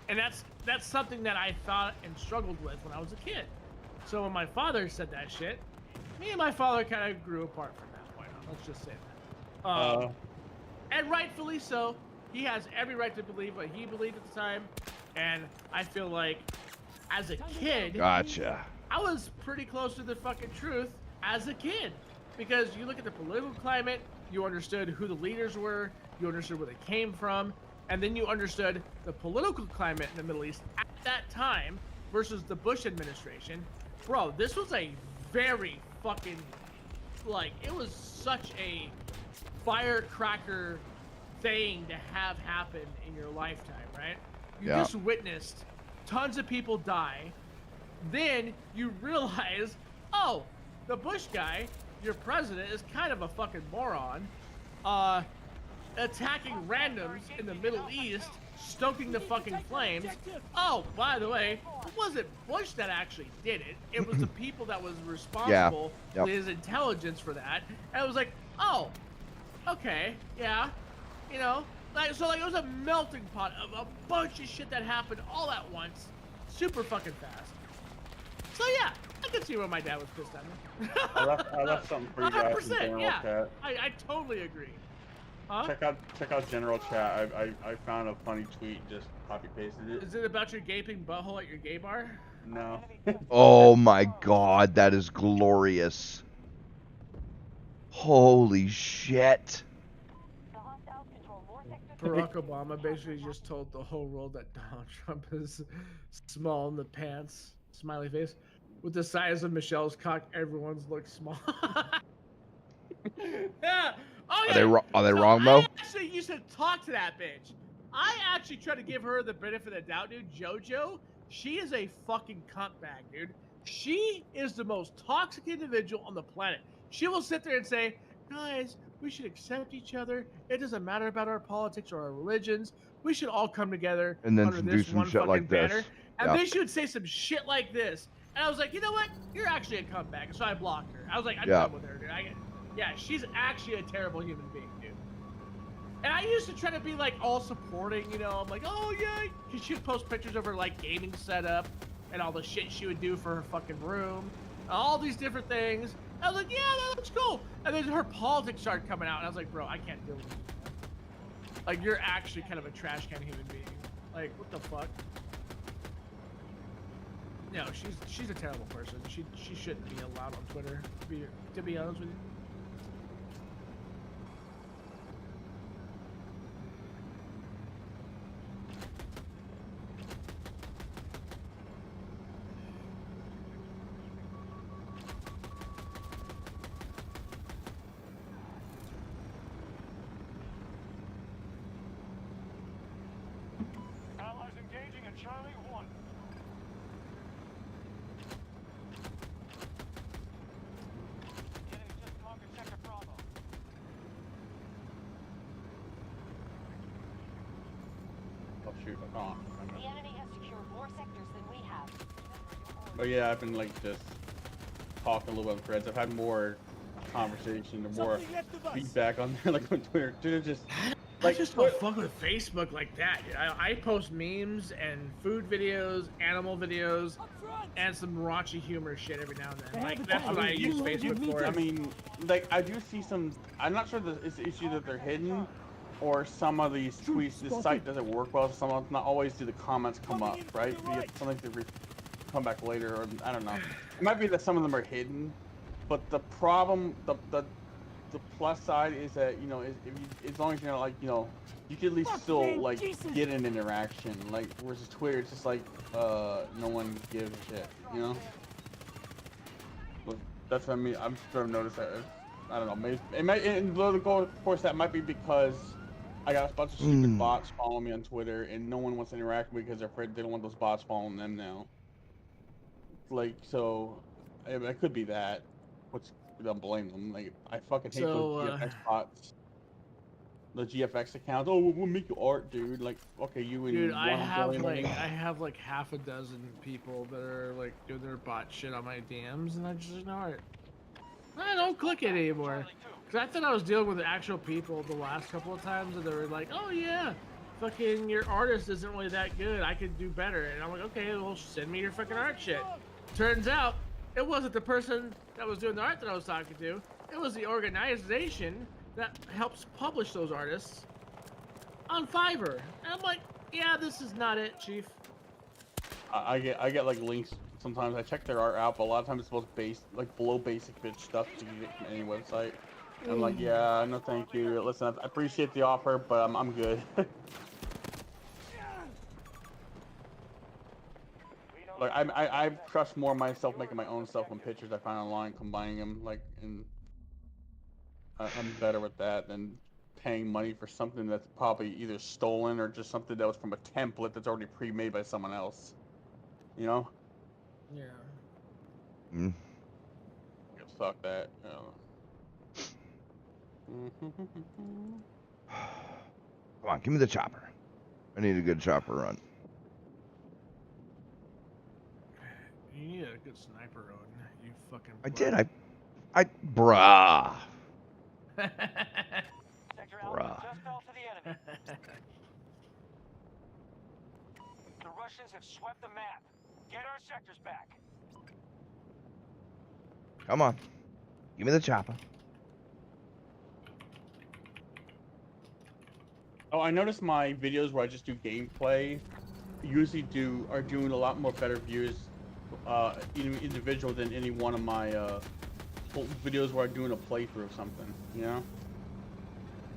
And that's something that I thought and struggled with when I was a kid. So when my father said that shit, me and my father kind of grew apart from that point on. Let's just say that. And rightfully so. He has every right to believe what he believed at the time. And I feel like, as a kid, Gotcha. I was pretty close to the fucking truth as a kid. Because you look at the political climate, you understood who the leaders were, you understood where they came from, and then you understood the political climate in the Middle East at that time versus the Bush administration. Bro, this was a very fucking, like, it was such a firecracker thing to have happen in your lifetime, right? You just witnessed tons of people die. Then you realize, oh, the Bush guy, your president, is kind of a fucking moron. Attacking randoms in the Middle East, stoking the fucking flames. Oh, by the way, it wasn't Bush that actually did it. It was the people that was responsible for his intelligence for that. And it was like, oh, okay, yeah, you know, like, so like it was a melting pot of a bunch of shit that happened all at once, super fucking fast. So yeah, I can see where my dad was pissed at me. I left something for you guys in 100%, general yeah. chat. I totally agree. Huh? Check out general chat. I found a funny tweet, just copy pasted it. Is it about your gaping butthole at your gay bar? No. Oh my god, that is glorious. Holy shit. Barack Obama basically just told the whole world that Donald Trump is small in the pants, smiley face. With the size of Michelle's cock, everyone's looks small. Yeah. Oh yeah. Are they So wrong, Mo? I actually used to talk to that bitch. I actually try to give her the benefit of the doubt, dude. JoJo, she is a fucking cunt bag, dude. She is the most toxic individual on the planet. She will sit there and say, guys, we should accept each other. It doesn't matter about our politics or our religions. We should all come together And then under do this some one shit fucking like this. banner. And Yeah. then she would say some shit like this. And I was like, you know what? You're actually a cuntbag. So I blocked her. I was like, I'm done with her, dude. Yeah, she's actually a terrible human being, dude. And I used to try to be like all supporting, you know. I'm like, oh yeah, because she'd post pictures of her like gaming setup and all the shit she would do for her fucking room, all these different things. I was like, yeah, that looks cool. And then her politics started coming out, and I was like, bro, I can't deal with you. Like, you're actually kind of a trash can human being. Like, what the fuck? No, she's a terrible person. She shouldn't be allowed on Twitter. To be honest with you. Allies engaging at Charlie 1. The enemy just conquered Sector Bravo. Oh shoot, I can't. The enemy has secured more sectors than we have. But yeah, I've been like just talking a little bit on threads. I've had more conversation, more feedback on there, like on Twitter. Twitter just I just don't fuck with Facebook like that, dude. I post memes and food videos, animal videos, and some raunchy humor shit every now and then. Like, that's what I use Facebook for. I mean, like, I do see some. I'm not sure it's the issue that they're hidden, or some of these tweets. This site doesn't work well. Some of not always do the comments come up, right? You have something to come back later, or I don't know. It might be that some of them are hidden, but the problem, the plus side is that, you know, if you, as long as you're not like, you know, you can at least still like get an interaction. Like versus Twitter, it's just like no one gives a shit, you know. But that's what I mean. I'm sort of noticed that. I don't know. Maybe it might. And of course, that might be because I got a bunch of stupid bots following me on Twitter, and no one wants to interact with me because they're afraid they don't want those bots following them now. Like, so it could be that. Which I don't blame them. Like, I fucking hate those DFX bots. the GFX accounts. Oh, we'll make you art, dude. Like, okay, you and Dude, I 1 have billion. like like half a dozen people that are like doing their bot shit on my DMs, and I just ignore it. I don't click it anymore. Cause I thought I was dealing with actual people the last couple of times, and they were like, "Oh yeah, fucking your artist isn't really that good. I could do better." And I'm like, "Okay, well send me your fucking art shit." Turns out it wasn't the person that was doing the art that I was talking to. It was the organization that helps publish those artists on Fiverr. And I'm like, "Yeah, this is not it, Chief." I get like links sometimes. I check their art out, but a lot of times it's most below basic bitch stuff to get from any website. And I'm like, yeah, no, thank you. Listen, I appreciate the offer, but I'm good. Like I trust more myself making my own stuff on pictures I find online, combining them like, and I'm better with that than paying money for something that's probably either stolen or just something that was from a template that's already pre-made by someone else. You know? Yeah. Mm. Yeah, fuck that. Come on, give me the chopper. I need a good chopper run. You need a good sniper run. You fucking. I did. Bruh. Sector Alpha just fell to the enemy. The Russians have swept the map. Get our sectors back. Come on. Give me the chopper. Oh, I noticed my videos where I just do gameplay usually are doing a lot more better views individual than any one of my videos where I'm doing a playthrough of something, you know?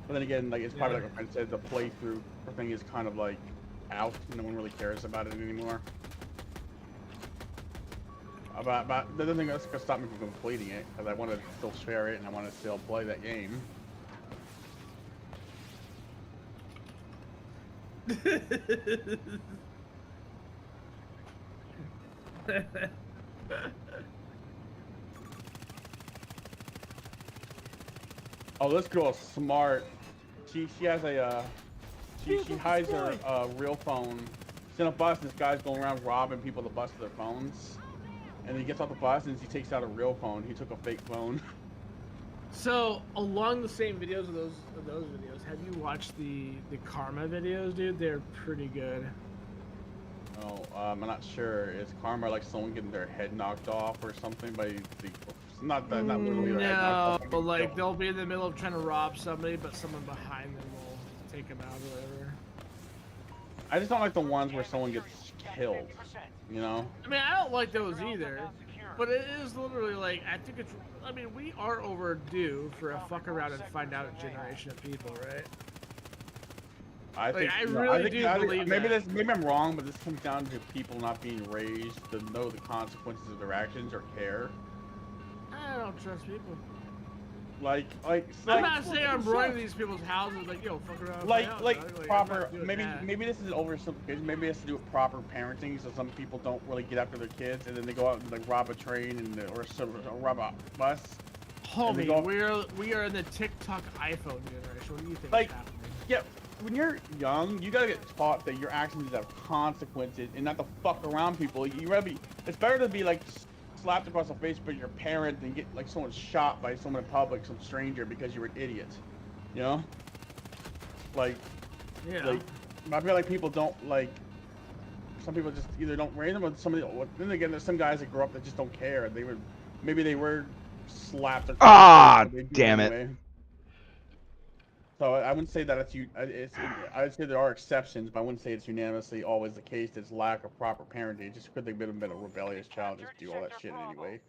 But then again, like it's probably like my friend said, the playthrough thing is kind of like out. No one really cares about it anymore. But the other thing that's gonna stop me from completing it, because I want to still share it and I want to still play that game. Oh, this girl's smart. She has a she hides her real phone. She's in a bus and this guy's going around robbing people to bust their phones. And he gets off the bus and he takes out a real phone. He took a fake phone. So along the same videos of those videos, have you watched the Karma videos, dude? They're pretty good. Oh, I'm not sure. Is Karma like someone getting their head knocked off or something by the? Not literally their head knocked off. But like they'll be in the middle of trying to rob somebody, but someone behind them will take them out or whatever. I just don't like the ones where someone gets killed. You know? I mean, I don't like those either. But it is literally like, I think it's, I mean, we are overdue for a fuck around and find out generation of people, right? I think I really do believe maybe that. maybe I'm wrong, but this comes down to people not being raised to know the consequences of their actions or care. I don't trust people. Like I'm not saying I'm running these people's houses like, yo, fuck around. Like proper. Maybe this is oversimplification. Maybe it has to do with proper parenting. So some people don't really get after their kids, and then they go out and like rob a train or rob a bus. Homie, we are in the TikTok iPhone generation. What do you think is happening? Yeah, when you're young, you gotta get taught that your actions have consequences and not to fuck around people. You gotta be. It's better to be like slapped across the face by your parent than get like someone shot by someone in public, some stranger, because you're an idiot. You know? Like, yeah. Like, I feel like people don't like. Some people just either don't raise them, or somebody. Then again, there's some guys that grow up that just don't care. Maybe they were slapped. Ah, damn it. So I wouldn't say that I'd say there are exceptions, but I wouldn't say it's unanimously always the case. It's lack of proper parenting. Just because they've been a rebellious child, just do all that shit anyway,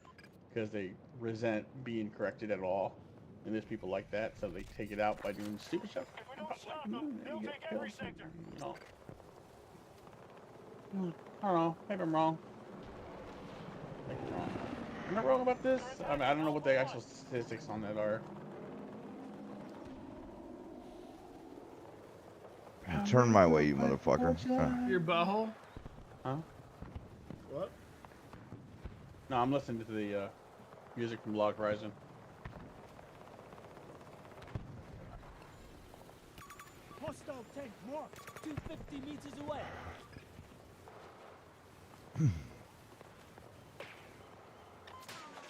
because they resent being corrected at all. And there's people like that, so they take it out by doing stupid stuff. If we don't stop them, they'll take every sector. No. I don't know. Maybe I'm wrong. Maybe I'm wrong. Am I wrong about this? I mean, I don't know what the actual statistics on that are. Turn my way, you motherfucker. Your butthole? Huh? What? No, I'm listening to the music from Log Horizon. tank marked 250 meters away.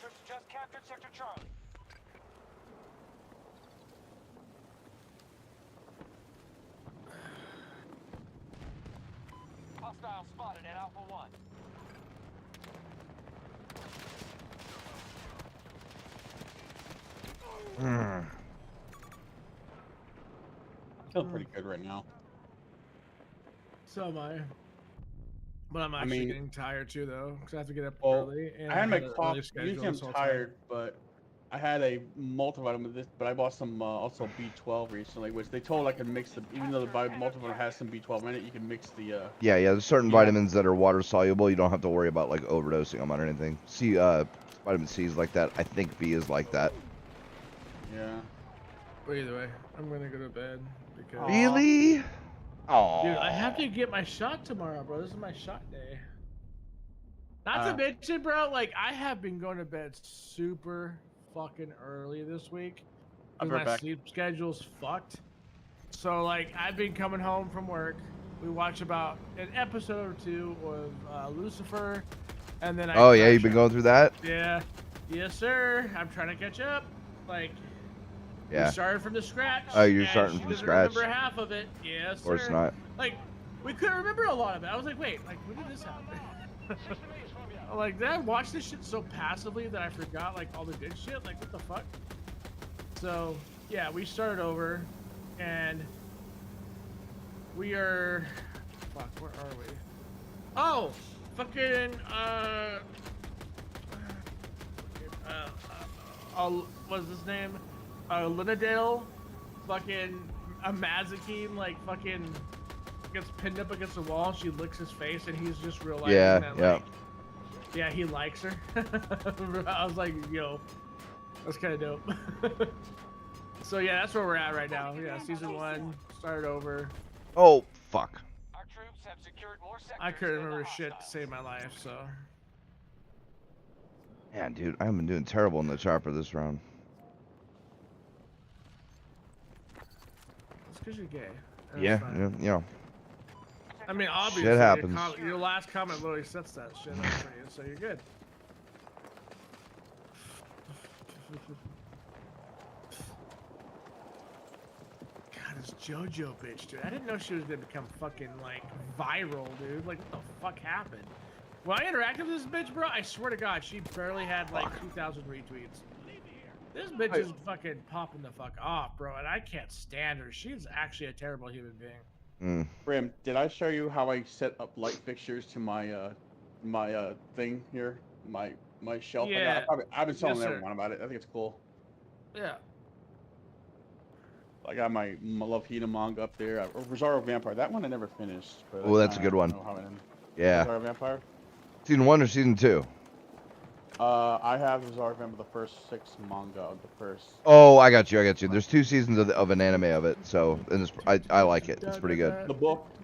Troops just captured Sector Charlie. Hostile spotted at Alpha 1. Feeling pretty good right now. So am I. But I'm actually mean- getting tired too, though, because I have to get up Well, early. And I had my an early coffee. schedule Usually I'm this whole tired, but I had a multivitamin with this. But I bought some also B12 recently, which they told I could mix the. Even though the multivitamin has some B12 in it, you can mix the. Yeah, there's certain Yeah. vitamins that are water soluble. You don't have to worry about like overdosing them on anything. See, vitamin C is like that. I think B is like that. Yeah. But either way, I'm gonna go to bed because Really? Oh. dude, I have to get my shot tomorrow, bro. This is my shot day. Not to mention, bro, like I have been going to bed super fucking early this week I'll because be right my back. sleep schedule's fucked. So like I've been coming home from work. We watch about an episode or two of Lucifer, and then I. Oh yeah, crash you've been out. going through that. Yeah, yes sir. I'm trying to catch up. Like. Yeah. We started from the scratch. Oh, you're and starting she from the doesn't scratch. remember half of it. Yes, Of course sir. not. Like, we couldn't remember a lot of it. I was like, wait, like, when did this happen? Like, did I watch this shit so passively that I forgot, like, all the good shit? Like, what the fuck? So, yeah, we started over, and we are... Fuck, where are we? Oh! Fucking, what's his name? Linnadale, fucking Amazakine, like fucking gets pinned up against the wall. She licks his face, and he's just realizing that, like, yeah, he likes her. I was like, yo, that's kind of dope. So yeah, that's where we're at right now. Yeah, season 1 started over. Oh fuck. Our troops have secured more sectors. I couldn't than the remember shit to hostiles. save my life, so. Man, dude, I've been doing terrible in the chopper this round. It's because you're gay. That's Yeah, fine. yeah. I mean, obviously, Shit happens. your last comment literally sets that shit up for you, so you're good. God, this JoJo bitch, dude. I didn't know she was gonna become fucking, like, viral, dude. Like, what the fuck happened? When I interacted with this bitch, bro, I swear to God, she barely had, like, 2,000 retweets. This bitch is fucking popping the fuck off, bro, and I can't stand her. She's actually a terrible human being. Brim, did I show you how I set up light fixtures to my thing here? My shelf? Yeah. I've been telling Yes, sir. everyone about it. I think it's cool. Yeah. I got my Love Hina manga up there. Rosario Vampire. That one I never finished. But Oh, that's a good one. Yeah. Rosario Vampire? Season 1 or season 2? I have Rosario Vampire, the first 6 manga of the first. Oh, I got you. There's 2 seasons of an anime of it, so and I like it. It's pretty good. The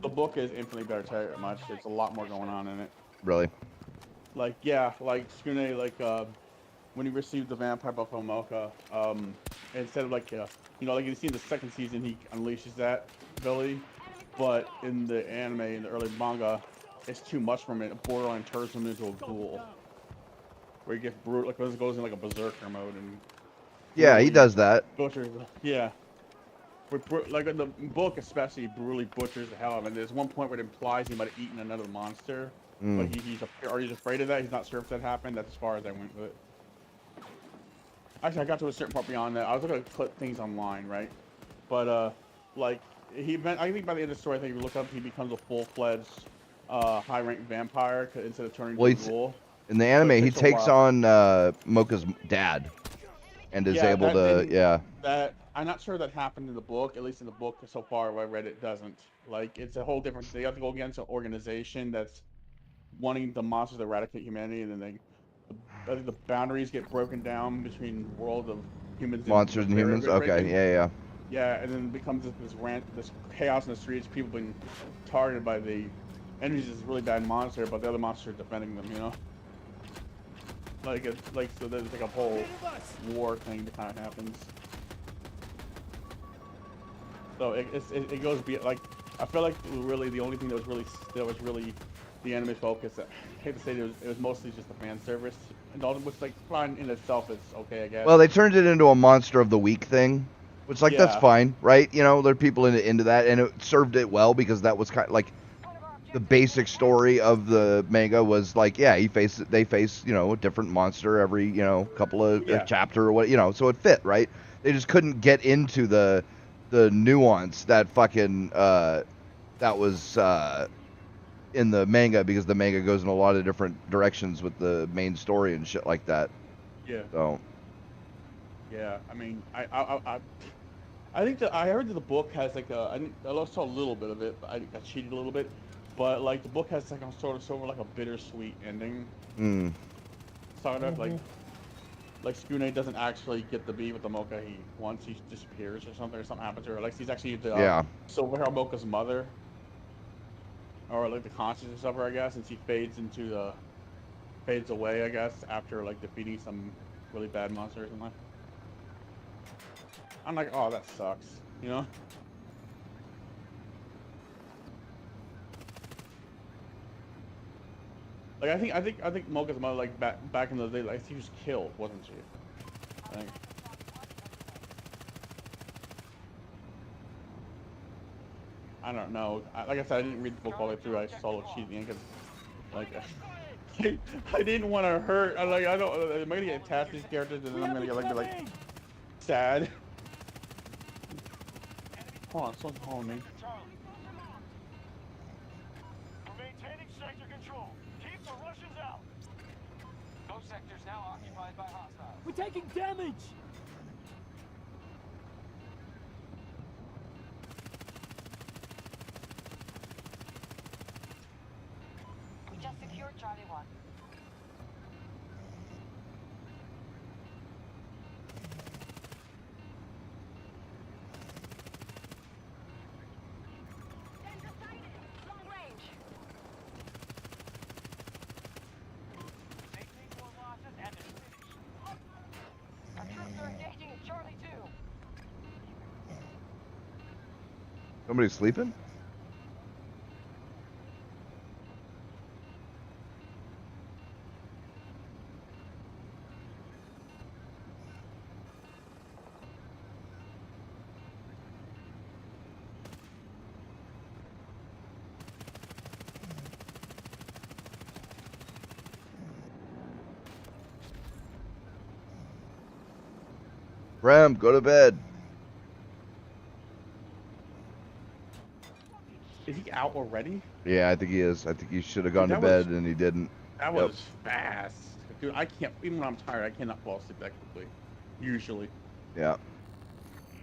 book is infinitely better. Tell you that much. There's a lot more going on in it. Really? Like, yeah, like Skune, like when he received the vampire buffalo mocha, instead of like like you see in the second season he unleashes that ability, but in the anime, in the early manga, it's too much from it. It borderline turns him into a ghoul, where he gets brutal, like goes in like a berserker mode and. Yeah, he does that. Butchers, yeah. Like in the book, especially, brutally butchers the hell out of it. There's one point where it implies he might have eaten another monster, but he's afraid of that. He's not sure if that happened. That's as far as I went with it. Actually, I got to a certain part beyond that. I was looking at clip things online, right? But like I think by the end of the story, I think if you look up, he becomes a full-fledged, high-ranked vampire instead of turning into a ghoul. In the anime, he takes on Mocha's dad, and is able to That I'm not sure that happened in the book. At least in the book, so far I read, it doesn't. Like it's a whole different. They have to go against an organization that's wanting the monsters to eradicate humanity, and then I think the boundaries get broken down between the world of humans, monsters and humans. Okay, yeah. Yeah, and then it becomes this chaos in the streets. People being targeted by the enemies. Is really bad monster, but the other monsters are defending them. You know, so there's like a whole war thing that kind of happens. So it goes like I feel like really the only thing that was really the anime focus. I hate to say it was mostly just the fan service, and all which like fine in itself is okay, I guess. Well, they turned it into a monster of the week thing, which like that's Yeah. fine, right? You know, there are people into that, and it served it well because that was kind of like the basic story of the manga was like, yeah, they face a different monster every couple of chapter or what, so it fit, right? They just couldn't get into the nuance that fucking that was in the manga, because the manga goes in a lot of different directions with the main story and shit like that. Yeah. So. Yeah, I mean, I think that I heard that the book has like I saw a little bit of it, but I got cheated a little bit. But like the book has like a sort of like a bittersweet ending. Sort of like Skune doesn't actually get to be with the Mocha he wants. He disappears or something happens to her. Like he's actually the Silverhair Mocha's mother, or like the consciousness of her, I guess, and she fades away, I guess, after like defeating some really bad monster or something. I'm like, oh, that sucks, you know? Like I think Mocha's mother, like back in the day, like she was killed, wasn't she? I don't know. Like I said, I didn't read the book all the way through. I saw the cheating because, like, I didn't want to hurt. I'm gonna get attached to these characters, and then I'm gonna get like sad. Hold on, someone's calling me. We're maintaining sector control. Keep the Russians out. Those sectors now occupied by hostiles. We're taking damage. We just secured Charlie 1. Long range. They take more losses and they're finished. Our troops are engaging Charlie 2. Somebody sleeping? Bram, go to bed. Is he out already? Yeah, I think he is. I think he should have gone to bed and he didn't. That was fast. Dude, I can't, even when I'm tired, I cannot fall asleep that quickly. Usually. Yeah.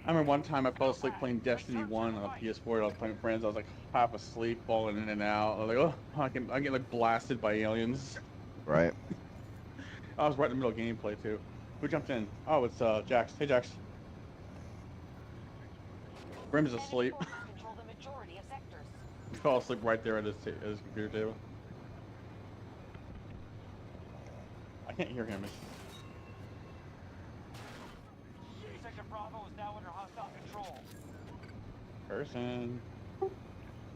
I remember one time I fell asleep playing Destiny 1 on a PS4. I was playing with friends. I was like half asleep, falling in and out. I was like, oh, I get like blasted by aliens. Right. I was right in the middle of gameplay too. Who jumped in? Oh, it's Jax. Hey, Jax. Brim's asleep. Control the majority of sectors. He fell asleep right there at his computer table. I can't hear him. Sector Bravo is now under hostile control. Person.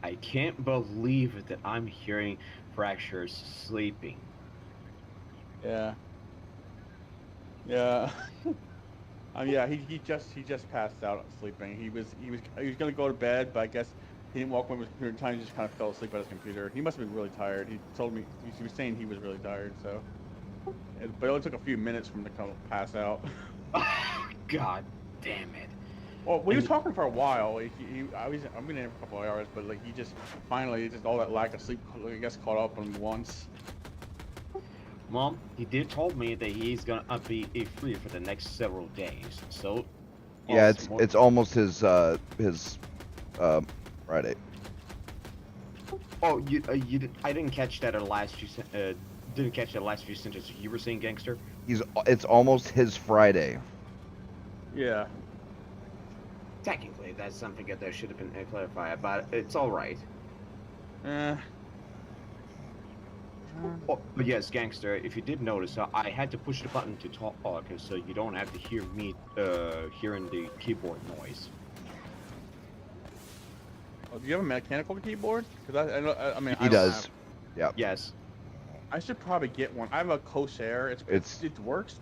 I can't believe that I'm hearing Fractures sleeping. Yeah. Yeah. Yeah. He just passed out sleeping. He was gonna go to bed, but I guess he didn't walk away with his computer in time. He just kind of fell asleep at his computer. He must have been really tired. He told me he was saying he was really tired. So, but it only took a few minutes for him to come pass out. God damn it. Well, we were talking for a while. I've been in for a couple of hours, but like he just finally just all that lack of sleep, I guess, caught up on him once. Mom, he did told me that he's gonna be free for the next several days. So yeah, it's almost his Friday. Oh, you I didn't catch that at last few didn't catch that last few sentences. You were saying, gangster? It's almost his Friday. Yeah. Technically, that's something that should have been clarified, but it's all right. Oh, but yes, gangster, if you did notice, I had to push the button to talk, so you don't have to hear me hearing the keyboard noise. Oh, do you have a mechanical keyboard? Because I mean, He I don't does. have. Yeah. Yes. I should probably get one. I have a Corsair. It works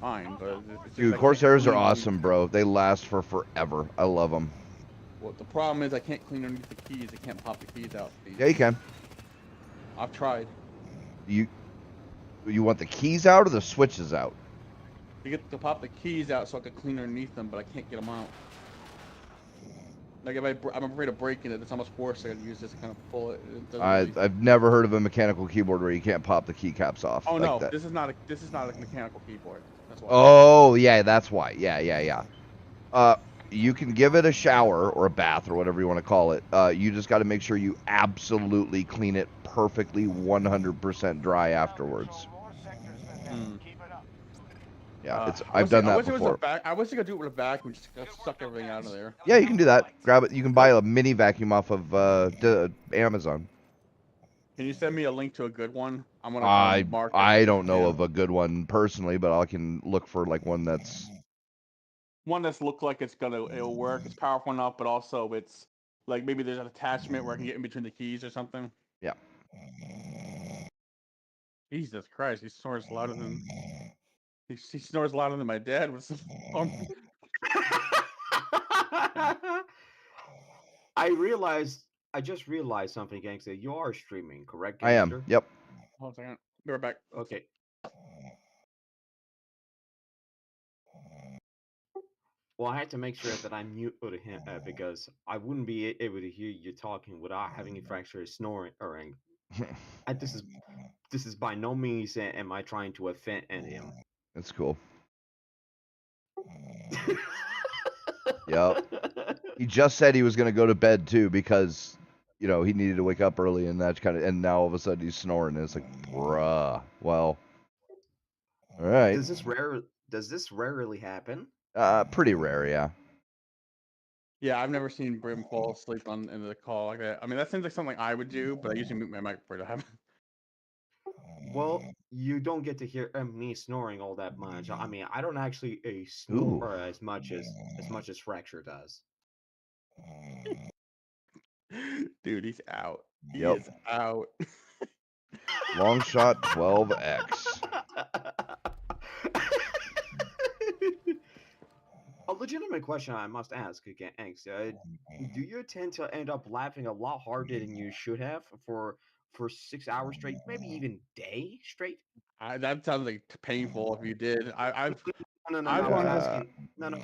fine, but it's just Dude, I can't Corsairs are clean underneath awesome, them. bro. They last for forever. I love them. Well, the problem is I can't clean underneath the keys. I can't pop the keys out. Yeah, you can. I've tried. You want the keys out or the switches out? You get to pop the keys out so I can clean underneath them, but I can't get them out. Like if I'm afraid of breaking it, that's how much force I gotta use this to kind of pull it. It doesn't really... I've never heard of a mechanical keyboard where you can't pop the keycaps off. Oh like no, that. this is not a mechanical keyboard. That's why. Oh yeah, that's why. Yeah. You can give it a shower or a bath or whatever you want to call it. You just got to make sure you absolutely clean it perfectly, 100% dry afterwards. Yeah, I've done that before. I wish I could do it with a vacuum, just to suck everything out of there. Yeah, you can do that. Grab it. You can buy a mini vacuum off of Amazon. Can you send me a link to a good one? I'm gonna mark it. I don't know of a good one personally, but I can look for like one that's look like it'll work. It's powerful enough, but also it's like maybe there's an attachment where I can get in between the keys or something. Yeah. Jesus Christ, he snores louder than he snores louder than my dad with some. I just realized something, Gangster. You are streaming, correct, I Gangster? am. Yep. Hold on a second. Be right back. Okay. Well, I had to make sure that I muted him because I wouldn't be able to hear you talking without having a fracture snoring or this is by no means am I trying to offend him. That's cool. Yep. He just said he was going to go to bed too because, he needed to wake up early and and now all of a sudden he's snoring and it's like, bruh. Well, all right. Does this rarely happen? Pretty rare, yeah. Yeah, I've never seen Brim fall asleep in the call like that. I mean, that seems like something I would do, but I usually mute my mic for it to happen. Well, you don't get to hear me snoring all that much. I mean, I don't actually snore as much as Fracture does. Dude, he's out. He Yep. is out. Long shot 12x. A legitimate question I must ask again, Angst. Do you tend to end up laughing a lot harder than you should have for 6 hours straight, maybe even day straight? That sounds like painful if you did. No, I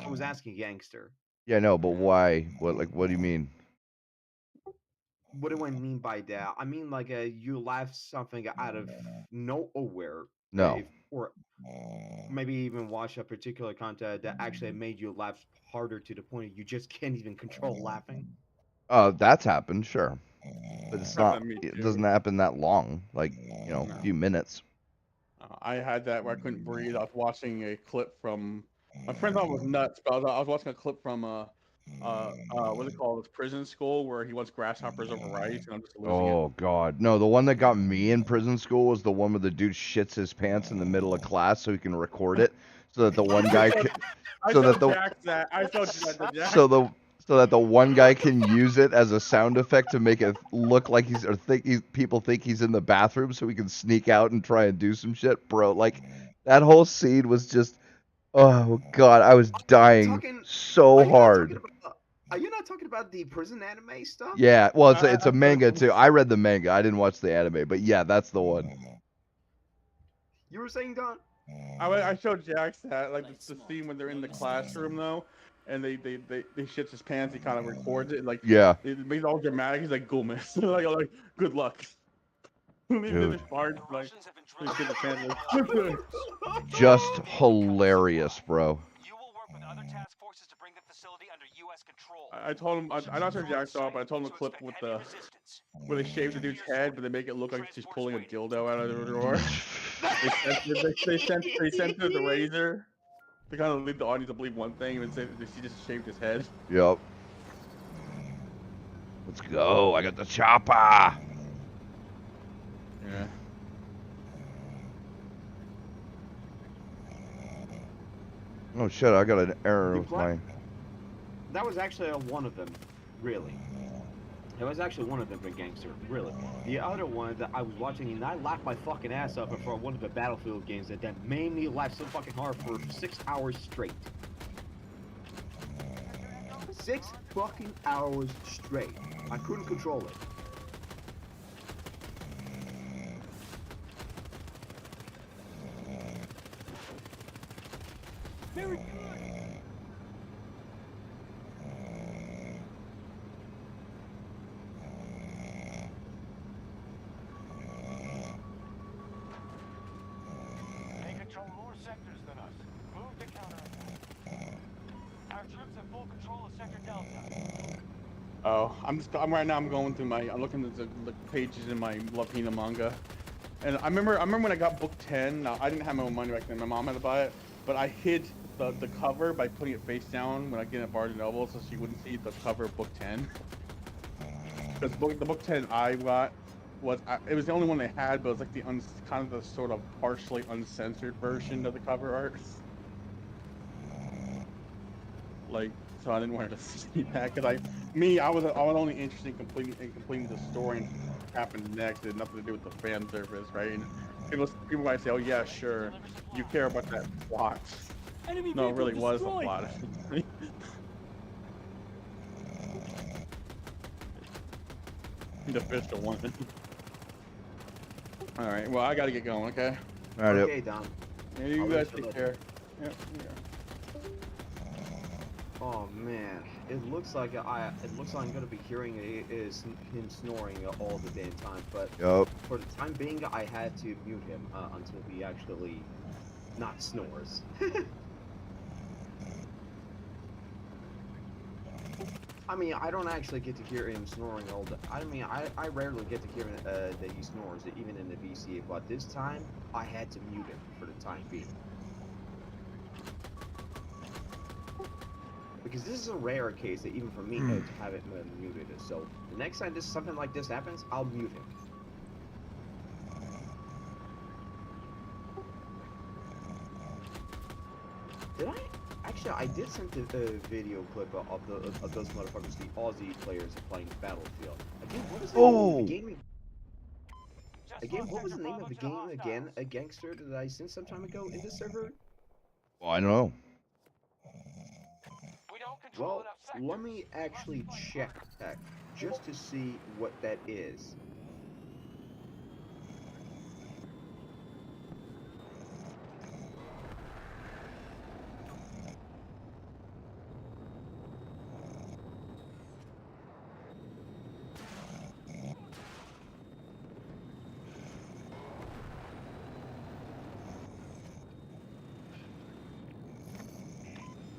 was asking Gangster. Yeah, no, but why? What do you mean? What do I mean by that? I mean, like, you laugh something out of nowhere. No. Or maybe even watch a particular content that actually made you laugh harder to the point you just can't even control laughing. That's happened, sure. But it's not, Me it too. doesn't happen that long, like, a few minutes. I had that where I couldn't breathe. I was watching a clip from, my friend thought it was nuts, but I was watching a clip from, what's it called? It's Prison School, where he wants grasshoppers over rice, and I'm just losing it. Oh, God. No, the one that got me in prison school was the one where the dude shits his pants in the middle of class so he can record it, so that the one guy can... So that the one guy can use it as a sound effect to make it look like people think he's in the bathroom, so he can sneak out and try and do some shit, bro. Like that whole scene was just, oh God, I was dying so hard. Are you not talking about the prison anime stuff? Yeah, well, it's a manga too. I read the manga. I didn't watch the anime, but yeah, that's the one. You were saying, Don? I showed Jax that, like the scene when they're in the classroom though, and they shits his pants. He kind of records it, like it makes it all dramatic. He's like, "Go, miss," like, "Good luck." Dude. Like, just hilarious, bro. I told him I'm not sure Jack saw it, but I told him the clip with where they shave the dude's head, but they make it look like she's pulling a dildo out of the drawer. They censored the razor. They kind of lead the audience to believe one thing and say that she just shaved his head. Yep. Let's go. I got the chopper. Yeah. Oh shit, I got an error with my... That was actually one of them, really. It was actually one of them a gangster, really. The other one that I was watching, and I laughed my fucking ass off for one of the Battlefield games that made me laugh so fucking hard for 6 hours straight. 6 fucking hours straight. I couldn't control it. Very good. They control more sectors than us. Move to counter. Our troops have full control of Sector Delta. Oh, I'm right now. I'm going through I'm looking at the pages in my Lapina manga, and I remember when I got book 10. Now I didn't have my own money back then. My mom had to buy it, but I hid the cover by putting it face down when I get at Barnes and Noble, so she wouldn't see the cover of book 10. Because the book 10 I got it was the only one they had, but it was like kind of the sort of partially uncensored version of the cover art. Like, so I didn't want her to see that, because I was only interested in completing the story and what happened next. It had nothing to do with the fan service, right? And people might say, "Oh yeah, sure, you care about that plot." Enemy No, it really vehicle was the destroyed. plot. The official one. All right, well I gotta get going. Okay. All right. Okay, Dom. Yeah, you I'll guys let you take know. care. Yep. Oh man, it looks like I'm gonna be hearing him snoring all the damn time. But Yup. for the time being, I had to mute him until he actually not snores. I mean, I don't actually get to hear him snoring all the. I mean, I rarely get to hear that he snores, even in the VC. But this time, I had to mute him for the time being. Because this is a rare case that even for me to have it muted. So the next time something like this happens, I'll mute him. Did I? Actually, I did send a video clip of those motherfuckers, the Aussie players playing Battlefield. Again, what was the name of the game? Again, what was the name of the game again? A gangster that I sent some time ago in the server? Well, I don't know. Well, let me actually check that just to see what that is.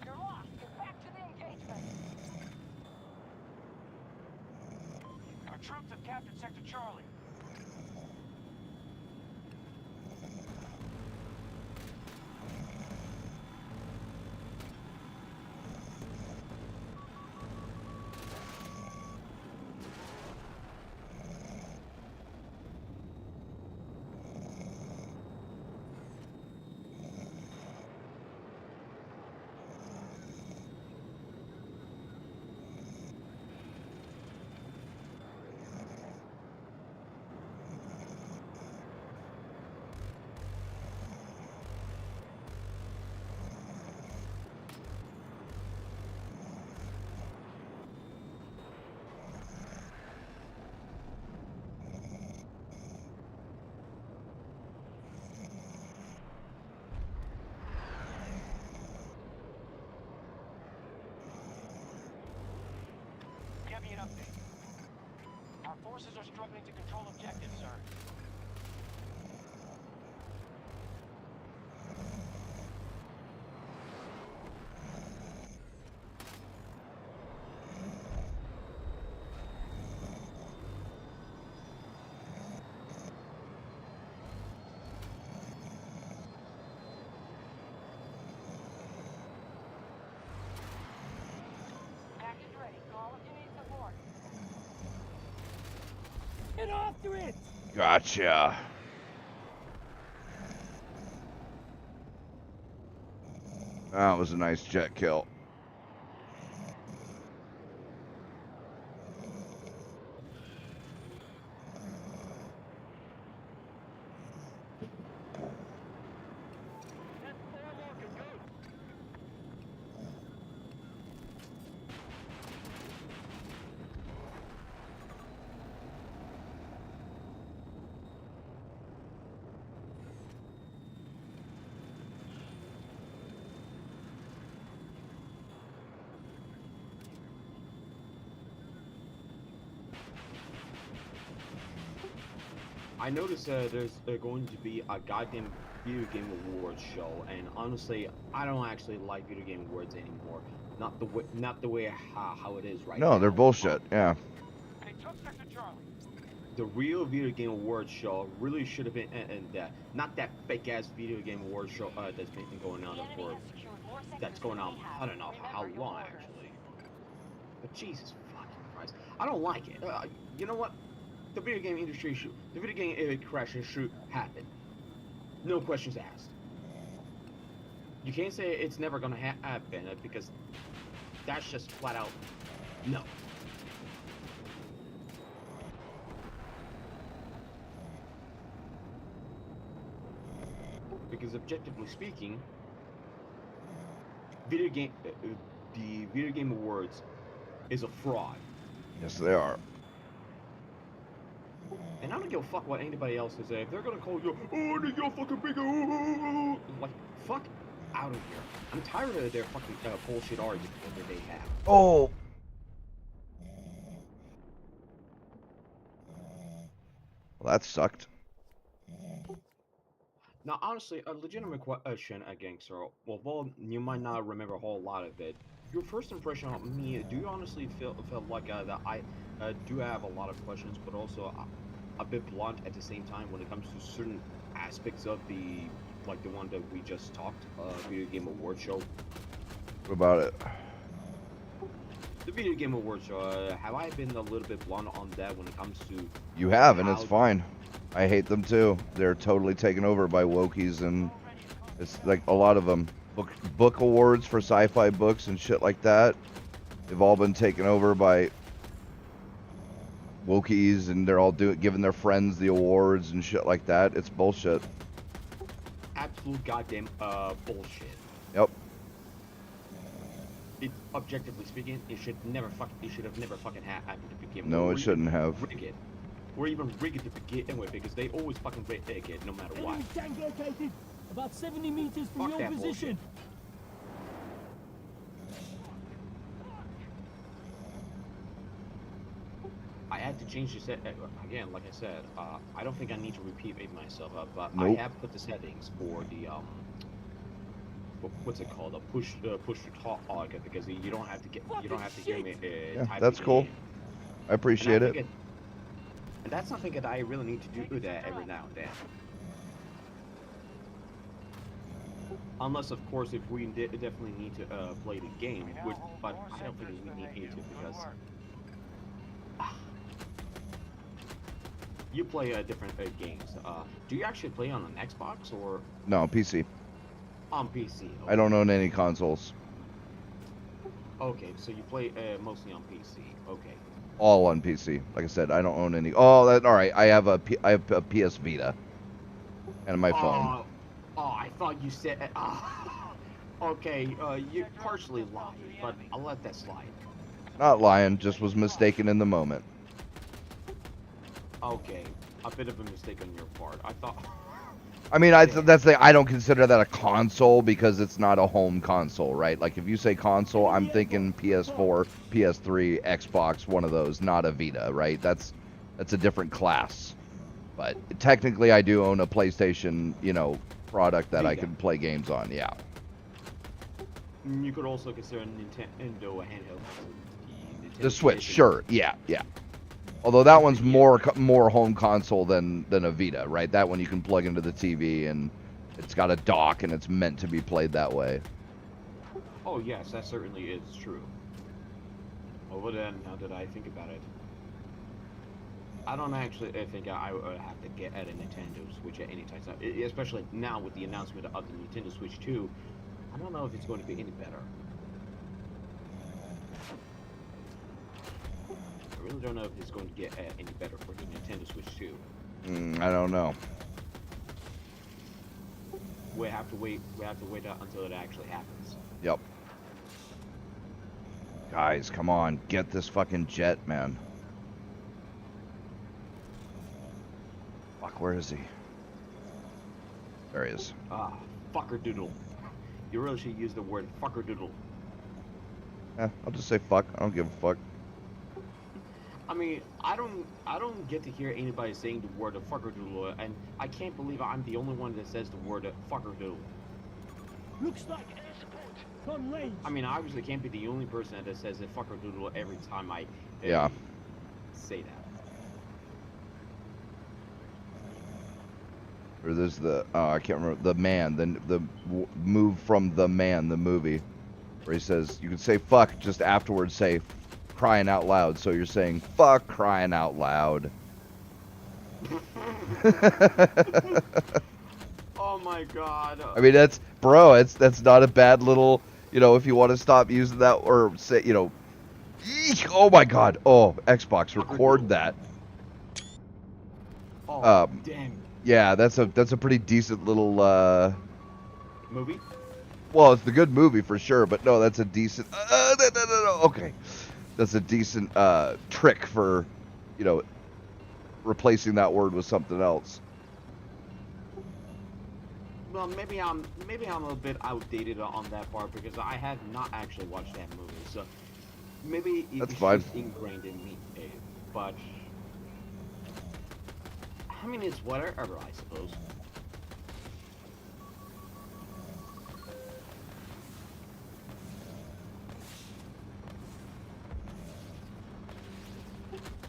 You're lost. Get back to the engagement. Our troops have captured Sector Charlie. Give me an update. Our forces are struggling to control objectives, sir. Package ready. Call if you need support. Get after it. Gotcha. That was a nice jet kill. I noticed there's going to be a goddamn video game awards show, and honestly, I don't actually like video game awards anymore. Not the way how it is right now. No, they're bullshit. Yeah. They took Sector Charlie. The real video game awards show really should have been not that fake ass video game awards show that's been going on for I don't know how long actually. But Jesus fucking Christ, I don't like it. You know what? The video game industry the video game crash should happen. No questions asked. You can't say it's never gonna happen because that's just flat out no. Because objectively speaking, the video game awards is a fraud. Yes, they are. And I don't give a fuck what anybody else says. If they're gonna call you, oh, you're fucking big, like, fuck out of here. I'm tired of their fucking bullshit argument that they have. Oh. Well, that sucked. Now, honestly, a legitimate question again, sir. Although you might not remember a whole lot of it, your first impression of me, do you honestly feel like that I do have a lot of questions, but also a bit blunt at the same time when it comes to certain aspects of the one that we just talked, video game award show? What about it? The video game award show, have I been a little bit blunt on that when it comes to... You have, and it's fine. I hate them too. They're totally taken over by wokies, and it's like a lot of them. Book awards for sci-fi books and shit like that. They've all been taken over by wokies, and they're all giving their friends the awards and shit like that. It's bullshit. Absolute goddamn bullshit. Yep. It, objectively speaking, it should have never fucking happened to begin with. No, it shouldn't have. Rig it. Or even rig it to begin with, because they always fucking rig it no matter what. Enemy tank located about 70 meters from Fuck your that position. bullshit. I had to change the set again. Like I said, I don't think I need to repeat it myself, but Nope. I have put the settings for the what's it called? A push to talk because you don't have to give me Yeah, type that's in cool. game. I appreciate it. And that's something that I really need to do that every now and then. Unless, of course, if we definitely need to play the game, but I don't think we need to because you play different games. Do you actually play on an Xbox or No, PC. on PC? Okay. I don't own any consoles. Okay, so you play mostly on PC. Okay. All on PC. Like I said, I don't own any. Oh, all right. I have a PS Vita, and my phone. Oh, I thought you said. Okay, you partially lied, but I'll let that slide. Not lying, just was mistaken in the moment. Okay, a bit of a mistake on your part. I thought. I mean, I don't consider that a console because it's not a home console, right? Like if you say console, I'm thinking PS4, PS3, Xbox, one of those, not a Vita, right? That's a different class. But technically, I do own a PlayStation, product that I can play games on. Yeah. You could also consider Nintendo a handheld. The Switch, sure, yeah. Although that one's more home console than a Vita, right? That one you can plug into the TV and it's got a dock and it's meant to be played that way. Oh yes, that certainly is true. Well then, now that I think about it, I don't actually think I would have to get at a Nintendo Switch at any time, especially now with the announcement of the Nintendo Switch 2. I don't know if it's going to be any better. I really don't know if it's going to get any better for the Nintendo Switch 2. I don't know. We have to wait until it actually happens. Yep. Guys, come on, get this fucking jet, man. Fuck, where is he? There he is. Ah, fucker doodle. You really should use the word fucker doodle. I'll just say fuck. I don't give a fuck. I mean, I don't get to hear anybody saying the word fuckerdoodle, and I can't believe I'm the only one that says the word fuckerdoodle. Looks like air support. Gun range. I mean, I obviously can't be the only person that says it fuckerdoodle every time I say that. Or there's the I can't remember the man, the move from The Man, the movie, where he says you can say fuck just afterwards say crying out loud. So you're saying fuck crying out loud. Oh my god. I mean that's not a bad little, you know, if you want to stop using that or say, you know, eek, oh my god. Oh, Xbox record that. Oh, damn. Yeah, that's a pretty decent little Movie? Well, it's the good movie for sure, but no, that's a decent no. Okay. That's a decent trick for, you know, replacing that word with something else. Well, maybe I'm a bit outdated on that part because I have not actually watched that movie, so maybe That's it's fine. just ingrained in me. But I mean, it's whatever, I suppose.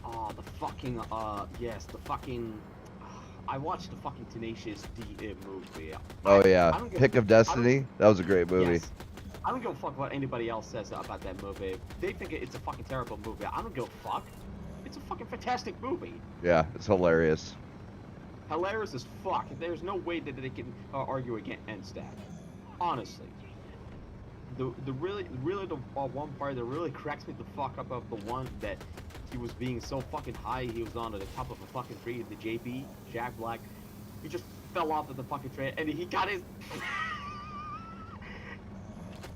Oh, the fucking yes, the fucking. I watched the fucking Tenacious D movie. Oh yeah, Pick of Destiny. That was a great movie. Yes. I don't give a fuck what anybody else says about that movie. They think it's a fucking terrible movie. I don't give a fuck. It's a fucking fantastic movie. Yeah, it's hilarious. Hilarious as fuck. There's no way that they can argue against that. Honestly. The one part that really cracks me the fuck up of the one that he was being so fucking high, he was on the top of a fucking tree, the JB, Jack Black, he just fell off of the fucking tree, and he got his...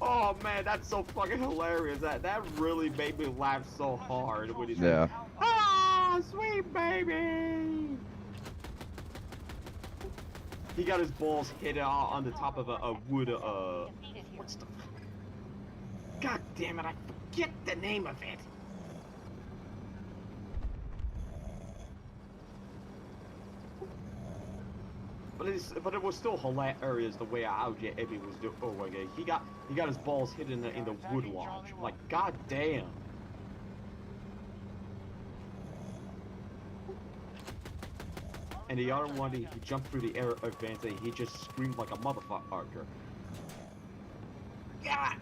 Oh man, that's so fucking hilarious. That really made me laugh so hard when he said, "Ah, sweet baby." He got his balls hit on the top of a wood. What's the? God damn it! I forget the name of it. But it was still hilarious the way how Ebi was doing. Oh my god, he got his balls hit in the wood lodge. Like, god damn. And the other one, he jumped through the air vents and he just screamed like a motherfucker. God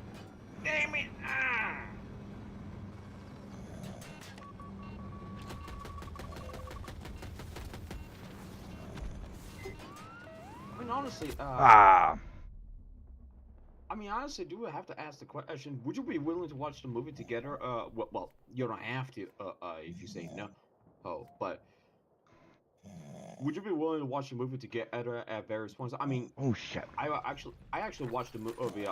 damn it! Ah! I mean, honestly, I mean, honestly, do we have to ask the question? Would you be willing to watch the movie together? Well, you don't have to, if you say no. Oh, but would you be willing to watch the movie together at various points? I mean, oh shit. I actually watched the movie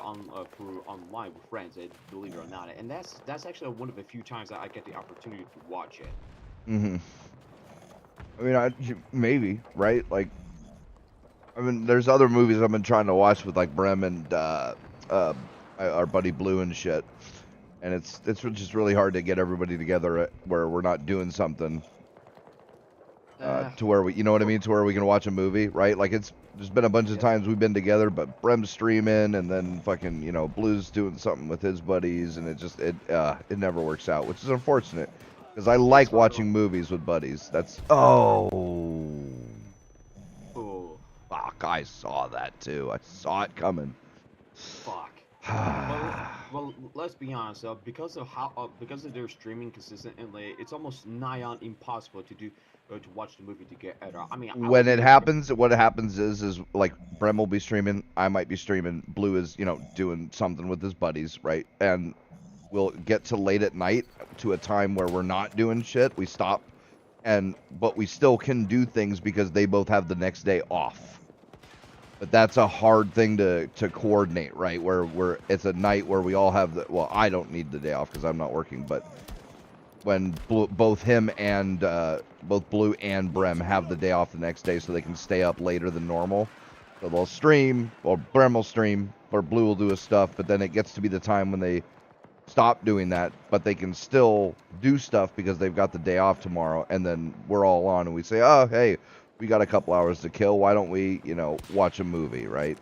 through online with friends, believe it or not, and that's actually one of the few times that I get the opportunity to watch it. Mm-hmm. I mean, maybe, right? Like, I mean, there's other movies I've been trying to watch with like Brem and our buddy Blue and shit, and it's just really hard to get everybody together where we're not doing something to where we, you know what I mean, to where we can watch a movie, right? Like there's been a bunch of times we've been together, but Brem's streaming and then fucking, you know, Blue's doing something with his buddies, and it never works out, which is unfortunate because I like watching movies with buddies. That's Fuck, I saw that too. I saw it coming. Fuck. well, let's be honest. Because of their streaming consistently, it's almost nigh on impossible to watch the movie together. I mean, when it happens, what happens is like Brem will be streaming, I might be streaming, Blue is, you know, doing something with his buddies, right? And we'll get to late at night to a time where we're not doing shit. We stop, but we still can do things because they both have the next day off. But that's a hard thing to coordinate, right? Where it's a night where we all have well, I don't need the day off because I'm not working, but when both him and both Blue and Brem have the day off the next day, so they can stay up later than normal. So they'll stream, or Brem will stream, or Blue will do his stuff. But then it gets to be the time when they stop doing that, but they can still do stuff because they've got the day off tomorrow, and then we're all on and we say, oh, hey, we got a couple hours to kill. Why don't we, watch a movie, right?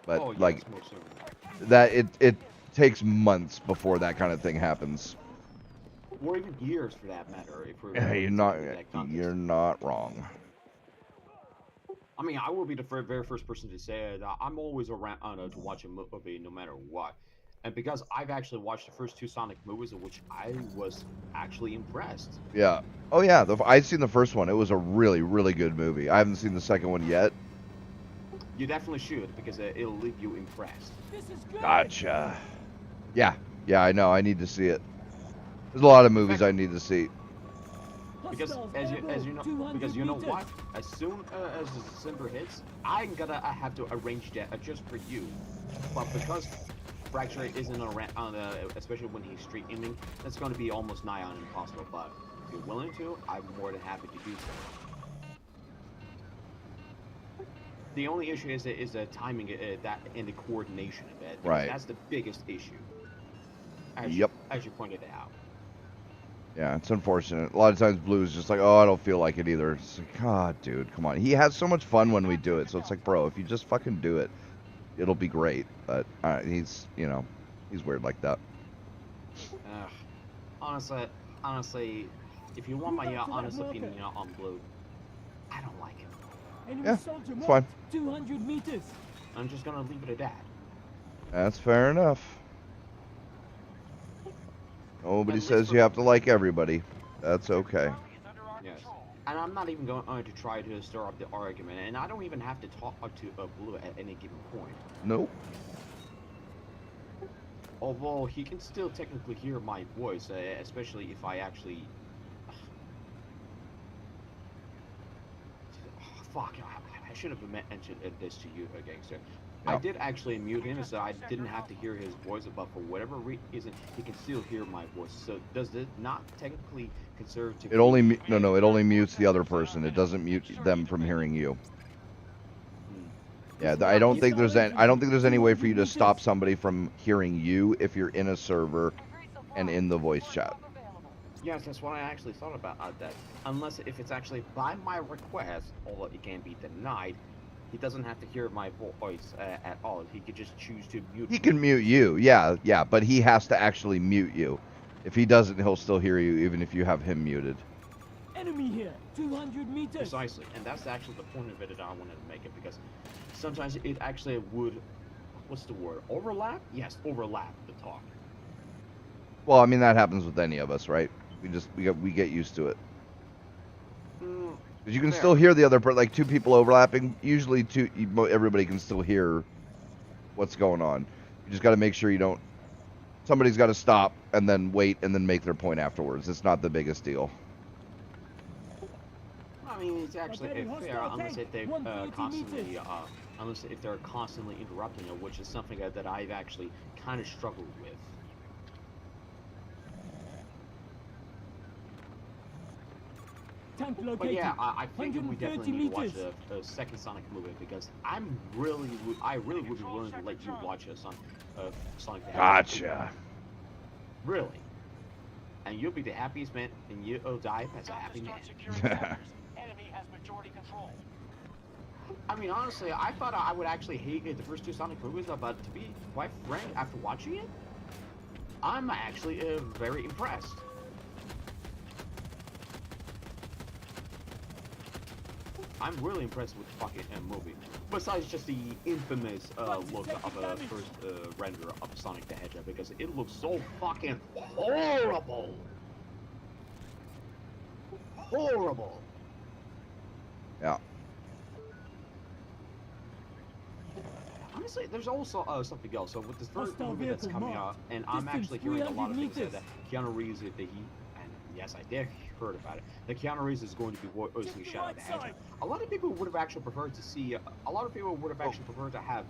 But Oh, yes, like most certainly. that, it takes months before that kind of thing happens. Or even years, for that matter. If we're Yeah, going to that context. you're not wrong. I mean, I will be the very first person to say that I'm always around to watch a movie no matter what. And because I've actually watched the first 2 Sonic movies, in which I was actually impressed. Yeah. Oh yeah, I'd seen the first one. It was a really, really good movie. I haven't seen the second one yet. You definitely should, because it'll leave you impressed. Gotcha. Yeah, I know. I need to see it. There's a lot of movies I need to see. Because as you know what, as soon as December hits, I'm gonna have to arrange that just for you. But because Fracture isn't around, especially when he's streaming, that's going to be almost nigh on impossible. But if you're willing to, I'm more than happy to do so. The only issue is the timing, that and the coordination of it. Right. That's the biggest issue. As Yep. you pointed out. Yeah, it's unfortunate. A lot of times Blue is just like, oh, I don't feel like it either. It's like, God, dude, come on. He has so much fun when we do it. So it's like, bro, if you just fucking do it, it'll be great. But he's weird like that. Honestly, if you want my honest opinion on Blue, I don't like him. Yeah, it's fine. 200 meters. I'm just gonna leave it at that. That's fair enough. Nobody says you have to like everybody. That's okay. Yes. And I'm not even going to try to stir up the argument, and I don't even have to talk to Blue at any given point. Nope. Although he can still technically hear my voice, especially if I actually... Fuck, I should have mentioned this to you, gangster. I did actually mute him, so I didn't have to hear his voice, but for whatever reason, he can still hear my voice. So does it not technically consider to... It only it only mutes the other person. It doesn't mute them from hearing you. Yeah, I don't think there's any way for you to stop somebody from hearing you if you're in a server and in the voice chat. Yes, that's what I actually thought about that. Unless if it's actually by my request, although it can be denied, he doesn't have to hear my voice at all. He could just choose to mute. He can mute you, yeah, but he has to actually mute you. If he doesn't, he'll still hear you even if you have him muted. Enemy here, 200 meters. Precisely, and that's actually the point of it that I wanted to make it, because sometimes it actually would, what's the word, overlap? Yes, overlap the talk. Well, I mean, that happens with any of us, right? We get used to it. Because you can still hear the other like 2 people overlapping. Usually everybody can still hear what's going on. You just got to make sure you don't... Somebody's got to stop and then wait and then make their point afterwards. It's not the biggest deal. I mean, it's actually fair unless if they constantly, unless if they're constantly interrupting it, which is something that I've actually kind of struggled with. But yeah, I think we definitely need to watch a second Sonic movie, because I really would be willing to let you watch a Sonic the Hedgehog. Gotcha. Really. And you'll be the happiest man, and you'll die as a happy man. Enemy has majority control. I mean, honestly, I thought I would actually hate the first 2 Sonic movies, but to be quite frank, after watching it, I'm actually very impressed. I'm really impressed with the fucking movie. Besides just the infamous look of a first render of Sonic the Hedgehog, because it looks so fucking horrible. Horrible. Yeah. Honestly, there's also something else. So with this first movie that's coming out, and I'm actually hearing a lot of things that Keanu Reeves, and yes, I did heard about it, that Keanu Reeves is going to be voicing Shadow the Hedgehog. A lot of people would have actually preferred to see, to have,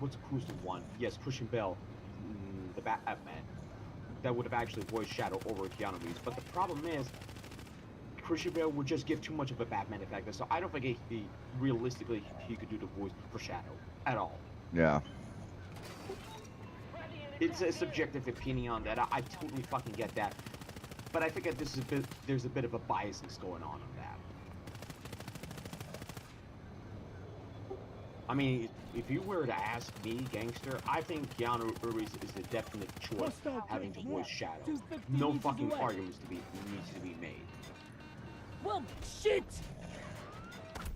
who's the one? Yes, Christian Bale, the Batman, that would have actually voiced Shadow over Keanu Reeves. But the problem is, Christian Bale would just give too much of a Batman effect, so I don't think realistically he could do the voice for Shadow at all. Yeah. it's a subjective opinion on that. I totally fucking get that, but I think that there's a bit of a biasness going on that. I mean, if you were to ask me, Gangster, I think Keanu Reeves is the definite choice having to voice Shadow. No fucking arguments needs to be made. Well, shit!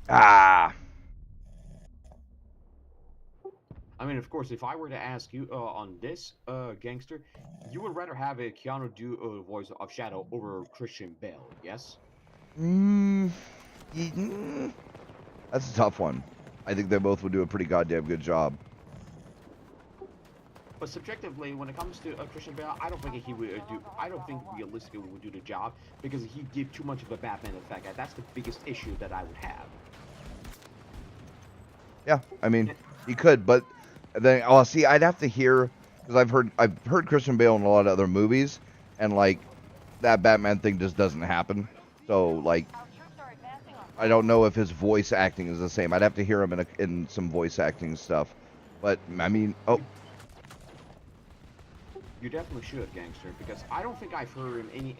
Ah. I mean, of course, if I were to ask you on this, Gangster, you would rather have a Keanu do a voice of Shadow over Christian Bale, yes? That's a tough one. I think they both would do a pretty goddamn good job. But subjectively, when it comes to Christian Bale, I don't think he would do. I don't think realistically would do the job because he give too much of a Batman effect. And that's the biggest issue that I would have. Yeah, I mean, he could, but then see, I'd have to hear because I've heard Christian Bale in a lot of other movies, and like that Batman thing just doesn't happen. So like, I don't know if his voice acting is the same. I'd have to hear him in some voice acting stuff. But I mean, You definitely should, Gangster, because I don't think I've heard him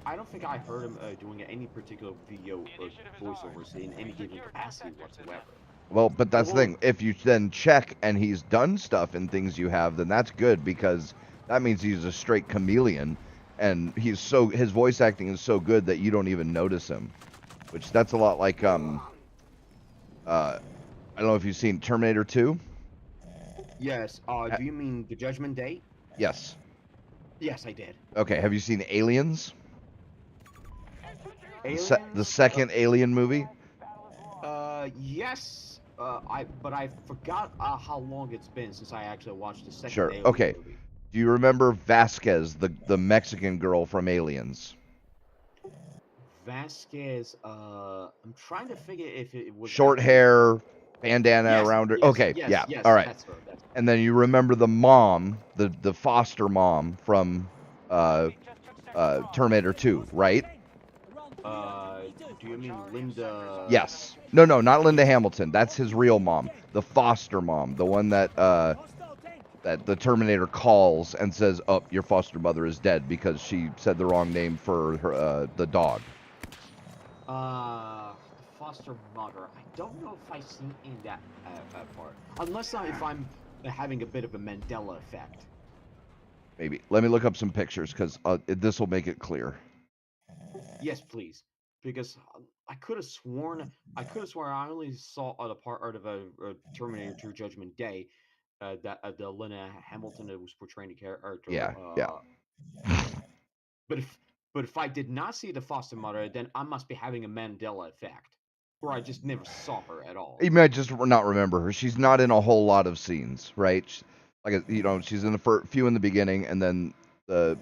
I don't think I heard him doing any particular video or voiceovers in any given capacity whatsoever. Well, but that's the thing. If you then check and he's done stuff in things you have, then that's good because that means he's a straight chameleon, and his voice acting is so good that you don't even notice him. Which that's a lot like I don't know if you've seen Terminator 2. Yes. Do you mean the Judgment Day? Yes. Yes, I did. Okay. Have you seen Aliens? Aliens? The second Alien movie? Yes. But I forgot how long it's been since I actually watched the second Sure. Alien Okay. movie. Do you remember Vasquez, the Mexican girl from Aliens? Vasquez. I'm trying to figure if it was Short hair, bandana around her. Yes, okay. yes, Yeah. yes, All right. that's her, that's her. And then you remember the mom, the foster mom from Terminator 2, right? Do you mean Linda? Yes. No, not Linda Hamilton. That's his real mom. The foster mom, the one that that the Terminator calls and says, "Oh, your foster mother is dead because she said the wrong name for her the dog." The foster mother. I don't know if I've seen in that part, unless if I'm having a bit of a Mandela effect. Maybe. Let me look up some pictures because this will make it clear. Yes, please. Because I could have sworn I only saw the part of a Terminator 2 Judgment Day that the Linda Hamilton that was portraying the character. Yeah. But if I did not see the foster mother, then I must be having a Mandela effect, or I just never saw her at all. You might just not remember her. She's not in a whole lot of scenes, right? She's in the few in the beginning, and then the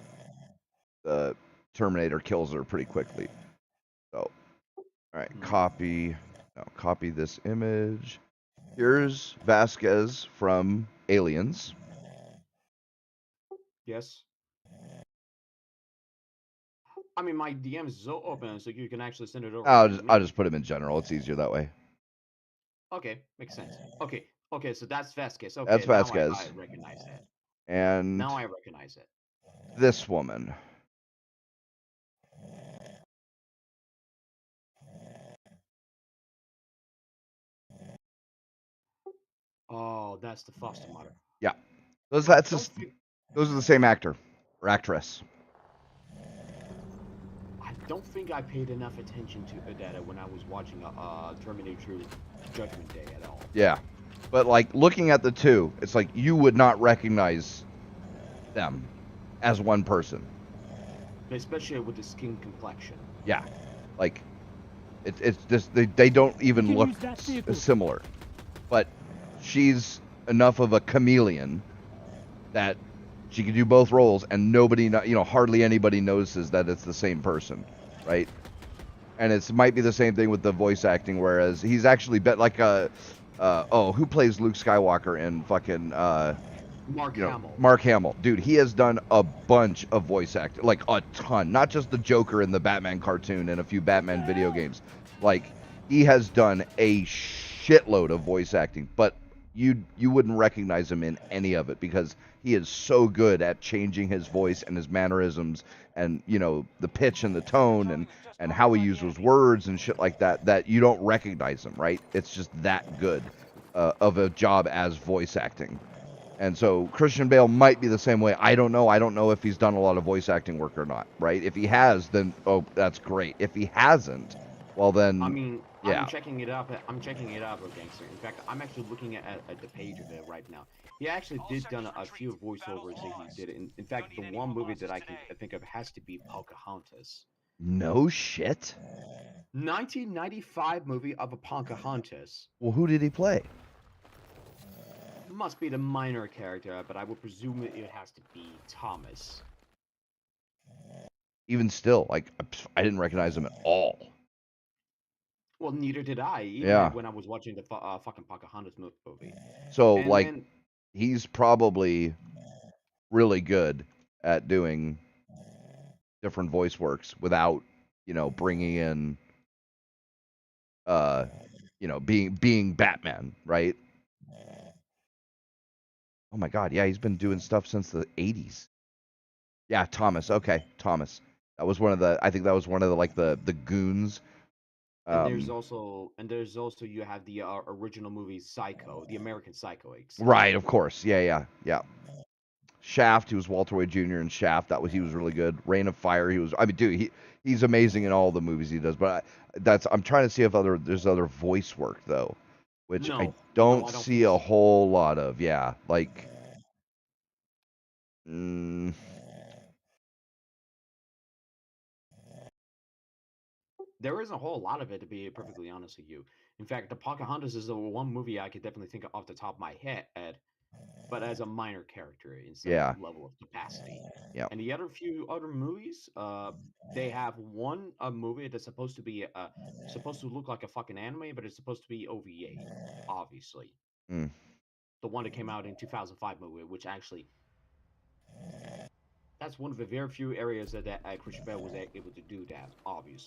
Terminator kills her pretty quickly. So, all right, copy this image. Here's Vasquez from Aliens. Yes. I mean, my DM is so open, so you can actually send it over. I'll just put him in general. It's easier that way. Okay, makes sense. Okay, so that's Vasquez. Okay, That's Vasquez. Now I recognize it. And now I recognize it. This woman. Oh, that's the foster mother. Yeah, those are the same actor or actress. I don't think I paid enough attention to that when I was watching Terminator 2 Judgment Day at all. Yeah, but like looking at the two, it's like you would not recognize them as one person. Especially with the skin complexion. Yeah, like it's just they don't even look similar. But she's enough of a chameleon that she can do both roles, and hardly anybody notices that it's the same person, right? And it might be the same thing with the voice acting, whereas he's actually who plays Luke Skywalker in fucking Mark Hamill. Mark Hamill, dude, he has done a bunch of voice acting, like a ton, not just the Joker in the Batman cartoon and a few Batman video games. Like he has done a shitload of voice acting, but you wouldn't recognize him in any of it because he is so good at changing his voice and his mannerisms and the pitch and the tone and how he uses words and shit like that you don't recognize him, right? It's just that good of a job as voice acting. And so Christian Bale might be the same way. I don't know. I don't know if he's done a lot of voice acting work or not, right? If he has, then that's great. If he hasn't, well then I mean, yeah. I'm checking it up. Gangster. In fact, I'm actually looking at the page of it right now. He actually did done a few voiceovers that he did. In fact, the one movie that I can think of has to be Pocahontas. No shit. 1995 movie of a Pocahontas. Well, who did he play? Must be the minor character, but I would presume it has to be Thomas. Even still, like, I didn't recognize him at all. Well, neither did I. Even Yeah. when I was watching the fucking Pocahontas movie. So, And like, then, he's probably really good at doing different voice works without, bringing in, being Batman, right? Oh my God, yeah, he's been doing stuff since the 80s. Yeah, Thomas. Okay, Thomas. That was one of the. I think that was one of the the goons. and there's also you have the original movie Psycho, the American Psycho. Right, of course. Yeah. Shaft. He was Walter White Jr. in Shaft. He was really good. Reign of Fire. He was. I mean, dude, he's amazing in all the movies he does. But I'm trying to see if there's other voice work though, which I don't see a whole lot of. Yeah, like. There isn't a whole lot of it, to be perfectly honest with you. In fact, the Pocahontas is the one movie I could definitely think of off the top of my head, but as a minor character in some level of capacity. Yeah. And the other few other movies, they have one movie that's supposed to be supposed to look like a fucking anime, but it's supposed to be OVA, obviously. Mm. The one that came out in 2005 movie, which actually that's one of the very few areas that Christian Bale was able to do that, obviously.